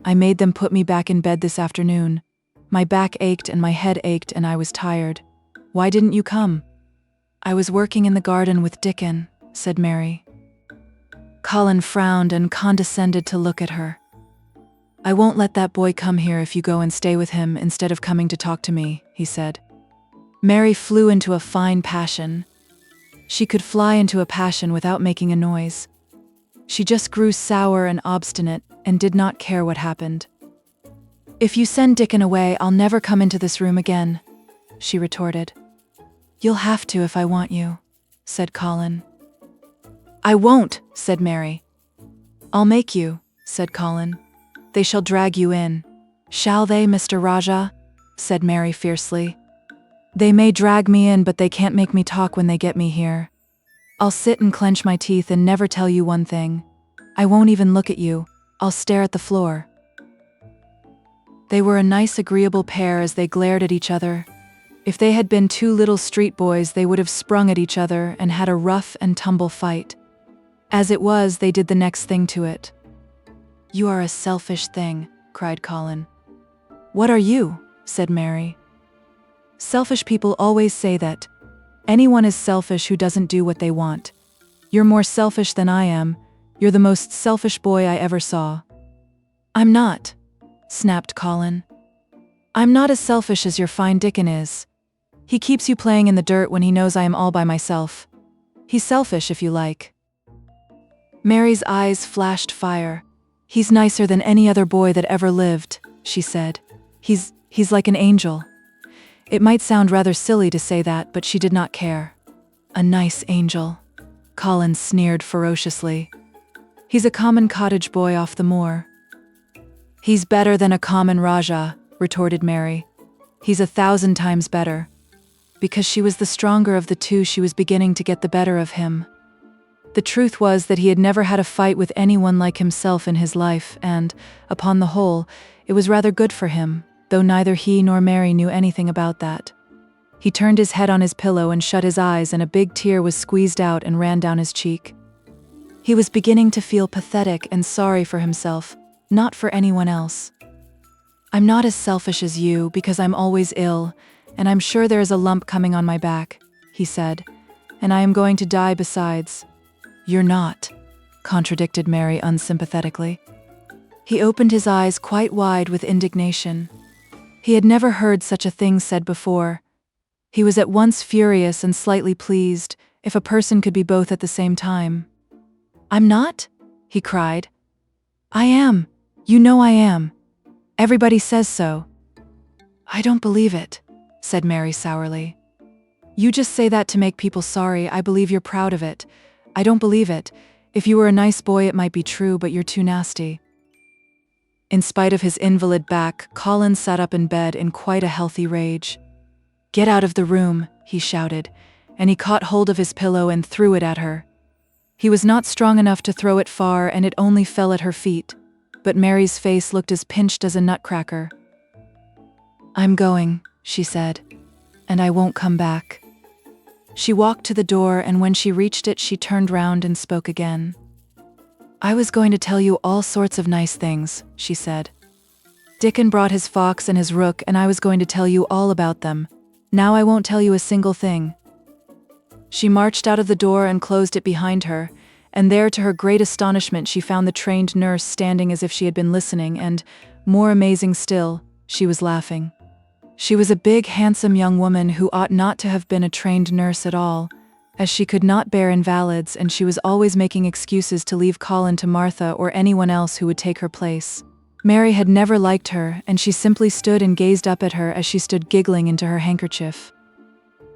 "I made them put me back in bed this afternoon. My back ached and my head ached and I was tired. Why didn't you come?" "I was working in the garden with Dickon," said Mary. Colin frowned and condescended to look at her. "I won't let that boy come here if you go and stay with him instead of coming to talk to me," he said. Mary flew into a fine passion. She could fly into a passion without making a noise. She just grew sour and obstinate and did not care what happened. "If you send Dickon away, I'll never come into this room again," she retorted. "You'll have to if I want you," said Colin. "I won't," said Mary. "I'll make you," said Colin. "They shall drag you in." "Shall they, Mr. Rajah?" said Mary fiercely. "They may drag me in, but they can't make me talk when they get me here. I'll sit and clench my teeth and never tell you one thing. I won't even look at you. I'll stare at the floor." They were a nice, agreeable pair as they glared at each other. If they had been two little street boys, they would have sprung at each other and had a rough and tumble fight. As it was, they did the next thing to it. "You are a selfish thing," cried Colin. "What are you?" said Mary. "Selfish people always say that. Anyone is selfish who doesn't do what they want. You're more selfish than I am. You're the most selfish boy I ever saw." "I'm not," snapped Colin. "I'm not as selfish as your fine Dickon is. He keeps you playing in the dirt when he knows I am all by myself. He's selfish if you like." Mary's eyes flashed fire. "He's nicer than any other boy that ever lived," she said. He's like an angel." It might sound rather silly to say that, but she did not care. "A nice angel," Colin sneered ferociously. "He's a common cottage boy off the moor." "He's better than a common Rajah," retorted Mary. "He's 1,000 times better." Because she was the stronger of the two, she was beginning to get the better of him. The truth was that he had never had a fight with anyone like himself in his life, and, upon the whole, it was rather good for him, though neither he nor Mary knew anything about that. He turned his head on his pillow and shut his eyes, and a big tear was squeezed out and ran down his cheek. He was beginning to feel pathetic and sorry for himself, not for anyone else. "I'm not as selfish as you because I'm always ill, and I'm sure there is a lump coming on my back," he said, "and I am going to die besides." "You're not," contradicted Mary unsympathetically. He opened his eyes quite wide with indignation. He had never heard such a thing said before. He was at once furious and slightly pleased, if a person could be both at the same time. "I'm not?" he cried. I am. You know I am. Everybody says so. I don't believe it, said Mary sourly. You just say that to make people sorry. I believe you're proud of it. I don't believe it. If you were a nice boy, it might be true, but you're too nasty. In spite of his invalid back, Colin sat up in bed in quite a healthy rage. Get out of the room, he shouted, and he caught hold of his pillow and threw it at her. He was not strong enough to throw it far, and it only fell at her feet, but Mary's face looked as pinched as a nutcracker. I'm going, she said, and I won't come back. She walked to the door, and when she reached it, she turned round and spoke again. I was going to tell you all sorts of nice things, she said. Dickon brought his fox and his rook, and I was going to tell you all about them. Now I won't tell you a single thing. She marched out of the door and closed it behind her, and there, to her great astonishment, she found the trained nurse standing as if she had been listening, and, more amazing still, she was laughing. She was a big, handsome young woman who ought not to have been a trained nurse at all, as she could not bear invalids, and she was always making excuses to leave Colin to Martha or anyone else who would take her place. Mary had never liked her, and she simply stood and gazed up at her as she stood giggling into her handkerchief.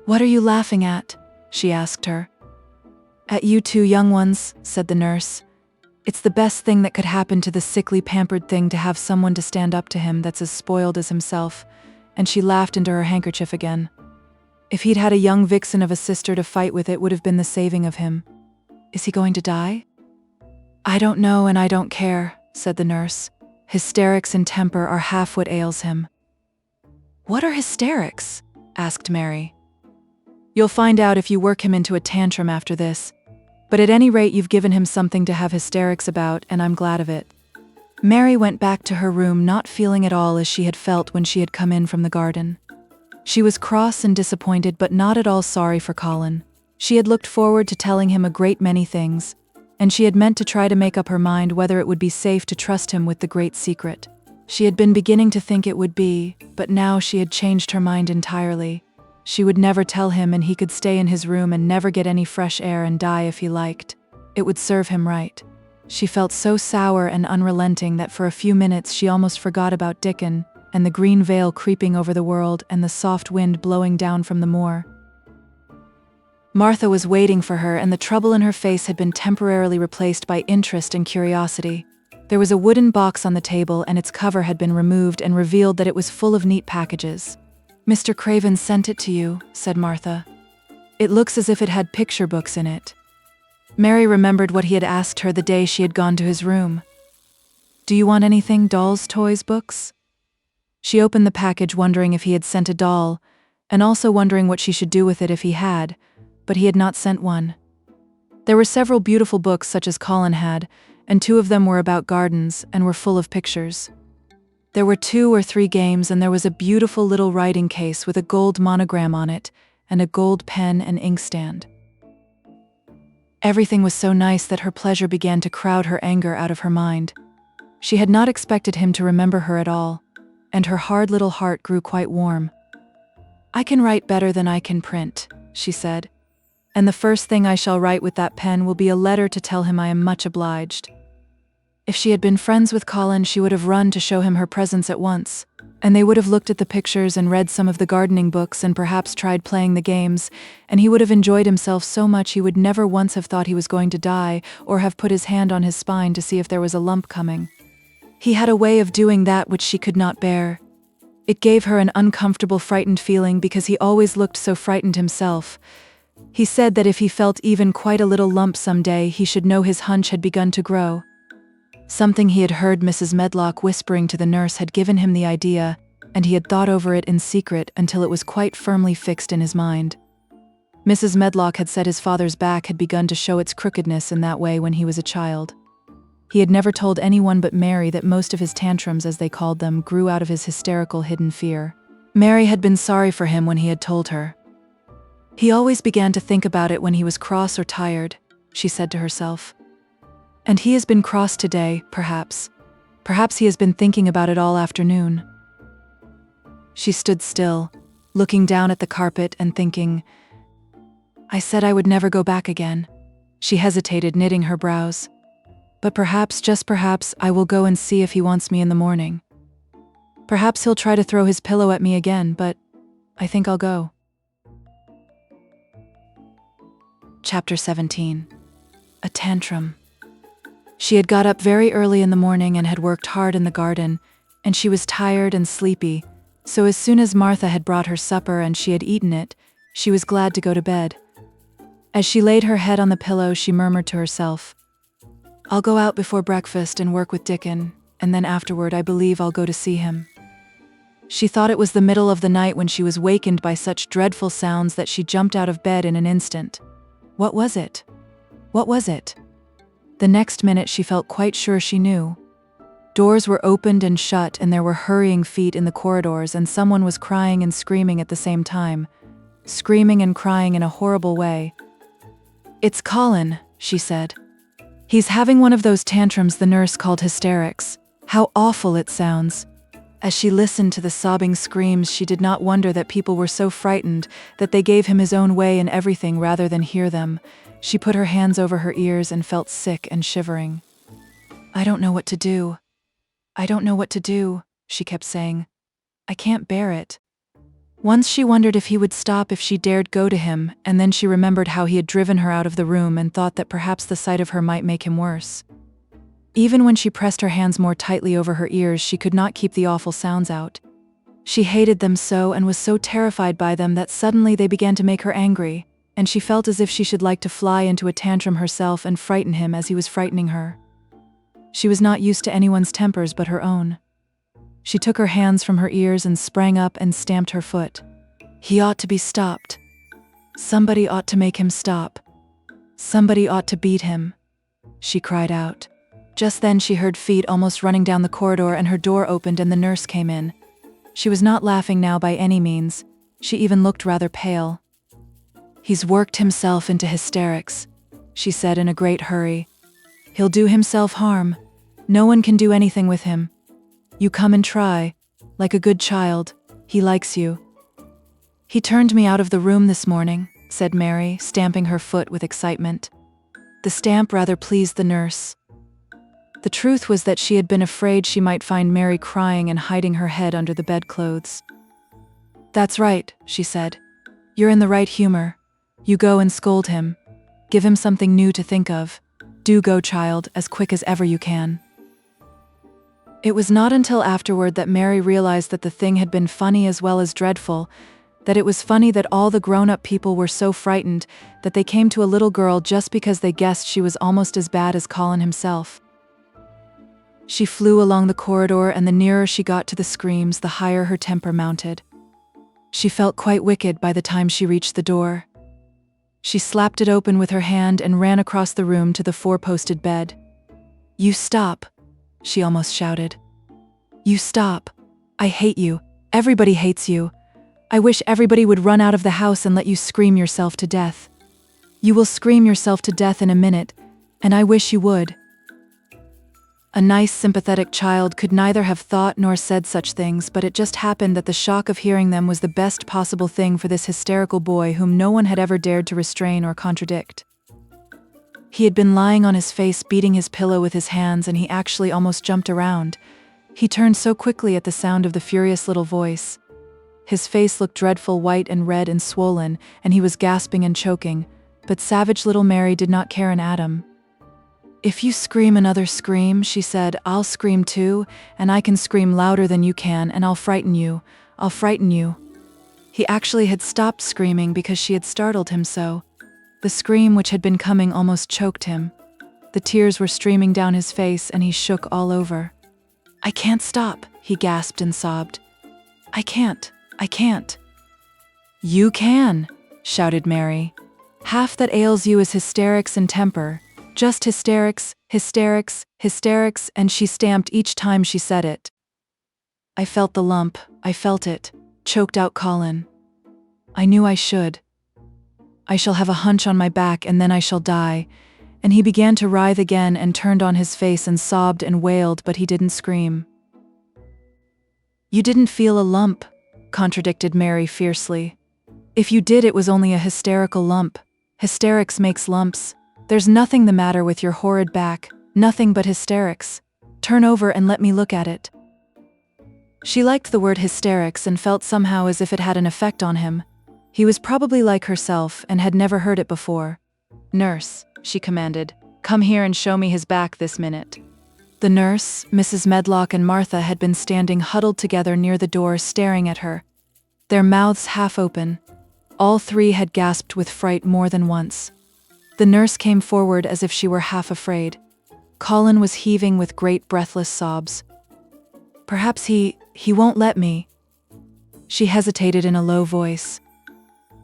What are you laughing at? She asked her. At you two young ones, said the nurse. It's the best thing that could happen to the sickly, pampered thing to have someone to stand up to him that's as spoiled as himself, and she laughed into her handkerchief again. If he'd had a young vixen of a sister to fight with, it would have been the saving of him. Is he going to die? I don't know, and I don't care, said the nurse. Hysterics and temper are half what ails him. What are hysterics? Asked Mary. You'll find out if you work him into a tantrum after this. But at any rate, you've given him something to have hysterics about, and I'm glad of it. Mary went back to her room, not feeling at all as she had felt when she had come in from the garden. She was cross and disappointed, but not at all sorry for Colin. She had looked forward to telling him a great many things, and she had meant to try to make up her mind whether it would be safe to trust him with the great secret. She had been beginning to think it would be, but now she had changed her mind entirely. She would never tell him, and he could stay in his room and never get any fresh air and die if he liked. It would serve him right. She felt so sour and unrelenting that for a few minutes she almost forgot about Dickon, and the green veil creeping over the world, and the soft wind blowing down from the moor. Martha was waiting for her, and the trouble in her face had been temporarily replaced by interest and curiosity. There was a wooden box on the table, and its cover had been removed and revealed that it was full of neat packages. Mr. Craven sent it to you, said Martha. It looks as if it had picture books in it. Mary remembered what he had asked her the day she had gone to his room. Do you want anything, dolls, toys, books? She opened the package, wondering if he had sent a doll, and also wondering what she should do with it if he had, but he had not sent one. There were several beautiful books such as Colin had, and 2 of them were about gardens and were full of pictures. There were 2 or 3 games, and there was a beautiful little writing case with a gold monogram on it, and a gold pen and inkstand. Everything was so nice that her pleasure began to crowd her anger out of her mind. She had not expected him to remember her at all, and her hard little heart grew quite warm. I can write better than I can print, she said, and the first thing I shall write with that pen will be a letter to tell him I am much obliged. If she had been friends with Colin, she would have run to show him her presents at once, and they would have looked at the pictures and read some of the gardening books and perhaps tried playing the games, and he would have enjoyed himself so much he would never once have thought he was going to die or have put his hand on his spine to see if there was a lump coming. He had a way of doing that which she could not bear. It gave her an uncomfortable, frightened feeling because he always looked so frightened himself. He said that if he felt even quite a little lump someday, he should know his hunch had begun to grow. Something he had heard Mrs. Medlock whispering to the nurse had given him the idea, and he had thought over it in secret until it was quite firmly fixed in his mind. Mrs. Medlock had said his father's back had begun to show its crookedness in that way when he was a child. He had never told anyone but Mary that most of his tantrums, as they called them, grew out of his hysterical hidden fear. Mary had been sorry for him when he had told her. He always began to think about it when he was cross or tired, she said to herself. And he has been cross today, perhaps. Perhaps he has been thinking about it all afternoon. She stood still, looking down at the carpet and thinking, I said I would never go back again. She hesitated, knitting her brows. But perhaps, just perhaps, I will go and see if he wants me in the morning. Perhaps he'll try to throw his pillow at me again, but I think I'll go. Chapter 17. A tantrum. She had got up very early in the morning and had worked hard in the garden, and she was tired and sleepy, so as soon as Martha had brought her supper and she had eaten it, she was glad to go to bed. As she laid her head on the pillow, she murmured to herself, "I'll go out before breakfast and work with Dickon, and then afterward I believe I'll go to see him." She thought it was the middle of the night when she was wakened by such dreadful sounds that she jumped out of bed in an instant. What was it? What was it? The next minute she felt quite sure she knew. Doors were opened and shut, and there were hurrying feet in the corridors, and someone was crying and screaming at the same time. Screaming and crying in a horrible way. "It's Colin," she said. "He's having one of those tantrums the nurse called hysterics. How awful it sounds." As she listened to the sobbing screams, she did not wonder that people were so frightened that they gave him his own way in everything rather than hear them. She put her hands over her ears and felt sick and shivering. "I don't know what to do. I don't know what to do," she kept saying. "I can't bear it." Once she wondered if he would stop if she dared go to him, and then she remembered how he had driven her out of the room and thought that perhaps the sight of her might make him worse. Even when she pressed her hands more tightly over her ears, she could not keep the awful sounds out. She hated them so and was so terrified by them that suddenly they began to make her angry, and she felt as if she should like to fly into a tantrum herself and frighten him as he was frightening her. She was not used to anyone's tempers but her own. She took her hands from her ears and sprang up and stamped her foot. He ought to be stopped. Somebody ought to make him stop. Somebody ought to beat him, she cried out. Just then she heard feet almost running down the corridor, and her door opened and the nurse came in. She was not laughing now by any means. She even looked rather pale. "He's worked himself into hysterics," she said in a great hurry. "He'll do himself harm. No one can do anything with him. You come and try. Like a good child. He likes you." "He turned me out of the room this morning," said Mary, stamping her foot with excitement. The stamp rather pleased the nurse. The truth was that she had been afraid she might find Mary crying and hiding her head under the bedclothes. "That's right," she said. "You're in the right humor. You go and scold him. Give him something new to think of. Do go, child, as quick as ever you can." It was not until afterward that Mary realized that the thing had been funny as well as dreadful, that it was funny that all the grown-up people were so frightened that they came to a little girl just because they guessed she was almost as bad as Colin himself. She flew along the corridor, and the nearer she got to the screams, the higher her temper mounted. She felt quite wicked by the time she reached the door. She slapped it open with her hand and ran across the room to the four-posted bed. "You stop," she almost shouted. "You stop. I hate you. Everybody hates you. I wish everybody would run out of the house and let you scream yourself to death. You will scream yourself to death in a minute, and I wish you would." A nice, sympathetic child could neither have thought nor said such things, but it just happened that the shock of hearing them was the best possible thing for this hysterical boy whom no one had ever dared to restrain or contradict. He had been lying on his face, beating his pillow with his hands, and he actually almost jumped around. He turned so quickly at the sound of the furious little voice. His face looked dreadful, white and red and swollen, and he was gasping and choking, but savage little Mary did not care an atom. "If you scream another scream," she said, "I'll scream too, and I can scream louder than you can, and I'll frighten you. I'll frighten you." He actually had stopped screaming because she had startled him so. The scream which had been coming almost choked him. The tears were streaming down his face, and he shook all over. "I can't stop," he gasped and sobbed. I can't. "You can," shouted Mary. "Half that ails you is hysterics and temper. Just hysterics, hysterics, hysterics," and she stamped each time she said it. "I felt the lump, I felt it," choked out Colin. "I knew I should. I shall have a hunch on my back and then I shall die," and he began to writhe again and turned on his face and sobbed and wailed, but he didn't scream. "You didn't feel a lump," contradicted Mary fiercely. "If you did, it was only a hysterical lump. Hysterics makes lumps. There's nothing the matter with your horrid back. Nothing but hysterics. Turn over and let me look at it. She liked the word hysterics and felt somehow as if it had an effect on him. He was probably like herself and had never heard it before. "Nurse," she commanded, "come here and show me his back this minute." The nurse, Mrs. Medlock, and Martha had been standing huddled together near the door staring at her, their mouths half open. All three had gasped with fright more than once. The nurse came forward as if she were half afraid. Colin was heaving with great breathless sobs. "Perhaps he won't let me." She hesitated in a low voice.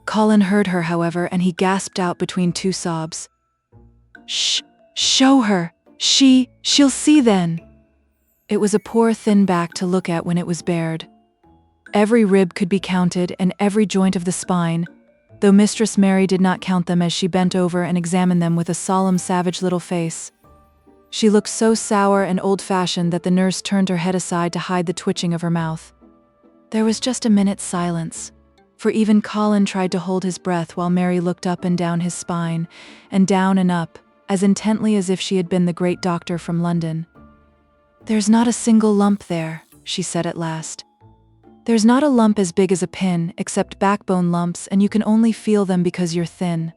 Colin heard her, however, and he gasped out between two sobs. Show her! She'll see then!" It was a poor thin back to look at when it was bared. Every rib could be counted and every joint of the spine, though Mistress Mary did not count them as she bent over and examined them with a solemn, savage little face. She looked so sour and old-fashioned that the nurse turned her head aside to hide the twitching of her mouth. There was just a minute's silence, for even Colin tried to hold his breath while Mary looked up and down his spine, and down and up, as intently as if she had been the great doctor from London. "There's not a single lump there," she said at last. "There's not a lump as big as a pin, except backbone lumps, and you can only feel them because you're thin.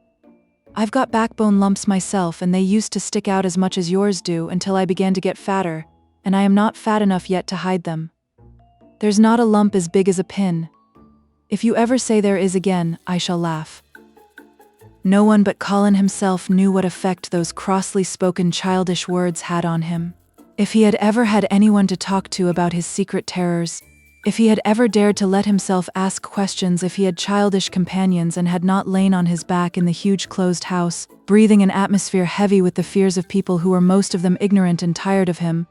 I've got backbone lumps myself, and they used to stick out as much as yours do until I began to get fatter, and I am not fat enough yet to hide them. There's not a lump as big as a pin. If you ever say there is again, I shall laugh." No one but Colin himself knew what effect those crossly spoken childish words had on him. If he had ever had anyone to talk to about his secret terrors, if he had ever dared to let himself ask questions, if he had childish companions and had not lain on his back in the huge closed house, breathing an atmosphere heavy with the fears of people who were most of them ignorant and tired of him,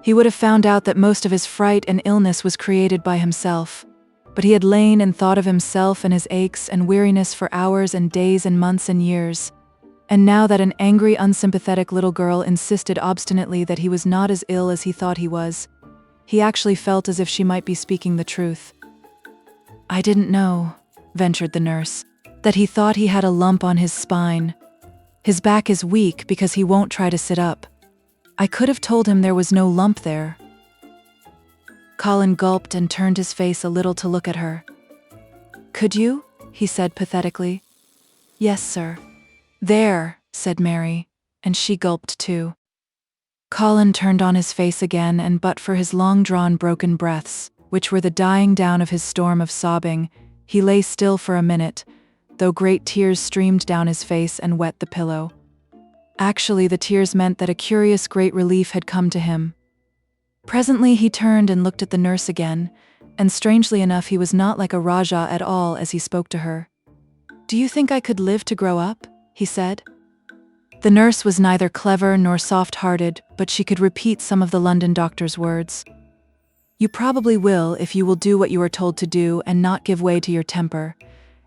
he would have found out that most of his fright and illness was created by himself. But he had lain and thought of himself and his aches and weariness for hours and days and months and years. And now that an angry, unsympathetic little girl insisted obstinately that he was not as ill as he thought he was, he actually felt as if she might be speaking the truth. "I didn't know," ventured the nurse, "that he thought he had a lump on his spine. His back is weak because he won't try to sit up. I could have told him there was no lump there." Colin gulped and turned his face a little to look at her. "Could you?" he said pathetically. "Yes, sir." "There," said Mary, and she gulped too. Colin turned on his face again, and but for his long-drawn broken breaths, which were the dying down of his storm of sobbing, he lay still for a minute, though great tears streamed down his face and wet the pillow. Actually, the tears meant that a curious great relief had come to him. Presently he turned and looked at the nurse again, and strangely enough he was not like a Rajah at all as he spoke to her. "Do you think I could live to grow up?" he said. The nurse was neither clever nor soft-hearted, but she could repeat some of the London doctor's words. "You probably will if you will do what you are told to do and not give way to your temper,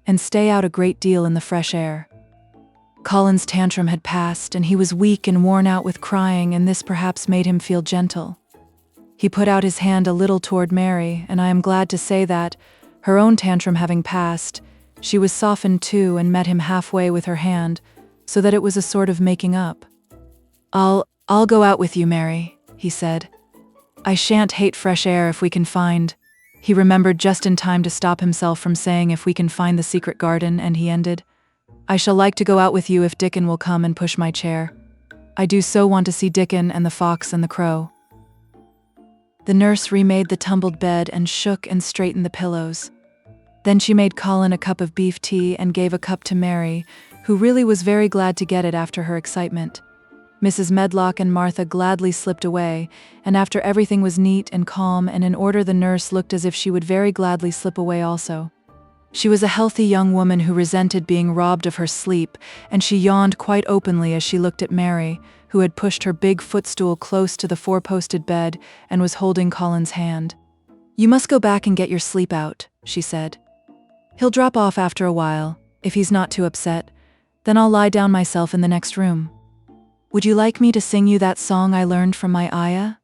and stay out a great deal in the fresh air." Colin's tantrum had passed, and he was weak and worn out with crying, and this perhaps made him feel gentle. He put out his hand a little toward Mary, and I am glad to say that, her own tantrum having passed, she was softened too and met him halfway with her hand, so that it was a sort of making up. I'll go out with you, Mary," he said. "I shan't hate fresh air if we can find—" He remembered just in time to stop himself from saying "if we can find the secret garden," and he ended, "I shall like to go out with you if Dickon will come and push my chair. I do so want to see Dickon and the fox and the crow." The nurse remade the tumbled bed and shook and straightened the pillows. Then she made Colin a cup of beef tea and gave a cup to Mary, who really was very glad to get it after her excitement. Mrs. Medlock and Martha gladly slipped away, and after everything was neat and calm and in order, the nurse looked as if she would very gladly slip away also. She was a healthy young woman who resented being robbed of her sleep, and she yawned quite openly as she looked at Mary, who had pushed her big footstool close to the four-posted bed and was holding Colin's hand. "You must go back and get your sleep out," she said. "He'll drop off after a while, if he's not too upset. Then I'll lie down myself in the next room." "Would you like me to sing you that song I learned from my ayah?"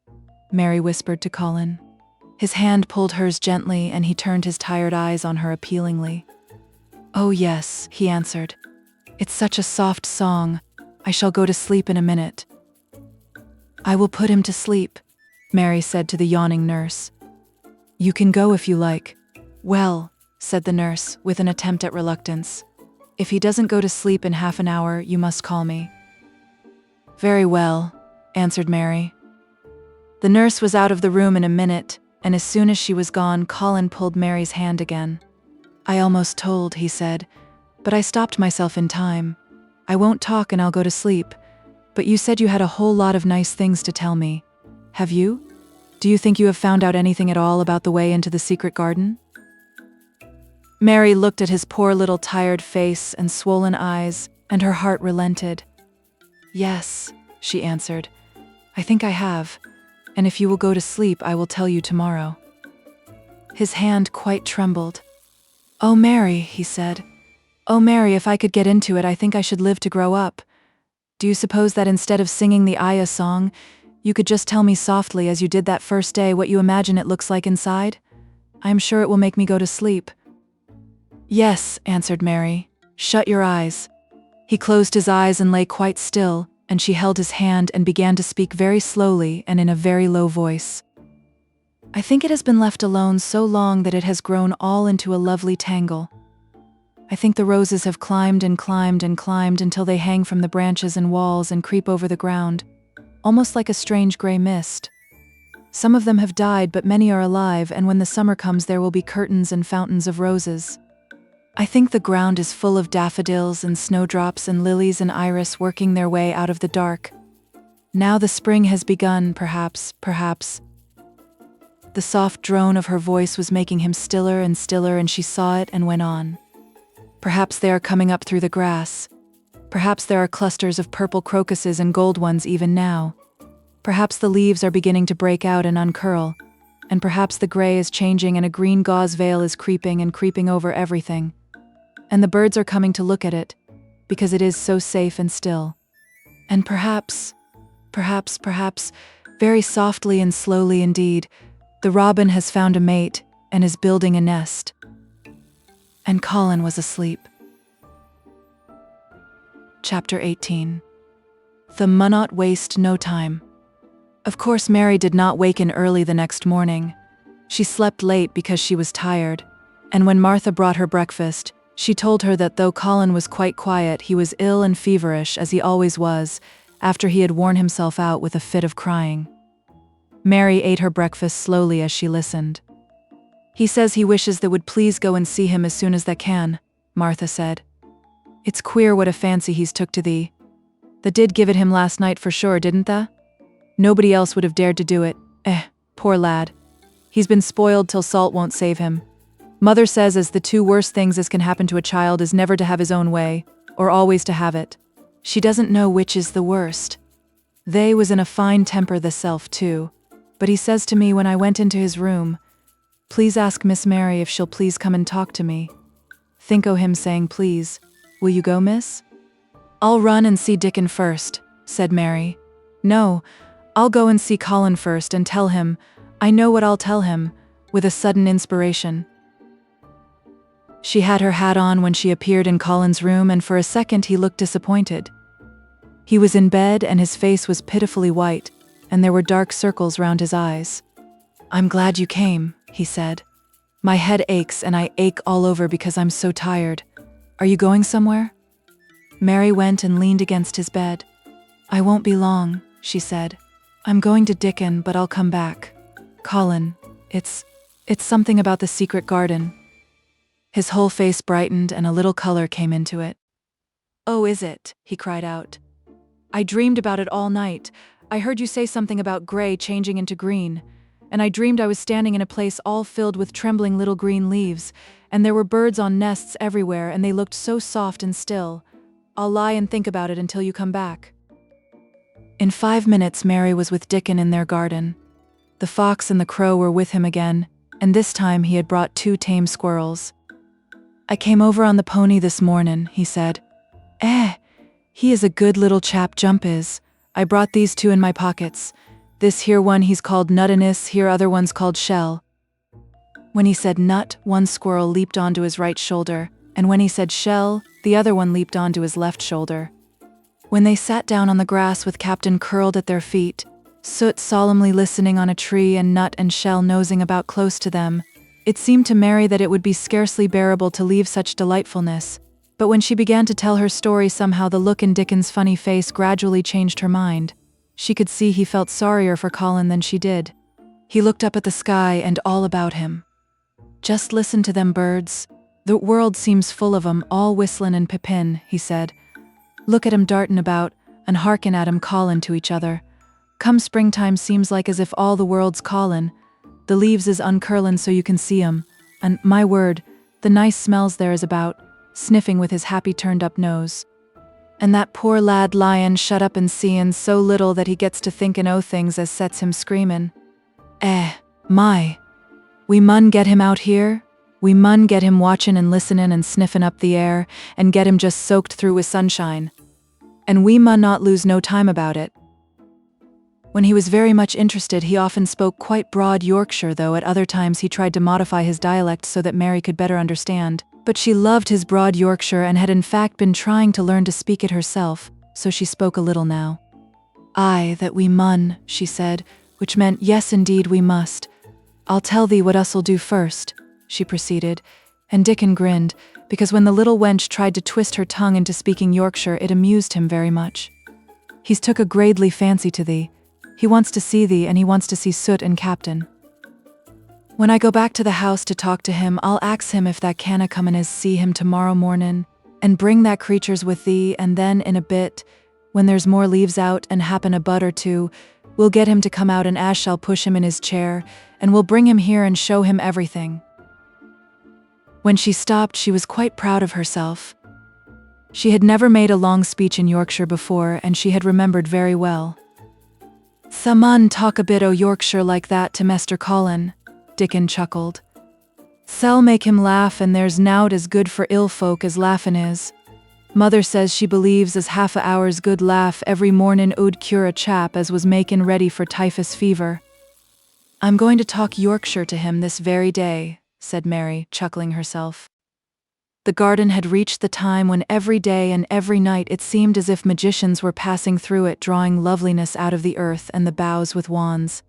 Mary whispered to Colin. His hand pulled hers gently, and he turned his tired eyes on her appealingly. "Oh yes," he answered. "It's such a soft song. I shall go to sleep in a minute." I will put him to sleep, Mary said to the yawning nurse. You can go if you like. Well, said the nurse, with an attempt at reluctance. If he doesn't go to sleep in half an hour, you must call me. Very well, answered Mary. The nurse was out of the room in a minute, and as soon as she was gone, Colin pulled Mary's hand again. I almost told, he said, but I stopped myself in time. I won't talk and I'll go to sleep. But you said you had a whole lot of nice things to tell me. Have you? Do you think you have found out anything at all about the way into the secret garden? Mary looked at his poor little tired face and swollen eyes, and her heart relented. Yes, she answered. I think I have, and if you will go to sleep, I will tell you tomorrow. His hand quite trembled. Oh, Mary, he said. Oh, Mary, if I could get into it, I think I should live to grow up. Do you suppose that instead of singing the Ayah song, you could just tell me softly, as you did that first day, what you imagine it looks like inside? I am sure it will make me go to sleep. Yes, answered Mary. Shut your eyes. He closed his eyes and lay quite still, and she held his hand and began to speak very slowly and in a very low voice. I think it has been left alone so long that it has grown all into a lovely tangle. I think the roses have climbed and climbed and climbed until they hang from the branches and walls and creep over the ground, almost like a strange gray mist. Some of them have died, but many are alive, and when the summer comes there will be curtains and fountains of roses. I think the ground is full of daffodils and snowdrops and lilies and iris working their way out of the dark. Now the spring has begun, perhaps. The soft drone of her voice was making him stiller, and she saw it and went on. Perhaps they are coming up through the grass. Perhaps there are clusters of purple crocuses and gold ones even now. Perhaps the leaves are beginning to break out and uncurl, and perhaps the gray is changing and a green gauze veil is creeping and creeping over everything. And the birds are coming to look at it, because it is so safe and still. And perhaps, very softly and slowly indeed, the robin has found a mate and is building a nest. And Colin was asleep. Chapter 18. The MUNNOT waste no time. Of course, Mary did not waken early the next morning. She slept late because she was tired, and when Martha brought her breakfast, she told her that though Colin was quite quiet, he was ill and feverish, as he always was, after he had worn himself out with a fit of crying. Mary ate her breakfast slowly as she listened. He says he wishes that would please go and see him as soon as they can, Martha said. It's queer what a fancy he's took to thee. Tha did give it him last night for sure, didn't tha? Nobody else would have dared to do it. Poor lad. He's been spoiled till salt won't save him. Mother says as the two worst things as can happen to a child is never to have his own way, or always to have it. She doesn't know which is the worst. They was in a fine temper theself too, but he says to me when I went into his room, please ask Miss Mary if she'll please come and talk to me. Think o' him saying please. Will you go, miss? I'll run and see Dickon first, said Mary. No, I'll go and see Colin first and tell him. I know what I'll tell him, with a sudden inspiration. She had her hat on when she appeared in Colin's room, and for a second he looked disappointed. He was in bed and his face was pitifully white, and there were dark circles round his eyes. I'm glad you came, he said. My head aches and I ache all over because I'm so tired. Are you going somewhere? Mary went and leaned against his bed. I won't be long, she said. I'm going to Dickon, but I'll come back. Colin, it's something about the secret garden. His whole face brightened and a little color came into it. Oh, is it? He cried out. I dreamed about it all night. I heard you say something about gray changing into green. And I dreamed I was standing in a place all filled with trembling little green leaves, and there were birds on nests everywhere, and they looked so soft and still. I'll lie and think about it until you come back. In 5 minutes, Mary was with Dickon in their garden. The fox and the crow were with him again, and this time he had brought 2 tame squirrels. I came over on the pony this mornin', he said. He is a good little chap, Jump is. I brought these 2 in my pockets. This here one he's called Nuttiness, here other one's called Shell. When he said Nut, one squirrel leaped onto his right shoulder, and when he said Shell, the other one leaped onto his left shoulder. When they sat down on the grass with Captain curled at their feet, Soot solemnly listening on a tree and Nut and Shell nosing about close to them. It seemed to Mary that it would be scarcely bearable to leave such delightfulness, but when she began to tell her story, somehow the look in Dickon's funny face gradually changed her mind. She could see he felt sorrier for Colin than she did. He looked up at the sky and all about him. "Just listen to them birds. The world seems full of 'em, all whistlin' and pippin'," he said. "Look at 'em dartin' about, and hearken at 'em callin' to each other. Come springtime seems like as if all the world's callin'. The leaves is uncurlin' so you can see 'em, and, my word, the nice smells there is about," sniffing with his happy turned-up nose. "And that poor lad lyin' shut up and seein' so little that he gets to thinkin' o' things as sets him screamin'. My. We mun get him out here. We mun get him watchin' and listenin' and sniffin' up the air, and get him just soaked through with sunshine. And we mun not lose no time about it." When he was very much interested, he often spoke quite broad Yorkshire, though at other times he tried to modify his dialect so that Mary could better understand. But she loved his broad Yorkshire and had in fact been trying to learn to speak it herself, so she spoke a little now. "Aye, that we mun," she said, which meant, "Yes, indeed, we must. I'll tell thee what us'll do first," she proceeded, and Dickon grinned, because when the little wench tried to twist her tongue into speaking Yorkshire, it amused him very much. "He's took a gradely fancy to thee. He wants to see thee, and he wants to see Soot and Captain. When I go back to the house to talk to him, I'll ax him if that canna come and as see him tomorrow mornin', and bring that creatures with thee, and then in a bit, when there's more leaves out and happen a bud or two, we'll get him to come out and Ash shall push him in his chair, and we'll bring him here and show him everything." When she stopped, she was quite proud of herself. She had never made a long speech in Yorkshire before, and she had remembered very well. "Sa mun talk a bit o' Yorkshire like that to Mester Colin," Dickon chuckled. "S'll make him laugh, and there's nowt as good for ill folk as laughin' is. Mother says she believes as half a hour's good laugh every mornin' 'ud cure a chap as was makin' ready for typhus fever." "I'm going to talk Yorkshire to him this very day," said Mary, chuckling herself. The garden had reached the time when every day and every night it seemed as if magicians were passing through it, drawing loveliness out of the earth and the boughs with wands.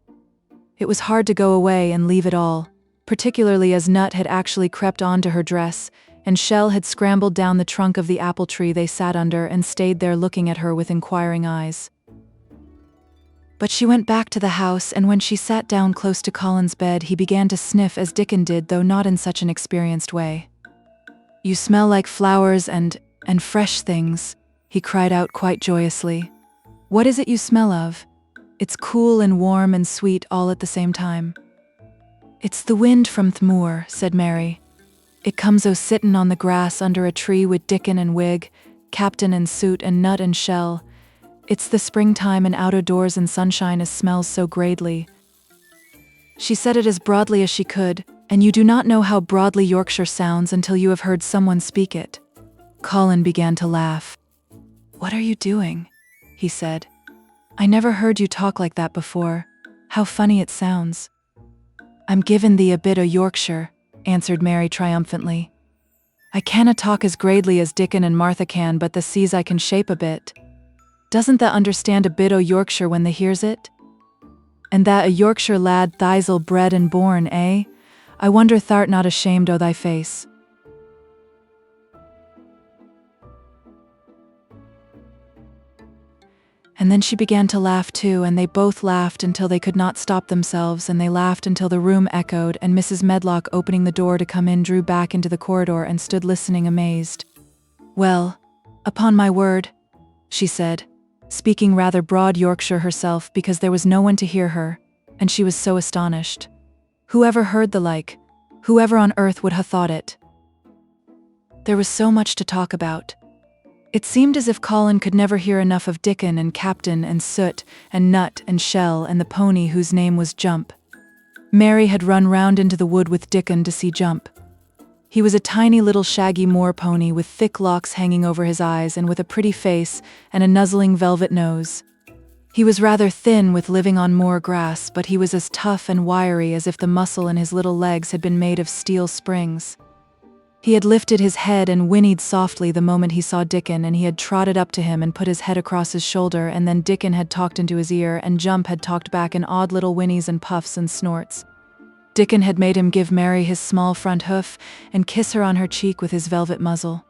It was hard to go away and leave it all, particularly as Nut had actually crept onto her dress, and Shell had scrambled down the trunk of the apple tree they sat under and stayed there looking at her with inquiring eyes. But she went back to the house, and when she sat down close to Colin's bed, he began to sniff as Dickon did, though not in such an experienced way. "You smell like flowers and fresh things," he cried out quite joyously. "What is it you smell of? It's cool and warm and sweet all at the same time." "It's the wind from th' moor," said Mary. "It comes o' sittin' on the grass under a tree with Dickon and Wig, Captain and Soot and Nut and Shell. It's the springtime and out o' doors and sunshine as smells so gradely." She said it as broadly as she could, and you do not know how broadly Yorkshire sounds until you have heard someone speak it. Colin began to laugh. "What are you doing?" he said. "I never heard you talk like that before. How funny it sounds." "I'm givin' thee a bit o' Yorkshire," answered Mary triumphantly. "I canna talk as gradely as Dickon and Martha can, but the sees I can shape a bit. Doesn't tha understand a bit o' Yorkshire when tha hears it? And that a Yorkshire lad thisel bred and born, eh? I wonder th'art not ashamed o' thy face." And then she began to laugh too, and they both laughed until they could not stop themselves, and they laughed until the room echoed, and Mrs. Medlock, opening the door to come in, drew back into the corridor and stood listening amazed. "Well, upon my word," she said, speaking rather broad Yorkshire herself because there was no one to hear her, and she was so astonished. Whoever heard the like? Whoever on earth would ha' thought it? There was so much to talk about. It seemed as if Colin could never hear enough of Dickon and Captain and Soot and Nut and Shell and the pony whose name was Jump. Mary had run round into the wood with Dickon to see Jump. He was a tiny little shaggy moor pony with thick locks hanging over his eyes and with a pretty face and a nuzzling velvet nose. He was rather thin with living on moor grass, but he was as tough and wiry as if the muscle in his little legs had been made of steel springs. He had lifted his head and whinnied softly the moment he saw Dickon, and he had trotted up to him and put his head across his shoulder, and then Dickon had talked into his ear, and Jump had talked back in odd little whinnies and puffs and snorts. Dickon had made him give Mary his small front hoof and kiss her on her cheek with his velvet muzzle.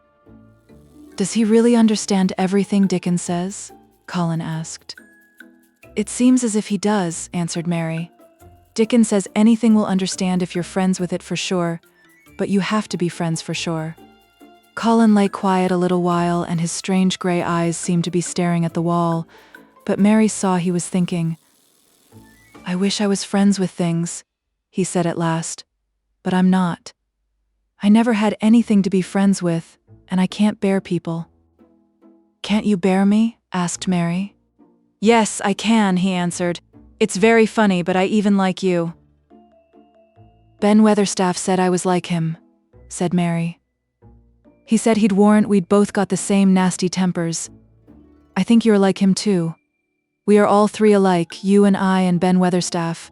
"Does he really understand everything Dickon says?" Colin asked. "It seems as if he does," answered Mary. "Dickon says anything will understand if you're friends with it for sure, but you have to be friends for sure." Colin lay quiet a little while, and his strange gray eyes seemed to be staring at the wall, but Mary saw he was thinking. "I wish I was friends with things," he said at last, "but I'm not. I never had anything to be friends with, and I can't bear people." "Can't you bear me?" asked Mary. "Yes, I can," he answered. "It's very funny, but I even like you." "Ben Weatherstaff said I was like him," said Mary. "He said he'd warrant we'd both got the same nasty tempers. I think you're like him too. We are all three alike, you and I and Ben Weatherstaff.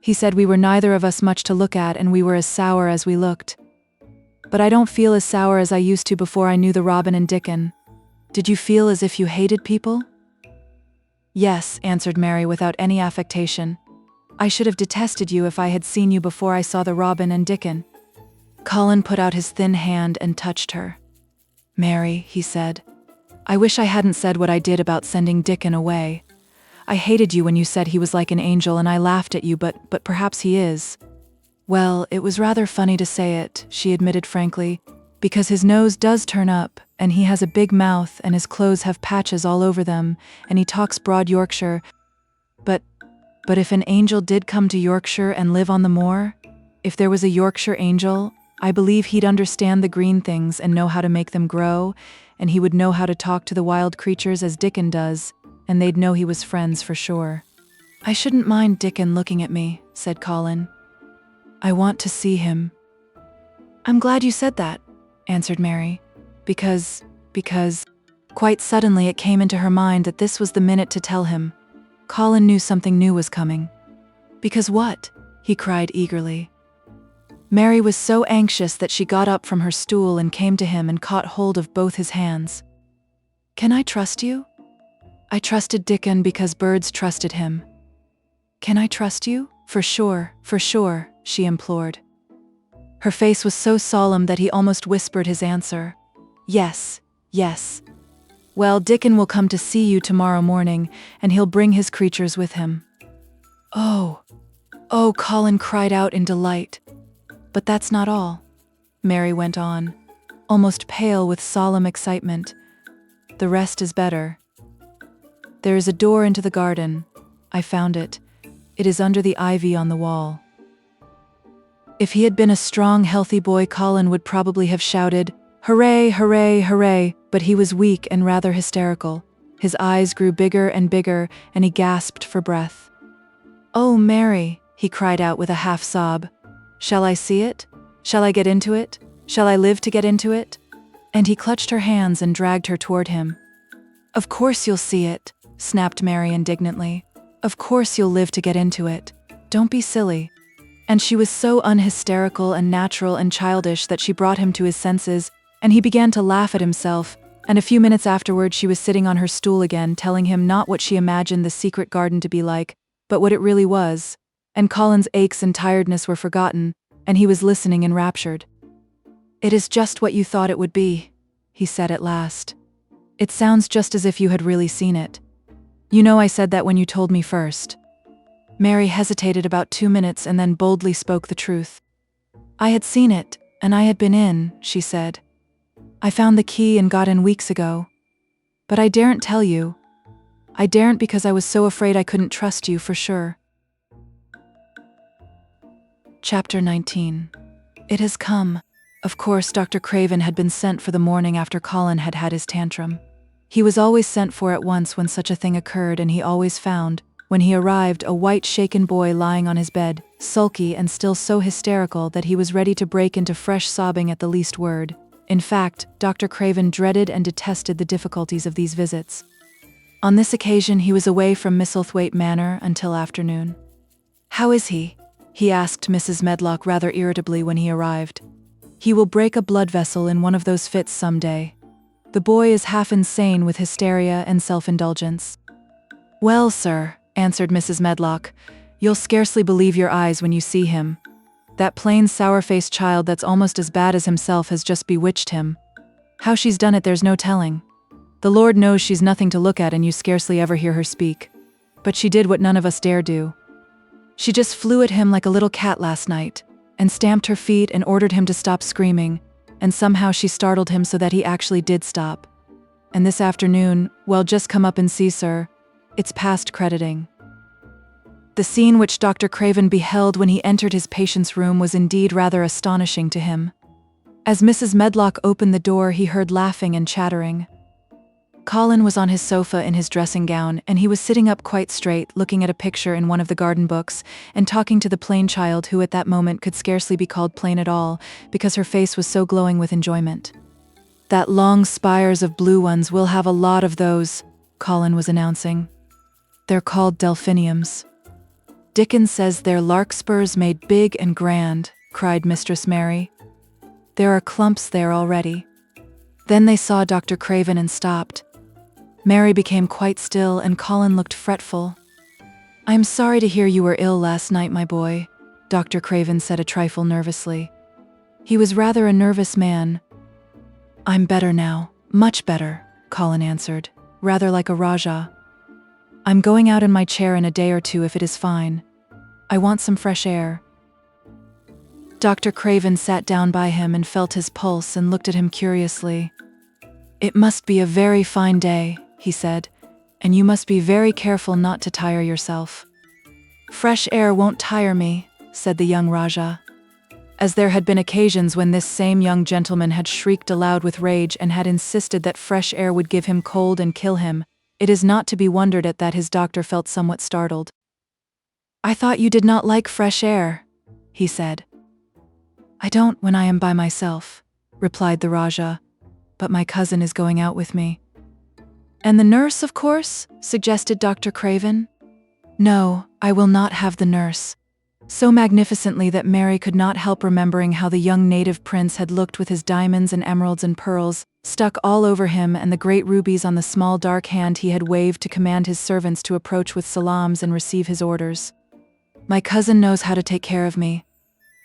He said we were neither of us much to look at, and we were as sour as we looked. But I don't feel as sour as I used to before I knew the Robin and Dickon. Did you feel as if you hated people?" "Yes," answered Mary without any affectation. "I should have detested you if I had seen you before I saw the Robin and Dickon." Colin put out his thin hand and touched her. "Mary," he said, "I wish I hadn't said what I did about sending Dickon away. I hated you when you said he was like an angel, and I laughed at you, but perhaps he is." "Well, it was rather funny to say it," she admitted frankly, "because his nose does turn up, and he has a big mouth, and his clothes have patches all over them, and he talks broad Yorkshire. But if an angel did come to Yorkshire and live on the moor, if there was a Yorkshire angel, I believe he'd understand the green things and know how to make them grow, and he would know how to talk to the wild creatures as Dickon does, and they'd know he was friends for sure." "I shouldn't mind Dickon looking at me," said Colin. "I want to see him." "I'm glad you said that," answered Mary, because... Quite suddenly it came into her mind that this was the minute to tell him. Colin knew something new was coming. "Because what?" he cried eagerly. Mary was so anxious that she got up from her stool and came to him and caught hold of both his hands. "Can I trust you? I trusted Dickon because birds trusted him. Can I trust you? For sure, she implored. Her face was so solemn that he almost whispered his answer. Yes. Well, Dickon will come to see you tomorrow morning, and he'll bring his creatures with him." Oh, Colin cried out in delight. "But that's not all," Mary went on, almost pale with solemn excitement. "The rest is better. There is a door into the garden. I found it. It is under the ivy on the wall." If he had been a strong, healthy boy, Colin would probably have shouted, "Hooray, hooray, hooray," but he was weak and rather hysterical. His eyes grew bigger and bigger, and he gasped for breath. "Oh, Mary," he cried out with a half sob. "Shall I see it? Shall I get into it? Shall I live to get into it?" And he clutched her hands and dragged her toward him. "Of course you'll see it," snapped Mary indignantly. "Of course you'll live to get into it. Don't be silly." And she was so unhysterical and natural and childish that she brought him to his senses, and he began to laugh at himself, and a few minutes afterward she was sitting on her stool again, telling him not what she imagined the secret garden to be like, but what it really was, and Colin's aches and tiredness were forgotten, and he was listening enraptured. "It is just what you thought it would be," he said at last. "It sounds just as if you had really seen it. You know I said that when you told me first." Mary hesitated about 2 minutes and then boldly spoke the truth. "I had seen it, and I had been in," she said. "I found the key and got in weeks ago. But I daren't tell you. I daren't because I was so afraid I couldn't trust you for sure." Chapter 19. It has come. Of course, Dr. Craven had been sent for the morning after Colin had had his tantrum. He was always sent for at once when such a thing occurred, and he always found, when he arrived, a white, shaken boy lying on his bed, sulky and still so hysterical that he was ready to break into fresh sobbing at the least word. In fact, Dr. Craven dreaded and detested the difficulties of these visits. On this occasion he was away from Misselthwaite Manor until afternoon. "How is he?" he asked Mrs. Medlock rather irritably when he arrived. He will break a blood vessel in one of those fits someday. The boy is half insane with hysteria and self-indulgence." "Well, sir," answered Mrs. Medlock, "you'll scarcely believe your eyes when you see him. That plain sour-faced child that's almost as bad as himself has just bewitched him. How she's done it there's no telling. The Lord knows she's nothing to look at and you scarcely ever hear her speak. But she did what none of us dare do. She just flew at him like a little cat last night, and stamped her feet and ordered him to stop screaming, and somehow she startled him so that he actually did stop. And this afternoon, well, just come up and see, sir. It's past crediting." The scene which Dr. Craven beheld when he entered his patient's room was indeed rather astonishing to him. As Mrs. Medlock opened the door, he heard laughing and chattering. Colin was on his sofa in his dressing gown, and he was sitting up quite straight, looking at a picture in one of the garden books, and talking to the plain child who at that moment could scarcely be called plain at all, because her face was so glowing with enjoyment. "That long spires of blue ones, we'll have a lot of those," Colin was announcing. "They're called delphiniums." "Dickon says they're larkspurs made big and grand," cried Mistress Mary. "There are clumps there already." Then they saw Dr. Craven and stopped. Mary became quite still and Colin looked fretful. "I am sorry to hear you were ill last night, my boy," Dr. Craven said a trifle nervously. He was rather a nervous man. "I'm better now, much better," Colin answered, rather like a Rajah. "I'm going out in my chair in a day or two if it is fine. I want some fresh air." Dr. Craven sat down by him and felt his pulse and looked at him curiously. "It must be a very fine day," he said, "and you must be very careful not to tire yourself." "Fresh air won't tire me," said the young Rajah. As there had been occasions when this same young gentleman had shrieked aloud with rage and had insisted that fresh air would give him cold and kill him, it is not to be wondered at that his doctor felt somewhat startled. "I thought you did not like fresh air," he said. "I don't when I am by myself," replied the Rajah, "but my cousin is going out with me." "And the nurse, of course?" suggested Dr. Craven. "No, I will not have the nurse," so magnificently that Mary could not help remembering how the young native prince had looked with his diamonds and emeralds and pearls stuck all over him and the great rubies on the small dark hand he had waved to command his servants to approach with salams and receive his orders. "My cousin knows how to take care of me.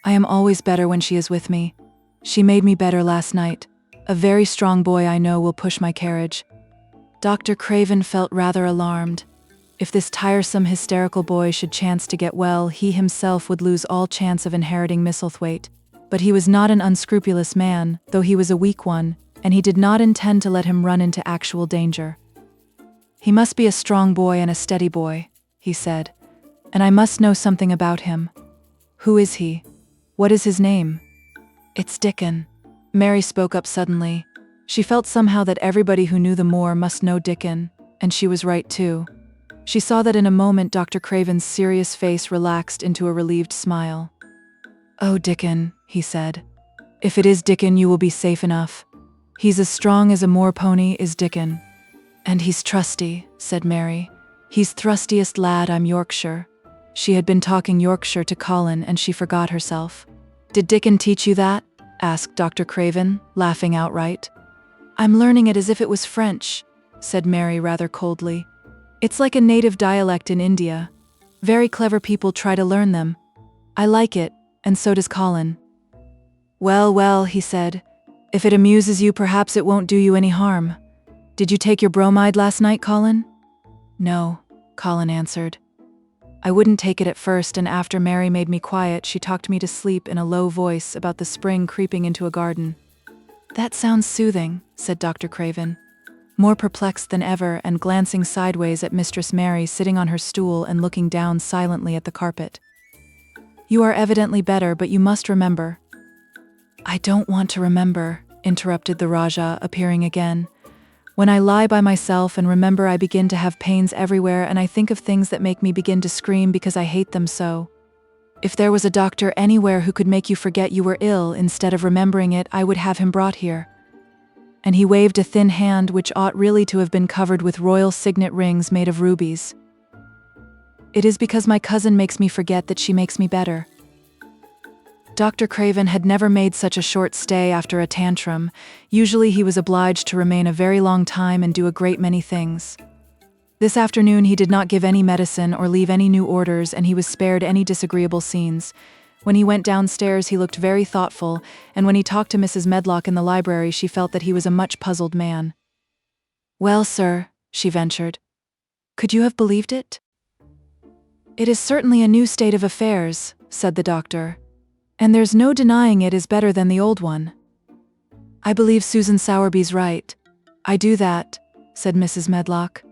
I am always better when she is with me. She made me better last night. A very strong boy I know will push my carriage." Dr. Craven felt rather alarmed. If this tiresome, hysterical boy should chance to get well, he himself would lose all chance of inheriting Misselthwaite. But he was not an unscrupulous man, though he was a weak one, and he did not intend to let him run into actual danger. "He must be a strong boy and a steady boy," he said, "and I must know something about him. Who is he? What is his name?" "It's Dickon." Mary spoke up suddenly. She felt somehow that everybody who knew the Moor must know Dickon, and she was right too. She saw that in a moment Dr. Craven's serious face relaxed into a relieved smile. "Oh, Dickon," he said. "If it is Dickon, you will be safe enough. He's as strong as a Moor pony, is Dickon." "And he's trusty," said Mary. "He's thrustiest lad I'm Yorkshire." She had been talking Yorkshire to Colin and she forgot herself. "Did Dickon teach you that?" asked Dr. Craven, laughing outright. "I'm learning it as if it was French," said Mary rather coldly. "It's like a native dialect in India. Very clever people try to learn them. I like it, and so does Colin." "Well, well," he said. "If it amuses you, perhaps it won't do you any harm. Did you take your bromide last night, Colin?" "No," Colin answered. "I wouldn't take it at first, and after Mary made me quiet, she talked me to sleep in a low voice about the spring creeping into a garden." "That sounds soothing," said Dr. Craven, more perplexed than ever and glancing sideways at Mistress Mary sitting on her stool and looking down silently at the carpet. "You are evidently better, but you must remember." "I don't want to remember," interrupted the Rajah, appearing again. "When I lie by myself and remember, I begin to have pains everywhere, and I think of things that make me begin to scream because I hate them so. If there was a doctor anywhere who could make you forget you were ill instead of remembering it, I would have him brought here." And he waved a thin hand which ought really to have been covered with royal signet rings made of rubies. "It is because my cousin makes me forget that she makes me better." Dr. Craven had never made such a short stay after a tantrum. Usually he was obliged to remain a very long time and do a great many things. This afternoon he did not give any medicine or leave any new orders, and he was spared any disagreeable scenes. When he went downstairs he looked very thoughtful, and when he talked to Mrs. Medlock in the library she felt that he was a much puzzled man. "Well, sir," she ventured, "could you have believed it?" "It is certainly a new state of affairs," said the doctor, "and there's no denying it is better than the old one." "I believe Susan Sowerby's right. I do that," said Mrs. Medlock.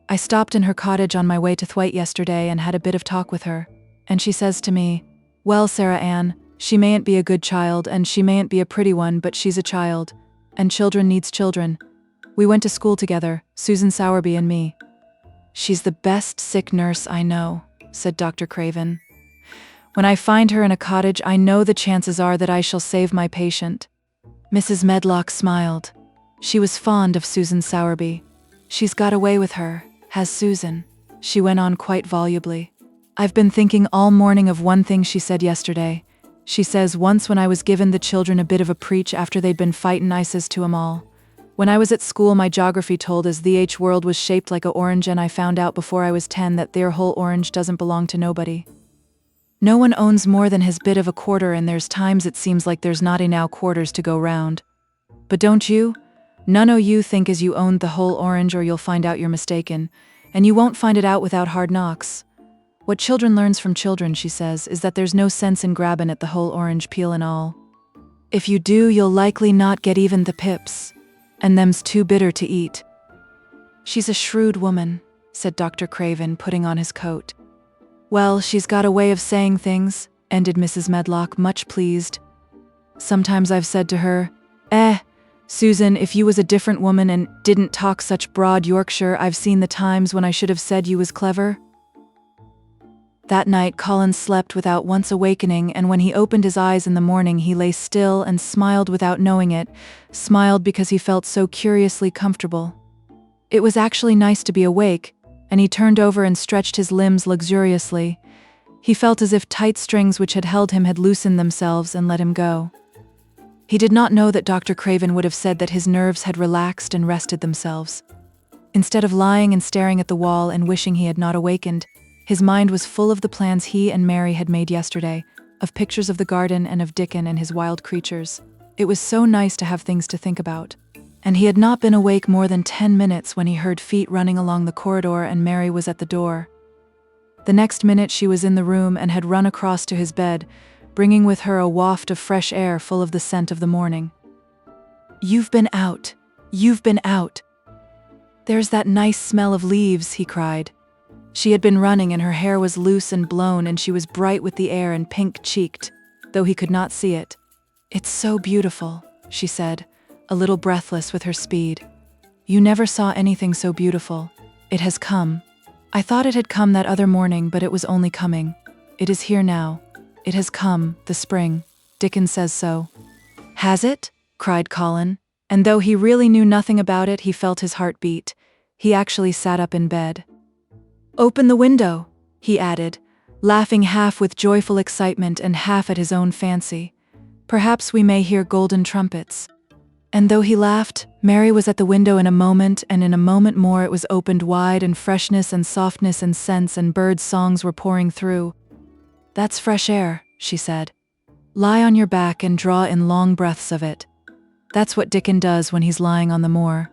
"I stopped in her cottage on my way to Thwaite yesterday and had a bit of talk with her, and she says to me, 'Well, Sarah Ann, she mayn't be a good child and she mayn't be a pretty one, but she's a child, and children needs children. We went to school together, Susan Sowerby and me.'" "She's the best sick nurse I know," said Dr. Craven. "When I find her in a cottage, I know the chances are that I shall save my patient." Mrs. Medlock smiled. She was fond of Susan Sowerby. "She's got away with her, has Susan," she went on quite volubly. "I've been thinking all morning of one thing she said yesterday. She says, 'Once when I was given the children a bit of a preach after they'd been fightin', I says to 'em all, when I was at school my geography told us the world was shaped like a orange, and I found out before I was 10 that their whole orange doesn't belong to nobody. No one owns more than his bit of a quarter, and there's times it seems like there's not enough quarters to go round. But don't you? None o' you think as you owned the whole orange, or you'll find out you're mistaken, and you won't find it out without hard knocks. What children learns from children,' she says, 'is that there's no sense in grabbin' at the whole orange peel and all. If you do, you'll likely not get even the pips, and them's too bitter to eat.'" "She's a shrewd woman," said Dr. Craven, putting on his coat. "Well, she's got a way of saying things," ended Mrs. Medlock, much pleased. "Sometimes I've said to her, 'Susan, if you was a different woman and didn't talk such broad Yorkshire, I've seen the times when I should have said you was clever.'" That night Colin slept without once awakening, and when he opened his eyes in the morning he lay still and smiled without knowing it, smiled because he felt so curiously comfortable. It was actually nice to be awake, and he turned over and stretched his limbs luxuriously. He felt as if tight strings which had held him had loosened themselves and let him go. He did not know that Dr. Craven would have said that his nerves had relaxed and rested themselves. Instead of lying and staring at the wall and wishing he had not awakened, his mind was full of the plans he and Mary had made yesterday, of pictures of the garden and of Dickon and his wild creatures. It was so nice to have things to think about. And he had not been awake more than 10 minutes when he heard feet running along the corridor, and Mary was at the door. The next minute she was in the room and had run across to his bed, bringing with her a waft of fresh air full of the scent of the morning. "You've been out. You've been out. There's that nice smell of leaves," he cried. She had been running, and her hair was loose and blown, and she was bright with the air and pink-cheeked, though he could not see it. "It's so beautiful," she said, a little breathless with her speed. "You never saw anything so beautiful. It has come. I thought it had come that other morning, but it was only coming. It is here now. It has come, the spring. Dickon says so." "Has it?" cried Colin, and though he really knew nothing about it, he felt his heart beat. He actually sat up in bed. "Open the window," he added, laughing half with joyful excitement and half at his own fancy. "Perhaps we may hear golden trumpets." And though he laughed, Mary was at the window in a moment, and in a moment more it was opened wide, and freshness and softness and scents and birds' songs were pouring through. "That's fresh air," she said. "Lie on your back and draw in long breaths of it. That's what Dickon does when he's lying on the moor.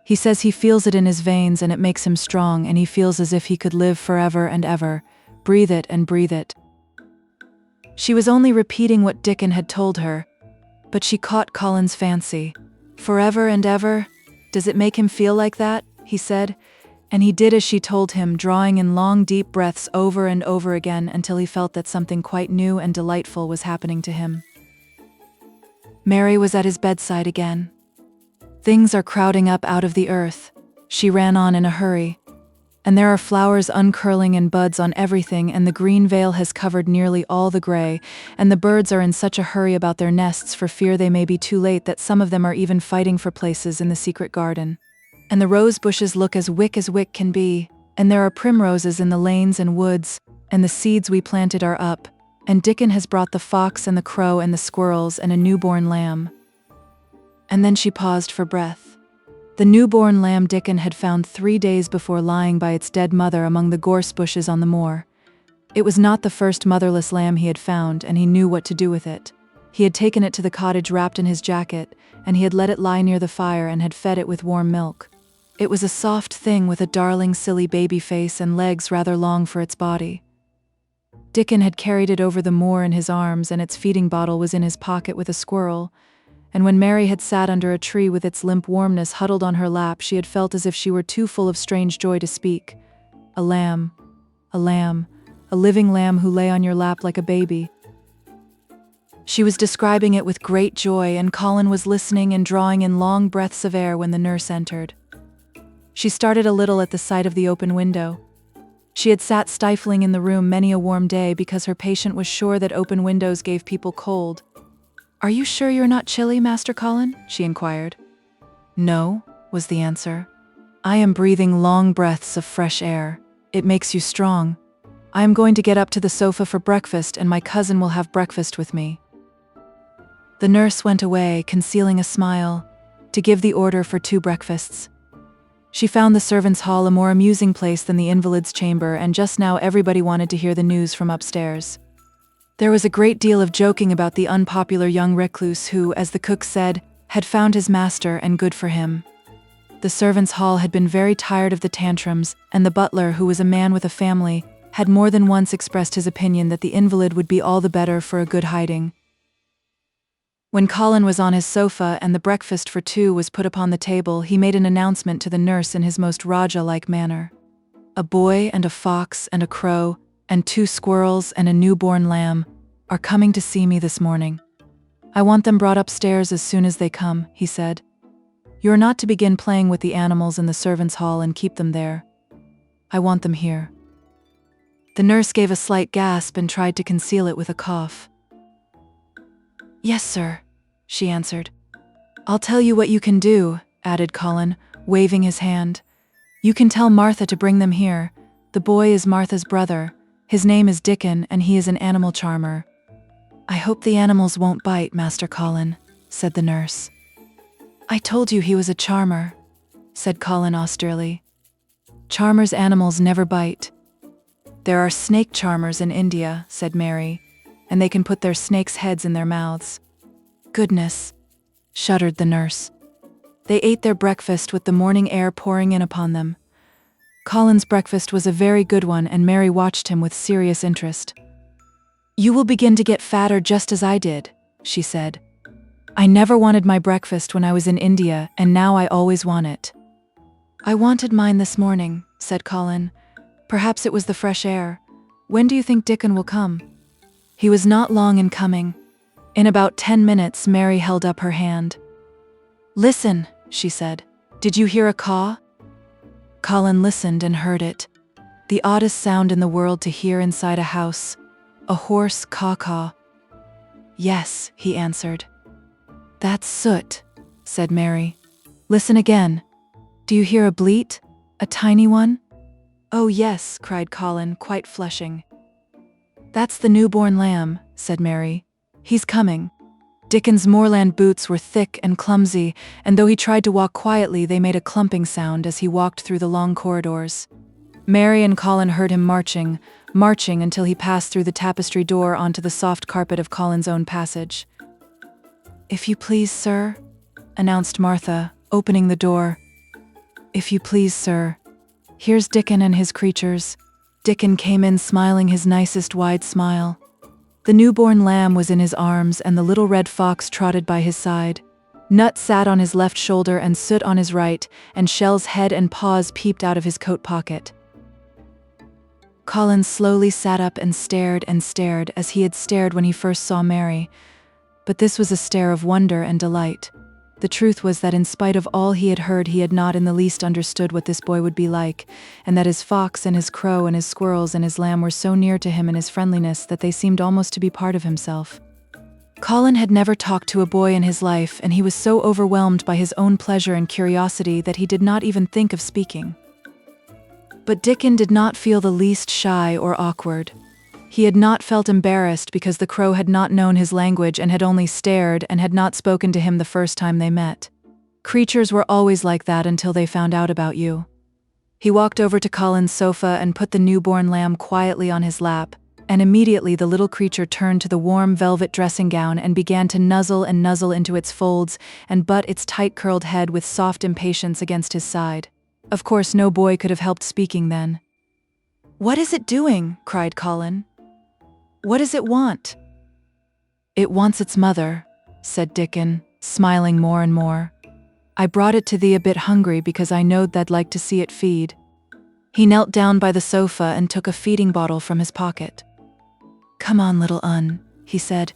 He says he feels it in his veins and it makes him strong, and he feels as if he could live forever and ever. Breathe it and breathe it." She was only repeating what Dickon had told her, but she caught Colin's fancy. "Forever and ever? Does it make him feel like that?" he said, and he did as she told him, drawing in long deep breaths over and over again until he felt that something quite new and delightful was happening to him. Mary was at his bedside again. "Things are crowding up out of the earth," she ran on in a hurry. "And there are flowers uncurling and buds on everything, and the green veil has covered nearly all the gray, and the birds are in such a hurry about their nests for fear they may be too late that some of them are even fighting for places in the secret garden. And the rose bushes look as wick can be, and there are primroses in the lanes and woods, and the seeds we planted are up, And Dickon has brought the fox and the crow and the squirrels and a newborn lamb." And then she paused for breath. The newborn lamb Dickon had found 3 days before lying by its dead mother among the gorse bushes on the moor. It was not the first motherless lamb he had found, and he knew what to do with it. He had taken it to the cottage wrapped in his jacket, and he had let it lie near the fire and had fed it with warm milk. It was a soft thing with a darling, silly baby face and legs rather long for its body. Dickon had carried it over the moor in his arms, and its feeding bottle was in his pocket with a squirrel, and when Mary had sat under a tree with its limp warmness huddled on her lap, she had felt as if she were too full of strange joy to speak. A lamb, a living lamb who lay on your lap like a baby. She was describing it with great joy, and Colin was listening and drawing in long breaths of air when the nurse entered. She started a little at the sight of the open window. She had sat stifling in the room many a warm day because her patient was sure that open windows gave people cold. "Are you sure you're not chilly, Master Colin?" she inquired. "No," was the answer. "I am breathing long breaths of fresh air. It makes you strong. I am going to get up to the sofa for breakfast, and my cousin will have breakfast with me." The nurse went away, concealing a smile, to give the order for 2 breakfasts. She found the servants' hall a more amusing place than the invalid's chamber, and just now everybody wanted to hear the news from upstairs. There was a great deal of joking about the unpopular young recluse who, as the cook said, had found his master and good for him. The servants' hall had been very tired of the tantrums, and the butler, who was a man with a family, had more than once expressed his opinion that the invalid would be all the better for a good hiding. When Colin was on his sofa and the breakfast for 2 was put upon the table, he made an announcement to the nurse in his most Rajah-like manner. "A boy and a fox and a crow and 2 squirrels and a newborn lamb are coming to see me this morning. I want them brought upstairs as soon as they come," he said. "You're not to begin playing with the animals in the servants' hall and keep them there. I want them here." The nurse gave a slight gasp and tried to conceal it with a cough. "Yes, sir," she answered. "I'll tell you what you can do," added Colin, waving his hand. "You can tell Martha to bring them here. The boy is Martha's brother. His name is Dickon, and he is an animal charmer." "I hope the animals won't bite, Master Colin," said the nurse. "I told you he was a charmer," said Colin austerely. "Charmers' animals never bite." "There are snake charmers in India," said Mary, "and they can put their snakes' heads in their mouths." "Goodness," shuddered the nurse. They ate their breakfast with the morning air pouring in upon them. Colin's breakfast was a very good one, and Mary watched him with serious interest. "You will begin to get fatter just as I did," she said. "I never wanted my breakfast when I was in India, and now I always want it." "I wanted mine this morning," said Colin. "Perhaps it was the fresh air. When do you think Dickon will come?" He was not long in coming. In about 10 minutes, Mary held up her hand. "Listen," she said. "Did you hear a caw?" Colin listened and heard it. The oddest sound in the world to hear inside a house. A hoarse caw-caw. "Yes," he answered. "That's soot," said Mary. "Listen again. Do you hear a bleat? A tiny one?" "Oh yes," cried Colin, quite flushing. "That's the newborn lamb," said Mary. "He's coming." Dickon's moorland boots were thick and clumsy, and though he tried to walk quietly, they made a clumping sound as he walked through the long corridors. Mary and Colin heard him marching until he passed through the tapestry door onto the soft carpet of Colin's own passage. "If you please, sir," announced Martha, opening the door. "If you please, sir. Here's Dickon and his creatures." Dickon came in smiling his nicest wide smile. The newborn lamb was in his arms, and the little red fox trotted by his side. Nut sat on his left shoulder and Soot on his right, and Shell's head and paws peeped out of his coat pocket. Colin slowly sat up and stared as he had stared when he first saw Mary. But this was a stare of wonder and delight. The truth was that in spite of all he had heard, he had not in the least understood what this boy would be like, and that his fox and his crow and his squirrels and his lamb were so near to him in his friendliness that they seemed almost to be part of himself. Colin had never talked to a boy in his life, and he was so overwhelmed by his own pleasure and curiosity that he did not even think of speaking. But Dickon did not feel the least shy or awkward. He had not felt embarrassed because the crow had not known his language and had only stared and had not spoken to him the first time they met. Creatures were always like that until they found out about you. He walked over to Colin's sofa and put the newborn lamb quietly on his lap, and immediately the little creature turned to the warm velvet dressing gown and began to nuzzle and nuzzle into its folds and butt its tight-curled head with soft impatience against his side. Of course, no boy could have helped speaking then. "What is it doing?" cried Colin. "What does it want?" "It wants its mother," said Dickon, smiling more and more. "I brought it to thee a bit hungry because I knowed thou'd like to see it feed." He knelt down by the sofa and took a feeding bottle from his pocket. "Come on, little Un," he said,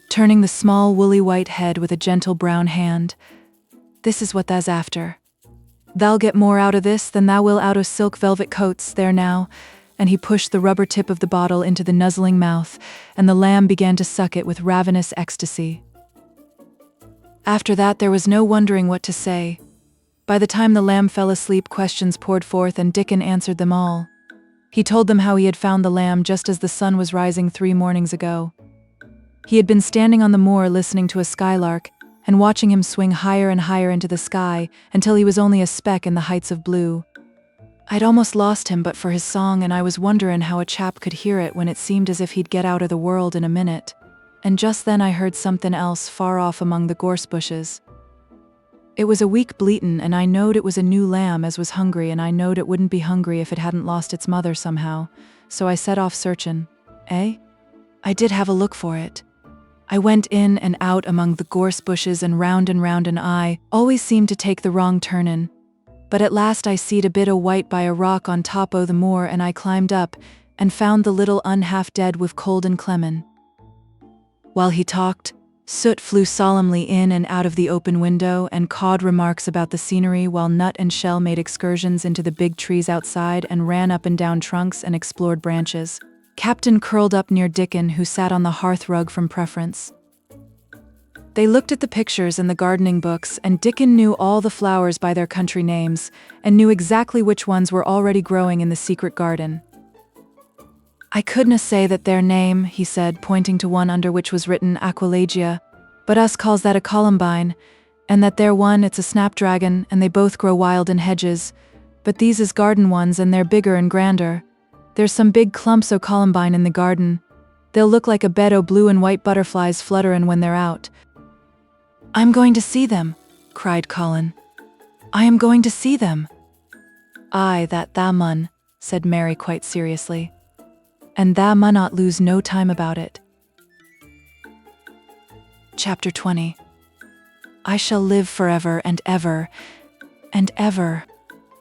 turning the small woolly white head with a gentle brown hand. "This is what thou's after. Thou'll get more out of this than thou will out o' silk velvet coats, there now," and he pushed the rubber tip of the bottle into the nuzzling mouth, and the lamb began to suck it with ravenous ecstasy. After that there was no wondering what to say. By the time the lamb fell asleep, questions poured forth and Dickon answered them all. He told them how he had found the lamb just as the sun was rising 3 mornings ago. He had been standing on the moor listening to a skylark and watching him swing higher and higher into the sky until he was only a speck in the heights of blue. "I'd almost lost him but for his song, and I was wonderin' how a chap could hear it when it seemed as if he'd get out of the world in a minute. And just then I heard somethin' else far off among the gorse bushes. It was a weak bleatin', and I knowed it was a new lamb as was hungry, and I knowed it wouldn't be hungry if it hadn't lost its mother somehow, so I set off searchin'. I did have a look for it. I went in and out among the gorse bushes and round, and I always seemed to take the wrong turnin'. But at last I seed a bit o' white by a rock on top o' the moor, and I climbed up and found the little Un half dead with cold and clemmin'." While he talked, Soot flew solemnly in and out of the open window and cawed remarks about the scenery, while Nut and Shell made excursions into the big trees outside and ran up and down trunks and explored branches. Captain curled up near Dickon, who sat on the hearth rug from preference. They looked at the pictures and the gardening books, and Dickon knew all the flowers by their country names and knew exactly which ones were already growing in the secret garden. "I couldna say that their name," he said, pointing to one under which was written Aquilegia, "but us calls that a columbine, and that there one it's a snapdragon, and they both grow wild in hedges. But these is garden ones, and they're bigger and grander. There's some big clumps o' columbine in the garden. They'll look like a bed o' blue and white butterflies flutterin' when they're out." "I'm going to see them," cried Colin. "I am going to see them." "Aye, that tha mun," said Mary quite seriously. "And tha munnot lose no time about it." Chapter 20. I shall live forever and ever, and ever.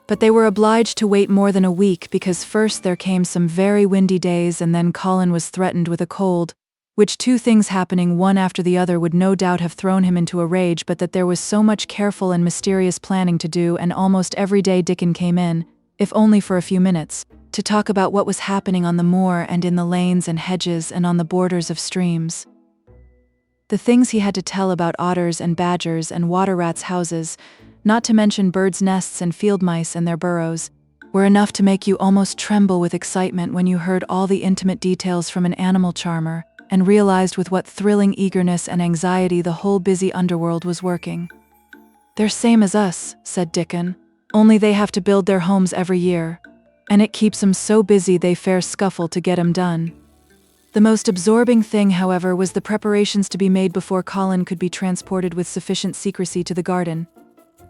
But they were obliged to wait more than a week, because first there came some very windy days, and then Colin was threatened with a cold, which 2 things happening one after the other would no doubt have thrown him into a rage, but that there was so much careful and mysterious planning to do, and almost every day Dickon came in, if only for a few minutes, to talk about what was happening on the moor and in the lanes and hedges and on the borders of streams. The things he had to tell about otters and badgers and water rats' houses, not to mention birds' nests and field mice and their burrows, were enough to make you almost tremble with excitement when you heard all the intimate details from an animal charmer and realized with what thrilling eagerness and anxiety the whole busy underworld was working. "They're same as us," said Dickon, "only they have to build their homes every year, and it keeps 'em so busy they fair scuffle to get 'em done." The most absorbing thing, however, was the preparations to be made before Colin could be transported with sufficient secrecy to the garden.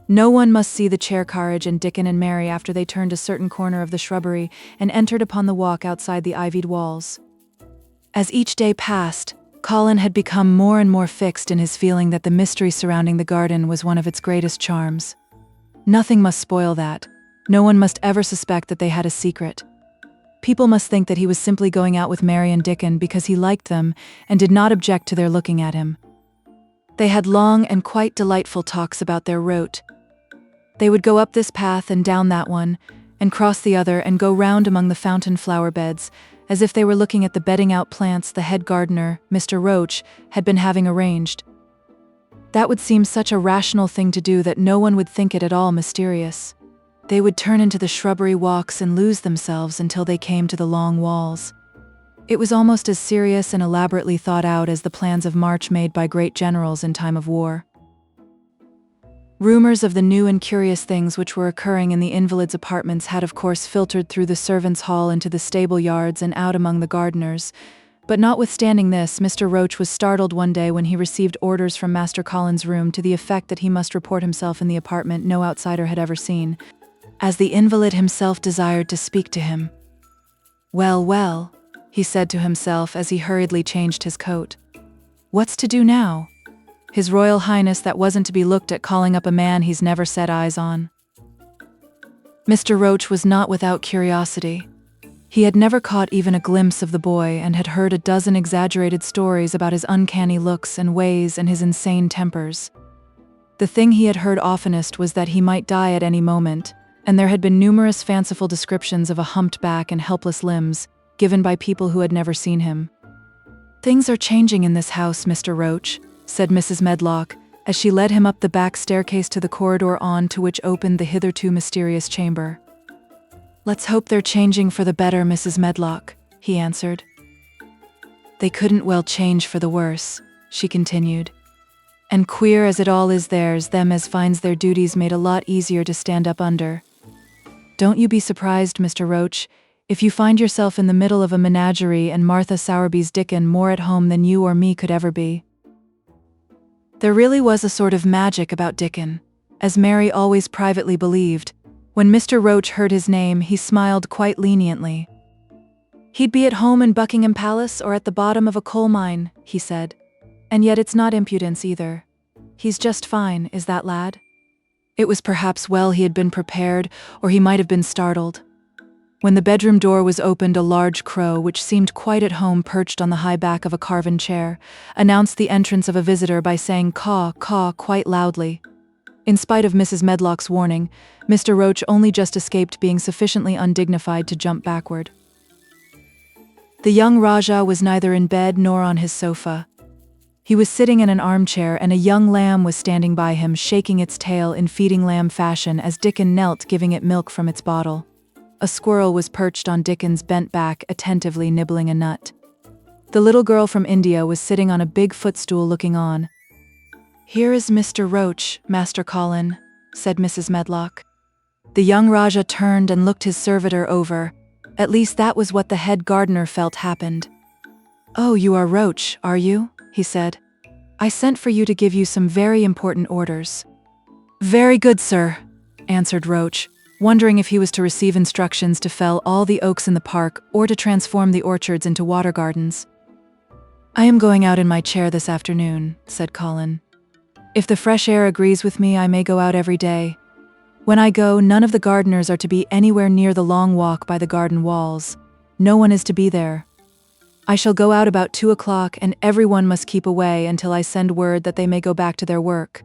No one must see the chair carriage and Dickon and Mary after they turned a certain corner of the shrubbery and entered upon the walk outside the ivied walls. As each day passed, Colin had become more and more fixed in his feeling that the mystery surrounding the garden was one of its greatest charms. Nothing must spoil that. No one must ever suspect that they had a secret. People must think that he was simply going out with Mary and Dickon because he liked them and did not object to their looking at him. They had long and quite delightful talks about their route. They would go up this path and down that one, and cross the other and go round among the fountain flower beds, as if they were looking at the bedding out plants the head gardener, Mr. Roach, had been having arranged. That would seem such a rational thing to do that no one would think it at all mysterious. They would turn into the shrubbery walks and lose themselves until they came to the long walls. It was almost as serious and elaborately thought out as the plans of march made by great generals in time of war. Rumors of the new and curious things which were occurring in the invalids' apartments had of course filtered through the servants' hall into the stable yards and out among the gardeners, but notwithstanding this, Mr. Roach was startled one day when he received orders from Master Colin's room to the effect that he must report himself in the apartment no outsider had ever seen, as the invalid himself desired to speak to him. "Well, well," he said to himself as he hurriedly changed his coat. "What's to do now? His Royal Highness that wasn't to be looked at calling up a man he's never set eyes on." Mr. Roach was not without curiosity. He had never caught even a glimpse of the boy and had heard a dozen exaggerated stories about his uncanny looks and ways and his insane tempers. The thing he had heard oftenest was that he might die at any moment, and there had been numerous fanciful descriptions of a humped back and helpless limbs, given by people who had never seen him. "Things are changing in this house, Mr. Roach," said Mrs. Medlock, as she led him up the back staircase to the corridor on to which opened the hitherto mysterious chamber. "Let's hope they're changing for the better, Mrs. Medlock," he answered. "They couldn't well change for the worse," she continued. "And queer as it all is, there's them as finds their duties made a lot easier to stand up under. Don't you be surprised, Mr. Roach, if you find yourself in the middle of a menagerie and Martha Sowerby's Dickon more at home than you or me could ever be." There really was a sort of magic about Dickon, as Mary always privately believed. When Mr. Roach heard his name, he smiled quite leniently. "He'd be at home in Buckingham Palace or at the bottom of a coal mine," he said. "And yet it's not impudence either. He's just fine, is that lad?" It was perhaps well he had been prepared, or he might have been startled. When the bedroom door was opened, a large crow, which seemed quite at home perched on the high back of a carven chair, announced the entrance of a visitor by saying "caw, caw" quite loudly. In spite of Mrs. Medlock's warning, Mr. Roach only just escaped being sufficiently undignified to jump backward. The young Rajah was neither in bed nor on his sofa. He was sitting in an armchair, and a young lamb was standing by him, shaking its tail in feeding lamb fashion as Dickon knelt giving it milk from its bottle. A squirrel was perched on Dickon's bent back, attentively nibbling a nut. The little girl from India was sitting on a big footstool looking on. "Here is Mr. Roach, Master Colin," said Mrs. Medlock. The young Rajah turned and looked his servitor over. At least that was what the head gardener felt happened. "Oh, you are Roach, are you?" he said. "I sent for you to give you some very important orders." "Very good, sir," answered Roach, wondering if he was to receive instructions to fell all the oaks in the park or to transform the orchards into water gardens. "I am going out in my chair this afternoon," said Colin. "If the fresh air agrees with me, I may go out every day. When I go, none of the gardeners are to be anywhere near the long walk by the garden walls. No one is to be there. I shall go out about 2 o'clock, and everyone must keep away until I send word that they may go back to their work."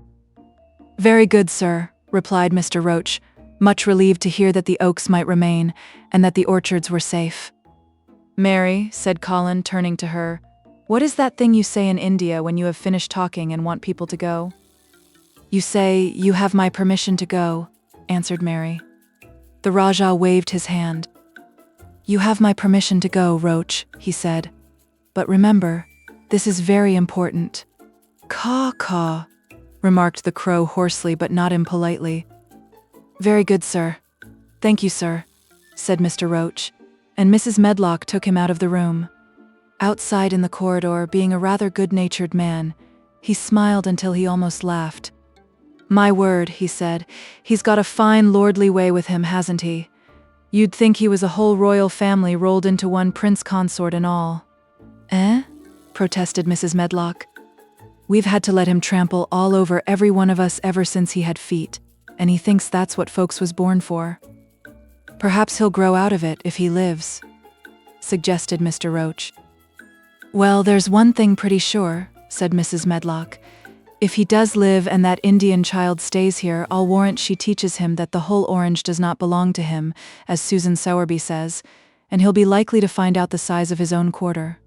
"Very good, sir," replied Mr. Roach, much relieved to hear that the oaks might remain, and that the orchards were safe. "Mary," said Colin, turning to her, "what is that thing you say in India when you have finished talking and want people to go?" "You say, 'You have my permission to go,'" answered Mary. The Rajah waved his hand. "You have my permission to go, Roach," he said. "But remember, this is very important." "Caw, caw," remarked the crow hoarsely but not impolitely. "Very good, sir. Thank you, sir," said Mr. Roach, and Mrs. Medlock took him out of the room. Outside in the corridor, being a rather good-natured man, he smiled until he almost laughed. "My word," he said, "he's got a fine lordly way with him, hasn't he? You'd think he was a whole royal family rolled into one prince consort and all." "Eh?" protested Mrs. Medlock. "We've had to let him trample all over every one of us ever since he had feet, and he thinks that's what folks was born for. Perhaps he'll grow out of it if he lives," suggested Mr. Roach. "Well, there's one thing pretty sure," said Mrs. Medlock. "If he does live and that Indian child stays here, I'll warrant she teaches him that the whole orange does not belong to him, as Susan Sowerby says, and he'll be likely to find out the size of his own quarter."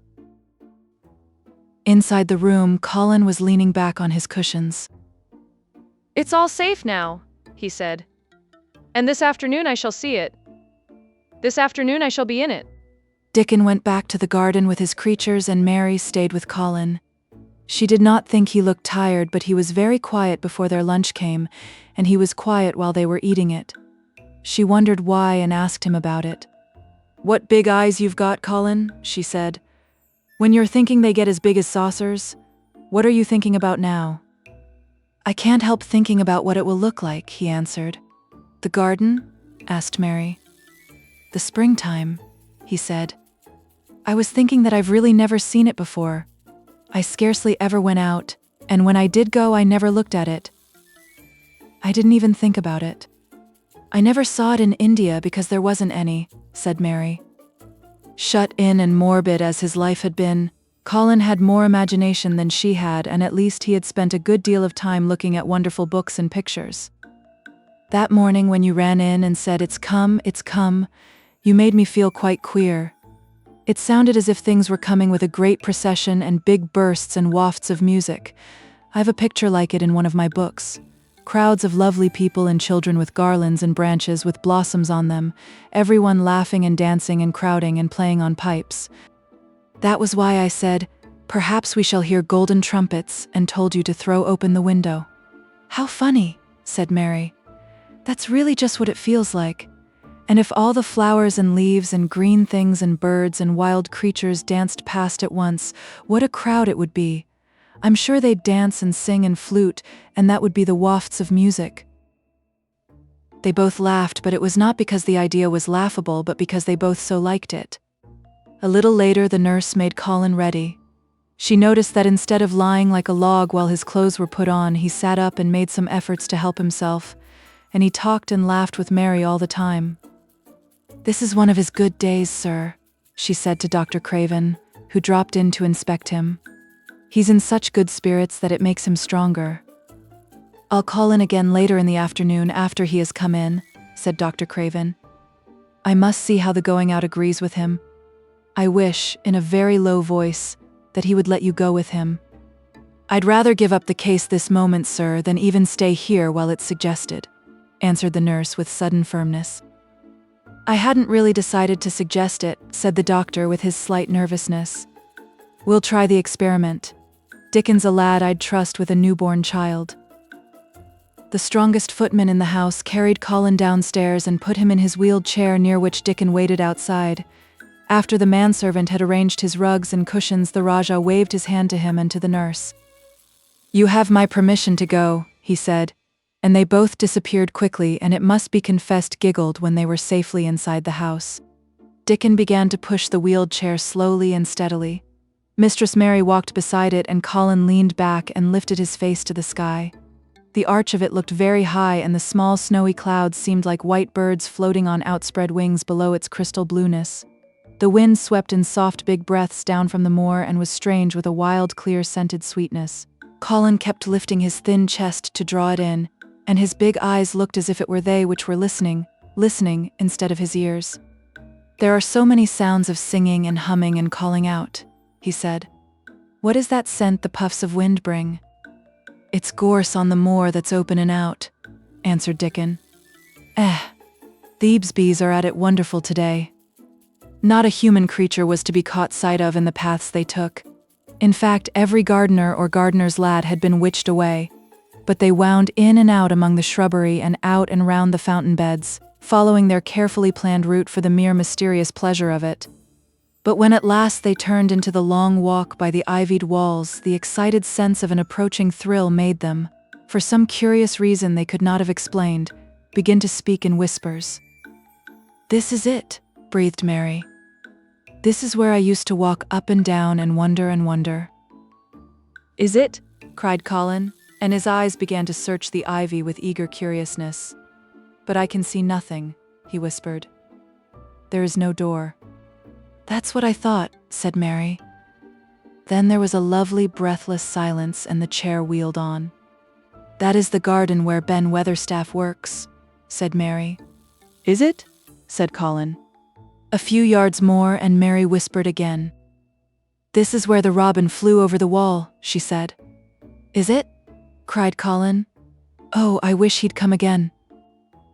Inside the room, Colin was leaning back on his cushions. "It's all safe now," he said. "And this afternoon I shall see it. This afternoon I shall be in it." Dickon went back to the garden with his creatures and Mary stayed with Colin. She did not think he looked tired, but he was very quiet before their lunch came, and he was quiet while they were eating it. She wondered why and asked him about it. "What big eyes you've got, Colin," she said. "When you're thinking they get as big as saucers, what are you thinking about now?" "I can't help thinking about what it will look like," he answered. "The garden?" asked Mary. "The springtime," he said. "I was thinking that I've really never seen it before. I scarcely ever went out, and when I did go, I never looked at it. I didn't even think about it. I never saw it in India because there wasn't any," said Mary. Shut in and morbid as his life had been, Colin had more imagination than she had, and at least he had spent a good deal of time looking at wonderful books and pictures. "That morning when you ran in and said, 'It's come, you made me feel quite queer. It sounded as if things were coming with a great procession and big bursts and wafts of music. I have a picture like it in one of my books. Crowds of lovely people and children with garlands and branches with blossoms on them, everyone laughing and dancing and crowding and playing on pipes. That was why I said, 'Perhaps we shall hear golden trumpets,' and told you to throw open the window." "How funny," said Mary. "That's really just what it feels like. And if all the flowers and leaves and green things and birds and wild creatures danced past at once, what a crowd it would be. I'm sure they'd dance and sing and flute, and that would be the wafts of music." They both laughed, but it was not because the idea was laughable, but because they both so liked it. A little later, the nurse made Colin ready. She noticed that instead of lying like a log while his clothes were put on, he sat up and made some efforts to help himself, and he talked and laughed with Mary all the time. "This is one of his good days, sir," she said to Dr. Craven, who dropped in to inspect him. "He's in such good spirits that it makes him stronger." "I'll call in again later in the afternoon after he has come in," said Dr. Craven. "I must see how the going out agrees with him. I wish, in a very low voice, that he would let you go with him." "I'd rather give up the case this moment, sir, than even stay here while it's suggested," answered the nurse with sudden firmness. "I hadn't really decided to suggest it," said the doctor with his slight nervousness. "We'll try the experiment. Dickon's a lad I'd trust with a newborn child." The strongest footman in the house carried Colin downstairs and put him in his wheeled chair near which Dickon waited outside. After the manservant had arranged his rugs and cushions, the Rajah waved his hand to him and to the nurse. "You have my permission to go," he said, and they both disappeared quickly, and it must be confessed giggled when they were safely inside the house. Dickon began to push the wheeled chair slowly and steadily. Mistress Mary walked beside it, and Colin leaned back and lifted his face to the sky. The arch of it looked very high, and the small snowy clouds seemed like white birds floating on outspread wings below its crystal blueness. The wind swept in soft big breaths down from the moor and was strange with a wild, clear, scented sweetness. Colin kept lifting his thin chest to draw it in, and his big eyes looked as if it were they which were listening instead of his ears. "There are so many sounds of singing and humming and calling out," he said. "What is that scent the puffs of wind bring?" "It's gorse on the moor that's open and out," answered Dickon. Thebes bees are at it wonderful today." Not a human creature was to be caught sight of in the paths they took. In fact, every gardener or gardener's lad had been witched away, but they wound in and out among the shrubbery and out and round the fountain beds, following their carefully planned route for the mere mysterious pleasure of it. But when at last they turned into the long walk by the ivied walls, the excited sense of an approaching thrill made them, for some curious reason they could not have explained, begin to speak in whispers. "This is it," breathed Mary. "This is where I used to walk up and down and wonder and wonder." "Is it?" cried Colin, and his eyes began to search the ivy with eager curiousness. "But I can see nothing," he whispered. "There is no door." "That's what I thought," said Mary. Then there was a lovely breathless silence and the chair wheeled on. "That is the garden where Ben Weatherstaff works," said Mary. "Is it?" said Colin. A few yards more and Mary whispered again. "This is where the robin flew over the wall," she said. "Is it?" cried Colin. "Oh, I wish he'd come again."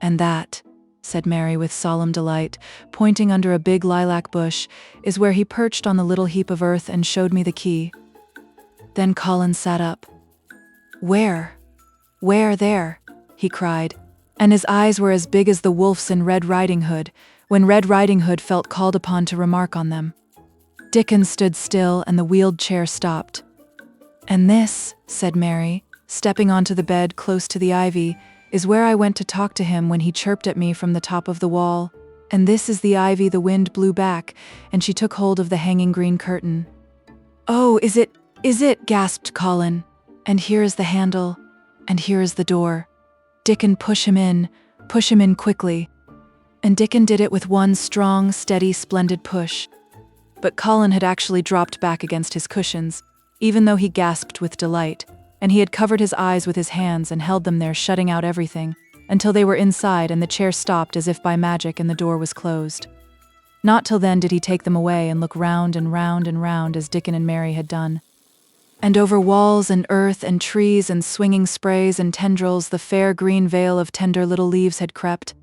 "And that," said Mary with solemn delight, pointing under a big lilac bush, is where he perched on the little heap of earth and showed me the key. Then Colin sat up. Where? Where there? He cried, and his eyes were as big as the wolf's in Red Riding Hood, when Red Riding Hood felt called upon to remark on them. Dickon stood still and the wheeled chair stopped. And this, said Mary, stepping onto the bed close to the ivy, is where I went to talk to him when he chirped at me from the top of the wall. And this is the ivy the wind blew back, and she took hold of the hanging green curtain. Oh, is it, gasped Colin. And here is the handle, and here is the door. Dickon, push him in quickly. And Dickon did it with one strong, steady, splendid push. But Colin had actually dropped back against his cushions, even though he gasped with delight, and he had covered his eyes with his hands and held them there, shutting out everything, until they were inside and the chair stopped as if by magic and the door was closed. Not till then did he take them away and look round and round and round as Dickon and Mary had done. And over walls and earth and trees and swinging sprays and tendrils the fair green veil of tender little leaves had crept,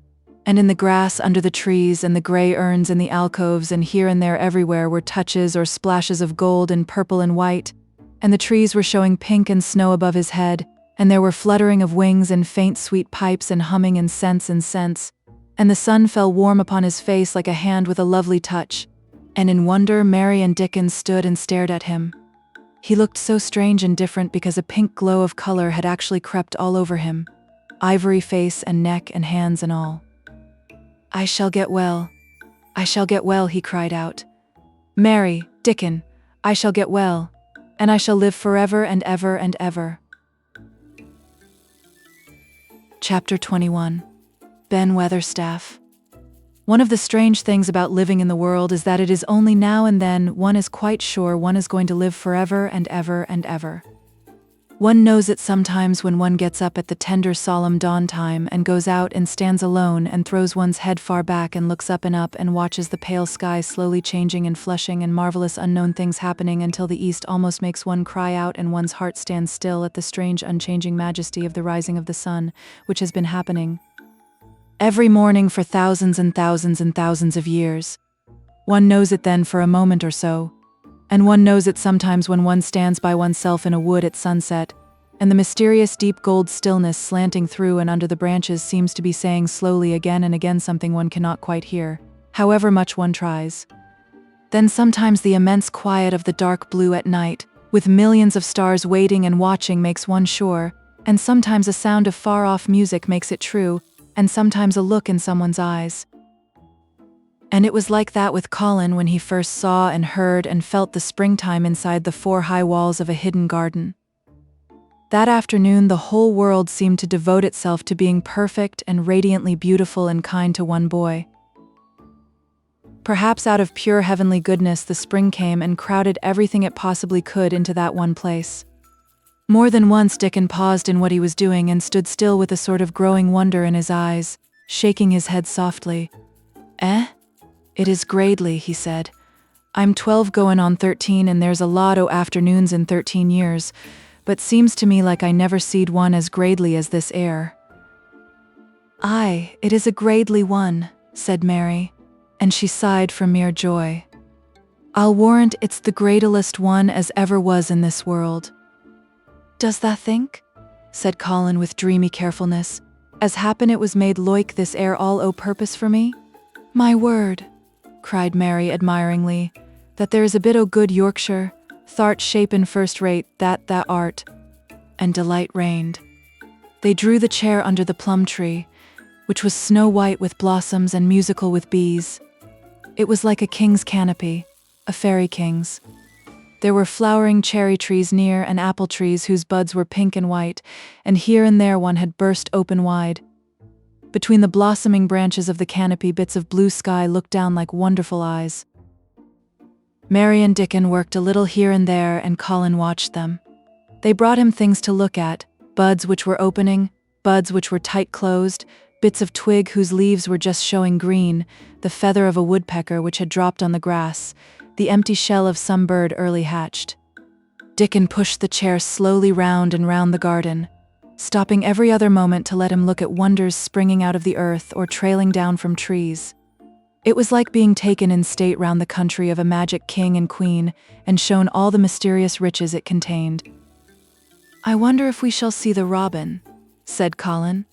and in the grass under the trees and the gray urns in the alcoves and here and there everywhere were touches or splashes of gold and purple and white, and the trees were showing pink and snow above his head, and there were fluttering of wings and faint sweet pipes and humming and scents, and the sun fell warm upon his face like a hand with a lovely touch, and in wonder Mary and Dickon stood and stared at him. He looked so strange and different because a pink glow of color had actually crept all over him, ivory face and neck and hands and all. I shall get well, he cried out. Mary, Dickon, I shall get well, and I shall live forever and ever and ever. Chapter 21. Ben Weatherstaff. One of the strange things about living in the world is that it is only now and then one is quite sure one is going to live forever and ever and ever. One knows it sometimes when one gets up at the tender solemn dawn time and goes out and stands alone and throws one's head far back and looks up and watches the pale sky slowly changing and flushing and marvelous unknown things happening until the east almost makes one cry out and one's heart stands still at the strange unchanging majesty of the rising of the sun, which has been happening every morning for thousands and thousands and thousands of years. One knows it then for a moment or so, and one knows it sometimes when one stands by oneself in a wood at sunset, and the mysterious deep gold stillness slanting through and under the branches seems to be saying slowly again and again something one cannot quite hear, however much one tries. Then sometimes the immense quiet of the dark blue at night, with millions of stars waiting and watching, makes one sure, and sometimes a sound of far-off music makes it true, and sometimes a look in someone's eyes. And it was like that with Colin when he first saw and heard and felt the springtime inside the 4 high walls of a hidden garden. That afternoon the whole world seemed to devote itself to being perfect and radiantly beautiful and kind to one boy. Perhaps out of pure heavenly goodness the spring came and crowded everything it possibly could into that one place. More than once Dickon paused in what he was doing and stood still with a sort of growing wonder in his eyes, shaking his head softly. It is gradely, he said. I'm 12 going on 13 and there's a lot o' afternoons in 13 years, but seems to me like I never seed one as gradely as this air. Aye, it is a gradely one, said Mary, and she sighed for mere joy. I'll warrant it's the gradlest one as ever was in this world. Does tha think? Said Colin with dreamy carefulness, as happen it was made loike this air all o' purpose for me? My word, cried Mary admiringly, that there is a bit o' good Yorkshire, thart shapen first rate, that thou art. And delight reigned. They drew the chair under the plum tree, which was snow white with blossoms and musical with bees. It was like a king's canopy, a fairy king's. There were flowering cherry trees near and apple trees whose buds were pink and white, and here and there one had burst open wide. Between the blossoming branches of the canopy bits of blue sky looked down like wonderful eyes. Mary and Dickon worked a little here and there and Colin watched them. They brought him things to look at, buds which were opening, buds which were tight closed, bits of twig whose leaves were just showing green, the feather of a woodpecker which had dropped on the grass, the empty shell of some bird early hatched. Dickon pushed the chair slowly round and round the garden. stopping every other moment to let him look at wonders springing out of the earth or trailing down from trees. It was like being taken in state round the country of a magic king and queen and shown all the mysterious riches it contained. "I wonder if we shall see the robin," said Colin.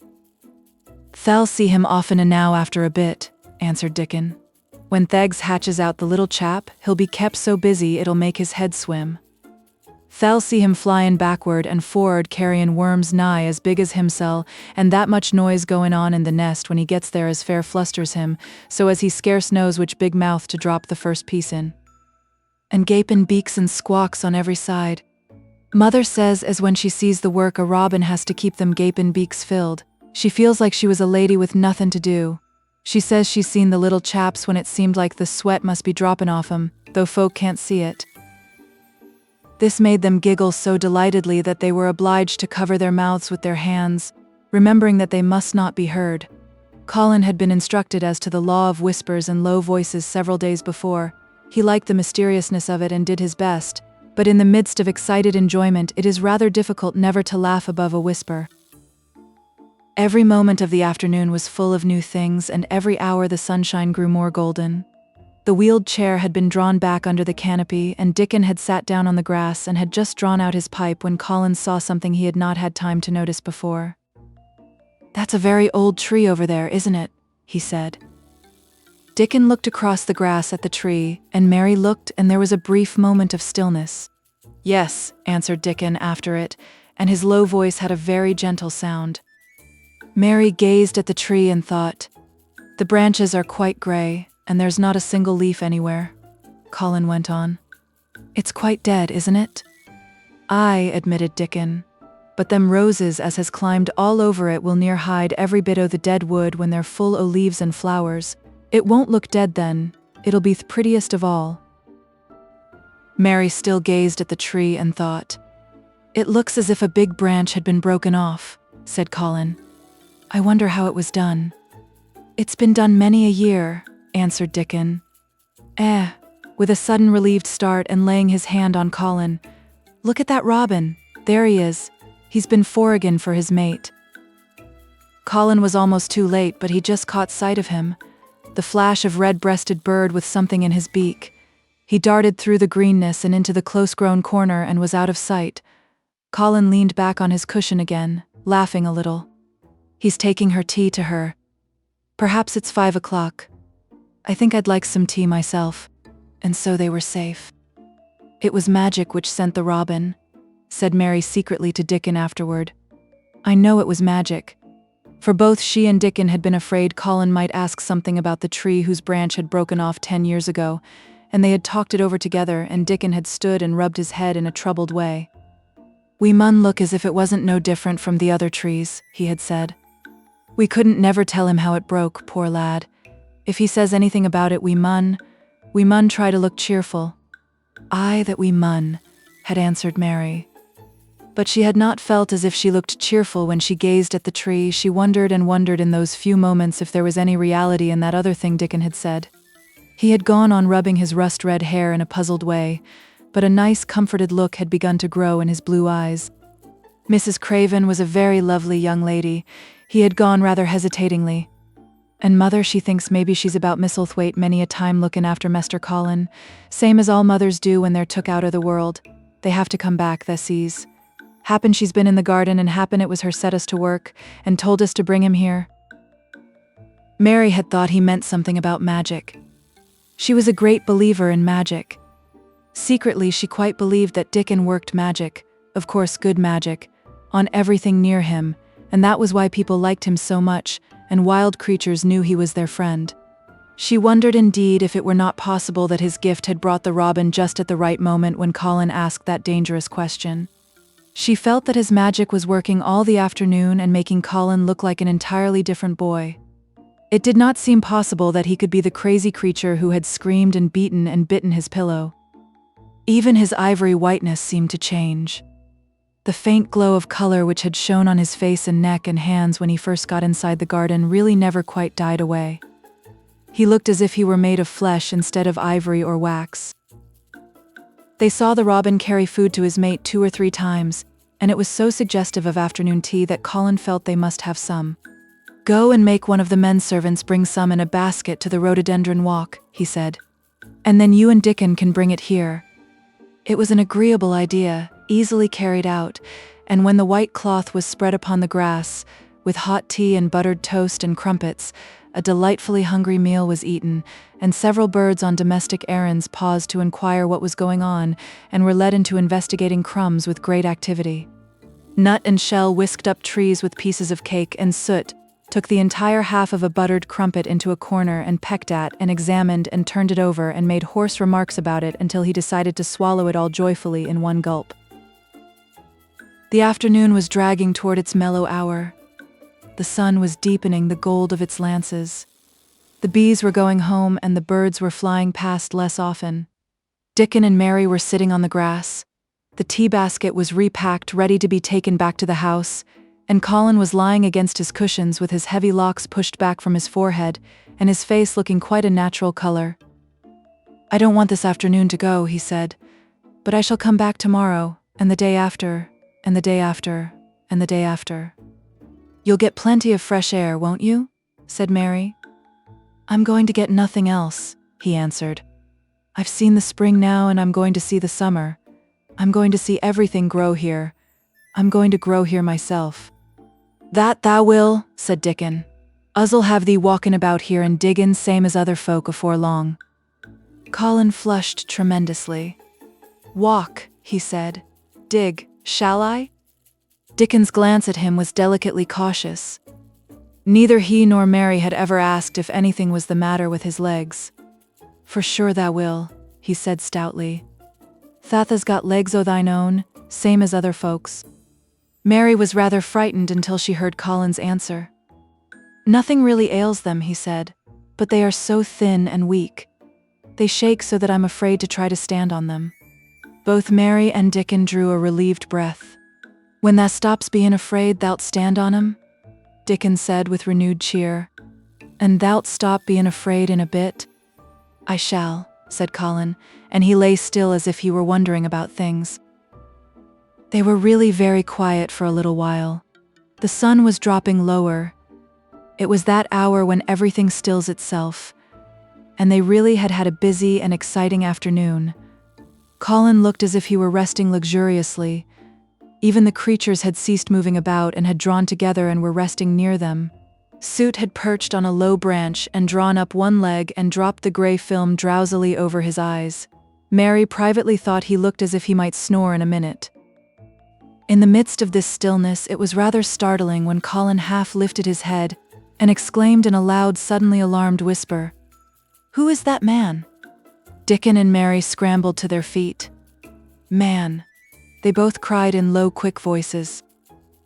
"They'll see him often enow after a bit," answered Dickon. "When Theggs hatches out the little chap, he'll be kept so busy it'll make his head swim. They'll see him flyin' backward and for'ard carryin' worms nigh as big as himsel, and that much noise goin' on in the nest when he gets there as fair flusters him, so as he scarce knows which big mouth to drop the first piece in. And gapin' beaks and squawks on every side. Mother says as when she sees the work a robin has to keep them gapin' beaks filled. She feels like she was a lady with nothin' to do. She says she's seen the little chaps when it seemed like the sweat must be droppin' off 'em, though folk can't see it." This made them giggle so delightedly that they were obliged to cover their mouths with their hands, remembering that they must not be heard. Colin had been instructed as to the law of whispers and low voices several days before. He liked the mysteriousness of it and did his best, but in the midst of excited enjoyment it is rather difficult never to laugh above a whisper. Every moment of the afternoon was full of new things, and every hour the sunshine grew more golden. The wheeled chair had been drawn back under the canopy, and Dickon had sat down on the grass and had just drawn out his pipe when Colin saw something he had not had time to notice before. "That's a very old tree over there, isn't it?" he said. Dickon looked across the grass at the tree, and Mary looked, and there was a brief moment of stillness. "Yes," answered Dickon after it, and his low voice had a very gentle sound. Mary gazed at the tree and thought, "The branches are quite grey, and there's not a single leaf anywhere." Colin went on. "It's quite dead, isn't it?" "Aye," admitted Dickon. "But them roses as has climbed all over it will near hide every bit o' the dead wood when they're full o' leaves and flowers. It won't look dead then, it'll be th' prettiest of all." Mary still gazed at the tree and thought. "It looks as if a big branch had been broken off," said Colin. "I wonder how it was done." "It's been done many a year," answered Dickon. With a sudden relieved start and laying his hand on Colin. "Look at that robin, there he is. He's been foragin' for his mate." Colin was almost too late, but he just caught sight of him. The flash of red-breasted bird with something in his beak. He darted through the greenness and into the close-grown corner and was out of sight. Colin leaned back on his cushion again, laughing a little. "He's taking her tea to her. Perhaps it's 5 o'clock. I think I'd like some tea myself." And so they were safe. "It was magic which sent the robin," said Mary secretly to Dickon afterward. "I know it was magic." For both she and Dickon had been afraid Colin might ask something about the tree whose branch had broken off 10 years ago, and they had talked it over together, and Dickon had stood and rubbed his head in a troubled way. "We mun look as if it wasn't no different from the other trees," he had said. "We couldn't never tell him how it broke, poor lad. If he says anything about it, we mun try to look cheerful." "Aye, that we mun," had answered Mary. But she had not felt as if she looked cheerful when she gazed at the tree. She wondered and wondered in those few moments if there was any reality in that other thing Dickon had said. He had gone on rubbing his rust-red hair in a puzzled way, but a nice, comforted look had begun to grow in his blue eyes. Mrs. Craven was a very lovely young lady. He had gone rather hesitatingly. "And mother, she thinks maybe she's about Misselthwaite many a time lookin' after Mester Colin, same as all mothers do when they're took out o' the world. They have to come back, thee sees. Happen she's been in the garden, and happen it was her set us to work, and told us to bring him here." Mary had thought he meant something about magic. She was a great believer in magic. Secretly, she quite believed that Dickon worked magic, of course good magic, on everything near him, and that was why people liked him so much, and wild creatures knew he was their friend. She wondered indeed if it were not possible that his gift had brought the robin just at the right moment when Colin asked that dangerous question. She felt that his magic was working all the afternoon and making Colin look like an entirely different boy. It did not seem possible that he could be the crazy creature who had screamed and beaten and bitten his pillow. Even his ivory whiteness seemed to change. The faint glow of color which had shone on his face and neck and hands when he first got inside the garden really never quite died away. He looked as if he were made of flesh instead of ivory or wax. They saw the robin carry food to his mate 2 or 3 times, and it was so suggestive of afternoon tea that Colin felt they must have some. "Go and make one of the men servants bring some in a basket to the rhododendron walk," he said. "And then you and Dickon can bring it here." It was an agreeable idea, easily carried out, and when the white cloth was spread upon the grass, with hot tea and buttered toast and crumpets, a delightfully hungry meal was eaten, and several birds on domestic errands paused to inquire what was going on and were led into investigating crumbs with great activity. Nut and Shell whisked up trees with pieces of cake, and Soot took the entire half of a buttered crumpet into a corner and pecked at and examined and turned it over and made hoarse remarks about it until he decided to swallow it all joyfully in one gulp. The afternoon was dragging toward its mellow hour. The sun was deepening the gold of its lances. The bees were going home and the birds were flying past less often. Dickon and Mary were sitting on the grass. The tea basket was repacked, ready to be taken back to the house, and Colin was lying against his cushions with his heavy locks pushed back from his forehead and his face looking quite a natural color. "I don't want this afternoon to go," he said, "but I shall come back tomorrow, and the day after, and the day after, and the day after." "You'll get plenty of fresh air, won't you?" said Mary. "I'm going to get nothing else," he answered. "I've seen the spring now, and I'm going to see the summer. I'm going to see everything grow here. I'm going to grow here myself." "That thou will," said Dickon. "Us'll have thee walkin' about here and diggin' same as other folk afore long." Colin flushed tremendously. "Walk," he said. "Dig, shall I?" Dickon's glance at him was delicately cautious. Neither he nor Mary had ever asked if anything was the matter with his legs. "For sure thou will," he said stoutly. "Thatha's got legs o' thine own, same as other folks." Mary was rather frightened until she heard Colin's answer. "Nothing really ails them," he said, "but they are so thin and weak. They shake so that I'm afraid to try to stand on them." Both Mary and Dickon drew a relieved breath. "When thou stops bein' afraid, thou'lt stand on 'em?" Dickon said with renewed cheer. "And thou'lt stop bein' afraid in a bit?" "I shall," said Colin, and he lay still as if he were wondering about things. They were really very quiet for a little while. The sun was dropping lower. It was that hour when everything stills itself, and they really had had a busy and exciting afternoon. Colin looked as if he were resting luxuriously. Even the creatures had ceased moving about and had drawn together and were resting near them. Soot had perched on a low branch and drawn up one leg and dropped the gray film drowsily over his eyes. Mary privately thought he looked as if he might snore in a minute. In the midst of this stillness, it was rather startling when Colin half lifted his head and exclaimed in a loud, suddenly alarmed whisper, "Who is that man?" Dickon and Mary scrambled to their feet. "Man," they both cried in low, quick voices.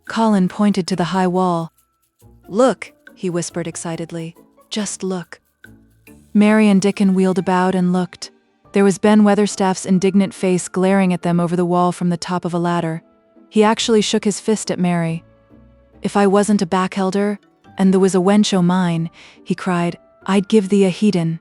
Colin pointed to the high wall. "Look," he whispered excitedly. "Just look." Mary and Dickon wheeled about and looked. There was Ben Weatherstaff's indignant face glaring at them over the wall from the top of a ladder. He actually shook his fist at Mary. "If I wasn't a bachelder, and there was a wench o' mine," he cried, "I'd give thee a heedin'."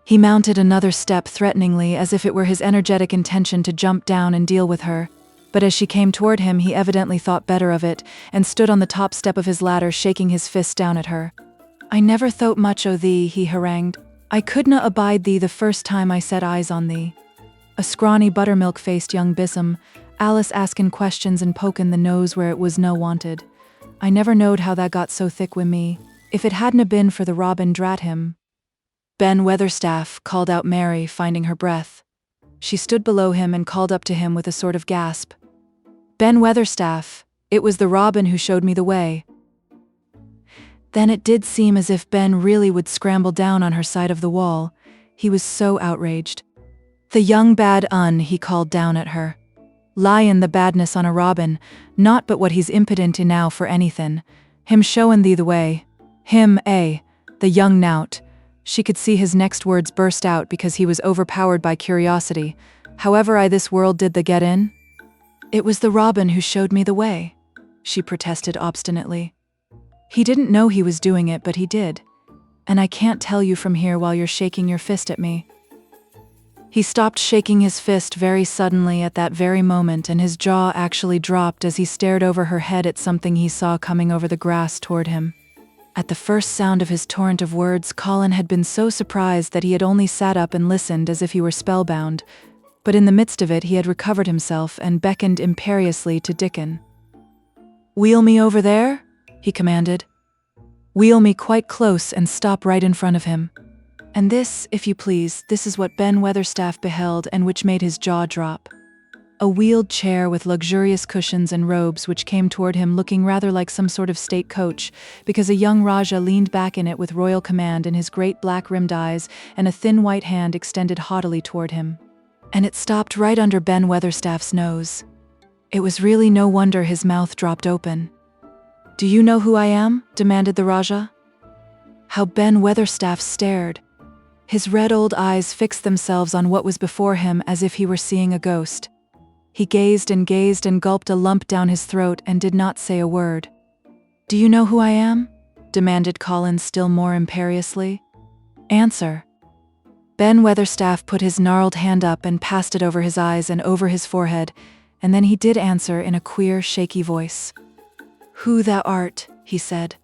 He mounted another step threateningly, as if it were his energetic intention to jump down and deal with her. But as she came toward him, he evidently thought better of it, and stood on the top step of his ladder shaking his fist down at her. "I never thought much o' thee," he harangued. "I couldna abide thee the first time I set eyes on thee." A scrawny buttermilk-faced young bissom, Alice askin' questions and pokin' the nose where it was no wanted. "I never knowed how that got so thick wi' me. If it hadna been for the robin, drat him." "Ben Weatherstaff," called out Mary, finding her breath. She stood below him and called up to him with a sort of gasp. "Ben Weatherstaff, it was the robin who showed me the way." Then it did seem as if Ben really would scramble down on her side of the wall. He was so outraged. "The young bad un," he called down at her. "Lyin' the badness on a robin, not but what he's impotent enow for anythin'. Him showin' thee the way. Him, the young nowt." She could see his next words burst out because he was overpowered by curiosity. "However I this world did the get in?" "It was the robin who showed me the way," she protested obstinately. "He didn't know he was doing it, but he did. And I can't tell you from here while you're shaking your fist at me." He stopped shaking his fist very suddenly at that very moment, and his jaw actually dropped as he stared over her head at something he saw coming over the grass toward him. At the first sound of his torrent of words, Colin had been so surprised that he had only sat up and listened as if he were spellbound, but in the midst of it he had recovered himself and beckoned imperiously to Dickon. "Wheel me over there," he commanded. "Wheel me quite close and stop right in front of him." And this, if you please, this is what Ben Weatherstaff beheld and which made his jaw drop. A wheeled chair with luxurious cushions and robes which came toward him looking rather like some sort of state coach, because a young Rajah leaned back in it with royal command in his great black-rimmed eyes and a thin white hand extended haughtily toward him. And it stopped right under Ben Weatherstaff's nose. It was really no wonder his mouth dropped open. "Do you know who I am?" demanded the Rajah. How Ben Weatherstaff stared. His red old eyes fixed themselves on what was before him as if he were seeing a ghost. He gazed and gulped a lump down his throat and did not say a word. "Do you know who I am?" demanded Colin still more imperiously. "Answer." Ben Weatherstaff put his gnarled hand up and passed it over his eyes and over his forehead, and then he did answer in a queer, shaky voice. "Who thou art," he said.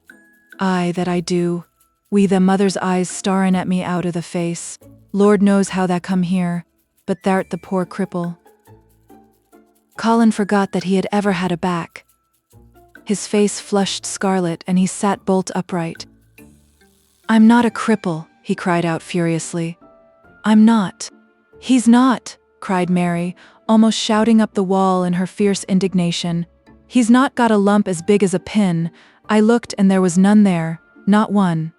"Aye, that I do. We the mother's eyes starin' at me out o' the face. Lord knows how tha come here, but thou'rt the poor cripple." Colin forgot that he had ever had a back. His face flushed scarlet and he sat bolt upright. "I'm not a cripple," he cried out furiously. "I'm not." "He's not," cried Mary, almost shouting up the wall in her fierce indignation. "He's not got a lump as big as a pin. I looked and there was none there, not one."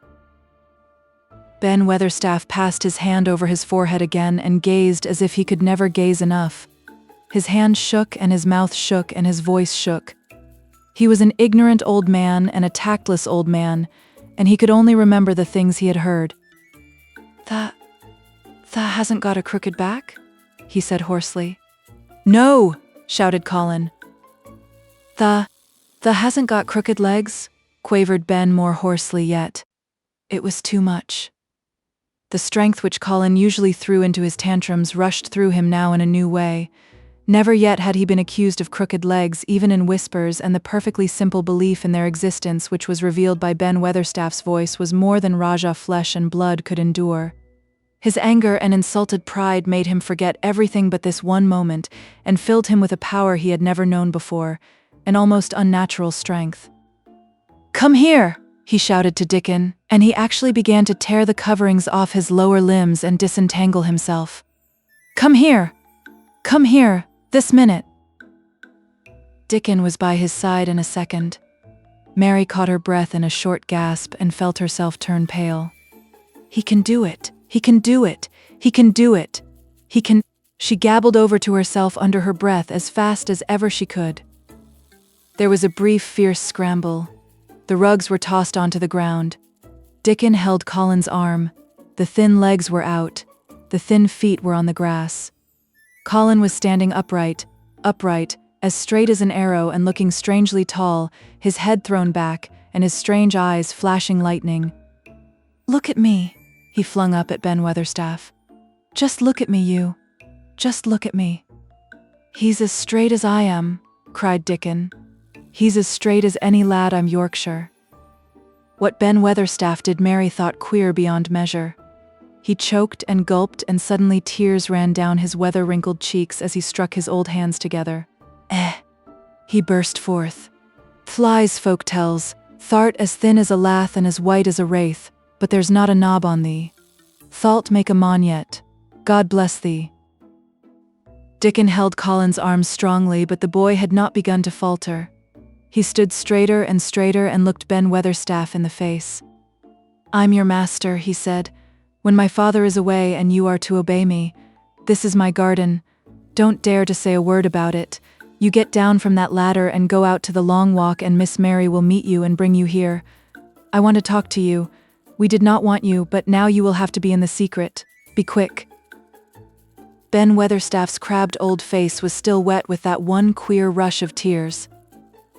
Ben Weatherstaff passed his hand over his forehead again and gazed as if he could never gaze enough. His hand shook and his mouth shook and his voice shook. He was an ignorant old man and a tactless old man, and he could only remember the things he had heard. Tha hasn't got a crooked back?" he said hoarsely. "No!" shouted Colin. Tha hasn't got crooked legs?" quavered Ben more hoarsely yet. It was too much. The strength which Colin usually threw into his tantrums rushed through him now in a new way. Never yet had he been accused of crooked legs, even in whispers, and the perfectly simple belief in their existence which was revealed by Ben Weatherstaff's voice was more than Rajah flesh and blood could endure. His anger and insulted pride made him forget everything but this one moment, and filled him with a power he had never known before, an almost unnatural strength. "Come here!" he shouted to Dickon, and he actually began to tear the coverings off his lower limbs and disentangle himself. "Come here! Come here, this minute!" Dickon was by his side in a second. Mary caught her breath in a short gasp and felt herself turn pale. "He can do it! He can do it! He can do it! He can—" She gabbled over to herself under her breath as fast as ever she could. There was a brief, fierce scramble. The rugs were tossed onto the ground. Dickon held Colin's arm. The thin legs were out. The thin feet were on the grass. Colin was standing upright, as straight as an arrow and looking strangely tall, his head thrown back and his strange eyes flashing lightning. "Look at me," he flung up at Ben Weatherstaff. "Just look at me, you. Just look at me." "He's as straight as I am," cried Dickon. "He's as straight as any lad I'm Yorkshire." What Ben Weatherstaff did Mary thought queer beyond measure. He choked and gulped, and suddenly tears ran down his weather-wrinkled cheeks as he struck his old hands together. He burst forth. "Flies, folk tells, th'art as thin as a lath and as white as a wraith, but there's not a knob on thee. Thou'lt make a mon yet. God bless thee." Dickon held Colin's arms strongly, but the boy had not begun to falter. He stood straighter and looked Ben Weatherstaff in the face. "I'm your master," he said. "When my father is away and you are to obey me. This is my garden. Don't dare to say a word about it. You get down from that ladder and go out to the long walk, and Miss Mary will meet you and bring you here. I want to talk to you. We did not want you, but now you will have to be in the secret. Be quick." Ben Weatherstaff's crabbed old face was still wet with that one queer rush of tears.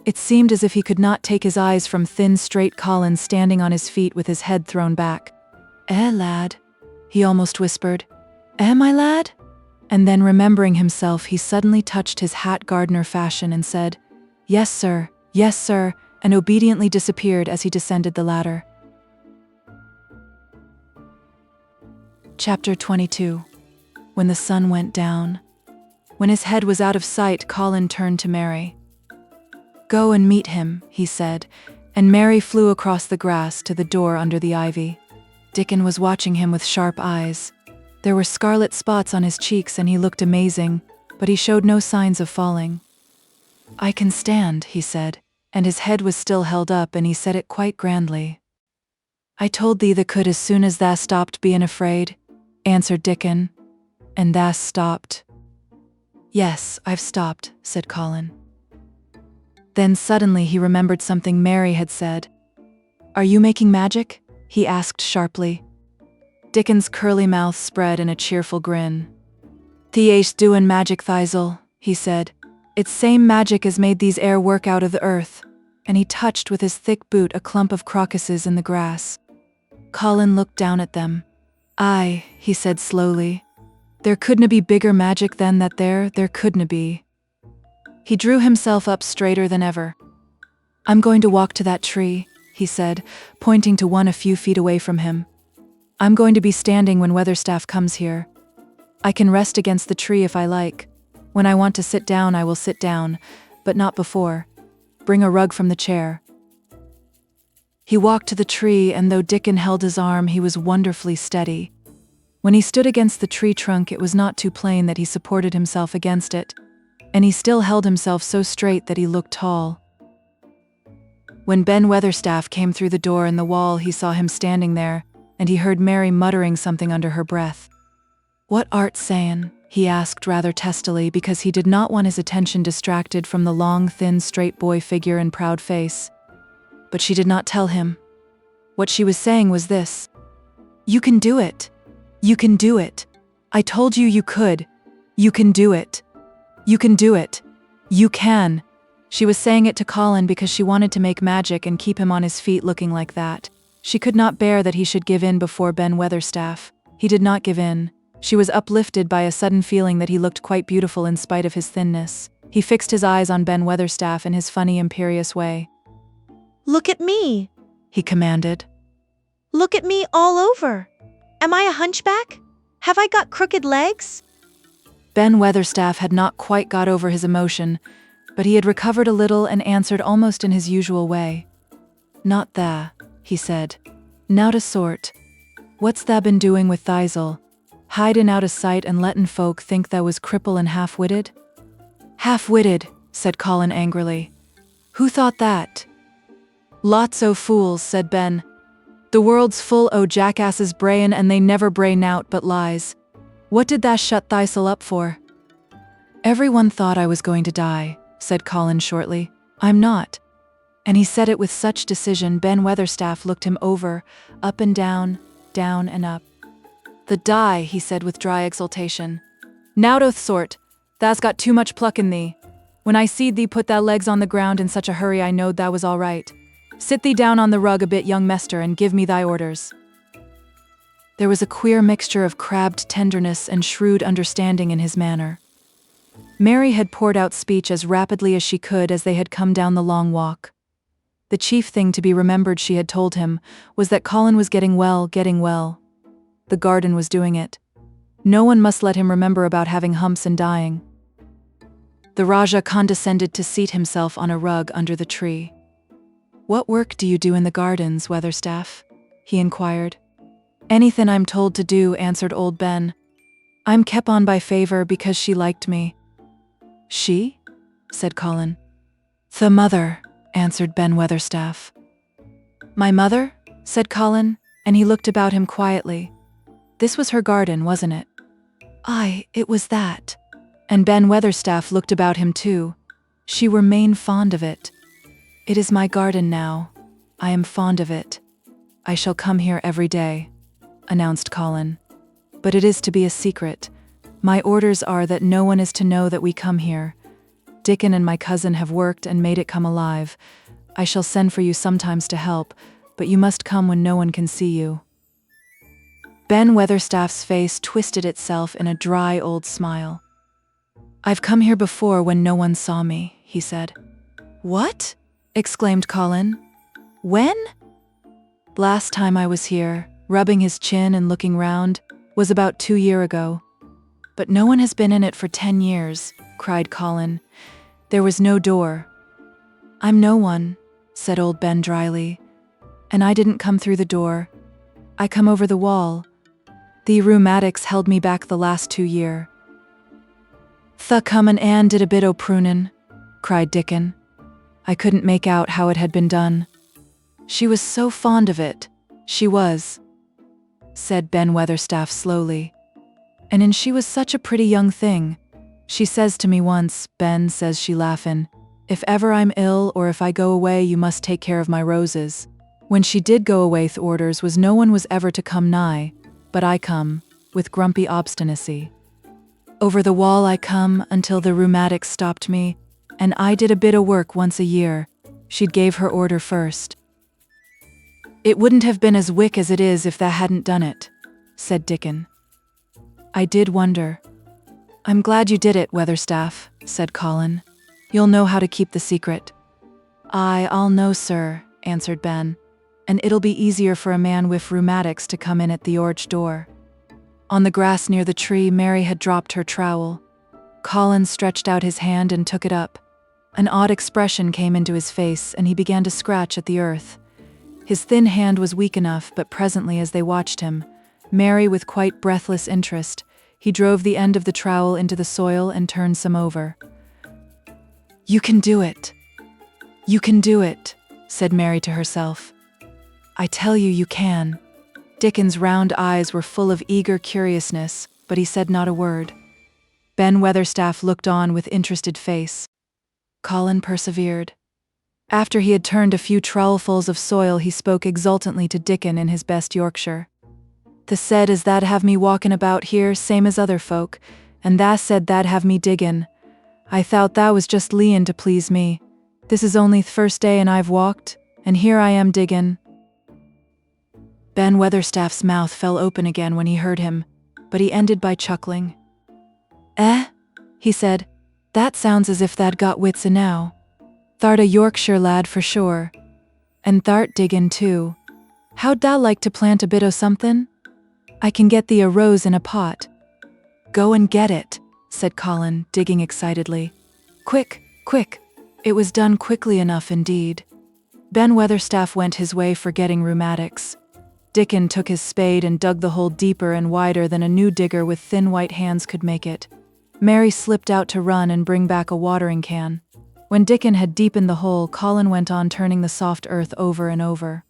It seemed as if he could not take his eyes from thin, straight Colin standing on his feet with his head thrown back. Lad," he almost whispered. My lad?" And then remembering himself, he suddenly touched his hat gardener fashion and said, "Yes, sir, and obediently disappeared as he descended the ladder. Chapter 22. When the sun went down. When his head was out of sight, Colin turned to Mary. "Go and meet him," he said, and Mary flew across the grass to the door under the ivy. Dickon was watching him with sharp eyes. There were scarlet spots on his cheeks and he looked amazing, but he showed no signs of falling. "I can stand," he said, and his head was still held up and he said it quite grandly. "I told thee thou could as soon as thou stopped bein' afraid," answered Dickon. "And thou stopped." "Yes, I've stopped," said Colin. Then suddenly he remembered something Mary had said. "Are you making magic?" he asked sharply. Dickon's curly mouth spread in a cheerful grin. "Thie's doin' magic, Thisel," he said. "It's same magic as made these air work out of the earth." And he touched with his thick boot a clump of crocuses in the grass. Colin looked down at them. "Aye," he said slowly. "There couldna be bigger magic than that there couldna be." He drew himself up straighter than ever. "I'm going to walk to that tree," he said, pointing to one a few feet away from him. "I'm going to be standing when Weatherstaff comes here. I can rest against the tree if I like. When I want to sit down, I will sit down, but not before. Bring a rug from the chair." He walked to the tree, and though Dickon held his arm, he was wonderfully steady. When he stood against the tree trunk, it was not too plain that he supported himself against it, and he still held himself so straight that he looked tall. When Ben Weatherstaff came through the door in the wall, he saw him standing there, and he heard Mary muttering something under her breath. "What art sayin'?" he asked rather testily, because he did not want his attention distracted from the long, thin, straight boy figure and proud face. But she did not tell him. What she was saying was this: "You can do it. You can do it. I told you you could. You can do it. You can do it. You can." She was saying it to Colin because she wanted to make magic and keep him on his feet looking like that. She could not bear that he should give in before Ben Weatherstaff. He did not give in. She was uplifted by a sudden feeling that he looked quite beautiful in spite of his thinness. He fixed his eyes on Ben Weatherstaff in his funny, imperious way. "Look at me," he commanded. "Look at me all over. Am I a hunchback? Have I got crooked legs?" Ben Weatherstaff had not quite got over his emotion, but he had recovered a little and answered almost in his usual way. "Not tha," he said. "Nowt a sort. What's tha been doing with Thisel? Hidin' out of sight and lettin' folk think tha was cripple and half-witted?" "Half-witted," said Colin angrily. "Who thought that?" "Lots o' fools," said Ben. "The world's full o' jackasses brayin' and they never bray nowt but lies. What did tha shut Thisel up for?" "Everyone thought I was going to die," said Colin shortly. "I'm not." And he said it with such decision Ben Weatherstaff looked him over, up and down and up. "The die," he said with dry exultation. "Nowt oth sort. Tha's got too much pluck in thee. When I seed thee put thy legs on the ground in such a hurry, I knowed tha was all right. Sit thee down on the rug a bit, young mester, and give me thy orders." There was a queer mixture of crabbed tenderness and shrewd understanding in his manner. Mary had poured out speech as rapidly as she could as they had come down the long walk. The chief thing to be remembered, she had told him, was that Colin was getting well. The garden was doing it. No one must let him remember about having humps and dying. The Rajah condescended to seat himself on a rug under the tree. "What work do you do in the gardens, Weatherstaff?" he inquired. "Anything I'm told to do," answered old Ben. "I'm kep' on by favor because she liked me." "She?" said Colin. "The mother," answered Ben Weatherstaff. "My mother?" said Colin, and he looked about him quietly. This was her garden, wasn't it? Aye, it was that. And Ben Weatherstaff looked about him too. She were main fond of it. "It is my garden now. I am fond of it. I shall come here every day," announced Colin. "But it is to be a secret. My orders are that no one is to know that we come here. Dickon and my cousin have worked and made it come alive. I shall send for you sometimes to help, but you must come when no one can see you." Ben Weatherstaff's face twisted itself in a dry old smile. "I've come here before when no one saw me," he said. "What?" exclaimed Colin. "When?" "Last time I was here, rubbing his chin and looking round, was about 2 years ago. But no one has been in it for 10 years, cried Colin. "There was no door." "I'm no one," said old Ben dryly. "And I didn't come through the door. I come over the wall. The rheumatics held me back the last 2 year." "Th come and Anne did a bit o' prunin'," cried Dickon. I couldn't make out how it had been done. "She was so fond of it, she was," said Ben Weatherstaff slowly. "And she was such a pretty young thing. She says to me once," Ben says she laughin', "if ever I'm ill or if I go away you must take care of my roses." When she did go away th orders was no one was ever to come nigh, but I come, with grumpy obstinacy. Over the wall I come until the rheumatics stopped me, and I did a bit o' work once a year. She'd gave her order first. "It wouldn't have been as wick as it is if tha hadn't done it," said Dickon. "I did wonder." "I'm glad you did it, Weatherstaff," said Colin. "You'll know how to keep the secret." "I'll know, sir," answered Ben, "and it'll be easier for a man with rheumatics to come in at the orch door." On the grass near the tree, Mary had dropped her trowel. Colin stretched out his hand and took it up. An odd expression came into his face, and he began to scratch at the earth. His thin hand was weak enough, but presently as they watched him, Mary with quite breathless interest, he drove the end of the trowel into the soil and turned some over. "You can do it. You can do it," said Mary to herself. "I tell you, you can." Dickon's round eyes were full of eager curiousness, but he said not a word. Ben Weatherstaff looked on with interested face. Colin persevered. After he had turned a few trowelfuls of soil, he spoke exultantly to Dickon in his best Yorkshire. "Tha said as tha'd have me walkin' about here same as other folk, and tha said tha'd have me diggin'. I thought tha was just leein' to please me. This is only th' first day and I've walked, and here I am diggin'." Ben Weatherstaff's mouth fell open again when he heard him, but he ended by chuckling. "Eh?" he said. "That sounds as if tha'd got wits enow. Th'art a Yorkshire lad for sure. And th'art diggin' too. How'd thou like to plant a bit o' somethin'? I can get thee a rose in a pot." "Go and get it," said Colin, digging excitedly. "Quick, quick." It was done quickly enough indeed. Ben Weatherstaff went his way forgetting rheumatics. Dickon took his spade and dug the hole deeper and wider than a new digger with thin white hands could make it. Mary slipped out to run and bring back a watering can. When Dickon had deepened the hole, Colin went on turning the soft earth over and over.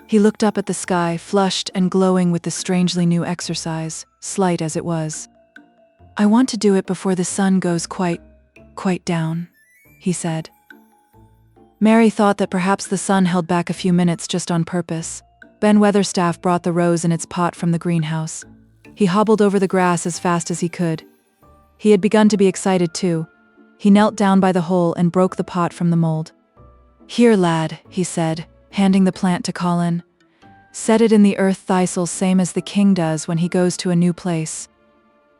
He looked up at the sky, flushed and glowing with the strangely new exercise, slight as it was. "I want to do it before the sun goes quite down," he said. Mary thought that perhaps the sun held back a few minutes just on purpose. Ben Weatherstaff brought the rose in its pot from the greenhouse. He hobbled over the grass as fast as he could. He had begun to be excited too. He knelt down by the hole and broke the pot from the mold. "Here, lad," he said, handing the plant to Colin. "Set it in the earth thistle same as the king does when he goes to a new place."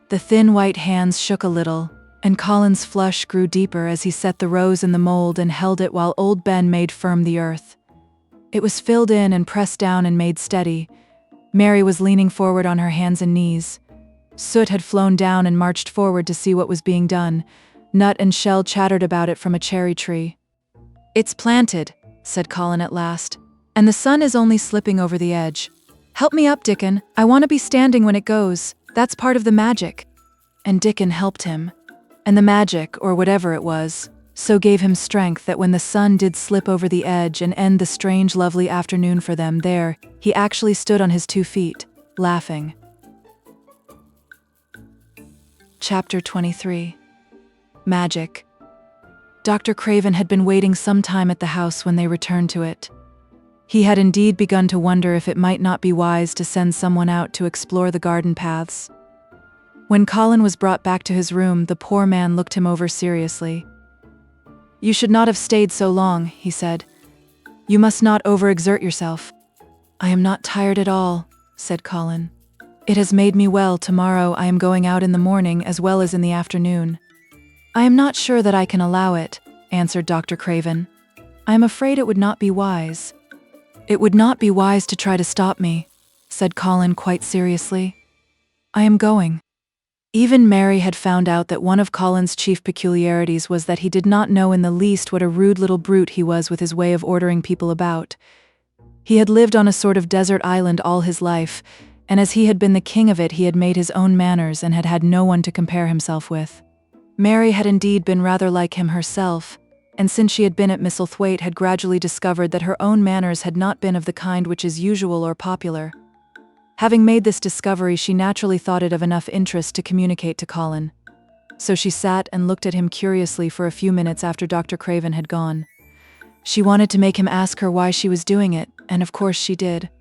The thin white hands shook a little, and Colin's flush grew deeper as he set the rose in the mold and held it while old Ben made firm the earth. It was filled in and pressed down and made steady. Mary was leaning forward on her hands and knees. Soot had flown down and marched forward to see what was being done. Nut and Shell chattered about it from a cherry tree. "It's planted," said Colin at last, "and the sun is only slipping over the edge. Help me up, Dickon. I want to be standing when it goes. That's part of the magic." And Dickon helped him. And the magic, or whatever it was, so gave him strength that when the sun did slip over the edge and end the strange lovely afternoon for them there, he actually stood on his 2 feet, laughing. Chapter 23. Magic. Dr. Craven had been waiting some time at the house when they returned to it. He had indeed begun to wonder if it might not be wise to send someone out to explore the garden paths. When Colin was brought back to his room, the poor man looked him over seriously. "You should not have stayed so long," he said. "You must not overexert yourself." "I am not tired at all," said Colin. "It has made me well. Tomorrow I am going out in the morning as well as in the afternoon." "I am not sure that I can allow it," answered Dr. Craven. "I am afraid it would not be wise." "It would not be wise to try to stop me," said Colin quite seriously. "I am going." Even Mary had found out that one of Colin's chief peculiarities was that he did not know in the least what a rude little brute he was with his way of ordering people about. He had lived on a sort of desert island all his life, and as he had been the king of it, he had made his own manners and had had no one to compare himself with. Mary had indeed been rather like him herself, and since she had been at Misselthwaite had gradually discovered that her own manners had not been of the kind which is usual or popular. Having made this discovery, she naturally thought it of enough interest to communicate to Colin. So she sat and looked at him curiously for a few minutes after Dr. Craven had gone. She wanted to make him ask her why she was doing it, and of course she did.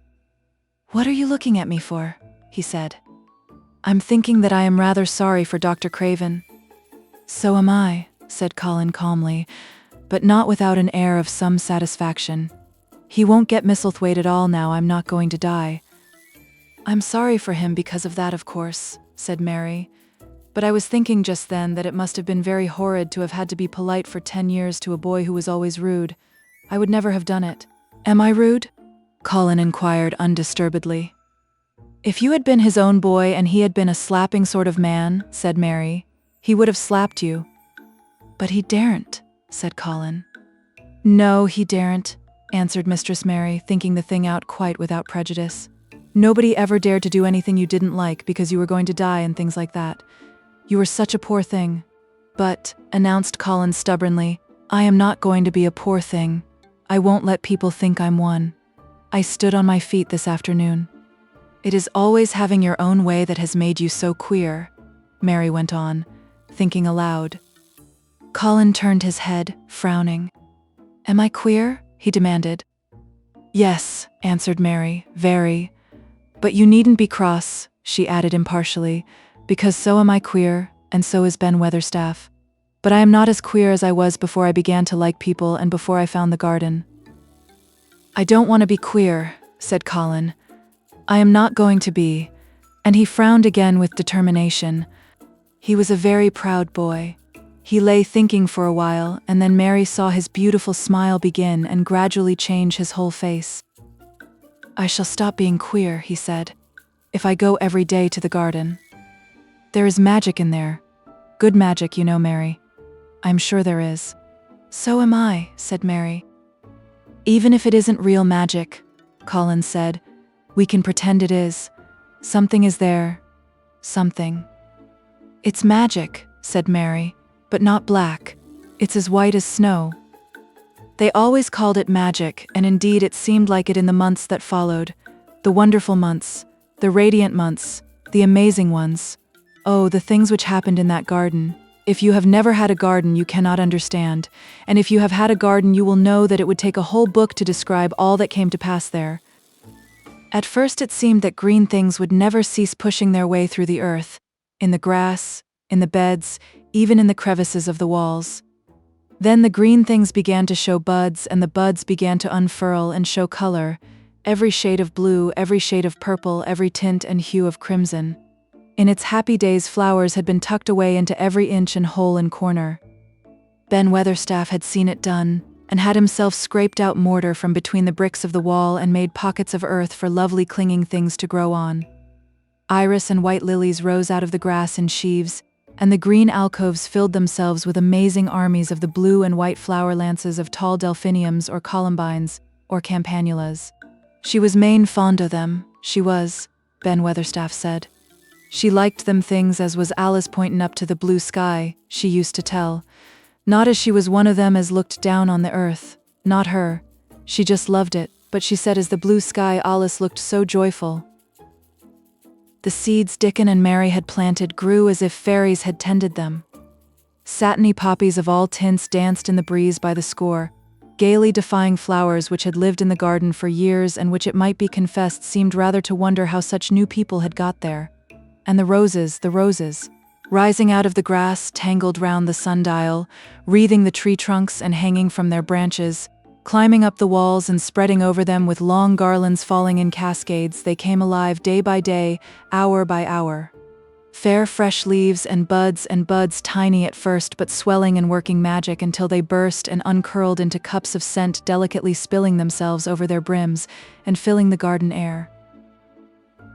"What are you looking at me for?" he said. "I'm thinking that I am rather sorry for Dr. Craven." "So am I," said Colin calmly, but not without an air of some satisfaction. "He won't get Misselthwaite at all now I'm not going to die." "I'm sorry for him because of that, of course," said Mary. "But I was thinking just then that it must have been very horrid to have had to be polite for 10 years to a boy who was always rude. I would never have done it." "Am I rude?" Colin inquired undisturbedly. "If you had been his own boy and he had been a slapping sort of man," said Mary, "he would have slapped you." "But he daren't," said Colin. "No, he daren't," answered Mistress Mary, thinking the thing out quite without prejudice. "Nobody ever dared to do anything you didn't like because you were going to die and things like that. You were such a poor thing." "But," announced Colin stubbornly, "I am not going to be a poor thing. I won't let people think I'm one. I stood on my feet this afternoon." "It is always having your own way that has made you so queer," Mary went on, thinking aloud. Colin turned his head, frowning. "Am I queer?" he demanded. "Yes," answered Mary, "very. But you needn't be cross," she added impartially, "because so am I queer, and so is Ben Weatherstaff. But I am not as queer as I was before I began to like people and before I found the garden." "I don't want to be queer," said Colin. "I am not going to be," and he frowned again with determination. He was a very proud boy. He lay thinking for a while, and then Mary saw his beautiful smile begin and gradually change his whole face. "I shall stop being queer," he said, "if I go every day to the garden. There is magic in there. Good magic, you know, Mary. I'm sure there is." "So am I," said Mary. "Even if it isn't real magic," Colin said, "we can pretend it is. Something is there. Something." "It's magic," said Mary, "but not black. It's as white as snow." They always called it magic, and indeed it seemed like it in the months that followed. The wonderful months, the radiant months, the amazing ones. Oh, the things which happened in that garden. If you have never had a garden, you cannot understand, and if you have had a garden, you will know that it would take a whole book to describe all that came to pass there. At first it seemed that green things would never cease pushing their way through the earth, in the grass, in the beds, even in the crevices of the walls. Then the green things began to show buds, and the buds began to unfurl and show color, every shade of blue, every shade of purple, every tint and hue of crimson. In its happy days, flowers had been tucked away into every inch and hole and corner. Ben Weatherstaff had seen it done, and had himself scraped out mortar from between the bricks of the wall and made pockets of earth for lovely clinging things to grow on. Iris and white lilies rose out of the grass in sheaves, and the green alcoves filled themselves with amazing armies of the blue and white flower lances of tall delphiniums or columbines or campanulas. She was main fond o' them, she was, Ben Weatherstaff said. She liked them things as was Alice pointin' up to the blue sky, she used to tell. Not as she was one of them as looked down on the earth, not her. She just loved it, but she said as the blue sky Alice looked so joyful. The seeds Dickon and Mary had planted grew as if fairies had tended them. Satiny poppies of all tints danced in the breeze by the score, gaily defying flowers which had lived in the garden for years and which it might be confessed seemed rather to wonder how such new people had got there. And the roses, rising out of the grass, tangled round the sundial, wreathing the tree trunks and hanging from their branches, Climbing up the walls and spreading over them with long garlands falling in cascades, they came alive day by day, hour by hour. Fair fresh leaves and buds, tiny at first but swelling and working magic until they burst and uncurled into cups of scent, delicately spilling themselves over their brims and filling the garden air.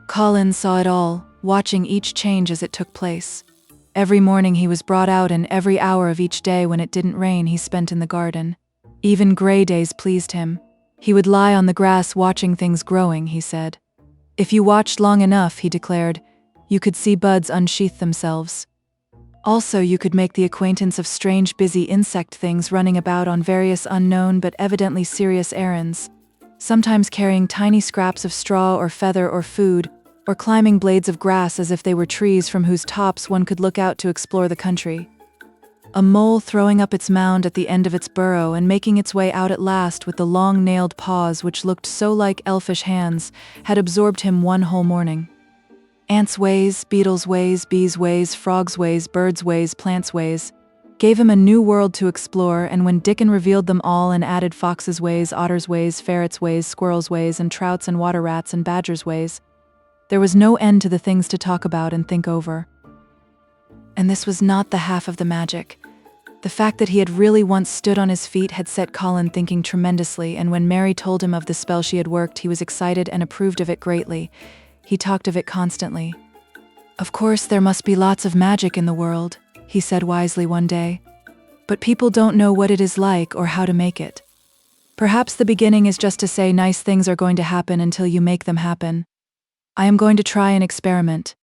Colin saw it all, watching each change as it took place. Every morning he was brought out, and every hour of each day when it didn't rain he spent in the garden. Even gray days pleased him. He would lie on the grass watching things growing, he said. If you watched long enough, he declared, you could see buds unsheath themselves. Also, you could make the acquaintance of strange busy insect things running about on various unknown but evidently serious errands, sometimes carrying tiny scraps of straw or feather or food, or climbing blades of grass as if they were trees from whose tops one could look out to explore the country. A mole throwing up its mound at the end of its burrow and making its way out at last with the long-nailed paws which looked so like elfish hands, had absorbed him one whole morning. Ants' ways, beetles' ways, bees' ways, frogs' ways, birds' ways, plants' ways, gave him a new world to explore, and when Dickon revealed them all and added foxes' ways, otters' ways, ferrets' ways, squirrels' ways, and trouts and water rats and badgers' ways, there was no end to the things to talk about and think over. And this was not the half of the magic. The fact that he had really once stood on his feet had set Colin thinking tremendously, and when Mary told him of the spell she had worked, he was excited and approved of it greatly. He talked of it constantly. Of course, there must be lots of magic in the world, he said wisely one day. But people don't know what it is like or how to make it. Perhaps the beginning is just to say nice things are going to happen until you make them happen. I am going to try an experiment.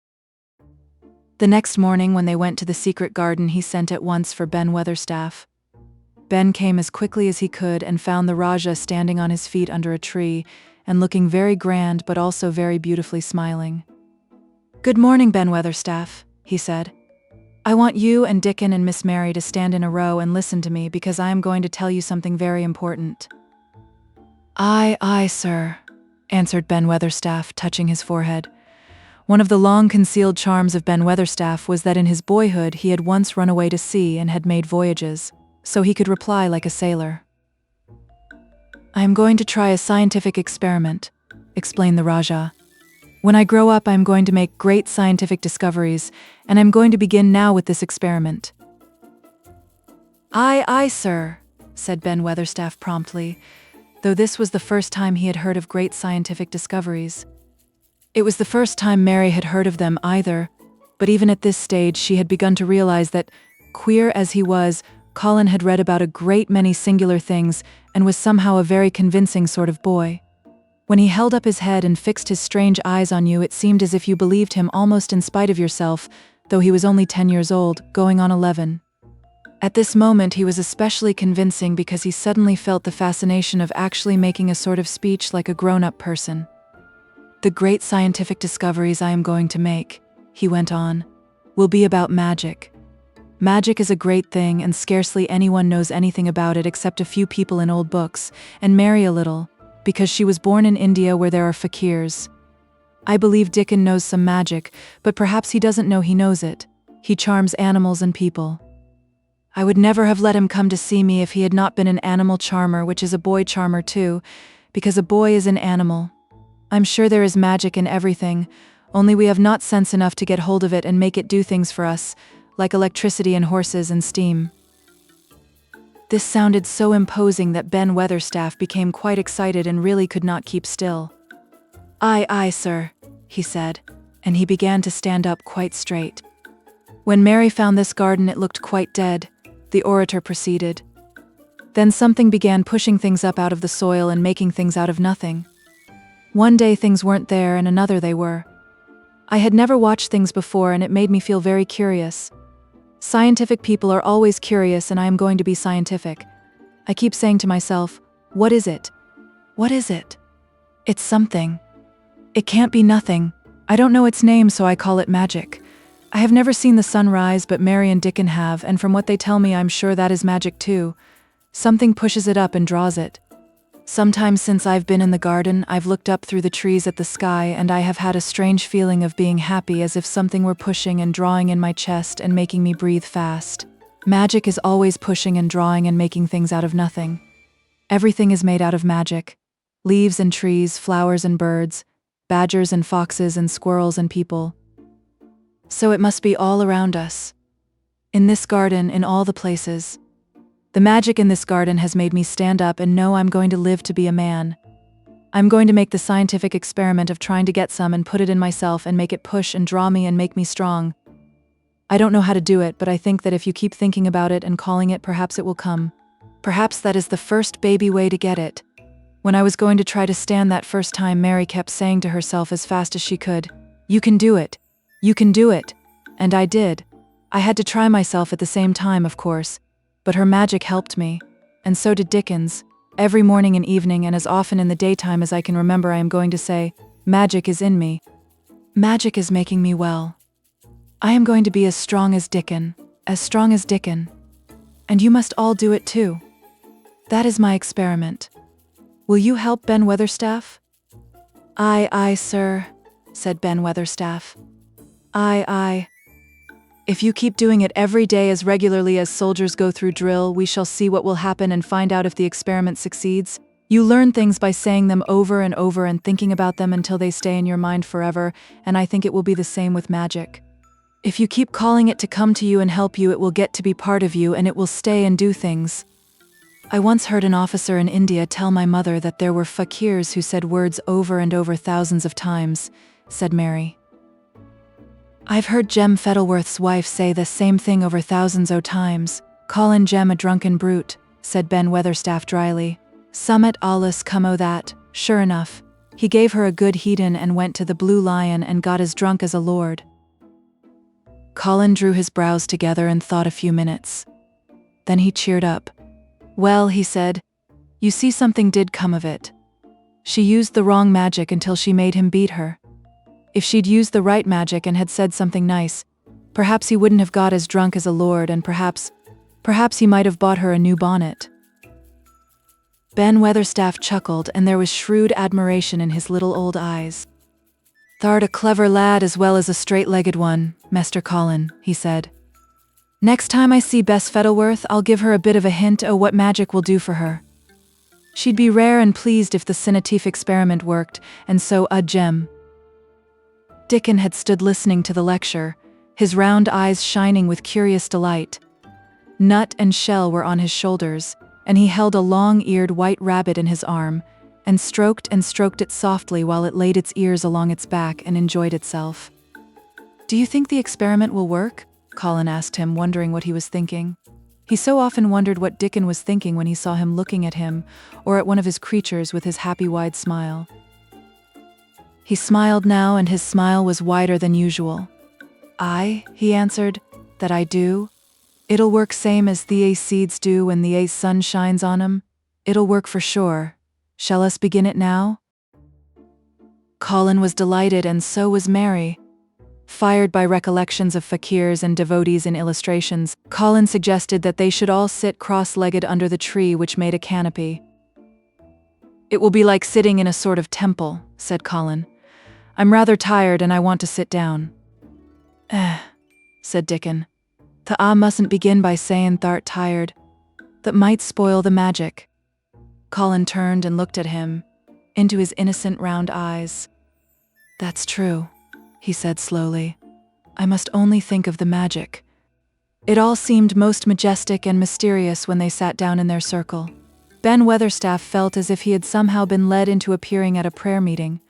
The next morning, when they went to the secret garden, he sent at once for Ben Weatherstaff. Ben came as quickly as he could and found the Rajah standing on his feet under a tree and looking very grand but also very beautifully smiling. Good morning, Ben Weatherstaff, he said. I want you and Dickon and Miss Mary to stand in a row and listen to me because I am going to tell you something very important. Aye, sir, answered Ben Weatherstaff, touching his forehead. One of the long-concealed charms of Ben Weatherstaff was that in his boyhood he had once run away to sea and had made voyages, so he could reply like a sailor. I am going to try a scientific experiment, explained the Rajah. When I grow up, I am going to make great scientific discoveries, and I am going to begin now with this experiment. Aye, sir, said Ben Weatherstaff promptly, though this was the first time he had heard of great scientific discoveries. It was the first time Mary had heard of them either, but even at this stage she had begun to realize that, queer as he was, Colin had read about a great many singular things and was somehow a very convincing sort of boy. When he held up his head and fixed his strange eyes on you, it seemed as if you believed him almost in spite of yourself, though he was only 10 years old, going on 11. At this moment he was especially convincing because he suddenly felt the fascination of actually making a sort of speech like a grown-up person. The great scientific discoveries I am going to make, he went on, will be about magic. Magic is a great thing, and scarcely anyone knows anything about it except a few people in old books, and Mary a little, because she was born in India where there are fakirs. I believe Dickon knows some magic, but perhaps he doesn't know he knows it. He charms animals and people. I would never have let him come to see me if he had not been an animal charmer, which is a boy charmer too, because a boy is an animal. I'm sure there is magic in everything, only we have not sense enough to get hold of it and make it do things for us, like electricity and horses and steam. This sounded so imposing that Ben Weatherstaff became quite excited and really could not keep still. Aye, sir, he said, and he began to stand up quite straight. When Mary found this garden, it looked quite dead, the orator proceeded. Then something began pushing things up out of the soil and making things out of nothing. One day things weren't there, and another they were. I had never watched things before, and it made me feel very curious. Scientific people are always curious, and I am going to be scientific. I keep saying to myself, what is it? What is it? It's something. It can't be nothing. I don't know its name, so I call it magic. I have never seen the sun rise, but Mary and Dickon have, and from what they tell me, I'm sure that is magic too. Something pushes it up and draws it. Sometimes since I've been in the garden, I've looked up through the trees at the sky, and I have had a strange feeling of being happy, as if something were pushing and drawing in my chest and making me breathe fast. Magic is always pushing and drawing and making things out of nothing. Everything is made out of magic. Leaves and trees, flowers and birds, badgers and foxes and squirrels and people. So it must be all around us. In this garden, in all the places. The magic in this garden has made me stand up and know I'm going to live to be a man. I'm going to make the scientific experiment of trying to get some and put it in myself and make it push and draw me and make me strong. I don't know how to do it, but I think that if you keep thinking about it and calling it, perhaps it will come. Perhaps that is the first baby way to get it. When I was going to try to stand that first time, Mary kept saying to herself as fast as she could, "You can do it. You can do it." And I did. I had to try myself at the same time, of course, but her magic helped me. And so did Dickens. Every morning and evening, and as often in the daytime as I can remember, I am going to say, "Magic is in me. Magic is making me well. I am going to be as strong as Dickon, as strong as Dickon. And you must all do it too. That is my experiment. Will you help Ben Weatherstaff?" Aye, sir," said Ben Weatherstaff. Aye. If you keep doing it every day as regularly as soldiers go through drill, we shall see what will happen and find out if the experiment succeeds. You learn things by saying them over and over and thinking about them until they stay in your mind forever, and I think it will be the same with magic. If you keep calling it to come to you and help you, it will get to be part of you and it will stay and do things. I once heard an officer in India tell my mother that there were fakirs who said words over and over thousands of times, said Mary. I've heard Jem Fettleworth's wife say the same thing over thousands o' times. Colin Jem a drunken brute, said Ben Weatherstaff dryly. Summat allus come o' that, sure enough. He gave her a good heedin and went to the Blue Lion and got as drunk as a lord. Colin drew his brows together and thought a few minutes. Then he cheered up. Well, he said, you see, something did come of it. She used the wrong magic until she made him beat her. If she'd used the right magic and had said something nice, perhaps he wouldn't have got as drunk as a lord, and perhaps he might have bought her a new bonnet. Ben Weatherstaff chuckled, and there was shrewd admiration in his little old eyes. Thou'rt a clever lad as well as a straight-legged one, Mester Colin, he said. Next time I see Bess Fettleworth, I'll give her a bit of a hint o' what magic will do for her. She'd be rare and pleased if the Sinatif experiment worked, and so Jem. Dickon had stood listening to the lecture, his round eyes shining with curious delight. Nut and Shell were on his shoulders, and he held a long-eared white rabbit in his arm, and stroked it softly while it laid its ears along its back and enjoyed itself. Do you think the experiment will work? Colin asked him, wondering what he was thinking. He so often wondered what Dickon was thinking when he saw him looking at him, or at one of his creatures with his happy wide smile. He smiled now, and his smile was wider than usual. Aye, he answered, that I do. It'll work same as the ace seeds do when the ace sun shines on 'em. It'll work for sure. Shall us begin it now? Colin was delighted, and so was Mary. Fired by recollections of fakirs and devotees in illustrations, Colin suggested that they should all sit cross-legged under the tree which made a canopy. It will be like sitting in a sort of temple, said Colin. I'm rather tired and I want to sit down. Said Dickon. Tha mustn't begin by sayin' th'art tired. That might spoil the magic. Colin turned and looked at him, into his innocent round eyes. That's true, he said slowly. I must only think of the magic. It all seemed most majestic and mysterious when they sat down in their circle. Ben Weatherstaff felt as if he had somehow been led into appearing at a prayer meeting.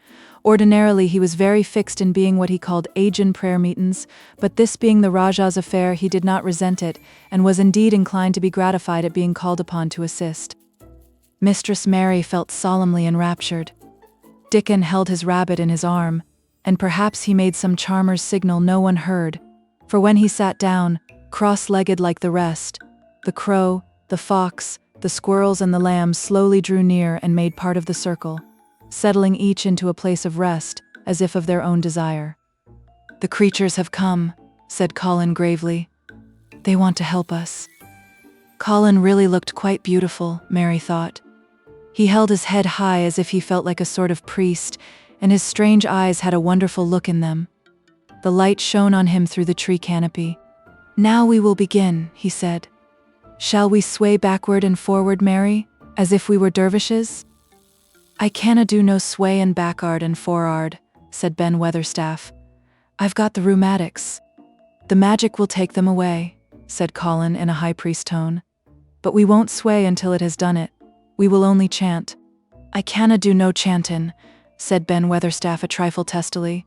Ordinarily he was very fixed in being what he called agin prayer meetins, but this being the Rajah's affair, he did not resent it, and was indeed inclined to be gratified at being called upon to assist. Mistress Mary felt solemnly enraptured. Dickon held his rabbit in his arm, and perhaps he made some charmer's signal no one heard, for when he sat down, cross-legged like the rest, the crow, the fox, the squirrels and the lambs slowly drew near and made part of the circle, settling each into a place of rest, as if of their own desire. The creatures have come, said Colin gravely. They want to help us. Colin really looked quite beautiful, Mary thought. He held his head high as if he felt like a sort of priest, and his strange eyes had a wonderful look in them. The light shone on him through the tree canopy. Now we will begin, he said. Shall we sway backward and forward, Mary? As if we were dervishes? I canna do no sway and backard and forard, said Ben Weatherstaff. I've got the rheumatics. The magic will take them away, said Colin in a high priest tone. But we won't sway until it has done it. We will only chant. I canna do no chantin', said Ben Weatherstaff a trifle testily.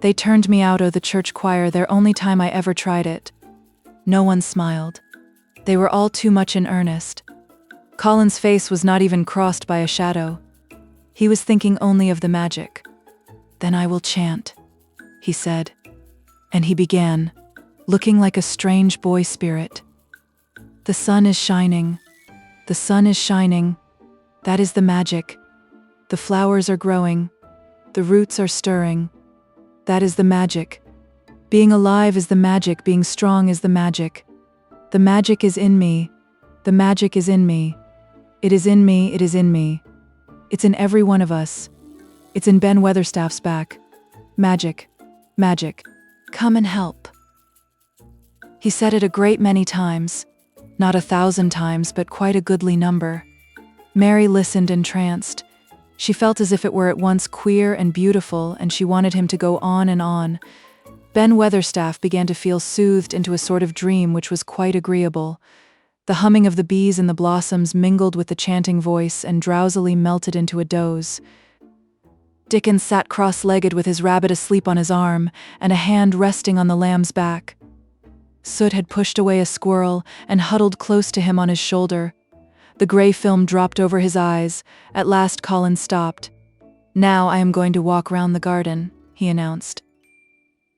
They turned me out o' the church choir their only time I ever tried it. No one smiled. They were all too much in earnest. Colin's face was not even crossed by a shadow. He was thinking only of the magic. Then I will chant, he said. And he began, looking like a strange boy spirit. The sun is shining. The sun is shining. That is the magic. The flowers are growing. The roots are stirring. That is the magic. Being alive is the magic. Being strong is the magic. The magic is in me. The magic is in me. It is in me. It is in me. It's in every one of us. It's in Ben Weatherstaff's back. Magic. Magic. Come and help. He said it a great many times. Not 1,000 times, but quite a goodly number. Mary listened entranced. She felt as if it were at once queer and beautiful, and she wanted him to go on and on. Ben Weatherstaff began to feel soothed into a sort of dream which was quite agreeable. The humming of the bees in the blossoms mingled with the chanting voice and drowsily melted into a doze. Dickon sat cross-legged with his rabbit asleep on his arm and a hand resting on the lamb's back. Soot had pushed away a squirrel and huddled close to him on his shoulder. The gray film dropped over his eyes. At last Colin stopped. Now I am going to walk round the garden, he announced.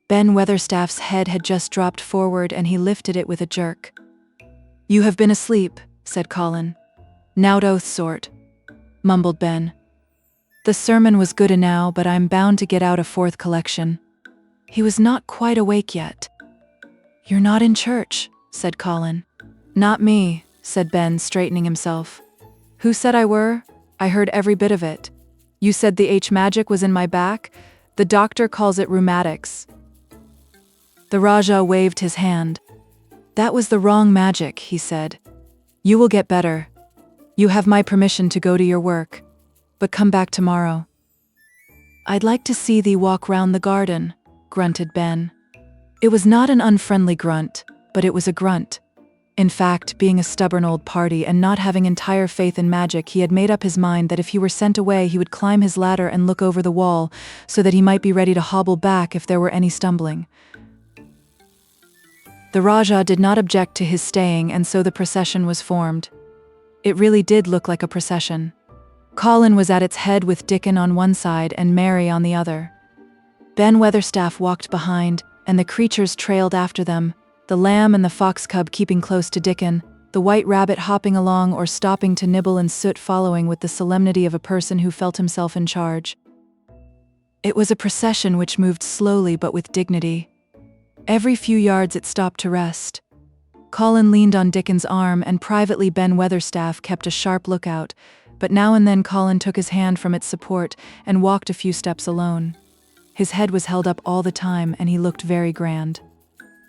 Ben Weatherstaff's head had just dropped forward and he lifted it with a jerk. You have been asleep, said Colin. Nowt oath sort, mumbled Ben. The sermon was good enow, but I'm bound to get out a fourth collection. He was not quite awake yet. You're not in church, said Colin. Not me, said Ben, straightening himself. Who said I were? I heard every bit of it. You said the H magic was in my back? The doctor calls it rheumatics. The Rajah waved his hand. That was the wrong magic, he said. You will get better. You have my permission to go to your work. But come back tomorrow. I'd like to see thee walk round the garden, grunted Ben. It was not an unfriendly grunt, but it was a grunt. In fact, being a stubborn old party and not having entire faith in magic, he had made up his mind that if he were sent away, he would climb his ladder and look over the wall so that he might be ready to hobble back if there were any stumbling. The Rajah did not object to his staying, and so the procession was formed. It really did look like a procession. Colin was at its head with Dickon on one side and Mary on the other. Ben Weatherstaff walked behind, and the creatures trailed after them, the lamb and the fox cub keeping close to Dickon, the white rabbit hopping along or stopping to nibble, and Soot following with the solemnity of a person who felt himself in charge. It was a procession which moved slowly but with dignity. Every few yards it stopped to rest. Colin leaned on Dickon's arm, and privately Ben Weatherstaff kept a sharp lookout, but now and then Colin took his hand from its support and walked a few steps alone. His head was held up all the time, and he looked very grand.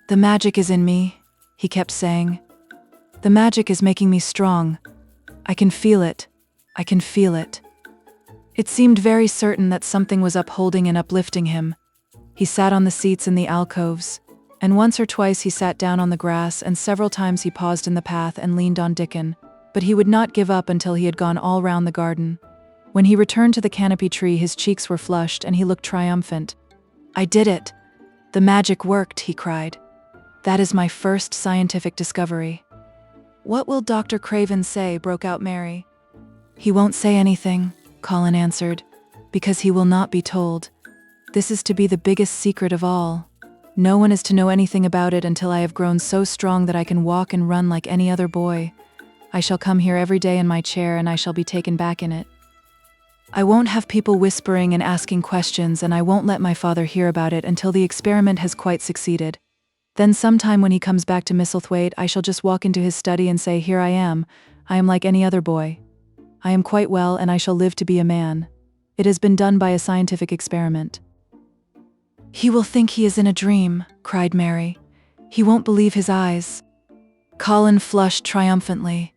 The magic is in me, he kept saying. The magic is making me strong. I can feel it. I can feel it. It seemed very certain that something was upholding and uplifting him. He sat on the seats in the alcoves, and once or twice he sat down on the grass, and several times he paused in the path and leaned on Dickon, but he would not give up until he had gone all round the garden. When he returned to the canopy tree, his cheeks were flushed and he looked triumphant. I did it! The magic worked, he cried. That is my first scientific discovery. What will Dr. Craven say? Broke out Mary. He won't say anything, Colin answered, because he will not be told. This is to be the biggest secret of all. No one is to know anything about it until I have grown so strong that I can walk and run like any other boy. I shall come here every day in my chair, and I shall be taken back in it. I won't have people whispering and asking questions, and I won't let my father hear about it until the experiment has quite succeeded. Then sometime when he comes back to Misselthwaite, I shall just walk into his study and say, here I am like any other boy. I am quite well, and I shall live to be a man. It has been done by a scientific experiment. He will think he is in a dream, cried Mary. He won't believe his eyes. Colin flushed triumphantly.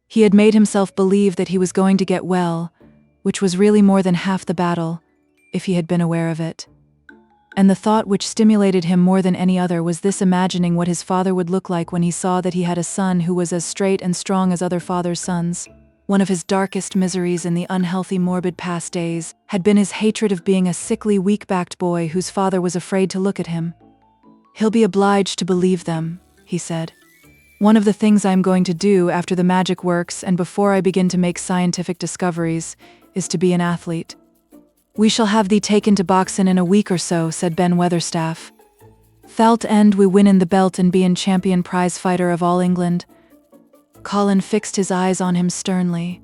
He had made himself believe that he was going to get well, which was really more than half the battle, if he had been aware of it. And the thought which stimulated him more than any other was this imagining what his father would look like when he saw that he had a son who was as straight and strong as other fathers' sons. One of his darkest miseries in the unhealthy, morbid past days had been his hatred of being a sickly, weak-backed boy whose father was afraid to look at him. "He'll be obliged to believe them," he said. "One of the things I am going to do after the magic works and before I begin to make scientific discoveries is to be an athlete." "We shall have thee taken to boxing in a week or so," said Ben Weatherstaff. "Thou'lt end we win in the belt and be in champion prize fighter of all England." Colin fixed his eyes on him sternly.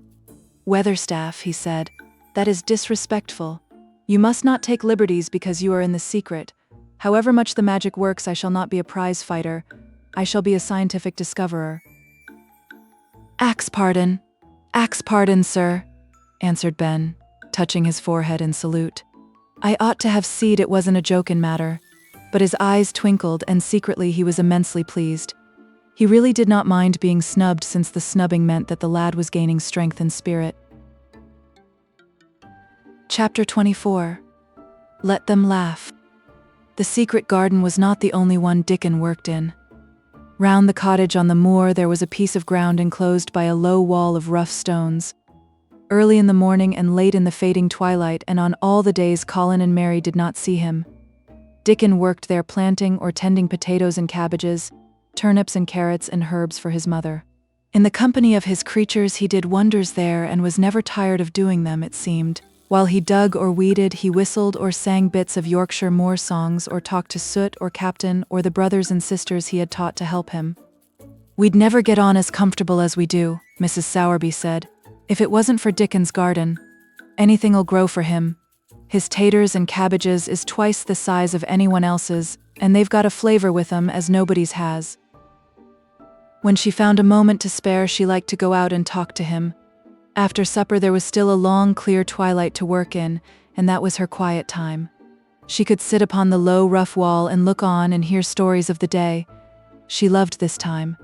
"Weatherstaff," he said, "that is disrespectful. You must not take liberties because you are in the secret. However much the magic works, I shall not be a prize fighter. I shall be a scientific discoverer." Axe pardon, sir," answered Ben, touching his forehead in salute. "I ought to have seed it wasn't a jokin' matter." But his eyes twinkled, and secretly he was immensely pleased. He really did not mind being snubbed, since the snubbing meant that the lad was gaining strength and spirit. Chapter 24. Let them laugh. The secret garden was not the only one Dickon worked in. Round the cottage on the moor there was a piece of ground enclosed by a low wall of rough stones. Early in the morning and late in the fading twilight, and on all the days Colin and Mary did not see him, Dickon worked there, planting or tending potatoes and cabbages, turnips and carrots and herbs for his mother. In the company of his creatures he did wonders there, and was never tired of doing them, it seemed. While he dug or weeded, he whistled or sang bits of Yorkshire moor songs, or talked to Soot or Captain or the brothers and sisters he had taught to help him. "We'd never get on as comfortable as we do," Mrs. Sowerby said, "if it wasn't for Dickon's garden. Anything'll grow for him. His taters and cabbages is twice the size of anyone else's, and they've got a flavor with 'em as nobody's has." When she found a moment to spare, she liked to go out and talk to him. After supper there was still a long, clear twilight to work in, and that was her quiet time. She could sit upon the low, rough wall and look on and hear stories of the day. She loved this time.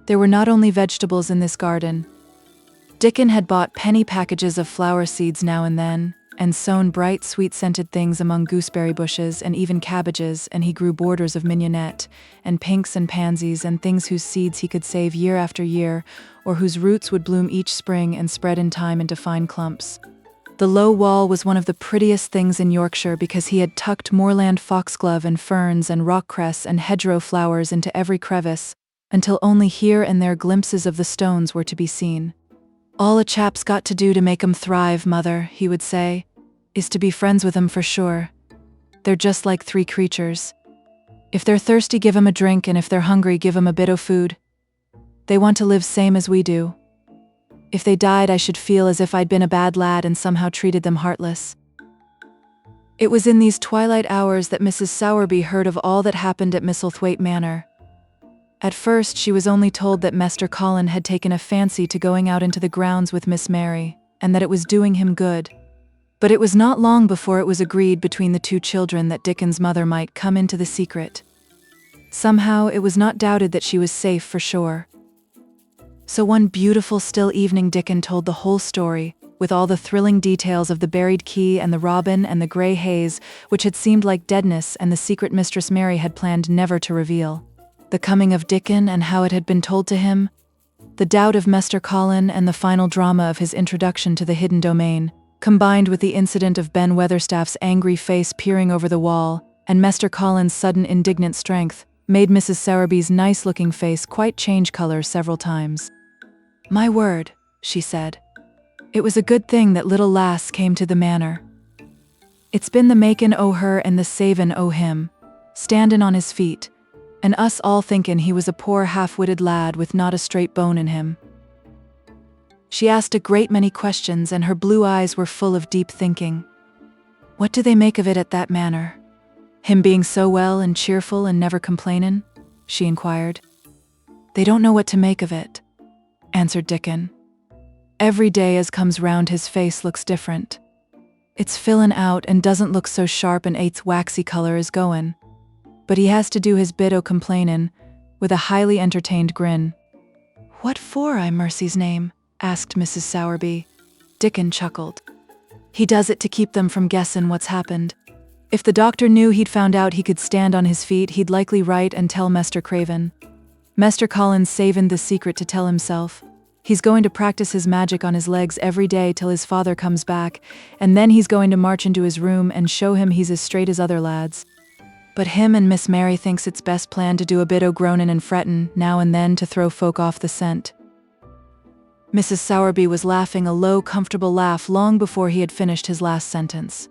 There were not only vegetables in this garden. Dickon had bought penny packages of flower seeds now and then, and sown bright, sweet-scented things among gooseberry bushes and even cabbages, and he grew borders of mignonette, and pinks and pansies, and things whose seeds he could save year after year, or whose roots would bloom each spring and spread in time into fine clumps. The low wall was one of the prettiest things in Yorkshire, because he had tucked moorland foxglove and ferns and rockcress and hedgerow flowers into every crevice, until only here and there glimpses of the stones were to be seen. "All a chap's got to do to make 'em thrive, mother," he would say, "is to be friends with 'em for sure. They're just like three creatures. If they're thirsty, give 'em a drink, and if they're hungry, give 'em a bit o' food. They want to live same as we do. If they died, I should feel as if I'd been a bad lad and somehow treated them heartless." It was in these twilight hours that Mrs. Sowerby heard of all that happened at Misselthwaite Manor. At first she was only told that Master Colin had taken a fancy to going out into the grounds with Miss Mary, and that it was doing him good. But it was not long before it was agreed between the two children that Dickon's mother might come into the secret. Somehow it was not doubted that she was safe for sure. So one beautiful still evening Dickon told the whole story, with all the thrilling details of the buried key and the robin and the grey haze, which had seemed like deadness and the secret Mistress Mary had planned never to reveal. The coming of Dickon and how it had been told to him, the doubt of Master Colin and the final drama of his introduction to the hidden domain, combined with the incident of Ben Weatherstaff's angry face peering over the wall, and Master Colin's sudden indignant strength, made Mrs. Sowerby's nice-looking face quite change color several times. "My word," she said. "It was a good thing that little lass came to the manor. It's been the makin' o' her and the savin' o' him, standin' on his feet, and us all thinkin' he was a poor half-witted lad with not a straight bone in him." She asked a great many questions, and her blue eyes were full of deep thinking. "What do they make of it at that manor? Him being so well and cheerful and never complainin'?" she inquired. "They don't know what to make of it," answered Dickon. "Every day as comes round his face looks different. It's fillin' out and doesn't look so sharp, and its waxy color is goin'. But he has to do his bit o' complainin', with a highly entertained grin." "What for, I mercy's name?" asked Mrs. Sowerby. Dickon chuckled. He does it to keep them from guessing what's happened. If the doctor knew he'd found out he could stand on his feet, he'd likely write and tell Mester Craven. Mester Colin's savin' the secret to tell himself. He's going to practice his magic on his legs every day till his father comes back, and then he's going to march into his room and show him he's as straight as other lads. But him and Miss Mary thinks it's best plan to do a bit o' groanin' and frettin' now and then to throw folk off the scent. Mrs. Sowerby was laughing a low, comfortable laugh long before he had finished his last sentence.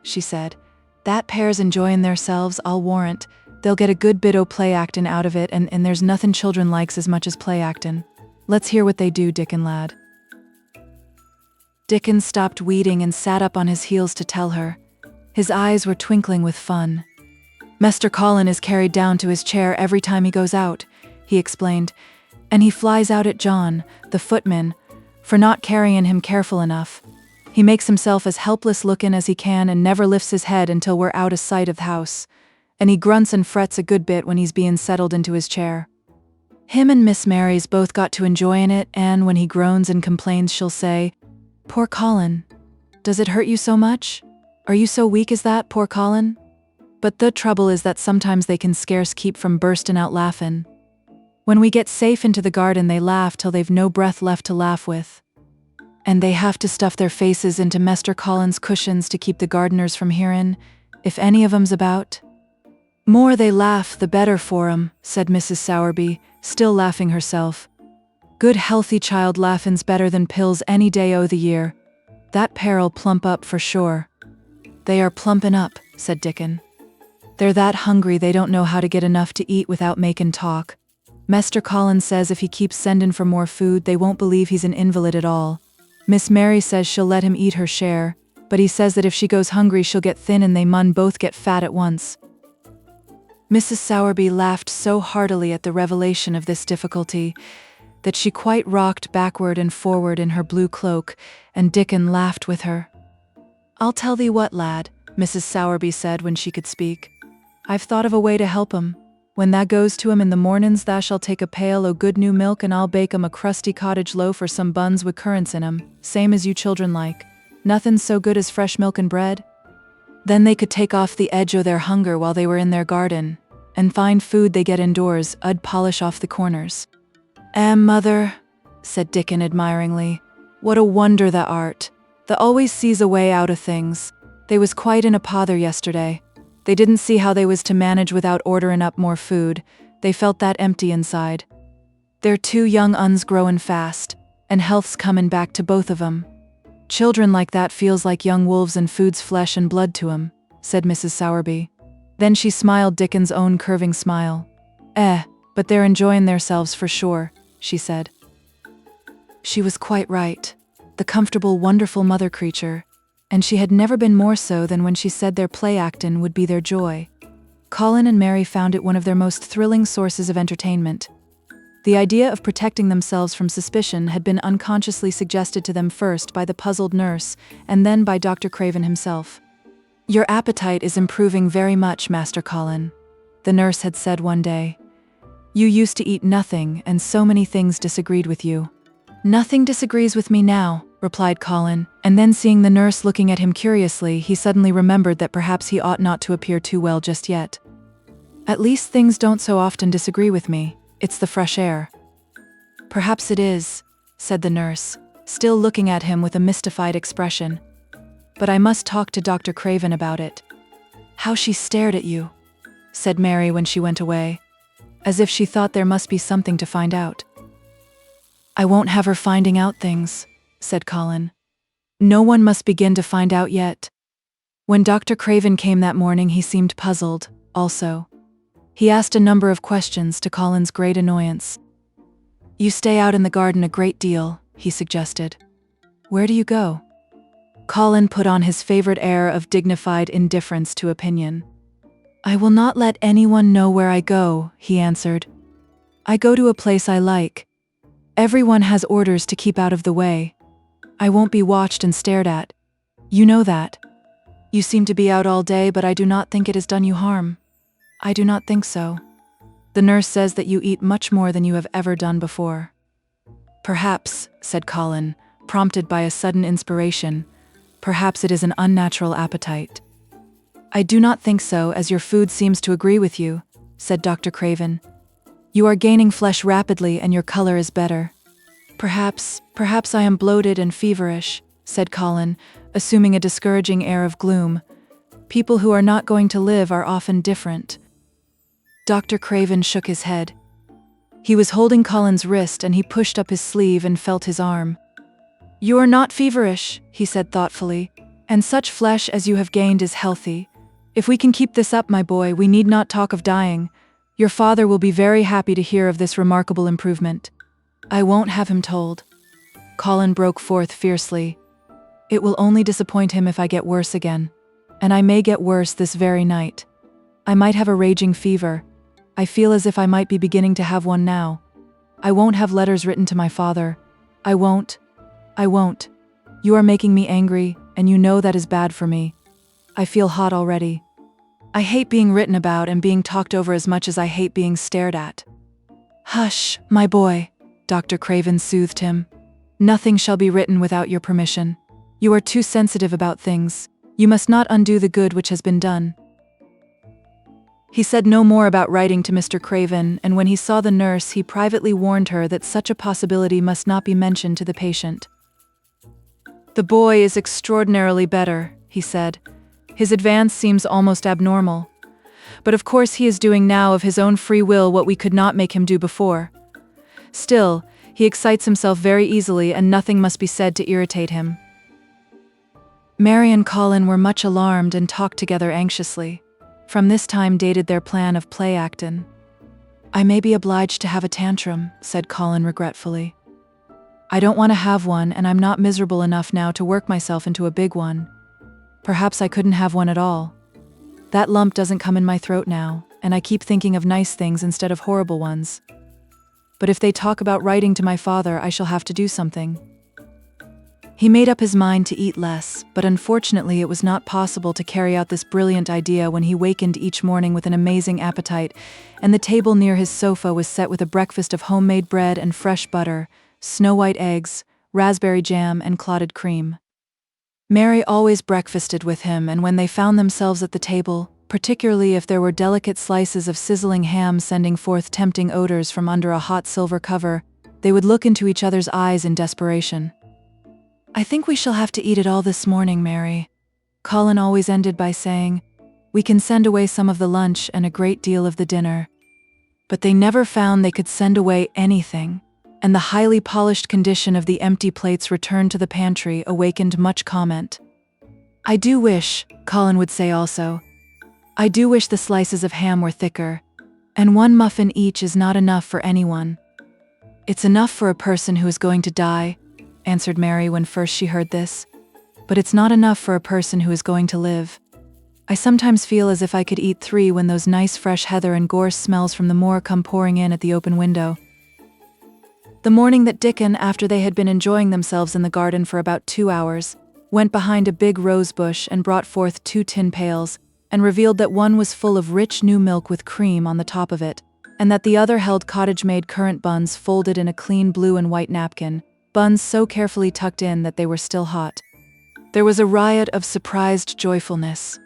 She said, that pair's enjoyin' theirselves, I'll warrant. They'll get a good bit o' play actin' out of it, and there's nothin' children likes as much as play actin'. Let's hear what they do, Dickon lad. Dickon stopped weeding and sat up on his heels to tell her. His eyes were twinkling with fun. Mester Colin is carried down to his chair every time he goes out, he explained, and he flies out at John, the footman, for not carryin' him careful enough. He makes himself as helpless lookin' as he can and never lifts his head until we're out of sight of the house, and he grunts and frets a good bit when he's bein' settled into his chair. Him and Miss Mary's both got to enjoyin' it, and when he groans and complains she'll say, "Poor Colin, does it hurt you so much? Are you so weak as that, poor Colin?" But the trouble is that sometimes they can scarce keep from burstin' out laughin'. When we get safe into the garden they laugh till they've no breath left to laugh with. And they have to stuff their faces into Mester Colin's cushions to keep the gardeners from hearin', if any of 'em's about. More they laugh, the better for 'em, said Mrs. Sowerby, still laughing herself. Good healthy child laughin's better than pills any day o' the year. That pair'll plump up for sure. They are plumpin' up, said Dickon. They're that hungry they don't know how to get enough to eat without makin' talk. Mester Colin says if he keeps sendin' for more food they won't believe he's an invalid at all. Miss Mary says she'll let him eat her share, but he says that if she goes hungry she'll get thin and they mun both get fat at once. Mrs. Sowerby laughed so heartily at the revelation of this difficulty that she quite rocked backward and forward in her blue cloak, and Dickon laughed with her. "I'll tell thee what, lad," Mrs. Sowerby said when she could speak. "I've thought of a way to help 'em. When thou goes to 'em in the mornin's thou shalt take a pail o' good new milk and I'll bake 'em a crusty cottage loaf or some buns with currants in 'em, same as you children like. Nothin's so good as fresh milk and bread." Then they could take off the edge o' their hunger while they were in their garden, and find food they get indoors, I'd polish off the corners. Mother," said Dickon admiringly, "what a wonder thou art. Thou always sees a way out o' things. They was quite in a pother yesterday. They didn't see how they was to manage without orderin' up more food. They felt that empty inside. They're two young uns growin' fast, and health's comin' back to both of 'em. Children like that feels like young wolves and food's flesh and blood to 'em," said Mrs. Sowerby. Then she smiled Dickon's own curving smile. But they're enjoyin' theirselves for sure," she said. She was quite right. The comfortable, wonderful mother creature, and she had never been more so than when she said their play actin' would be their joy. Colin and Mary found it one of their most thrilling sources of entertainment. The idea of protecting themselves from suspicion had been unconsciously suggested to them first by the puzzled nurse and then by Dr. Craven himself. "Your appetite is improving very much, Master Colin," the nurse had said one day. "You used to eat nothing, and so many things disagreed with you." "Nothing disagrees with me now," replied Colin, and then seeing the nurse looking at him curiously, he suddenly remembered that perhaps he ought not to appear too well just yet. "At least things don't so often disagree with me. It's the fresh air." "Perhaps it is," said the nurse, still looking at him with a mystified expression. "But I must talk to Dr. Craven about it." "How she stared at you," said Mary when she went away, as if she thought there must be something to find out. "I won't have her finding out things," said Colin. "No one must begin to find out yet." When Dr. Craven came that morning he seemed puzzled, also. He asked a number of questions to Colin's great annoyance. "You stay out in the garden a great deal," he suggested. "Where do you go?" Colin put on his favorite air of dignified indifference to opinion. "I will not let anyone know where I go," he answered. "I go to a place I like. Everyone has orders to keep out of the way. I won't be watched and stared at. You know that. You seem to be out all day, but I do not think it has done you harm." "I do not think so. The nurse says that you eat much more than you have ever done before." Perhaps, said Colin, prompted by a sudden inspiration, perhaps it is an unnatural appetite. I do not think so, as your food seems to agree with you, said Dr. Craven. You are gaining flesh rapidly and your color is better. Perhaps I am bloated and feverish, said Colin, assuming a discouraging air of gloom. People who are not going to live are often different. Dr. Craven shook his head. He was holding Colin's wrist and he pushed up his sleeve and felt his arm. You are not feverish, he said thoughtfully, and such flesh as you have gained is healthy. If we can keep this up, my boy, we need not talk of dying. Your father will be very happy to hear of this remarkable improvement. I won't have him told. Colin broke forth fiercely. It will only disappoint him if I get worse again. And I may get worse this very night. I might have a raging fever. I feel as if I might be beginning to have one now. I won't have letters written to my father. I won't. You are making me angry, and you know that is bad for me. I feel hot already. I hate being written about and being talked over as much as I hate being stared at. Hush, my boy, Dr. Craven soothed him. Nothing shall be written without your permission. You are too sensitive about things. You must not undo the good which has been done. He said no more about writing to Mr. Craven, and when he saw the nurse, he privately warned her that such a possibility must not be mentioned to the patient. The boy is extraordinarily better, he said. His advance seems almost abnormal. But of course he is doing now of his own free will what we could not make him do before. Still, he excites himself very easily and nothing must be said to irritate him. Mary and Colin were much alarmed and talked together anxiously. From this time dated their plan of play-actin. I may be obliged to have a tantrum, said Colin regretfully. I don't want to have one and I'm not miserable enough now to work myself into a big one. Perhaps I couldn't have one at all. That lump doesn't come in my throat now, and I keep thinking of nice things instead of horrible ones. But if they talk about writing to my father, I shall have to do something. He made up his mind to eat less, but unfortunately it was not possible to carry out this brilliant idea when he wakened each morning with an amazing appetite, and the table near his sofa was set with a breakfast of homemade bread and fresh butter, snow-white eggs, raspberry jam, and clotted cream. Mary always breakfasted with him, and when they found themselves at the table, particularly if there were delicate slices of sizzling ham sending forth tempting odors from under a hot silver cover, they would look into each other's eyes in desperation. I think we shall have to eat it all this morning, Mary. Colin always ended by saying, we can send away some of the lunch and a great deal of the dinner. But they never found they could send away anything, and the highly polished condition of the empty plates returned to the pantry awakened much comment. I do wish, Colin would say also, I do wish the slices of ham were thicker, and one muffin each is not enough for anyone. It's enough for a person who is going to die, answered Mary when first she heard this, but it's not enough for a person who is going to live. I sometimes feel as if I could eat 3 when those nice fresh heather and gorse smells from the moor come pouring in at the open window. The morning that Dickon, after they had been enjoying themselves in the garden for about 2 hours, went behind a big rose bush and brought forth 2 tin pails, and revealed that one was full of rich new milk with cream on the top of it, and that the other held cottage-made currant buns folded in a clean blue and white napkin, buns so carefully tucked in that they were still hot. There was a riot of surprised joyfulness.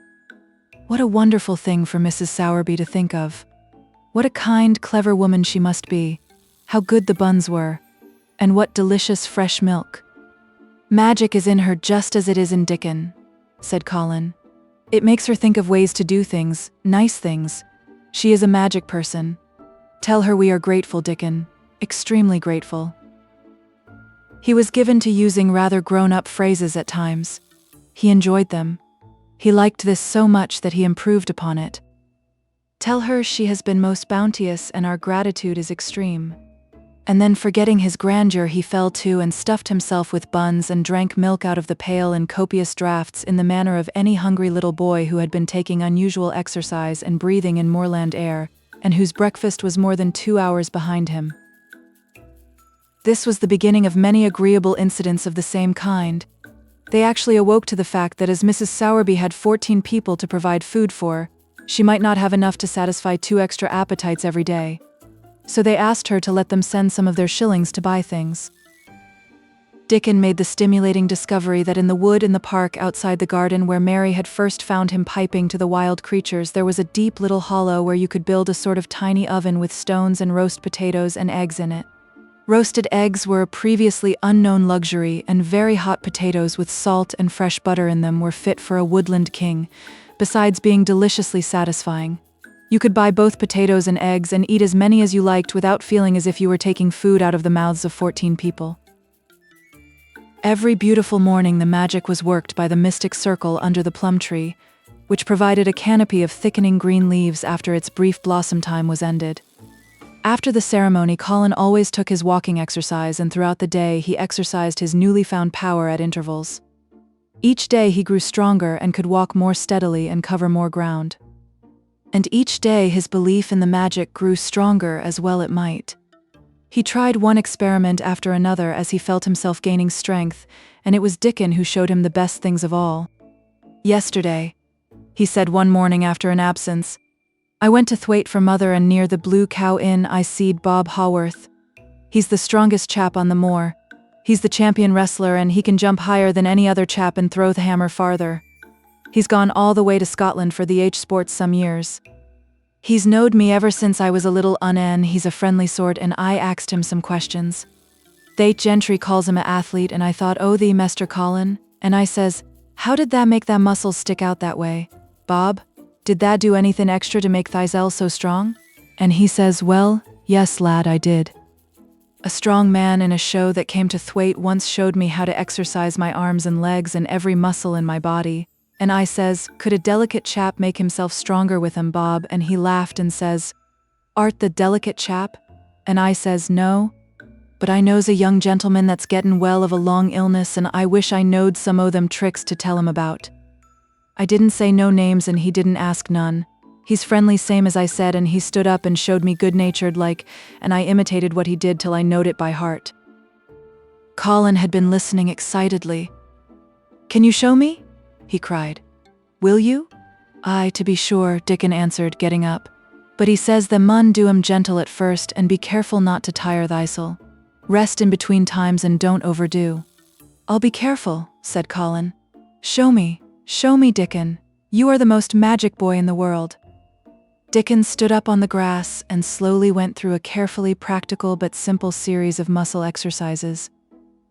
What a wonderful thing for Mrs. Sowerby to think of. What a kind, clever woman she must be. How good the buns were. And what delicious fresh milk. Magic is in her just as it is in Dickon, said Colin. It makes her think of ways to do things, nice things. She is a magic person. Tell her we are grateful, Dickon. Extremely grateful. He was given to using rather grown-up phrases at times. He enjoyed them. He liked this so much that he improved upon it. Tell her she has been most bounteous and our gratitude is extreme. And then forgetting his grandeur he fell to and stuffed himself with buns and drank milk out of the pail in copious draughts in the manner of any hungry little boy who had been taking unusual exercise and breathing in moorland air, and whose breakfast was more than 2 hours behind him. This was the beginning of many agreeable incidents of the same kind. They actually awoke to the fact that as Mrs. Sowerby had 14 people to provide food for, she might not have enough to satisfy 2 extra appetites every day. So they asked her to let them send some of their shillings to buy things. Dickon made the stimulating discovery that in the wood in the park outside the garden where Mary had first found him piping to the wild creatures, there was a deep little hollow where you could build a sort of tiny oven with stones and roast potatoes and eggs in it. Roasted eggs were a previously unknown luxury, and very hot potatoes with salt and fresh butter in them were fit for a woodland king, besides being deliciously satisfying. You could buy both potatoes and eggs and eat as many as you liked without feeling as if you were taking food out of the mouths of 14 people. Every beautiful morning the magic was worked by the mystic circle under the plum tree, which provided a canopy of thickening green leaves after its brief blossom time was ended. After the ceremony, Colin always took his walking exercise, and throughout the day he exercised his newly found power at intervals. Each day he grew stronger and could walk more steadily and cover more ground. And each day his belief in the magic grew stronger as well it might. He tried one experiment after another as he felt himself gaining strength, and it was Dickon who showed him the best things of all. "Yesterday," he said one morning after an absence, "I went to Thwaite for Mother, and near the Blue Cow Inn I seed Bob Haworth. He's the strongest chap on the moor. He's the champion wrestler, and he can jump higher than any other chap and throw the hammer farther. He's gone all the way to Scotland for the H sports some years. He's knowed me ever since I was a little un-en. He's a friendly sort, and I axed him some questions. They gentry calls him a athlete, and I thought, oh thee, Mester Colin, and I says, how did that make tha muscles stick out that way? Bob, did that do anything extra to make thyself so strong? And he says, well, yes lad, I did. A strong man in a show that came to Thwaite once showed me how to exercise my arms and legs and every muscle in my body. And I says, could a delicate chap make himself stronger with 'em, Bob? And he laughed and says, art the delicate chap? And I says, no. But I knows a young gentleman that's gettin' well of a long illness, and I wish I knowed some o' them tricks to tell him about. I didn't say no names, and he didn't ask none. He's friendly same as I said, and he stood up and showed me good-natured like, and I imitated what he did till I knowed it by heart." Colin had been listening excitedly. "Can you show me?" he cried. "Will you?" "Aye, to be sure," Dickon answered, getting up. "But he says the mun do 'em gentle at first, and be careful not to tire thysel. Rest in between times and don't overdo." "I'll be careful," said Colin. Show me, Dickon. You are the most magic boy in the world." Dickon stood up on the grass and slowly went through a carefully practical but simple series of muscle exercises.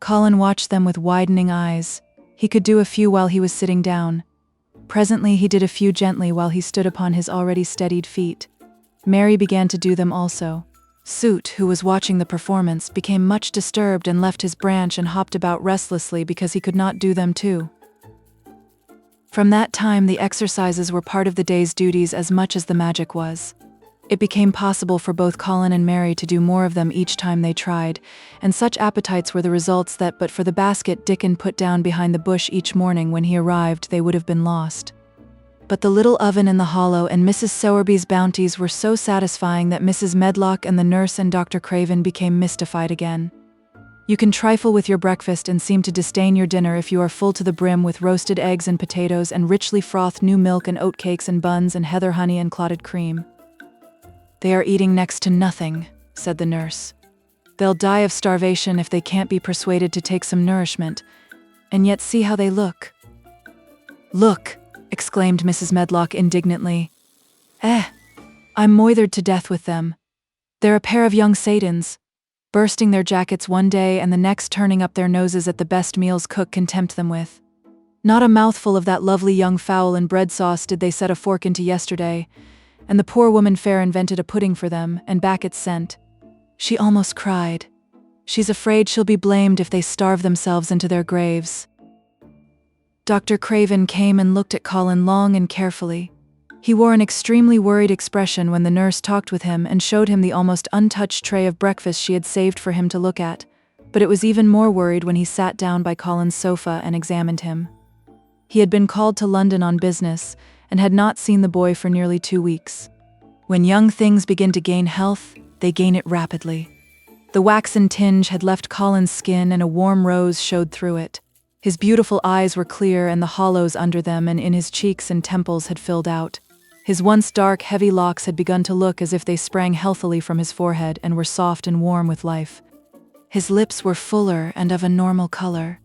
Colin watched them with widening eyes. He could do a few while he was sitting down. Presently he did a few gently while he stood upon his already steadied feet. Mary began to do them also. Soot, who was watching the performance, became much disturbed and left his branch and hopped about restlessly because he could not do them too. From that time the exercises were part of the day's duties as much as the magic was. It became possible for both Colin and Mary to do more of them each time they tried, and such appetites were the results that but for the basket Dickon put down behind the bush each morning when he arrived, they would have been lost. But the little oven in the hollow and Mrs. Sowerby's bounties were so satisfying that Mrs. Medlock and the nurse and Dr. Craven became mystified again. You can trifle with your breakfast and seem to disdain your dinner if you are full to the brim with roasted eggs and potatoes and richly frothed new milk and oat cakes and buns and heather honey and clotted cream. "They are eating next to nothing," said the nurse. "They'll die of starvation if they can't be persuaded to take some nourishment. And yet see how they look." "Look!" exclaimed Mrs. Medlock indignantly. I'm moithered to death with them. They're a pair of young Satans, bursting their jackets one day and the next turning up their noses at the best meals cook can tempt them with. Not a mouthful of that lovely young fowl and bread sauce did they set a fork into yesterday, and the poor woman fair invented a pudding for them, and back it's sent. She almost cried. She's afraid she'll be blamed if they starve themselves into their graves." Dr. Craven came and looked at Colin long and carefully. He wore an extremely worried expression when the nurse talked with him and showed him the almost untouched tray of breakfast she had saved for him to look at, but it was even more worried when he sat down by Colin's sofa and examined him. He had been called to London on business and had not seen the boy for nearly 2 weeks. When young things begin to gain health, they gain it rapidly. The waxen tinge had left Colin's skin and a warm rose showed through it. His beautiful eyes were clear and the hollows under them and in his cheeks and temples had filled out. His once dark, heavy locks had begun to look as if they sprang healthily from his forehead and were soft and warm with life. His lips were fuller and of a normal color.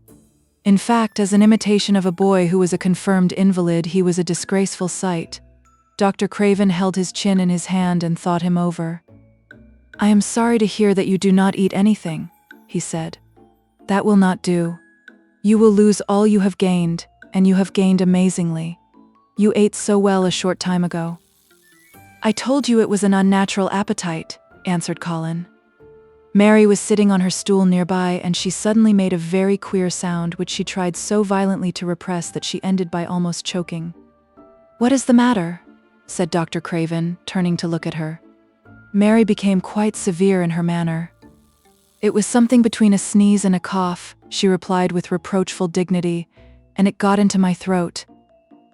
In fact, as an imitation of a boy who was a confirmed invalid, he was a disgraceful sight. Dr. Craven held his chin in his hand and thought him over. "I am sorry to hear that you do not eat anything," he said. "That will not do. You will lose all you have gained, and you have gained amazingly. You ate so well a short time ago." "I told you it was an unnatural appetite," answered Colin. Mary was sitting on her stool nearby, and she suddenly made a very queer sound which she tried so violently to repress that she ended by almost choking. "What is the matter?" said Dr. Craven, turning to look at her. Mary became quite severe in her manner. "It was something between a sneeze and a cough," she replied with reproachful dignity, "and it got into my throat."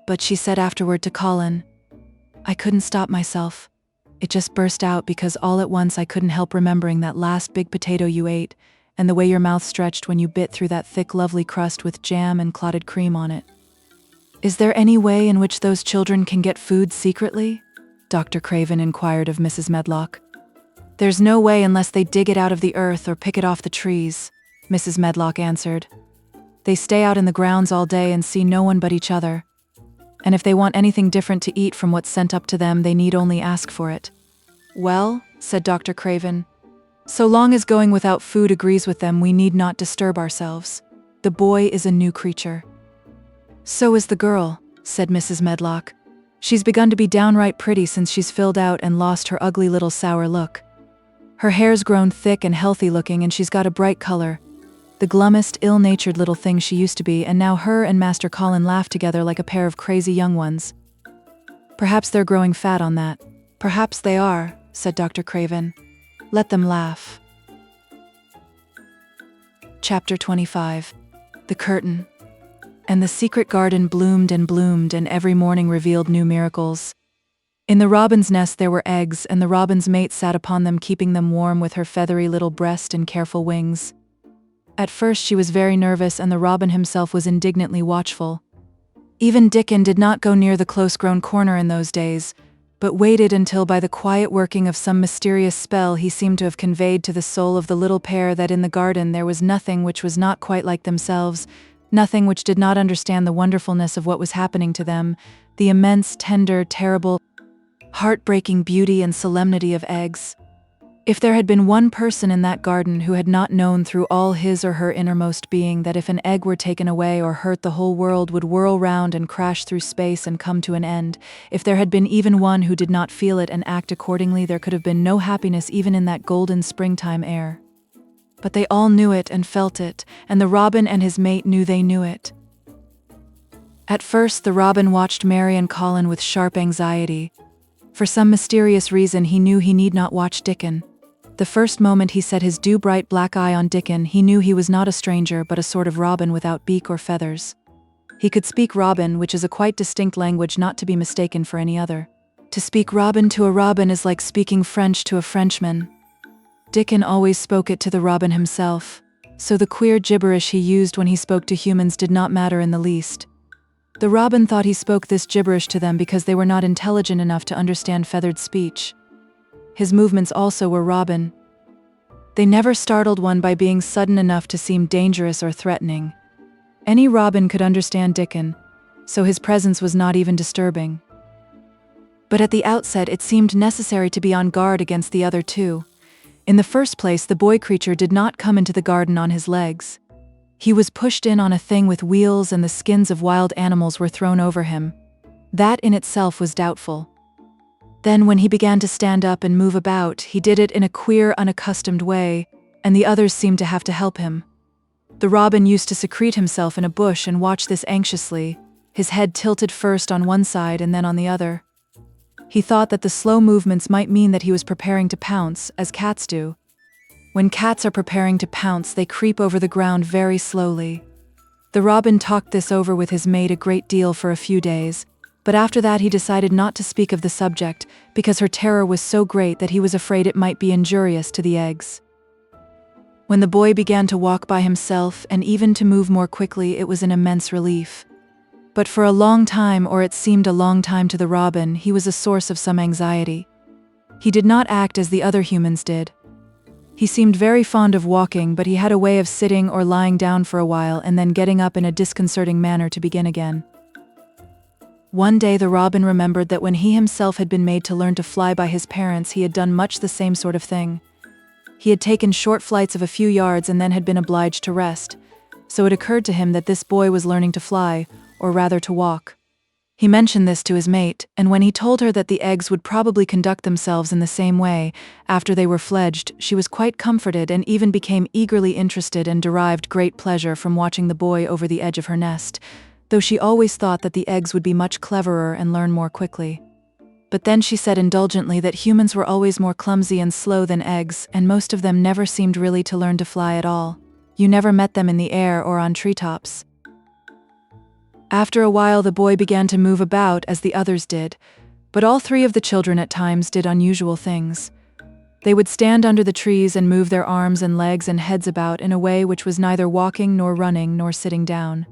But she said afterward to Colin, "I couldn't stop myself. It just burst out because all at once I couldn't help remembering that last big potato you ate, and the way your mouth stretched when you bit through that thick lovely crust with jam and clotted cream on it." "Is there any way in which those children can get food secretly?" Dr. Craven inquired of Mrs. Medlock. "There's no way unless they dig it out of the earth or pick it off the trees," Mrs. Medlock answered. "They stay out in the grounds all day and see no one but each other. And if they want anything different to eat from what's sent up to them, they need only ask for it." "Well," said Dr. Craven, "so long as going without food agrees with them, we need not disturb ourselves. The boy is a new creature." "So is the girl," said Mrs. Medlock. "She's begun to be downright pretty since she's filled out and lost her ugly little sour look. Her hair's grown thick and healthy looking, and she's got a bright color. The glummest, ill-natured little thing she used to be, and now her and Master Colin laugh together like a pair of crazy young ones. Perhaps they're growing fat on that." "Perhaps they are," said Dr. Craven. "Let them laugh." Chapter 25. The Curtain. And the secret garden bloomed, and every morning revealed new miracles. In the robin's nest there were eggs, and the robin's mate sat upon them, keeping them warm with her feathery little breast and careful wings. At first she was very nervous, and the robin himself was indignantly watchful. Even Dickon did not go near the close-grown corner in those days, but waited until by the quiet working of some mysterious spell he seemed to have conveyed to the soul of the little pair that in the garden there was nothing which was not quite like themselves, nothing which did not understand the wonderfulness of what was happening to them, the immense, tender, terrible, heartbreaking beauty and solemnity of eggs. If there had been one person in that garden who had not known through all his or her innermost being that if an egg were taken away or hurt, the whole world would whirl round and crash through space and come to an end, if there had been even one who did not feel it and act accordingly, there could have been no happiness even in that golden springtime air. But they all knew it and felt it, and the robin and his mate knew they knew it. At first the robin watched Mary and Colin with sharp anxiety. For some mysterious reason he knew he need not watch Dickon. The first moment he set his dew-bright black eye on Dickon, he knew he was not a stranger but a sort of robin without beak or feathers. He could speak robin, which is a quite distinct language not to be mistaken for any other. To speak robin to a robin is like speaking French to a Frenchman. Dickon always spoke it to the robin himself, so the queer gibberish he used when he spoke to humans did not matter in the least. The robin thought he spoke this gibberish to them because they were not intelligent enough to understand feathered speech. His movements also were robin. They never startled one by being sudden enough to seem dangerous or threatening. Any robin could understand Dickon, so his presence was not even disturbing. But at the outset it seemed necessary to be on guard against the other two. In the first place, the boy creature did not come into the garden on his legs. He was pushed in on a thing with wheels, and the skins of wild animals were thrown over him. That in itself was doubtful. Then when he began to stand up and move about, he did it in a queer, unaccustomed way, and the others seemed to have to help him. The robin used to secrete himself in a bush and watch this anxiously, his head tilted first on one side and then on the other. He thought that the slow movements might mean that he was preparing to pounce, as cats do. When cats are preparing to pounce, they creep over the ground very slowly. The robin talked this over with his mate a great deal for a few days, but after that he decided not to speak of the subject, because her terror was so great that he was afraid it might be injurious to the eggs. When the boy began to walk by himself and even to move more quickly, it was an immense relief. But for a long time, or it seemed a long time to the robin, he was a source of some anxiety. He did not act as the other humans did. He seemed very fond of walking, but he had a way of sitting or lying down for a while and then getting up in a disconcerting manner to begin again. One day the robin remembered that when he himself had been made to learn to fly by his parents, he had done much the same sort of thing. He had taken short flights of a few yards and then had been obliged to rest, so it occurred to him that this boy was learning to fly, or rather to walk. He mentioned this to his mate, and when he told her that the eggs would probably conduct themselves in the same way after they were fledged, she was quite comforted and even became eagerly interested and derived great pleasure from watching the boy over the edge of her nest, though she always thought that the eggs would be much cleverer and learn more quickly. But then she said indulgently that humans were always more clumsy and slow than eggs, and most of them never seemed really to learn to fly at all. You never met them in the air or on treetops. After a while the boy began to move about as the others did, but all three of the children at times did unusual things. They would stand under the trees and move their arms and legs and heads about in a way which was neither walking nor running nor sitting down.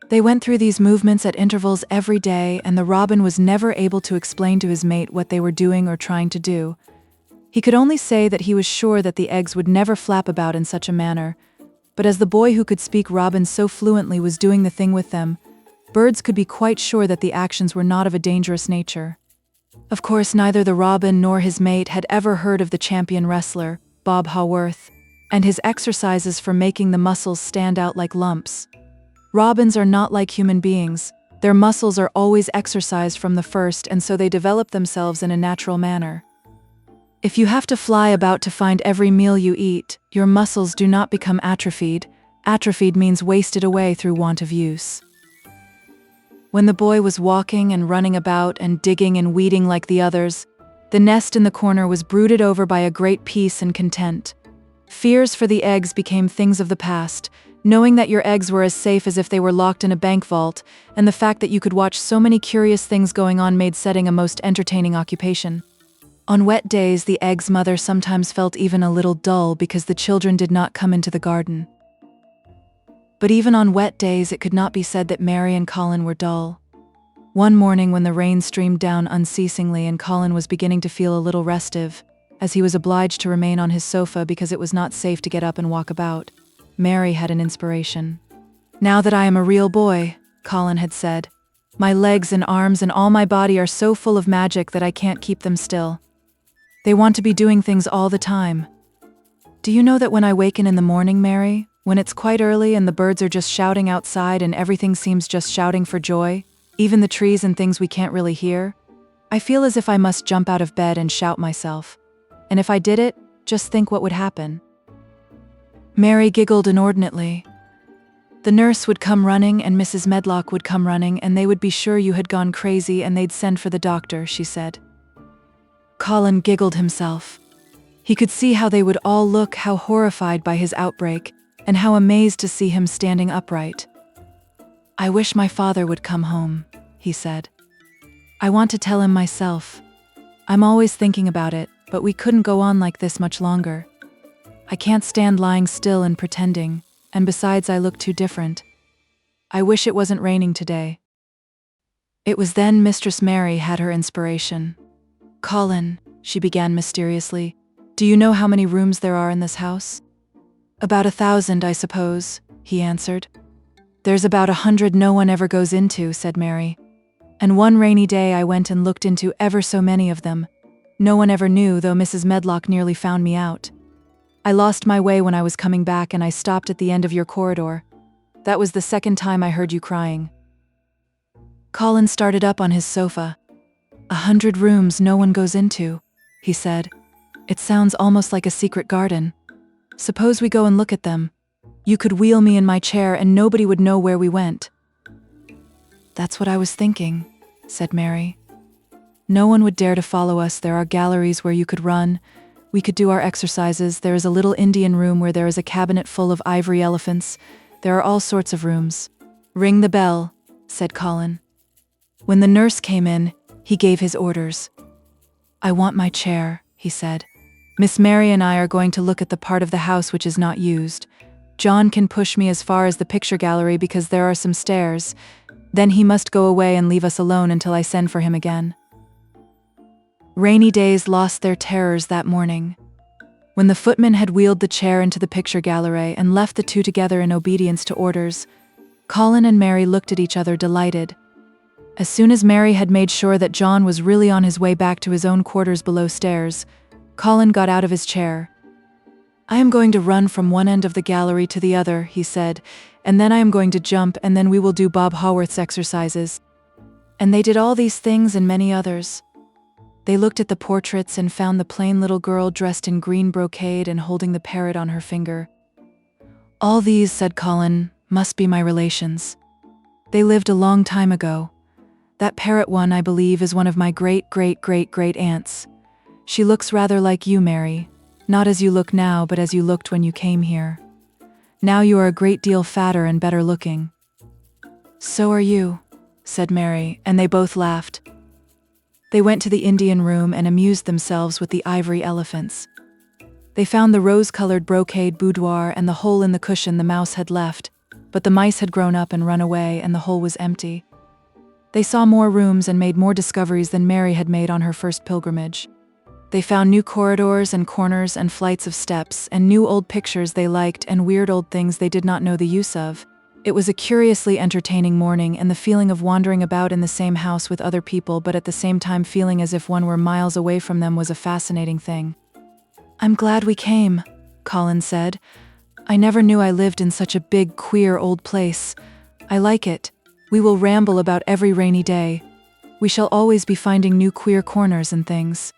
They went through these movements at intervals every day, and the robin was never able to explain to his mate what they were doing or trying to do. He could only say that he was sure that the eggs would never flap about in such a manner, but as the boy who could speak robin so fluently was doing the thing with them, birds could be quite sure that the actions were not of a dangerous nature. Of course, neither the robin nor his mate had ever heard of the champion wrestler, Bob Haworth, and his exercises for making the muscles stand out like lumps. Robins are not like human beings. Their muscles are always exercised from the first, and so they develop themselves in a natural manner. If you have to fly about to find every meal you eat, your muscles do not become atrophied. Atrophied means wasted away through want of use. When the boy was walking and running about and digging and weeding like the others, the nest in the corner was brooded over by a great peace and content. Fears for the eggs became things of the past, knowing that your eggs were as safe as if they were locked in a bank vault, and the fact that you could watch so many curious things going on made setting a most entertaining occupation. On wet days, the egg's mother sometimes felt even a little dull because the children did not come into the garden. But even on wet days, it could not be said that Mary and Colin were dull. One morning when the rain streamed down unceasingly and Colin was beginning to feel a little restive, as he was obliged to remain on his sofa because it was not safe to get up and walk about, Mary had an inspiration. "Now that I am a real boy," Colin had said, "my legs and arms and all my body are so full of magic that I can't keep them still. They want to be doing things all the time. Do you know that when I waken in the morning, Mary, when it's quite early and the birds are just shouting outside and everything seems just shouting for joy, even the trees and things we can't really hear, I feel as if I must jump out of bed and shout myself. And if I did it, just think what would happen." Mary giggled inordinately. "The nurse would come running and Mrs. Medlock would come running and they would be sure you had gone crazy and they'd send for the doctor," she said. Colin giggled himself. He could see how they would all look, how horrified by his outbreak, and how amazed to see him standing upright. "I wish my father would come home," he said. "I want to tell him myself. I'm always thinking about it, but we couldn't go on like this much longer. I can't stand lying still and pretending, and besides I look too different. I wish it wasn't raining today." It was then Mistress Mary had her inspiration. "Colin," she began mysteriously, "do you know how many rooms there are in this house?" "About 1,000, I suppose," he answered. "There's about 100 no one ever goes into," said Mary. "And one rainy day I went and looked into ever so many of them. No one ever knew, though Mrs. Medlock nearly found me out. I lost my way when I was coming back and I stopped at the end of your corridor. That was the second time I heard you crying." Colin started up on his sofa. 100 rooms no one goes into," he said. "It sounds almost like a secret garden. Suppose we go and look at them. You could wheel me in my chair and nobody would know where we went." "That's what I was thinking," said Mary. "No one would dare to follow us. There are galleries where you could run. We could do our exercises. There is a little Indian room where there is a cabinet full of ivory elephants. There are all sorts of rooms." "Ring the bell," said Colin. When the nurse came in, he gave his orders. "I want my chair," he said. "Miss Mary and I are going to look at the part of the house which is not used. John can push me as far as the picture gallery because there are some stairs. Then he must go away and leave us alone until I send for him again." Rainy days lost their terrors that morning. When the footman had wheeled the chair into the picture gallery and left the two together in obedience to orders, Colin and Mary looked at each other delighted. As soon as Mary had made sure that John was really on his way back to his own quarters below stairs, Colin got out of his chair. "I am going to run from one end of the gallery to the other," he said, "and then I am going to jump, and then we will do Bob Haworth's exercises." And they did all these things and many others. They looked at the portraits and found the plain little girl dressed in green brocade and holding the parrot on her finger. "All these," said Colin, "must be my relations. They lived a long time ago. That parrot one, I believe, is one of my great-great-great-great-aunts. She looks rather like you, Mary. Not as you look now, but as you looked when you came here. Now you are a great deal fatter and better looking." "So are you," said Mary, and they both laughed. They went to the Indian room and amused themselves with the ivory elephants. They found the rose-colored brocade boudoir and the hole in the cushion the mouse had left, but the mice had grown up and run away and the hole was empty. They saw more rooms and made more discoveries than Mary had made on her first pilgrimage. They found new corridors and corners and flights of steps and new old pictures they liked and weird old things they did not know the use of. It was a curiously entertaining morning, and the feeling of wandering about in the same house with other people but at the same time feeling as if one were miles away from them was a fascinating thing. "I'm glad we came," Colin said. "I never knew I lived in such a big, queer old place. I like it. We will ramble about every rainy day. We shall always be finding new queer corners and things."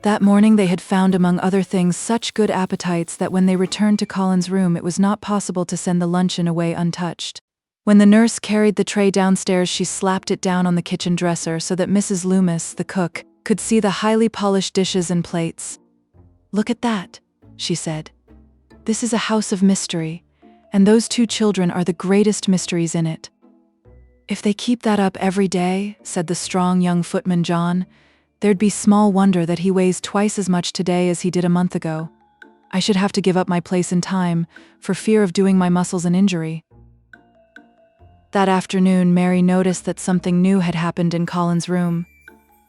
That morning they had found, among other things, such good appetites that when they returned to Colin's room it was not possible to send the luncheon away untouched. When the nurse carried the tray downstairs, she slapped it down on the kitchen dresser so that Mrs. Loomis, the cook, could see the highly polished dishes and plates. "Look at that," she said. "This is a house of mystery, and those two children are the greatest mysteries in it." "If they keep that up every day," said the strong young footman John, "there'd be small wonder that he weighs twice as much today as he did a month ago. I should have to give up my place in time, for fear of doing my muscles an injury." That afternoon, Mary noticed that something new had happened in Colin's room.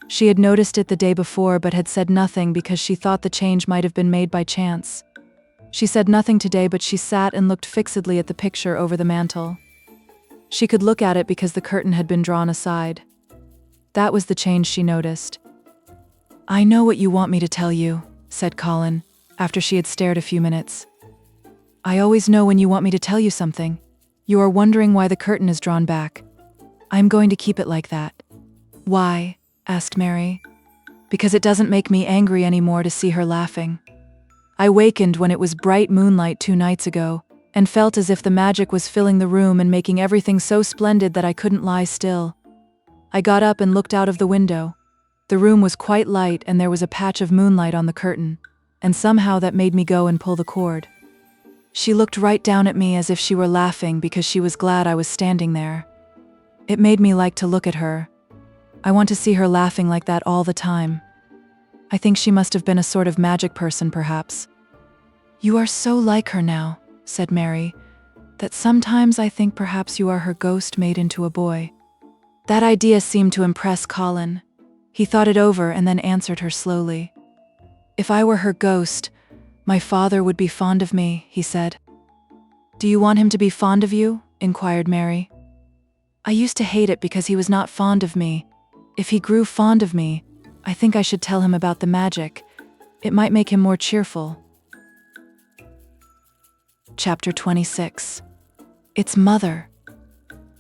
She had noticed it the day before but had said nothing because she thought the change might have been made by chance. She said nothing today, but she sat and looked fixedly at the picture over the mantel. She could look at it because the curtain had been drawn aside. That was the change she noticed. "I know what you want me to tell you," said Colin, after she had stared a few minutes. "I always know when you want me to tell you something. You are wondering why the curtain is drawn back. I'm going to keep it like that." "Why?" asked Mary. "Because it doesn't make me angry anymore to see her laughing. I wakened when it was bright moonlight 2 nights ago, and felt as if the magic was filling the room and making everything so splendid that I couldn't lie still. I got up and looked out of the window. The room was quite light and there was a patch of moonlight on the curtain, and somehow that made me go and pull the cord. She looked right down at me as if she were laughing because she was glad I was standing there. It made me like to look at her. I want to see her laughing like that all the time. I think she must have been a sort of magic person, perhaps." "You are so like her now," said Mary, "that sometimes I think perhaps you are her ghost made into a boy." That idea seemed to impress Colin. He thought it over and then answered her slowly. "If I were her ghost, my father would be fond of me," he said. "Do you want him to be fond of you?" inquired Mary. "I used to hate it because he was not fond of me. If he grew fond of me, I think I should tell him about the magic. It might make him more cheerful." Chapter 26. Its mother.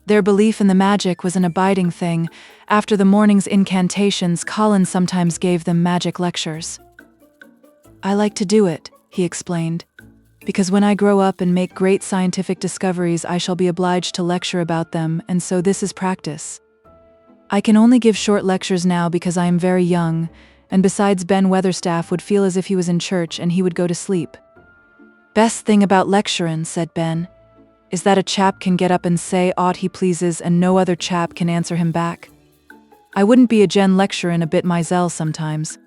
Their belief in the magic was an abiding thing. After the morning's incantations, Colin sometimes gave them magic lectures. "I like to do it," he explained, "because when I grow up and make great scientific discoveries, I shall be obliged to lecture about them, and so this is practice. I can only give short lectures now because I am very young, and besides Ben Weatherstaff would feel as if he was in church and he would go to sleep." "Best thing about lecturin'," said Ben, "is that a chap can get up and say aught he pleases and no other chap can answer him back. I wouldn't be a gen lecturin' a bit mysel sometimes."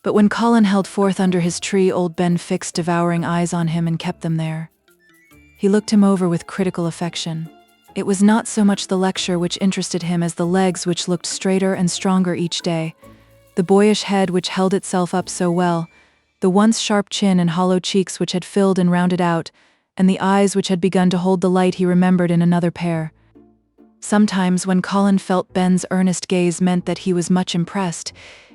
But when Colin held forth under his tree, old Ben fixed devouring eyes on him and kept them there. He looked him over with critical affection. It was not so much the lecture which interested him as the legs which looked straighter and stronger each day, The boyish head which held itself up so well, the once sharp chin and hollow cheeks which had filled and rounded out, and the eyes which had begun to hold the light he remembered in another pair. Sometimes, when Colin felt Ben's earnest gaze meant that he was much impressed,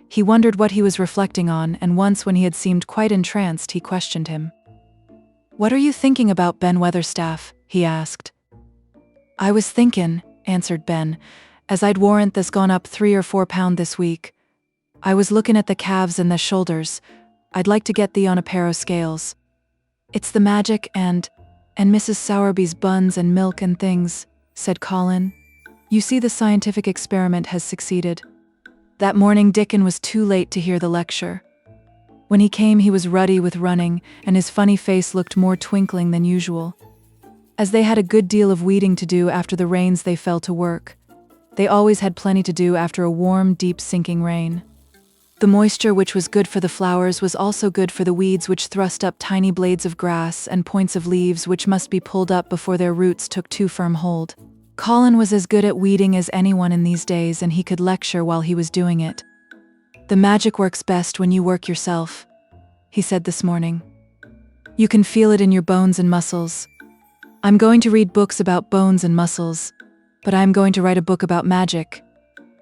he wondered what he was reflecting on, and once when he had seemed quite entranced, he questioned him. "What are you thinking about, Ben Weatherstaff?" he asked. "I was thinkin'," answered Ben, "as I'd warrant that's gone up 3 or 4 pound this week. I was lookin' at the calves and the shoulders. I'd like to get thee on a pair o' scales. It's the magic and Mrs. Sowerby's buns and milk and things," said Colin. "You see, the scientific experiment has succeeded." That morning Dickon was too late to hear the lecture. When he came, he was ruddy with running, and his funny face looked more twinkling than usual. As they had a good deal of weeding to do after the rains, they fell to work. They always had plenty to do after a warm, deep sinking rain. The moisture which was good for the flowers was also good for the weeds which thrust up tiny blades of grass and points of leaves which must be pulled up before their roots took too firm hold. Colin was as good at weeding as anyone in these days, and he could lecture while he was doing it. "The magic works best when you work yourself," he said this morning. "You can feel it in your bones and muscles. I'm going to read books about bones and muscles, but I'm going to write a book about magic.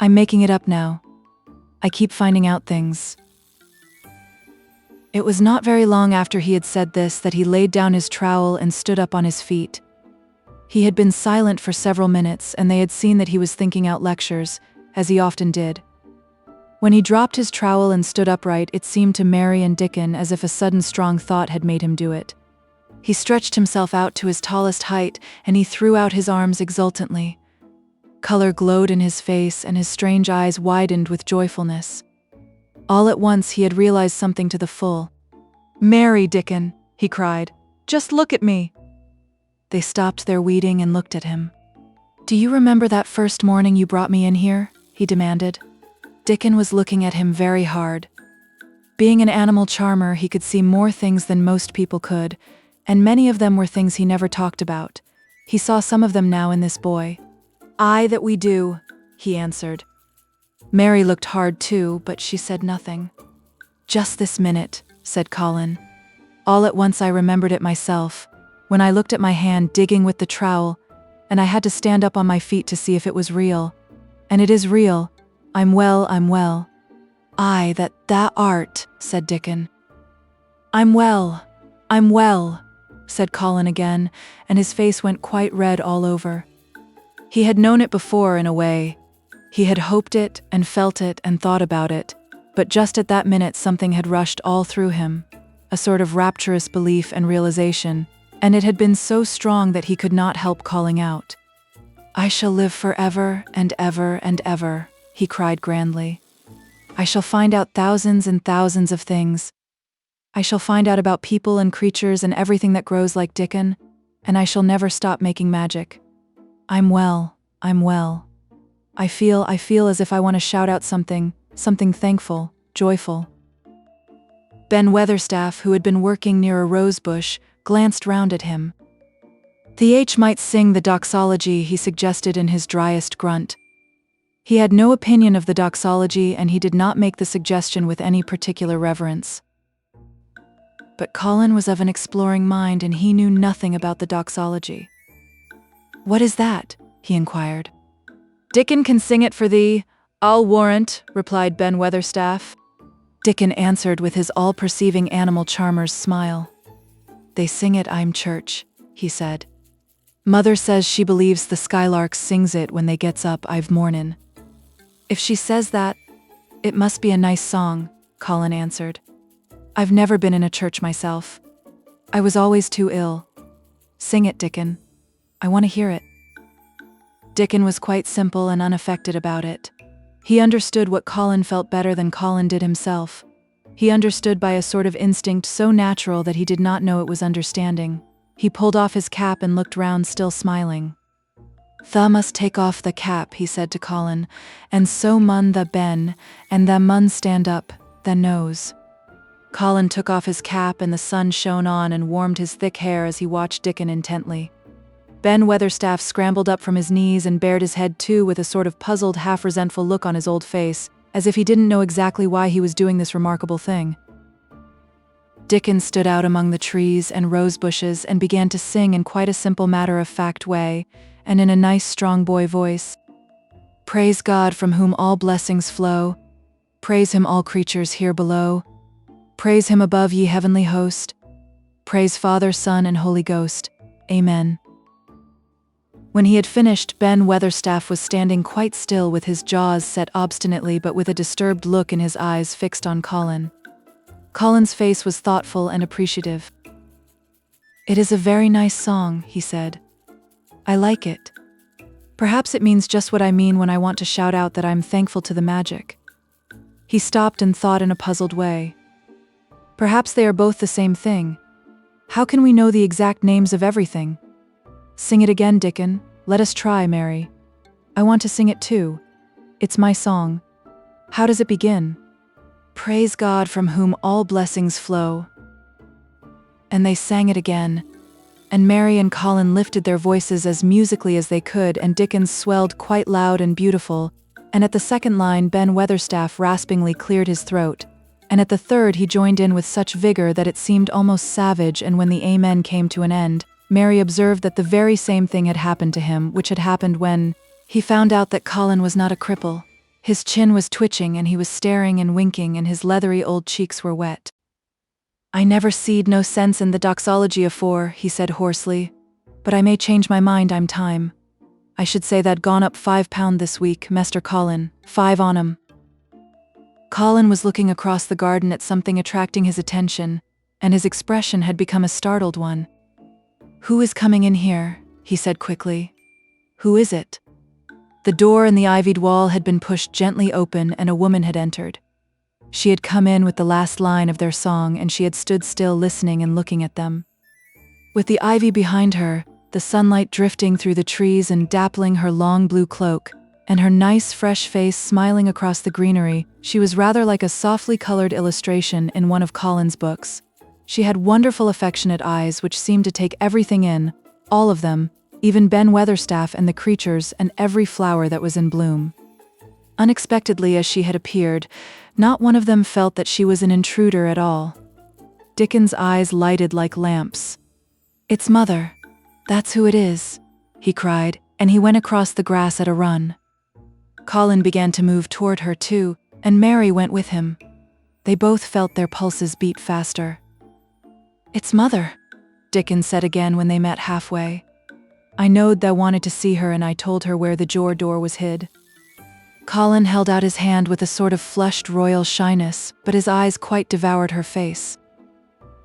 I'm making it up now. I keep finding out things." It was not very long after he had said this that he laid down his trowel and stood up on his feet. He had been silent for several minutes, and they had seen that he was thinking out lectures, as he often did. When he dropped his trowel and stood upright, it seemed to Mary and Dickon as if a sudden strong thought had made him do it. He stretched himself out to his tallest height, and he threw out his arms exultantly. Color glowed in his face, and his strange eyes widened with joyfulness. All at once he had realized something to the full. "Mary, Dickon," he cried, "just look at me." They stopped their weeding and looked at him. "Do you remember that first morning you brought me in here?" he demanded. Dickon was looking at him very hard. Being an animal charmer, he could see more things than most people could, and many of them were things he never talked about. He saw some of them now in this boy. "Aye, that we do," he answered. Mary looked hard too, but she said nothing. "Just this minute," said Colin. "All at once I remembered it myself, when I looked at my hand digging with the trowel, and I had to stand up on my feet to see if it was real. And it is real. I'm well, I'm well." "Aye, that art," said Dickon. I'm well, said Colin again, and his face went quite red all over. He had known it before in a way. He had hoped it and felt it and thought about it, but just at that minute something had rushed all through him, a sort of rapturous belief and realization, and it had been so strong that he could not help calling out. "I shall live forever and ever and ever," he cried grandly. "I shall find out thousands and thousands of things. I shall find out about people and creatures and everything that grows like Dickon, and I shall never stop making magic. I'm well. I feel as if I want to shout out something thankful, joyful." Ben Weatherstaff, who had been working near a rose bush, glanced round at him. "TH might sing the doxology," he suggested in his driest grunt. He had no opinion of the doxology, and he did not make the suggestion with any particular reverence. But Colin was of an exploring mind, and he knew nothing about the doxology. "What is that?" he inquired. "Dickon can sing it for thee, I'll warrant," replied Ben Weatherstaff. Dickon answered with his all-perceiving animal charmer's smile. "They sing it, I'm church," he said. "Mother says she believes the skylarks sings it when they gets up I've mornin'." "If she says that, it must be a nice song," Colin answered. "I've never been in a church myself. I was always too ill. Sing it, Dickon. I want to hear it." Dickon was quite simple and unaffected about it. He understood what Colin felt better than Colin did himself. He understood by a sort of instinct so natural that he did not know it was understanding. He pulled off his cap and looked round, still smiling. "Tha must take off the cap," he said to Colin, "and so mun the Ben, and tha mun stand up, tha knows." Colin took off his cap, and the sun shone on and warmed his thick hair as he watched Dickon intently. Ben Weatherstaff scrambled up from his knees and bared his head too, with a sort of puzzled, half-resentful look on his old face, as if he didn't know exactly why he was doing this remarkable thing. Dickon stood out among the trees and rose bushes and began to sing in quite a simple matter-of-fact way, and in a nice strong boy voice. Praise God from whom all blessings flow. Praise him all creatures here below. Praise him above ye heavenly host. Praise Father, Son, and Holy Ghost. Amen. When he had finished, Ben Weatherstaff was standing quite still with his jaws set obstinately but with a disturbed look in his eyes fixed on Colin. Colin's face was thoughtful and appreciative. It is a very nice song, he said. I like it. Perhaps it means just what I mean when I want to shout out that I'm thankful to the magic. He stopped and thought in a puzzled way. Perhaps they are both the same thing. How can we know the exact names of everything? Sing it again, Dickon. Let us try, Mary. I want to sing it too. It's my song. How does it begin? Praise God from whom all blessings flow. And they sang it again. And Mary and Colin lifted their voices as musically as they could, and Dickon swelled quite loud and beautiful, and at the second line Ben Weatherstaff raspingly cleared his throat, and at the third he joined in with such vigor that it seemed almost savage, and when the amen came to an end, Mary observed that the very same thing had happened to him which had happened when he found out that Colin was not a cripple. His chin was twitching and he was staring and winking and his leathery old cheeks were wet. I never seed no sense in the doxology afore, he said hoarsely. But I may change my mind I'm time. I should say that gone up £5 this week, Mester Colin, 5 on 'em. Colin was looking across the garden at something attracting his attention, and his expression had become a startled one. Who is coming in here? He said quickly. Who is it? The door in the ivied wall had been pushed gently open and a woman had entered. She had come in with the last line of their song and she had stood still listening and looking at them. With the ivy behind her, the sunlight drifting through the trees and dappling her long blue cloak, and her nice fresh face smiling across the greenery, she was rather like a softly colored illustration in one of Colin's books. She had wonderful affectionate eyes which seemed to take everything in, all of them, even Ben Weatherstaff and the creatures and every flower that was in bloom. Unexpectedly as she had appeared, not one of them felt that she was an intruder at all. Dickon's eyes lighted like lamps. It's Mother. That's who it is, he cried, and he went across the grass at a run. Colin began to move toward her too, and Mary went with him. They both felt their pulses beat faster. It's Mother, Dickon said again when they met halfway. I knowed thou wanted to see her and I told her where the door was hid. Colin held out his hand with a sort of flushed royal shyness, but his eyes quite devoured her face.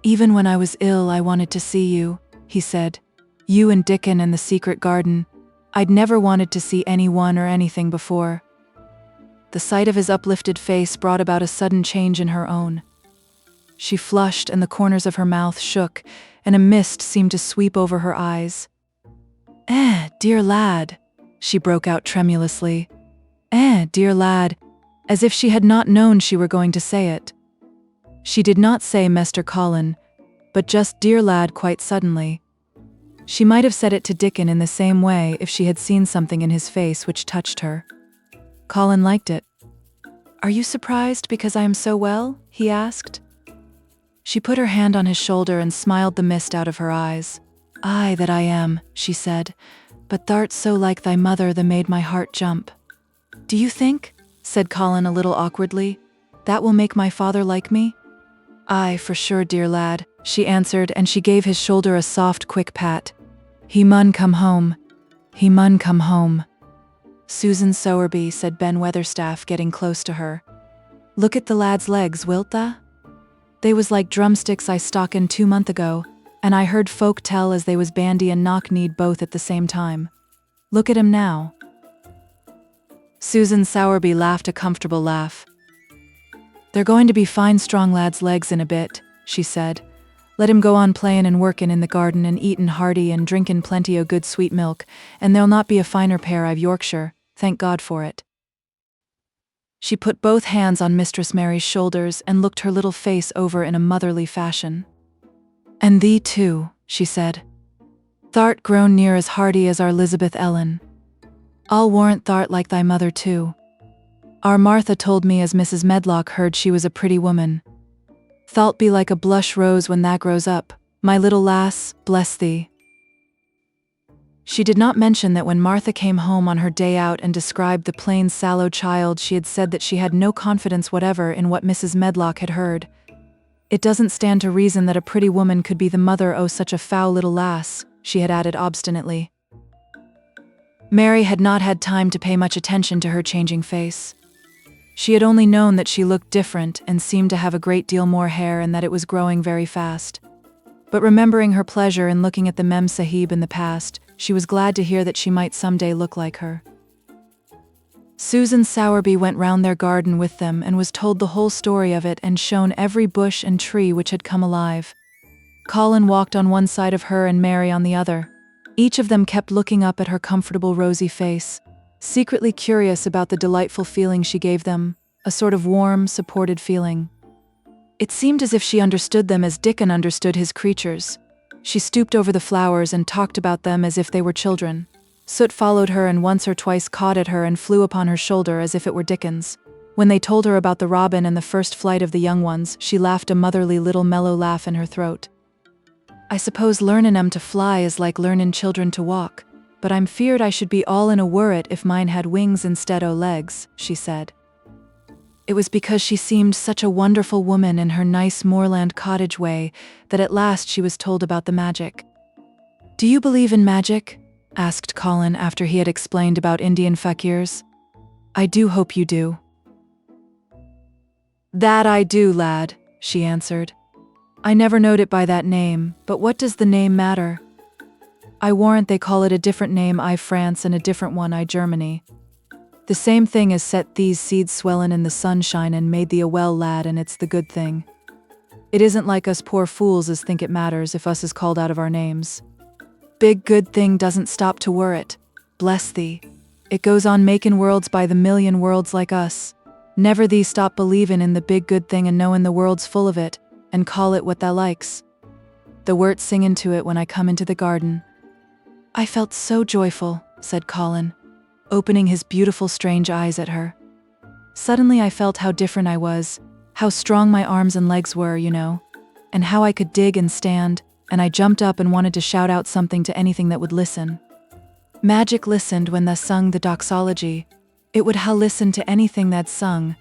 Even when I was ill I wanted to see you, he said. You and Dickon and the secret garden. I'd never wanted to see anyone or anything before. The sight of his uplifted face brought about a sudden change in her own. She flushed and the corners of her mouth shook, and a mist seemed to sweep over her eyes. Dear lad, she broke out tremulously. Dear lad, as if she had not known she were going to say it. She did not say Mester Colin, but just dear lad quite suddenly. She might have said it to Dickon in the same way if she had seen something in his face which touched her. Colin liked it. Are you surprised because I am so well? He asked. She put her hand on his shoulder and smiled the mist out of her eyes. Aye, that I am, she said, but thou'rt so like thy mother that made my heart jump. Do you think, said Colin a little awkwardly, that will make my father like me? Aye, for sure, dear lad, she answered, and she gave his shoulder a soft, quick pat. He mun come home. He mun come home. Susan Sowerby, said Ben Weatherstaff, getting close to her. Look at the lad's legs, wilt tha? They was like drumsticks I stockened 2 month ago, and I heard folk tell as they was bandy and knock-kneed both at the same time. Look at 'em now. Susan Sowerby laughed a comfortable laugh. They're going to be fine strong lad's legs in a bit, she said. Let him go on playin' and workin' in the garden and eatin' hearty and drinkin' plenty o' good sweet milk, and there'll not be a finer pair I've Yorkshire, thank God for it. She put both hands on Mistress Mary's shoulders and looked her little face over in a motherly fashion. And thee too, she said. Thou'rt grown near as hearty as our Elizabeth Ellen. I'll warrant thou'rt like thy mother too. Our Martha told me as Mrs. Medlock heard she was a pretty woman. Thou'lt be like a blush rose when that grows up, my little lass, bless thee. She did not mention that when Martha came home on her day out and described the plain sallow child, she had said that she had no confidence whatever in what Mrs. Medlock had heard. It doesn't stand to reason that a pretty woman could be the mother o' such a foul little lass, she had added obstinately. Mary had not had time to pay much attention to her changing face. She had only known that she looked different and seemed to have a great deal more hair and that it was growing very fast. But remembering her pleasure in looking at the Mem Sahib in the past, she was glad to hear that she might someday look like her. Susan Sowerby went round their garden with them and was told the whole story of it and shown every bush and tree which had come alive. Colin walked on one side of her and Mary on the other. Each of them kept looking up at her comfortable rosy face, secretly curious about the delightful feeling she gave them, a sort of warm, supported feeling. It seemed as if she understood them as Dickon understood his creatures. She stooped over the flowers and talked about them as if they were children. Soot followed her and once or twice caught at her and flew upon her shoulder as if it were Dickon's. When they told her about the robin and the first flight of the young ones, she laughed a motherly little mellow laugh in her throat. I suppose learnin' 'em to fly is like learnin' children to walk, but I'm feared I should be all in a worrit if mine had wings instead o' legs, she said. It was because she seemed such a wonderful woman in her nice moorland cottage way that at last she was told about the magic. Do you believe in magic? Asked Colin after he had explained about Indian fakirs. I do hope you do. That I do, lad, she answered. I never knowed it by that name, but what does the name matter? I warrant they call it a different name I France and a different one I Germany. The same thing as set these seeds swellin' in the sunshine and made thee a well lad, and it's the good thing. It isn't like us poor fools as think it matters if us is called out of our names. Big good thing doesn't stop to worrit, bless thee. It goes on makin' worlds by the million worlds like us. Never thee stop believin' in the big good thing and knowin' the world's full of it, and call it what thou likes. The wort singin' to it when I come into the garden. I felt so joyful, said Colin, opening his beautiful strange eyes at her. Suddenly I felt how different I was, how strong my arms and legs were, you know, and how I could dig and stand, and I jumped up and wanted to shout out something to anything that would listen. Magic listened when tha sung the doxology. It would ha listened to anything that sung.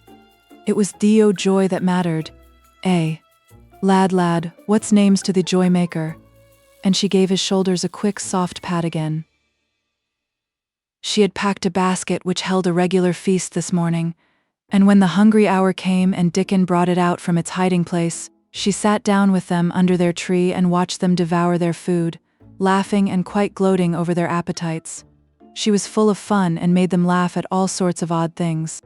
It was thee o joy that mattered. Lad, what's names to the joy maker? And she gave his shoulders a quick soft pat again. She had packed a basket which held a regular feast this morning, and when the hungry hour came and Dickon brought it out from its hiding place, she sat down with them under their tree and watched them devour their food, laughing and quite gloating over their appetites. She was full of fun and made them laugh at all sorts of odd things.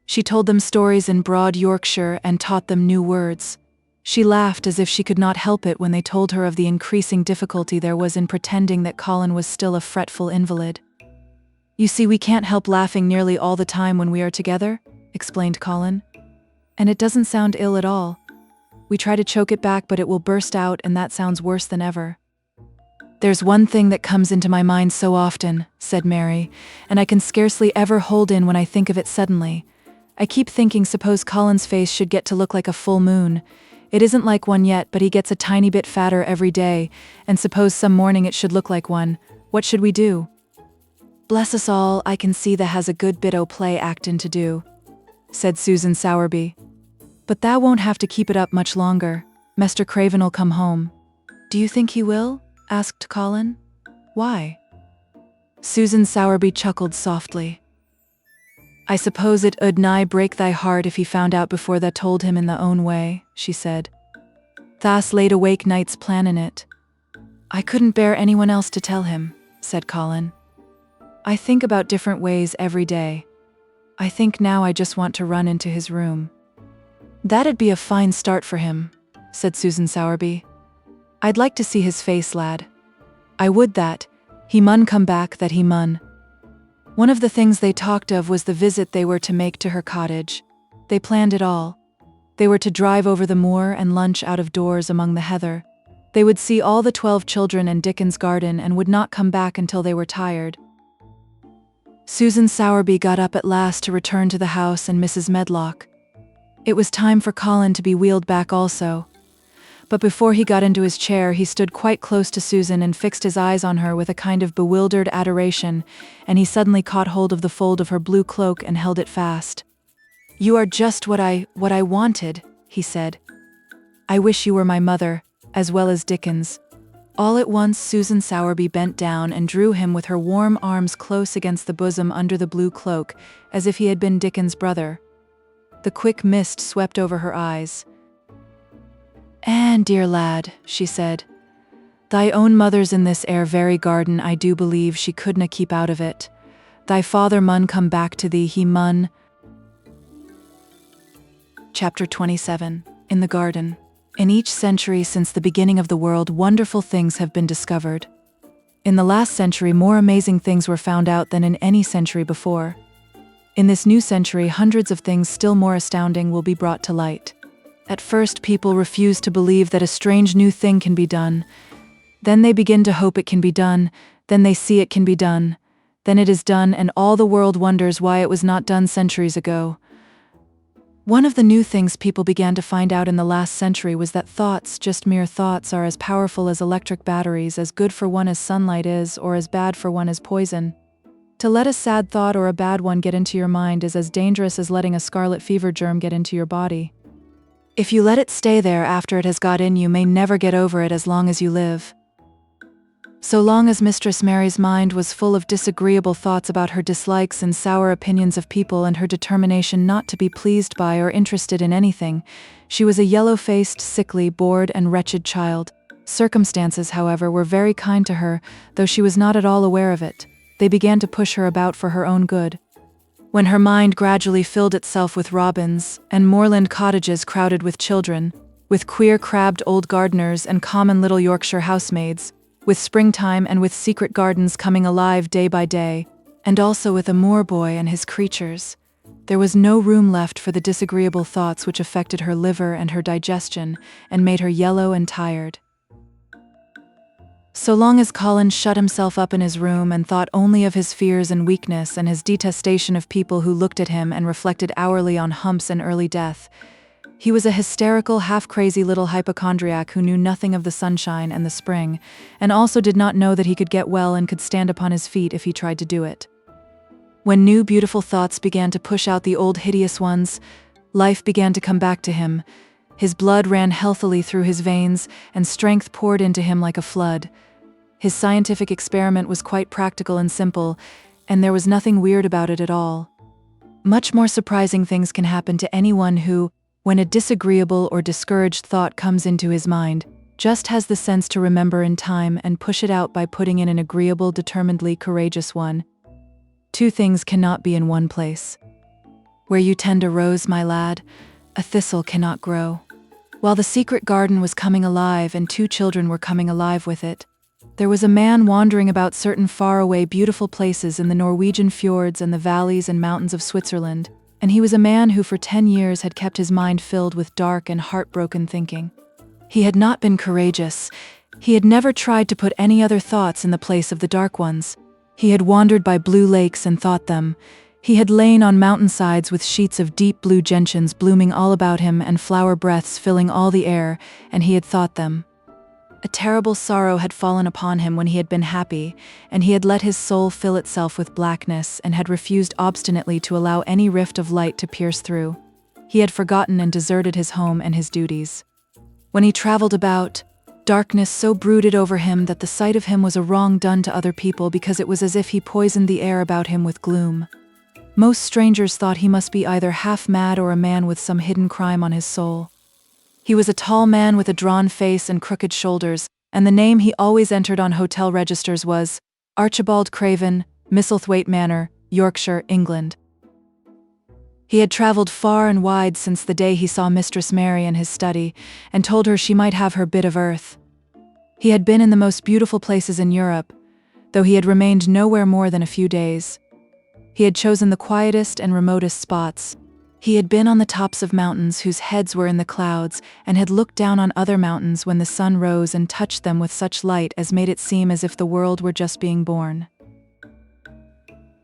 She told them stories in broad Yorkshire and taught them new words. She laughed as if she could not help it when they told her of the increasing difficulty there was in pretending that Colin was still a fretful invalid. You see, we can't help laughing nearly all the time when we are together, explained Colin. And it doesn't sound ill at all. We try to choke it back, but it will burst out, and that sounds worse than ever. There's one thing that comes into my mind so often, said Mary, and I can scarcely ever hold in when I think of it suddenly. I keep thinking, suppose Colin's face should get to look like a full moon. It isn't like one yet, but he gets a tiny bit fatter every day, and suppose some morning it should look like one. What should we do? Bless us all, I can see that has a good bit o' play actin' to do, said Susan Sowerby. But thou won't have to keep it up much longer. Mester Craven'll come home. Do you think he will? Asked Colin. Why? Susan Sowerby chuckled softly. I suppose it 'ud nigh break thy heart if he found out before thou told him in thy own way, she said. Thou's laid awake nights plannin' it. I couldn't bear anyone else to tell him, said Colin. I think about different ways every day. I think now I just want to run into his room. That'd be a fine start for him, said Susan Sowerby. I'd like to see his face, lad. I would that. He mun come back, that he mun. One of the things they talked of was the visit they were to make to her cottage. They planned it all. They were to drive over the moor and lunch out of doors among the heather. They would see all the 12 children and Dickon's garden and would not come back until they were tired. Susan Sowerby got up at last to return to the house and Mrs. Medlock. It was time for Colin to be wheeled back also. But before he got into his chair, he stood quite close to Susan and fixed his eyes on her with a kind of bewildered adoration, and he suddenly caught hold of the fold of her blue cloak and held it fast. "You are just what I wanted," he said. "I wish you were my mother, as well as Dickens." All at once Susan Sowerby bent down and drew him with her warm arms close against the bosom under the blue cloak, as if he had been Dickens' brother. The quick mist swept over her eyes. "And, dear lad," she said, "thy own mother's in this air very garden. I do believe she couldna keep out of it. Thy father mun come back to thee, he mun." Chapter 27. In the Garden. In each century since the beginning of the world, wonderful things have been discovered. In the last century, more amazing things were found out than in any century before. In this new century, hundreds of things still more astounding will be brought to light. At first, people refuse to believe that a strange new thing can be done. Then they begin to hope it can be done. Then they see it can be done. Then it is done, and all the world wonders why it was not done centuries ago. One of the new things people began to find out in the last century was that thoughts, just mere thoughts, are as powerful as electric batteries, as good for one as sunlight is, or as bad for one as poison. To let a sad thought or a bad one get into your mind is as dangerous as letting a scarlet fever germ get into your body. If you let it stay there after it has got in, you may never get over it as long as you live. So long as Mistress Mary's mind was full of disagreeable thoughts about her dislikes and sour opinions of people and her determination not to be pleased by or interested in anything, she was a yellow-faced, sickly, bored, and wretched child. Circumstances, however, were very kind to her, though she was not at all aware of it. They began to push her about for her own good. When her mind gradually filled itself with robins, and moorland cottages crowded with children, with queer crabbed old gardeners and common little Yorkshire housemaids, with springtime and with secret gardens coming alive day by day, and also with a moor boy and his creatures, there was no room left for the disagreeable thoughts which affected her liver and her digestion, and made her yellow and tired. So long as Colin shut himself up in his room and thought only of his fears and weakness and his detestation of people who looked at him and reflected hourly on humps and early death, he was a hysterical, half-crazy little hypochondriac who knew nothing of the sunshine and the spring, and also did not know that he could get well and could stand upon his feet if he tried to do it. When new beautiful thoughts began to push out the old hideous ones, life began to come back to him. His blood ran healthily through his veins, and strength poured into him like a flood. His scientific experiment was quite practical and simple, and there was nothing weird about it at all. Much more surprising things can happen to anyone who, when a disagreeable or discouraged thought comes into his mind, just has the sense to remember in time and push it out by putting in an agreeable, determinedly courageous one. Two things cannot be in one place. Where you tend a rose, my lad, a thistle cannot grow. While the secret garden was coming alive and two children were coming alive with it, there was a man wandering about certain faraway beautiful places in the Norwegian fjords and the valleys and mountains of Switzerland, and he was a man who for 10 years had kept his mind filled with dark and heartbroken thinking. He had not been courageous. He had never tried to put any other thoughts in the place of the dark ones. He had wandered by blue lakes and thought them. He had lain on mountainsides with sheets of deep blue gentians blooming all about him and flower breaths filling all the air, and he had thought them. A terrible sorrow had fallen upon him when he had been happy, and he had let his soul fill itself with blackness and had refused obstinately to allow any rift of light to pierce through. He had forgotten and deserted his home and his duties. When he traveled about, darkness so brooded over him that the sight of him was a wrong done to other people because it was as if he poisoned the air about him with gloom. Most strangers thought he must be either half mad or a man with some hidden crime on his soul. He was a tall man with a drawn face and crooked shoulders, and the name he always entered on hotel registers was Archibald Craven, Misselthwaite Manor, Yorkshire, England. He had travelled far and wide since the day he saw Mistress Mary in his study, and told her she might have her bit of earth. He had been in the most beautiful places in Europe, though he had remained nowhere more than a few days. He had chosen the quietest and remotest spots. He had been on the tops of mountains whose heads were in the clouds, and had looked down on other mountains when the sun rose and touched them with such light as made it seem as if the world were just being born.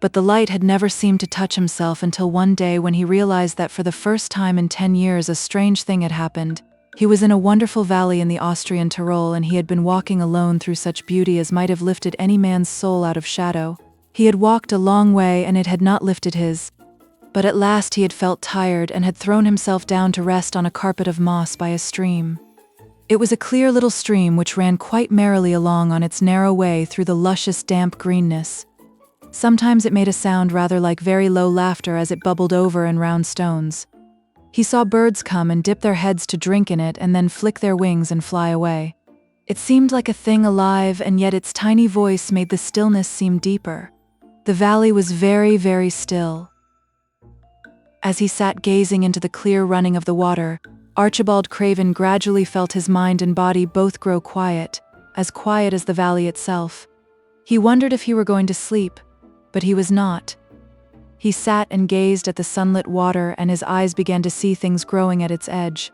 But the light had never seemed to touch himself until one day when he realized that for the first time in 10 years a strange thing had happened. He was in a wonderful valley in the Austrian Tyrol, and he had been walking alone through such beauty as might have lifted any man's soul out of shadow. He had walked a long way and it had not lifted his. But at last he had felt tired and had thrown himself down to rest on a carpet of moss by a stream. It was a clear little stream which ran quite merrily along on its narrow way through the luscious damp greenness. Sometimes it made a sound rather like very low laughter as it bubbled over in round stones. He saw birds come and dip their heads to drink in it and then flick their wings and fly away. It seemed like a thing alive, and yet its tiny voice made the stillness seem deeper. The valley was very, very still. As he sat gazing into the clear running of the water, Archibald Craven gradually felt his mind and body both grow quiet as the valley itself. He wondered if he were going to sleep, but he was not. He sat and gazed at the sunlit water, and his eyes began to see things growing at its edge.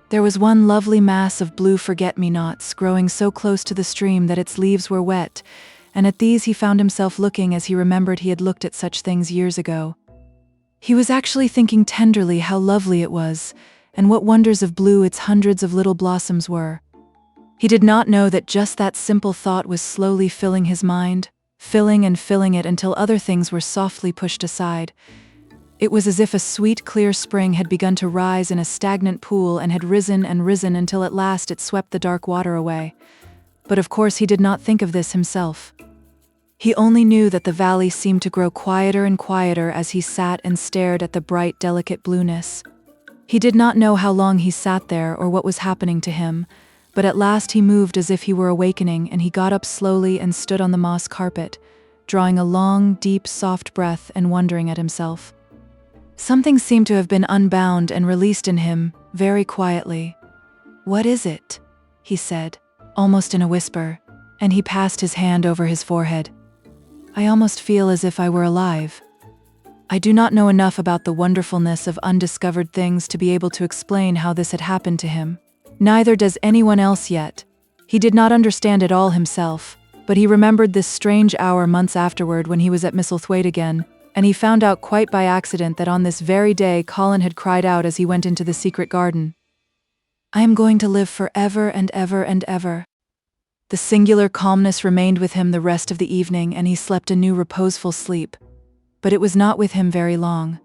There was one lovely mass of blue forget-me-nots growing so close to the stream that its leaves were wet, and at these he found himself looking as he remembered he had looked at such things years ago. He was actually thinking tenderly how lovely it was, and what wonders of blue its hundreds of little blossoms were. He did not know that just that simple thought was slowly filling his mind, filling and filling it until other things were softly pushed aside. It was as if a sweet, clear spring had begun to rise in a stagnant pool and had risen and risen until at last it swept the dark water away. But of course he did not think of this himself. He only knew that the valley seemed to grow quieter and quieter as he sat and stared at the bright, delicate blueness. He did not know how long he sat there or what was happening to him, but at last he moved as if he were awakening, and he got up slowly and stood on the moss carpet, drawing a long, deep, soft breath and wondering at himself. Something seemed to have been unbound and released in him, very quietly. "What is it?" he said, almost in a whisper, and he passed his hand over his forehead. "I almost feel as if I were alive." I do not know enough about the wonderfulness of undiscovered things to be able to explain how this had happened to him. Neither does anyone else yet. He did not understand it all himself, but he remembered this strange hour months afterward when he was at Misselthwaite again, and he found out quite by accident that on this very day Colin had cried out as he went into the secret garden, "I am going to live forever and ever and ever." The singular calmness remained with him the rest of the evening, and he slept a new reposeful sleep. But it was not with him very long.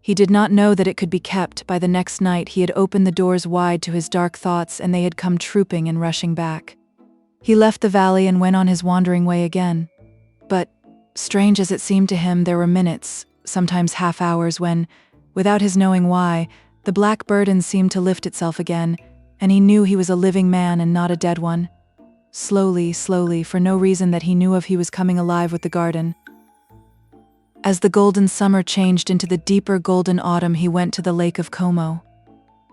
He did not know that it could be kept. By the next night he had opened the doors wide to his dark thoughts, and they had come trooping and rushing back. He left the valley and went on his wandering way again. But, strange as it seemed to him, there were minutes, sometimes half hours, when, without his knowing why, the black burden seemed to lift itself again, and he knew he was a living man and not a dead one. Slowly, slowly, for no reason that he knew of, he was coming alive with the garden. As the golden summer changed into the deeper golden autumn, he went to the Lake of Como.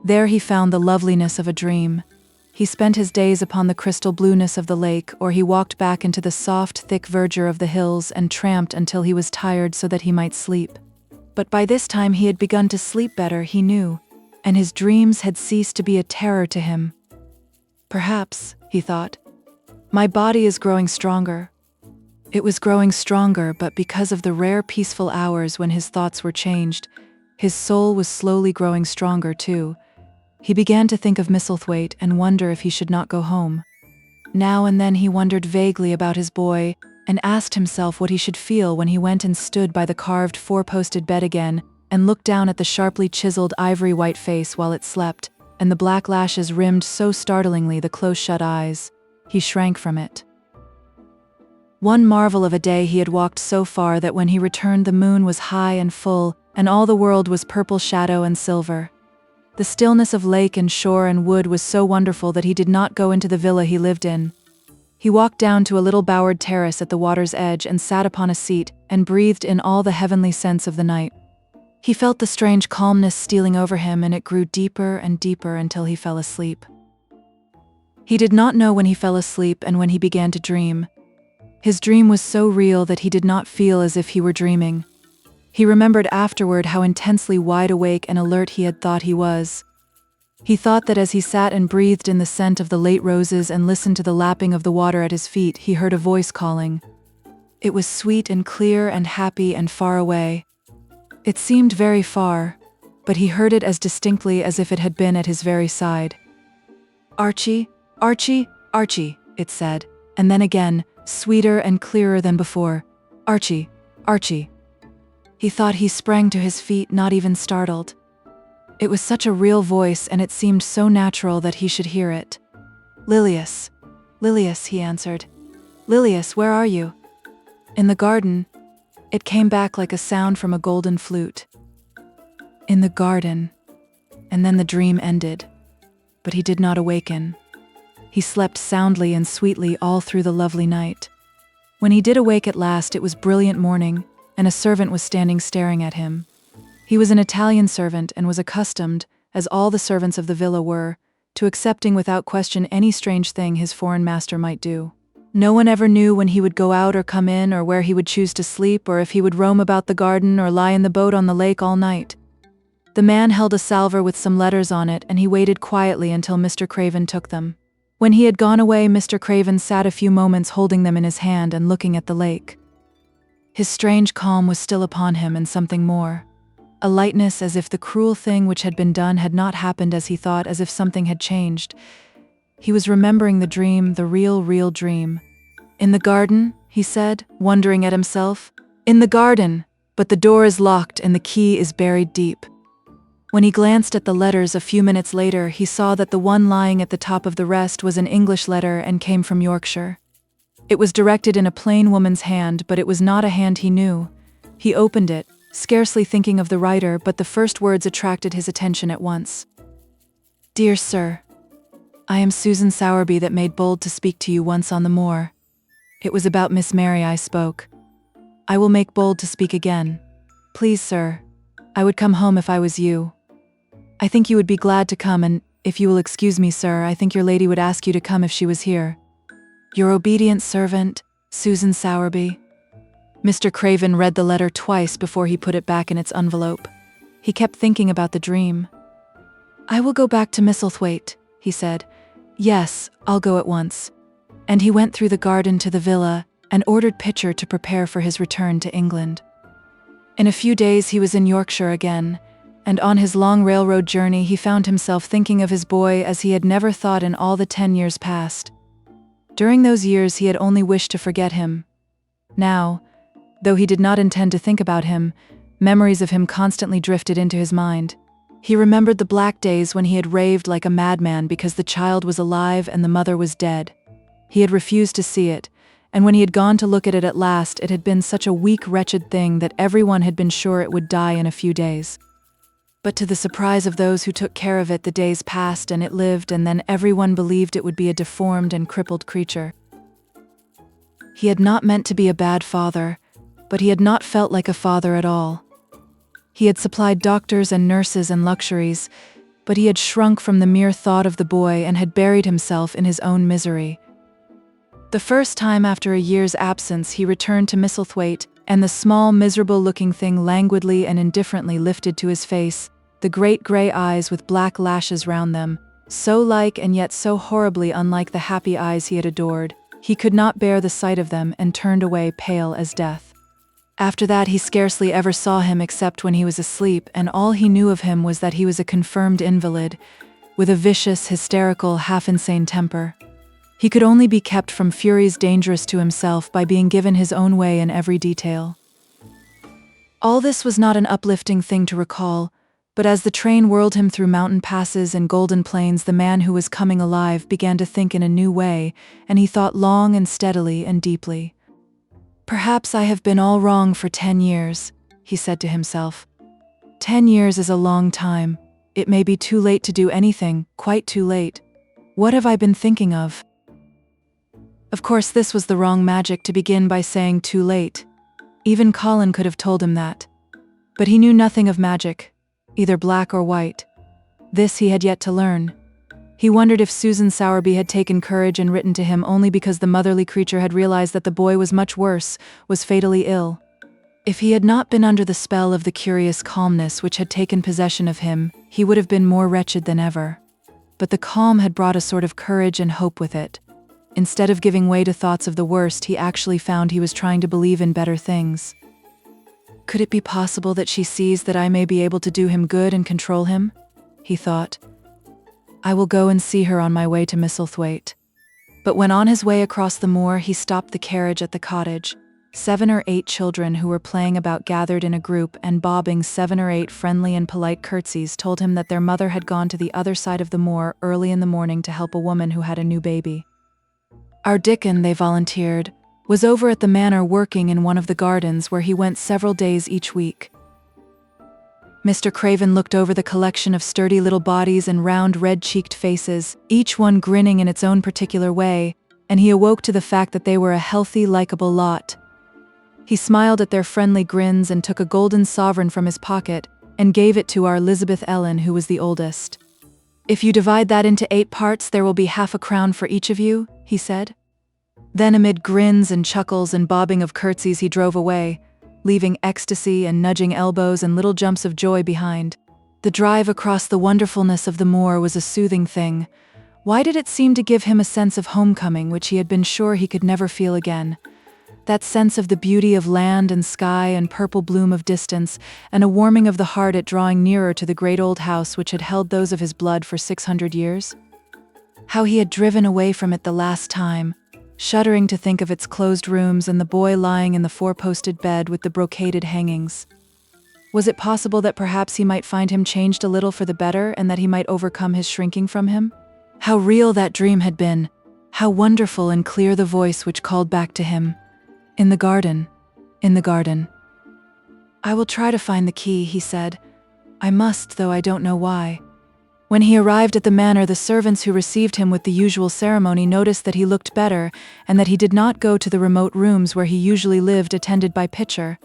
There he found the loveliness of a dream. He spent his days upon the crystal blueness of the lake, or he walked back into the soft, thick verdure of the hills and tramped until he was tired so that he might sleep. But by this time he had begun to sleep better, he knew, and his dreams had ceased to be a terror to him. "Perhaps," he thought, "my body is growing stronger." It was growing stronger, but because of the rare peaceful hours when his thoughts were changed, his soul was slowly growing stronger too. He began to think of Misselthwaite and wonder if he should not go home. Now and then he wondered vaguely about his boy and asked himself what he should feel when he went and stood by the carved four-posted bed again and looked down at the sharply chiseled ivory-white face while it slept, and the black lashes rimmed so startlingly the close-shut eyes. He shrank from it. One marvel of a day, he had walked so far that when he returned the moon was high and full, and all the world was purple shadow and silver. The stillness of lake and shore and wood was so wonderful that he did not go into the villa he lived in. He walked down to a little bowered terrace at the water's edge and sat upon a seat and breathed in all the heavenly scents of the night. He felt the strange calmness stealing over him, and it grew deeper and deeper until he fell asleep. He did not know when he fell asleep and when he began to dream. His dream was so real that he did not feel as if he were dreaming. He remembered afterward how intensely wide awake and alert he had thought he was. He thought that as he sat and breathed in the scent of the late roses and listened to the lapping of the water at his feet, he heard a voice calling, It was sweet and clear and happy and far away. It seemed very far, but he heard it as distinctly as if it had been at his very side. "Archie, Archie, Archie," it said, and then again, sweeter and clearer than before, "Archie, Archie." He thought he sprang to his feet, not even startled. It was such a real voice, and it seemed so natural that he should hear it. "Lilius, Lilius," he answered. "Lilius, where are you?" "In the garden." It came back like a sound from a golden flute. In the garden. And then the dream ended. But he did not awaken. He slept soundly and sweetly all through the lovely night. When he did awake at last, it was brilliant morning, and a servant was standing staring at him. He was an Italian servant and was accustomed, as all the servants of the villa were, to accepting without question any strange thing his foreign master might do. No one ever knew when he would go out or come in, or where he would choose to sleep, or if he would roam about the garden or lie in the boat on the lake all night. The man held a salver with some letters on it, and he waited quietly until Mr. Craven took them. When he had gone away, Mr. Craven sat a few moments holding them in his hand and looking at the lake. His strange calm was still upon him, and something more. A lightness, as if the cruel thing which had been done had not happened as he thought, as if something had changed. He was remembering the dream, the real dream. "In the garden," he said, wondering at himself. "In the garden, but the door is locked and the key is buried deep." When he glanced at the letters a few minutes later, he saw that the one lying at the top of the rest was an English letter and came from Yorkshire. It was directed in a plain woman's hand, but it was not a hand he knew. He opened it, scarcely thinking of the writer, but the first words attracted his attention at once. "Dear Sir, I am Susan Sowerby that made bold to speak to you once on the moor. It was about Miss Mary I spoke. I will make bold to speak again. Please, sir, I would come home if I was you. I think you would be glad to come, and if you will excuse me, sir, I think your lady would ask you to come if she was here. Your obedient servant, Susan Sowerby." Mr. Craven read the letter twice before he put it back in its envelope. He kept thinking about the dream. "I will go back to Misselthwaite," he said. "Yes, I'll go at once." And he went through the garden to the villa and ordered Pitcher to prepare for his return to England. In a few days he was in Yorkshire again, and on his long railroad journey he found himself thinking of his boy as he had never thought in all the 10 years past. During those years he had only wished to forget him. Now, though he did not intend to think about him, memories of him constantly drifted into his mind. He remembered the black days when he had raved like a madman because the child was alive and the mother was dead. He had refused to see it, and when he had gone to look at it at last, it had been such a weak, wretched thing that everyone had been sure it would die in a few days. But to the surprise of those who took care of it, the days passed and it lived, and then everyone believed it would be a deformed and crippled creature. He had not meant to be a bad father, but he had not felt like a father at all. He had supplied doctors and nurses and luxuries, but he had shrunk from the mere thought of the boy and had buried himself in his own misery. The first time after a year's absence he returned to Misselthwaite, and the small, miserable-looking thing languidly and indifferently lifted to his face, the great grey eyes with black lashes round them, so like and yet so horribly unlike the happy eyes he had adored. He could not bear the sight of them and turned away pale as death. After that he scarcely ever saw him except when he was asleep, and all he knew of him was that he was a confirmed invalid, with a vicious, hysterical, half-insane temper. He could only be kept from furies dangerous to himself by being given his own way in every detail. All this was not an uplifting thing to recall, but as the train whirled him through mountain passes and golden plains, the man who was coming alive began to think in a new way, and he thought long and steadily and deeply. "Perhaps I have been all wrong for 10 years, he said to himself. 10 years is a long time. It may be too late to do anything, quite too late. What have I been thinking of? Of course, this was the wrong magic to begin by saying too late. Even Colin could have told him that. But he knew nothing of magic, either black or white. This he had yet to learn. He wondered if Susan Sowerby had taken courage and written to him only because the motherly creature had realized that the boy was much worse, was fatally ill. If he had not been under the spell of the curious calmness which had taken possession of him, he would have been more wretched than ever. But the calm had brought a sort of courage and hope with it. Instead of giving way to thoughts of the worst, he actually found he was trying to believe in better things. Could it be possible that she sees that I may be able to do him good and control him? He thought. I will go and see her on my way to Misselthwaite. But when on his way across the moor, he stopped the carriage at the cottage. 7 or 8 children who were playing about gathered in a group and bobbing 7 or 8 friendly and polite curtsies told him that their mother had gone to the other side of the moor early in the morning to help a woman who had a new baby. Our Dickon, they volunteered, was over at the manor working in one of the gardens where he went several days each week. Mr. Craven looked over the collection of sturdy little bodies and round red-cheeked faces, each one grinning in its own particular way, and he awoke to the fact that they were a healthy, likable lot. He smiled at their friendly grins and took a golden sovereign from his pocket and gave it to our Elizabeth Ellen, who was the oldest. If you divide that into 8 parts, there will be half a crown for each of you, he said. Then amid grins and chuckles and bobbing of curtsies he drove away, leaving ecstasy and nudging elbows and little jumps of joy behind. The drive across the wonderfulness of the moor was a soothing thing. Why did it seem to give him a sense of homecoming which he had been sure he could never feel again? That sense of the beauty of land and sky and purple bloom of distance, and a warming of the heart at drawing nearer to the great old house which had held those of his blood for 600 years? How he had driven away from it the last time, shuddering to think of its closed rooms and the boy lying in the 4-posted bed with the brocaded hangings. Was it possible that perhaps he might find him changed a little for the better and that he might overcome his shrinking from him? How real that dream had been! How wonderful and clear the voice which called back to him. In the garden. In the garden. I will try to find the key, he said. I must, though I don't know why. When he arrived at the manor, the servants who received him with the usual ceremony noticed that he looked better and that he did not go to the remote rooms where he usually lived attended by Pitcher.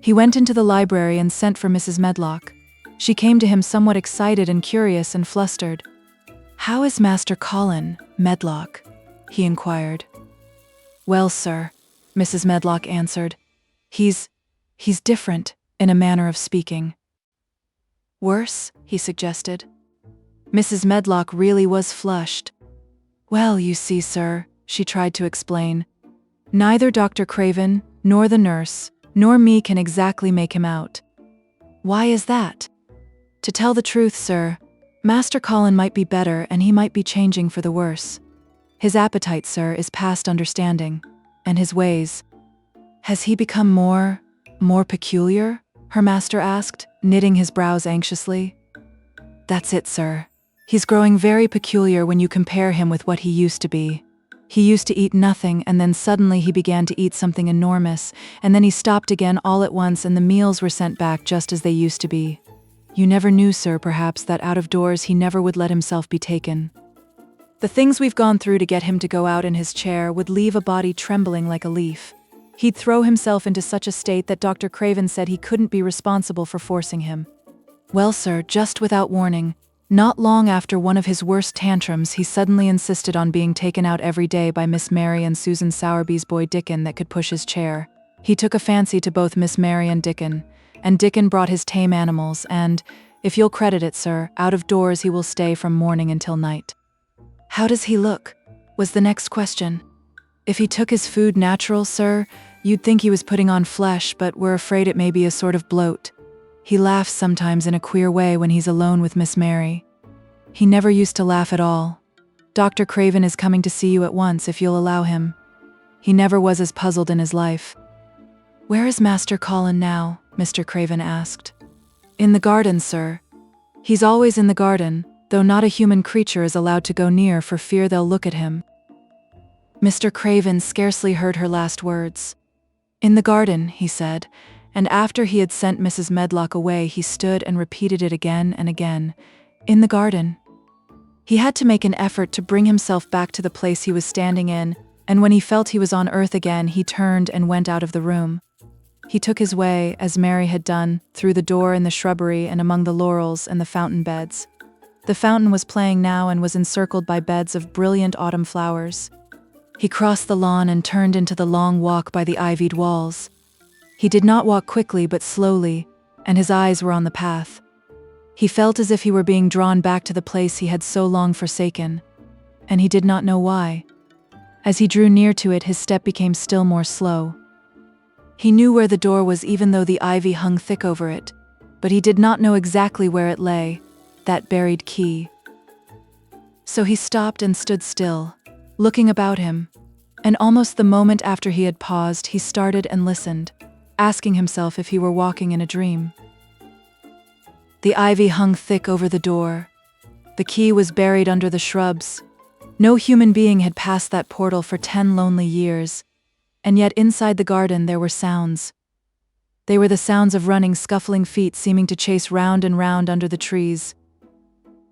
He went into the library and sent for Mrs. Medlock. She came to him somewhat excited and curious and flustered. How is Master Colin, Medlock? He inquired. Well, sir, Mrs. Medlock answered. He's different, in a manner of speaking. Worse, he suggested. Mrs. Medlock really was flushed. Well, you see, sir, she tried to explain. Neither Dr. Craven, nor the nurse, nor me can exactly make him out. Why is that? To tell the truth, sir, Master Colin might be better and he might be changing for the worse. His appetite, sir, is past understanding. And his ways. Has he become more peculiar? Her master asked, knitting his brows anxiously. That's it, sir. He's growing very peculiar when you compare him with what he used to be. He used to eat nothing, and then suddenly he began to eat something enormous, and then he stopped again all at once, and the meals were sent back just as they used to be. You never knew, sir, perhaps, that out of doors he never would let himself be taken. The things we've gone through to get him to go out in his chair would leave a body trembling like a leaf. He'd throw himself into such a state that Dr. Craven said he couldn't be responsible for forcing him. Well, sir, just without warning, not long after one of his worst tantrums, he suddenly insisted on being taken out every day by Miss Mary and Susan Sowerby's boy Dickon that could push his chair. He took a fancy to both Miss Mary and Dickon brought his tame animals, and, if you'll credit it, sir, out of doors he will stay from morning until night. How does he look? Was the next question. If he took his food natural, sir, you'd think he was putting on flesh, but we're afraid it may be a sort of bloat. He laughs sometimes in a queer way when he's alone with Miss Mary. He never used to laugh at all. Dr. Craven is coming to see you at once, if you'll allow him. He never was as puzzled in his life. Where is Master Colin now? Mr. Craven asked. In the garden, sir. He's always in the garden, though not a human creature is allowed to go near for fear they'll look at him. Mr. Craven scarcely heard her last words. In the garden, he said, and after he had sent Mrs. Medlock away, he stood and repeated it again and again. In the garden. He had to make an effort to bring himself back to the place he was standing in, and when he felt he was on earth again, he turned and went out of the room. He took his way, as Mary had done, through the door in the shrubbery and among the laurels and the fountain beds. The fountain was playing now and was encircled by beds of brilliant autumn flowers. He crossed the lawn and turned into the long walk by the ivied walls. He did not walk quickly but slowly, and his eyes were on the path. He felt as if he were being drawn back to the place he had so long forsaken, and he did not know why. As he drew near to it, his step became still more slow. He knew where the door was even though the ivy hung thick over it, but he did not know exactly where it lay, that buried key. So he stopped and stood still, looking about him, and almost the moment after he had paused, he started and listened, asking himself if he were walking in a dream. The ivy hung thick over the door. The key was buried under the shrubs. No human being had passed that portal for 10 lonely years, and yet inside the garden there were sounds. They were the sounds of running, scuffling feet seeming to chase round and round under the trees.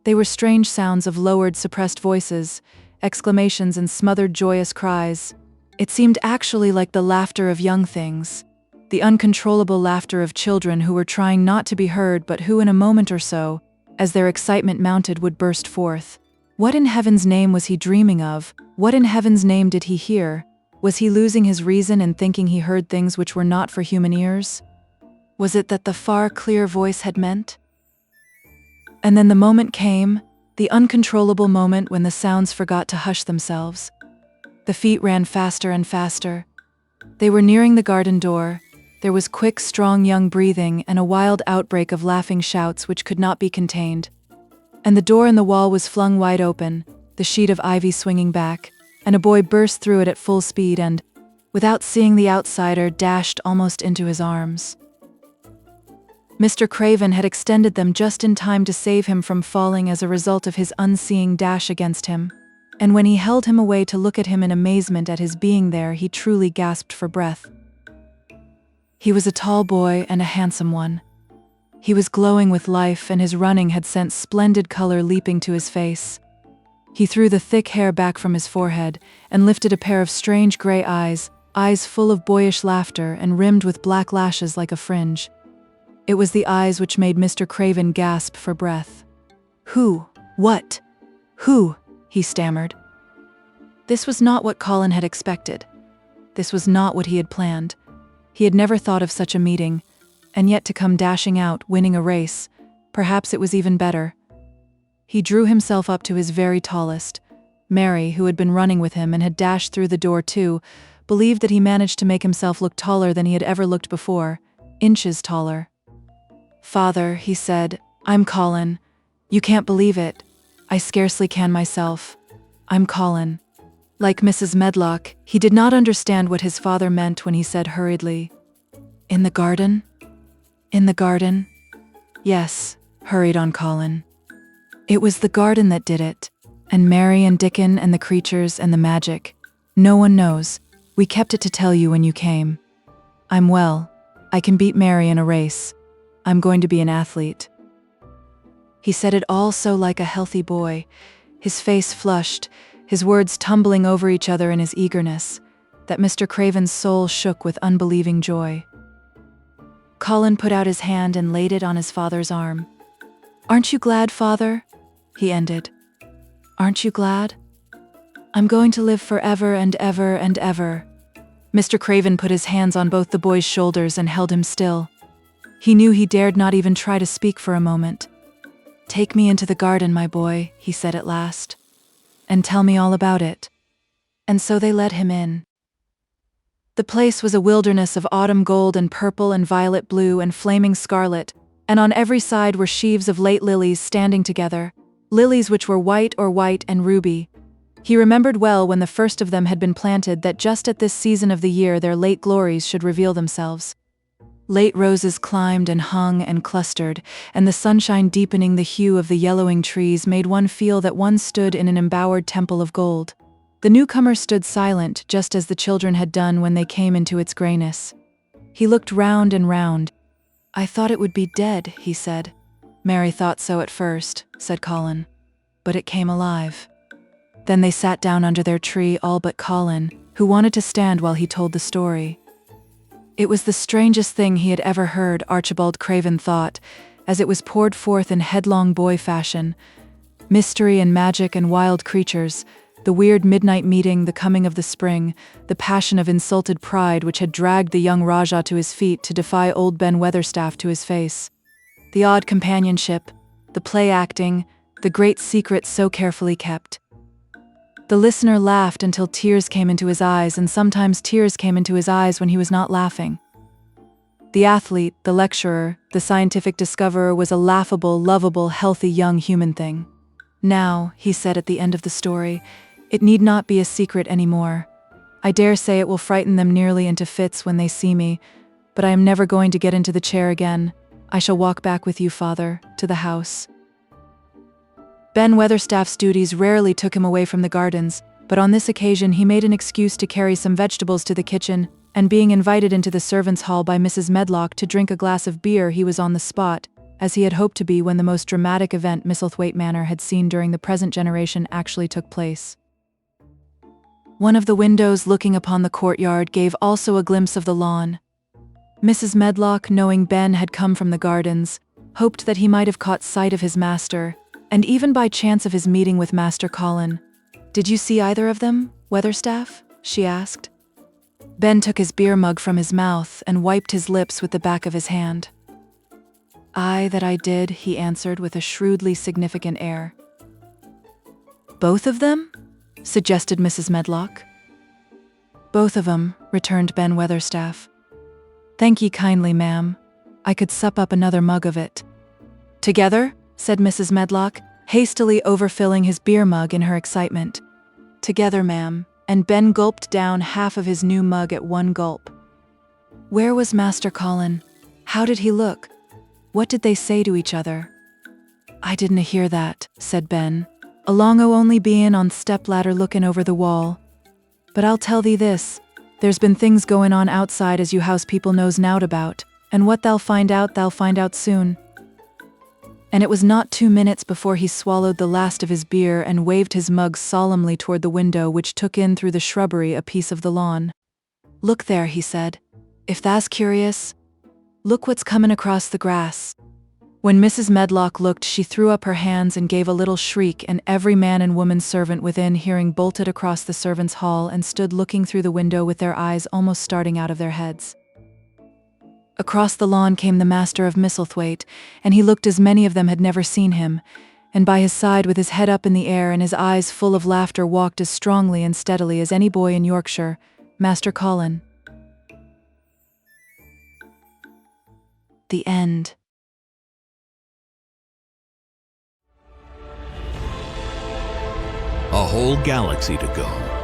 They were strange sounds of lowered, suppressed voices, exclamations and smothered joyous cries. It seemed actually like the laughter of young things, the uncontrollable laughter of children who were trying not to be heard but who in a moment or so, as their excitement mounted, would burst forth. What in heaven's name was he dreaming of? What in heaven's name did he hear? Was he losing his reason and thinking he heard things which were not for human ears? Was it that the far, clear voice had meant? And then the moment came, the uncontrollable moment when the sounds forgot to hush themselves. The feet ran faster and faster. They were nearing the garden door. There was quick, strong young breathing and a wild outbreak of laughing shouts which could not be contained. And the door in the wall was flung wide open, the sheet of ivy swinging back, and a boy burst through it at full speed and, without seeing the outsider, dashed almost into his arms. Mr. Craven had extended them just in time to save him from falling as a result of his unseeing dash against him, and when he held him away to look at him in amazement at his being there, he truly gasped for breath. He was a tall boy and a handsome one. He was glowing with life, and his running had sent splendid color leaping to his face. He threw the thick hair back from his forehead and lifted a pair of strange gray eyes, eyes full of boyish laughter and rimmed with black lashes like a fringe. It was the eyes which made Mr. Craven gasp for breath. "Who? What? Who?" he stammered. This was not what Colin had expected. This was not what he had planned. He had never thought of such a meeting, and yet to come dashing out, winning a race, perhaps it was even better. He drew himself up to his very tallest. Mary, who had been running with him and had dashed through the door too, believed that he managed to make himself look taller than he had ever looked before, inches taller. "Father," he said, "I'm Colin. You can't believe it. I scarcely can myself. I'm Colin." Like Mrs. Medlock, he did not understand what his father meant when he said hurriedly, "In the garden? In the garden?" "Yes," hurried on Colin. "It was the garden that did it, and Mary and Dickon and the creatures and the magic. No one knows. We kept it to tell you when you came. I'm well. I can beat Mary in a race. I'm going to be an athlete." He said it all so like a healthy boy, his face flushed, his words tumbling over each other in his eagerness, that Mr. Craven's soul shook with unbelieving joy. Colin put out his hand and laid it on his father's arm. "Aren't you glad, Father?" he ended. "Aren't you glad? I'm going to live forever and ever and ever." Mr. Craven put his hands on both the boy's shoulders and held him still. He knew he dared not even try to speak for a moment. "Take me into the garden, my boy," he said at last, "and tell me all about it." And so they led him in. The place was a wilderness of autumn gold and purple and violet blue and flaming scarlet, and on every side were sheaves of late lilies standing together, lilies which were white and ruby. He remembered well when the first of them had been planted that just at this season of the year their late glories should reveal themselves. Late roses climbed and hung and clustered, and the sunshine deepening the hue of the yellowing trees made one feel that one stood in an embowered temple of gold. The newcomer stood silent, just as the children had done when they came into its grayness. He looked round and round. "I thought it would be dead," he said. "Mary thought so at first," said Colin. "But it came alive." Then they sat down under their tree, all but Colin, who wanted to stand while he told the story. It was the strangest thing he had ever heard, Archibald Craven thought, as it was poured forth in headlong boy fashion. Mystery and magic and wild creatures, the weird midnight meeting, the coming of the spring, the passion of insulted pride which had dragged the young Rajah to his feet to defy old Ben Weatherstaff to his face. The odd companionship, the play acting, the great secret so carefully kept. The listener laughed until tears came into his eyes, and sometimes tears came into his eyes when he was not laughing. The athlete, the lecturer, the scientific discoverer was a laughable, lovable, healthy young human thing. Now, he said at the end of the story, it need not be a secret anymore. I dare say it will frighten them nearly into fits when they see me, but I am never going to get into the chair again. I shall walk back with you, Father, to the house. Ben Weatherstaff's duties rarely took him away from the gardens, but on this occasion he made an excuse to carry some vegetables to the kitchen, and being invited into the servants' hall by Mrs. Medlock to drink a glass of beer, he was on the spot, as he had hoped to be when the most dramatic event Misselthwaite Manor had seen during the present generation actually took place. One of the windows looking upon the courtyard gave also a glimpse of the lawn. Mrs. Medlock, knowing Ben had come from the gardens, hoped that he might have caught sight of his master, and even by chance of his meeting with Master Colin. "Did you see either of them, Weatherstaff?" she asked. Ben took his beer mug from his mouth and wiped his lips with the back of his hand. "Aye, that I did," he answered with a shrewdly significant air. "Both of them?" suggested Mrs. Medlock. "Both of 'em," returned Ben Weatherstaff. "Thank ye kindly, ma'am. I could sup up another mug of it." "Together?" said Mrs. Medlock, hastily overfilling his beer mug in her excitement. "Together, ma'am," and Ben gulped down half of his new mug at one gulp. "Where was Master Colin? How did he look? What did they say to each other?" "I didna hear that," said Ben, "along o' only bein' on step-ladder lookin' over the wall. But I'll tell thee this, there's been things goin' on outside as you house people knows nowt about, and what they'll find out soon." And it was not 2 minutes before he swallowed the last of his beer and waved his mug solemnly toward the window which took in through the shrubbery a piece of the lawn. "Look there," he said. "If tha's curious, look what's comin' across the grass." When Mrs. Medlock looked, she threw up her hands and gave a little shriek, and every man and woman servant within hearing bolted across the servants' hall and stood looking through the window with their eyes almost starting out of their heads. Across the lawn came the master of Misselthwaite, and he looked as many of them had never seen him, and by his side with his head up in the air and his eyes full of laughter walked as strongly and steadily as any boy in Yorkshire, Master Colin. The end. A whole galaxy to go.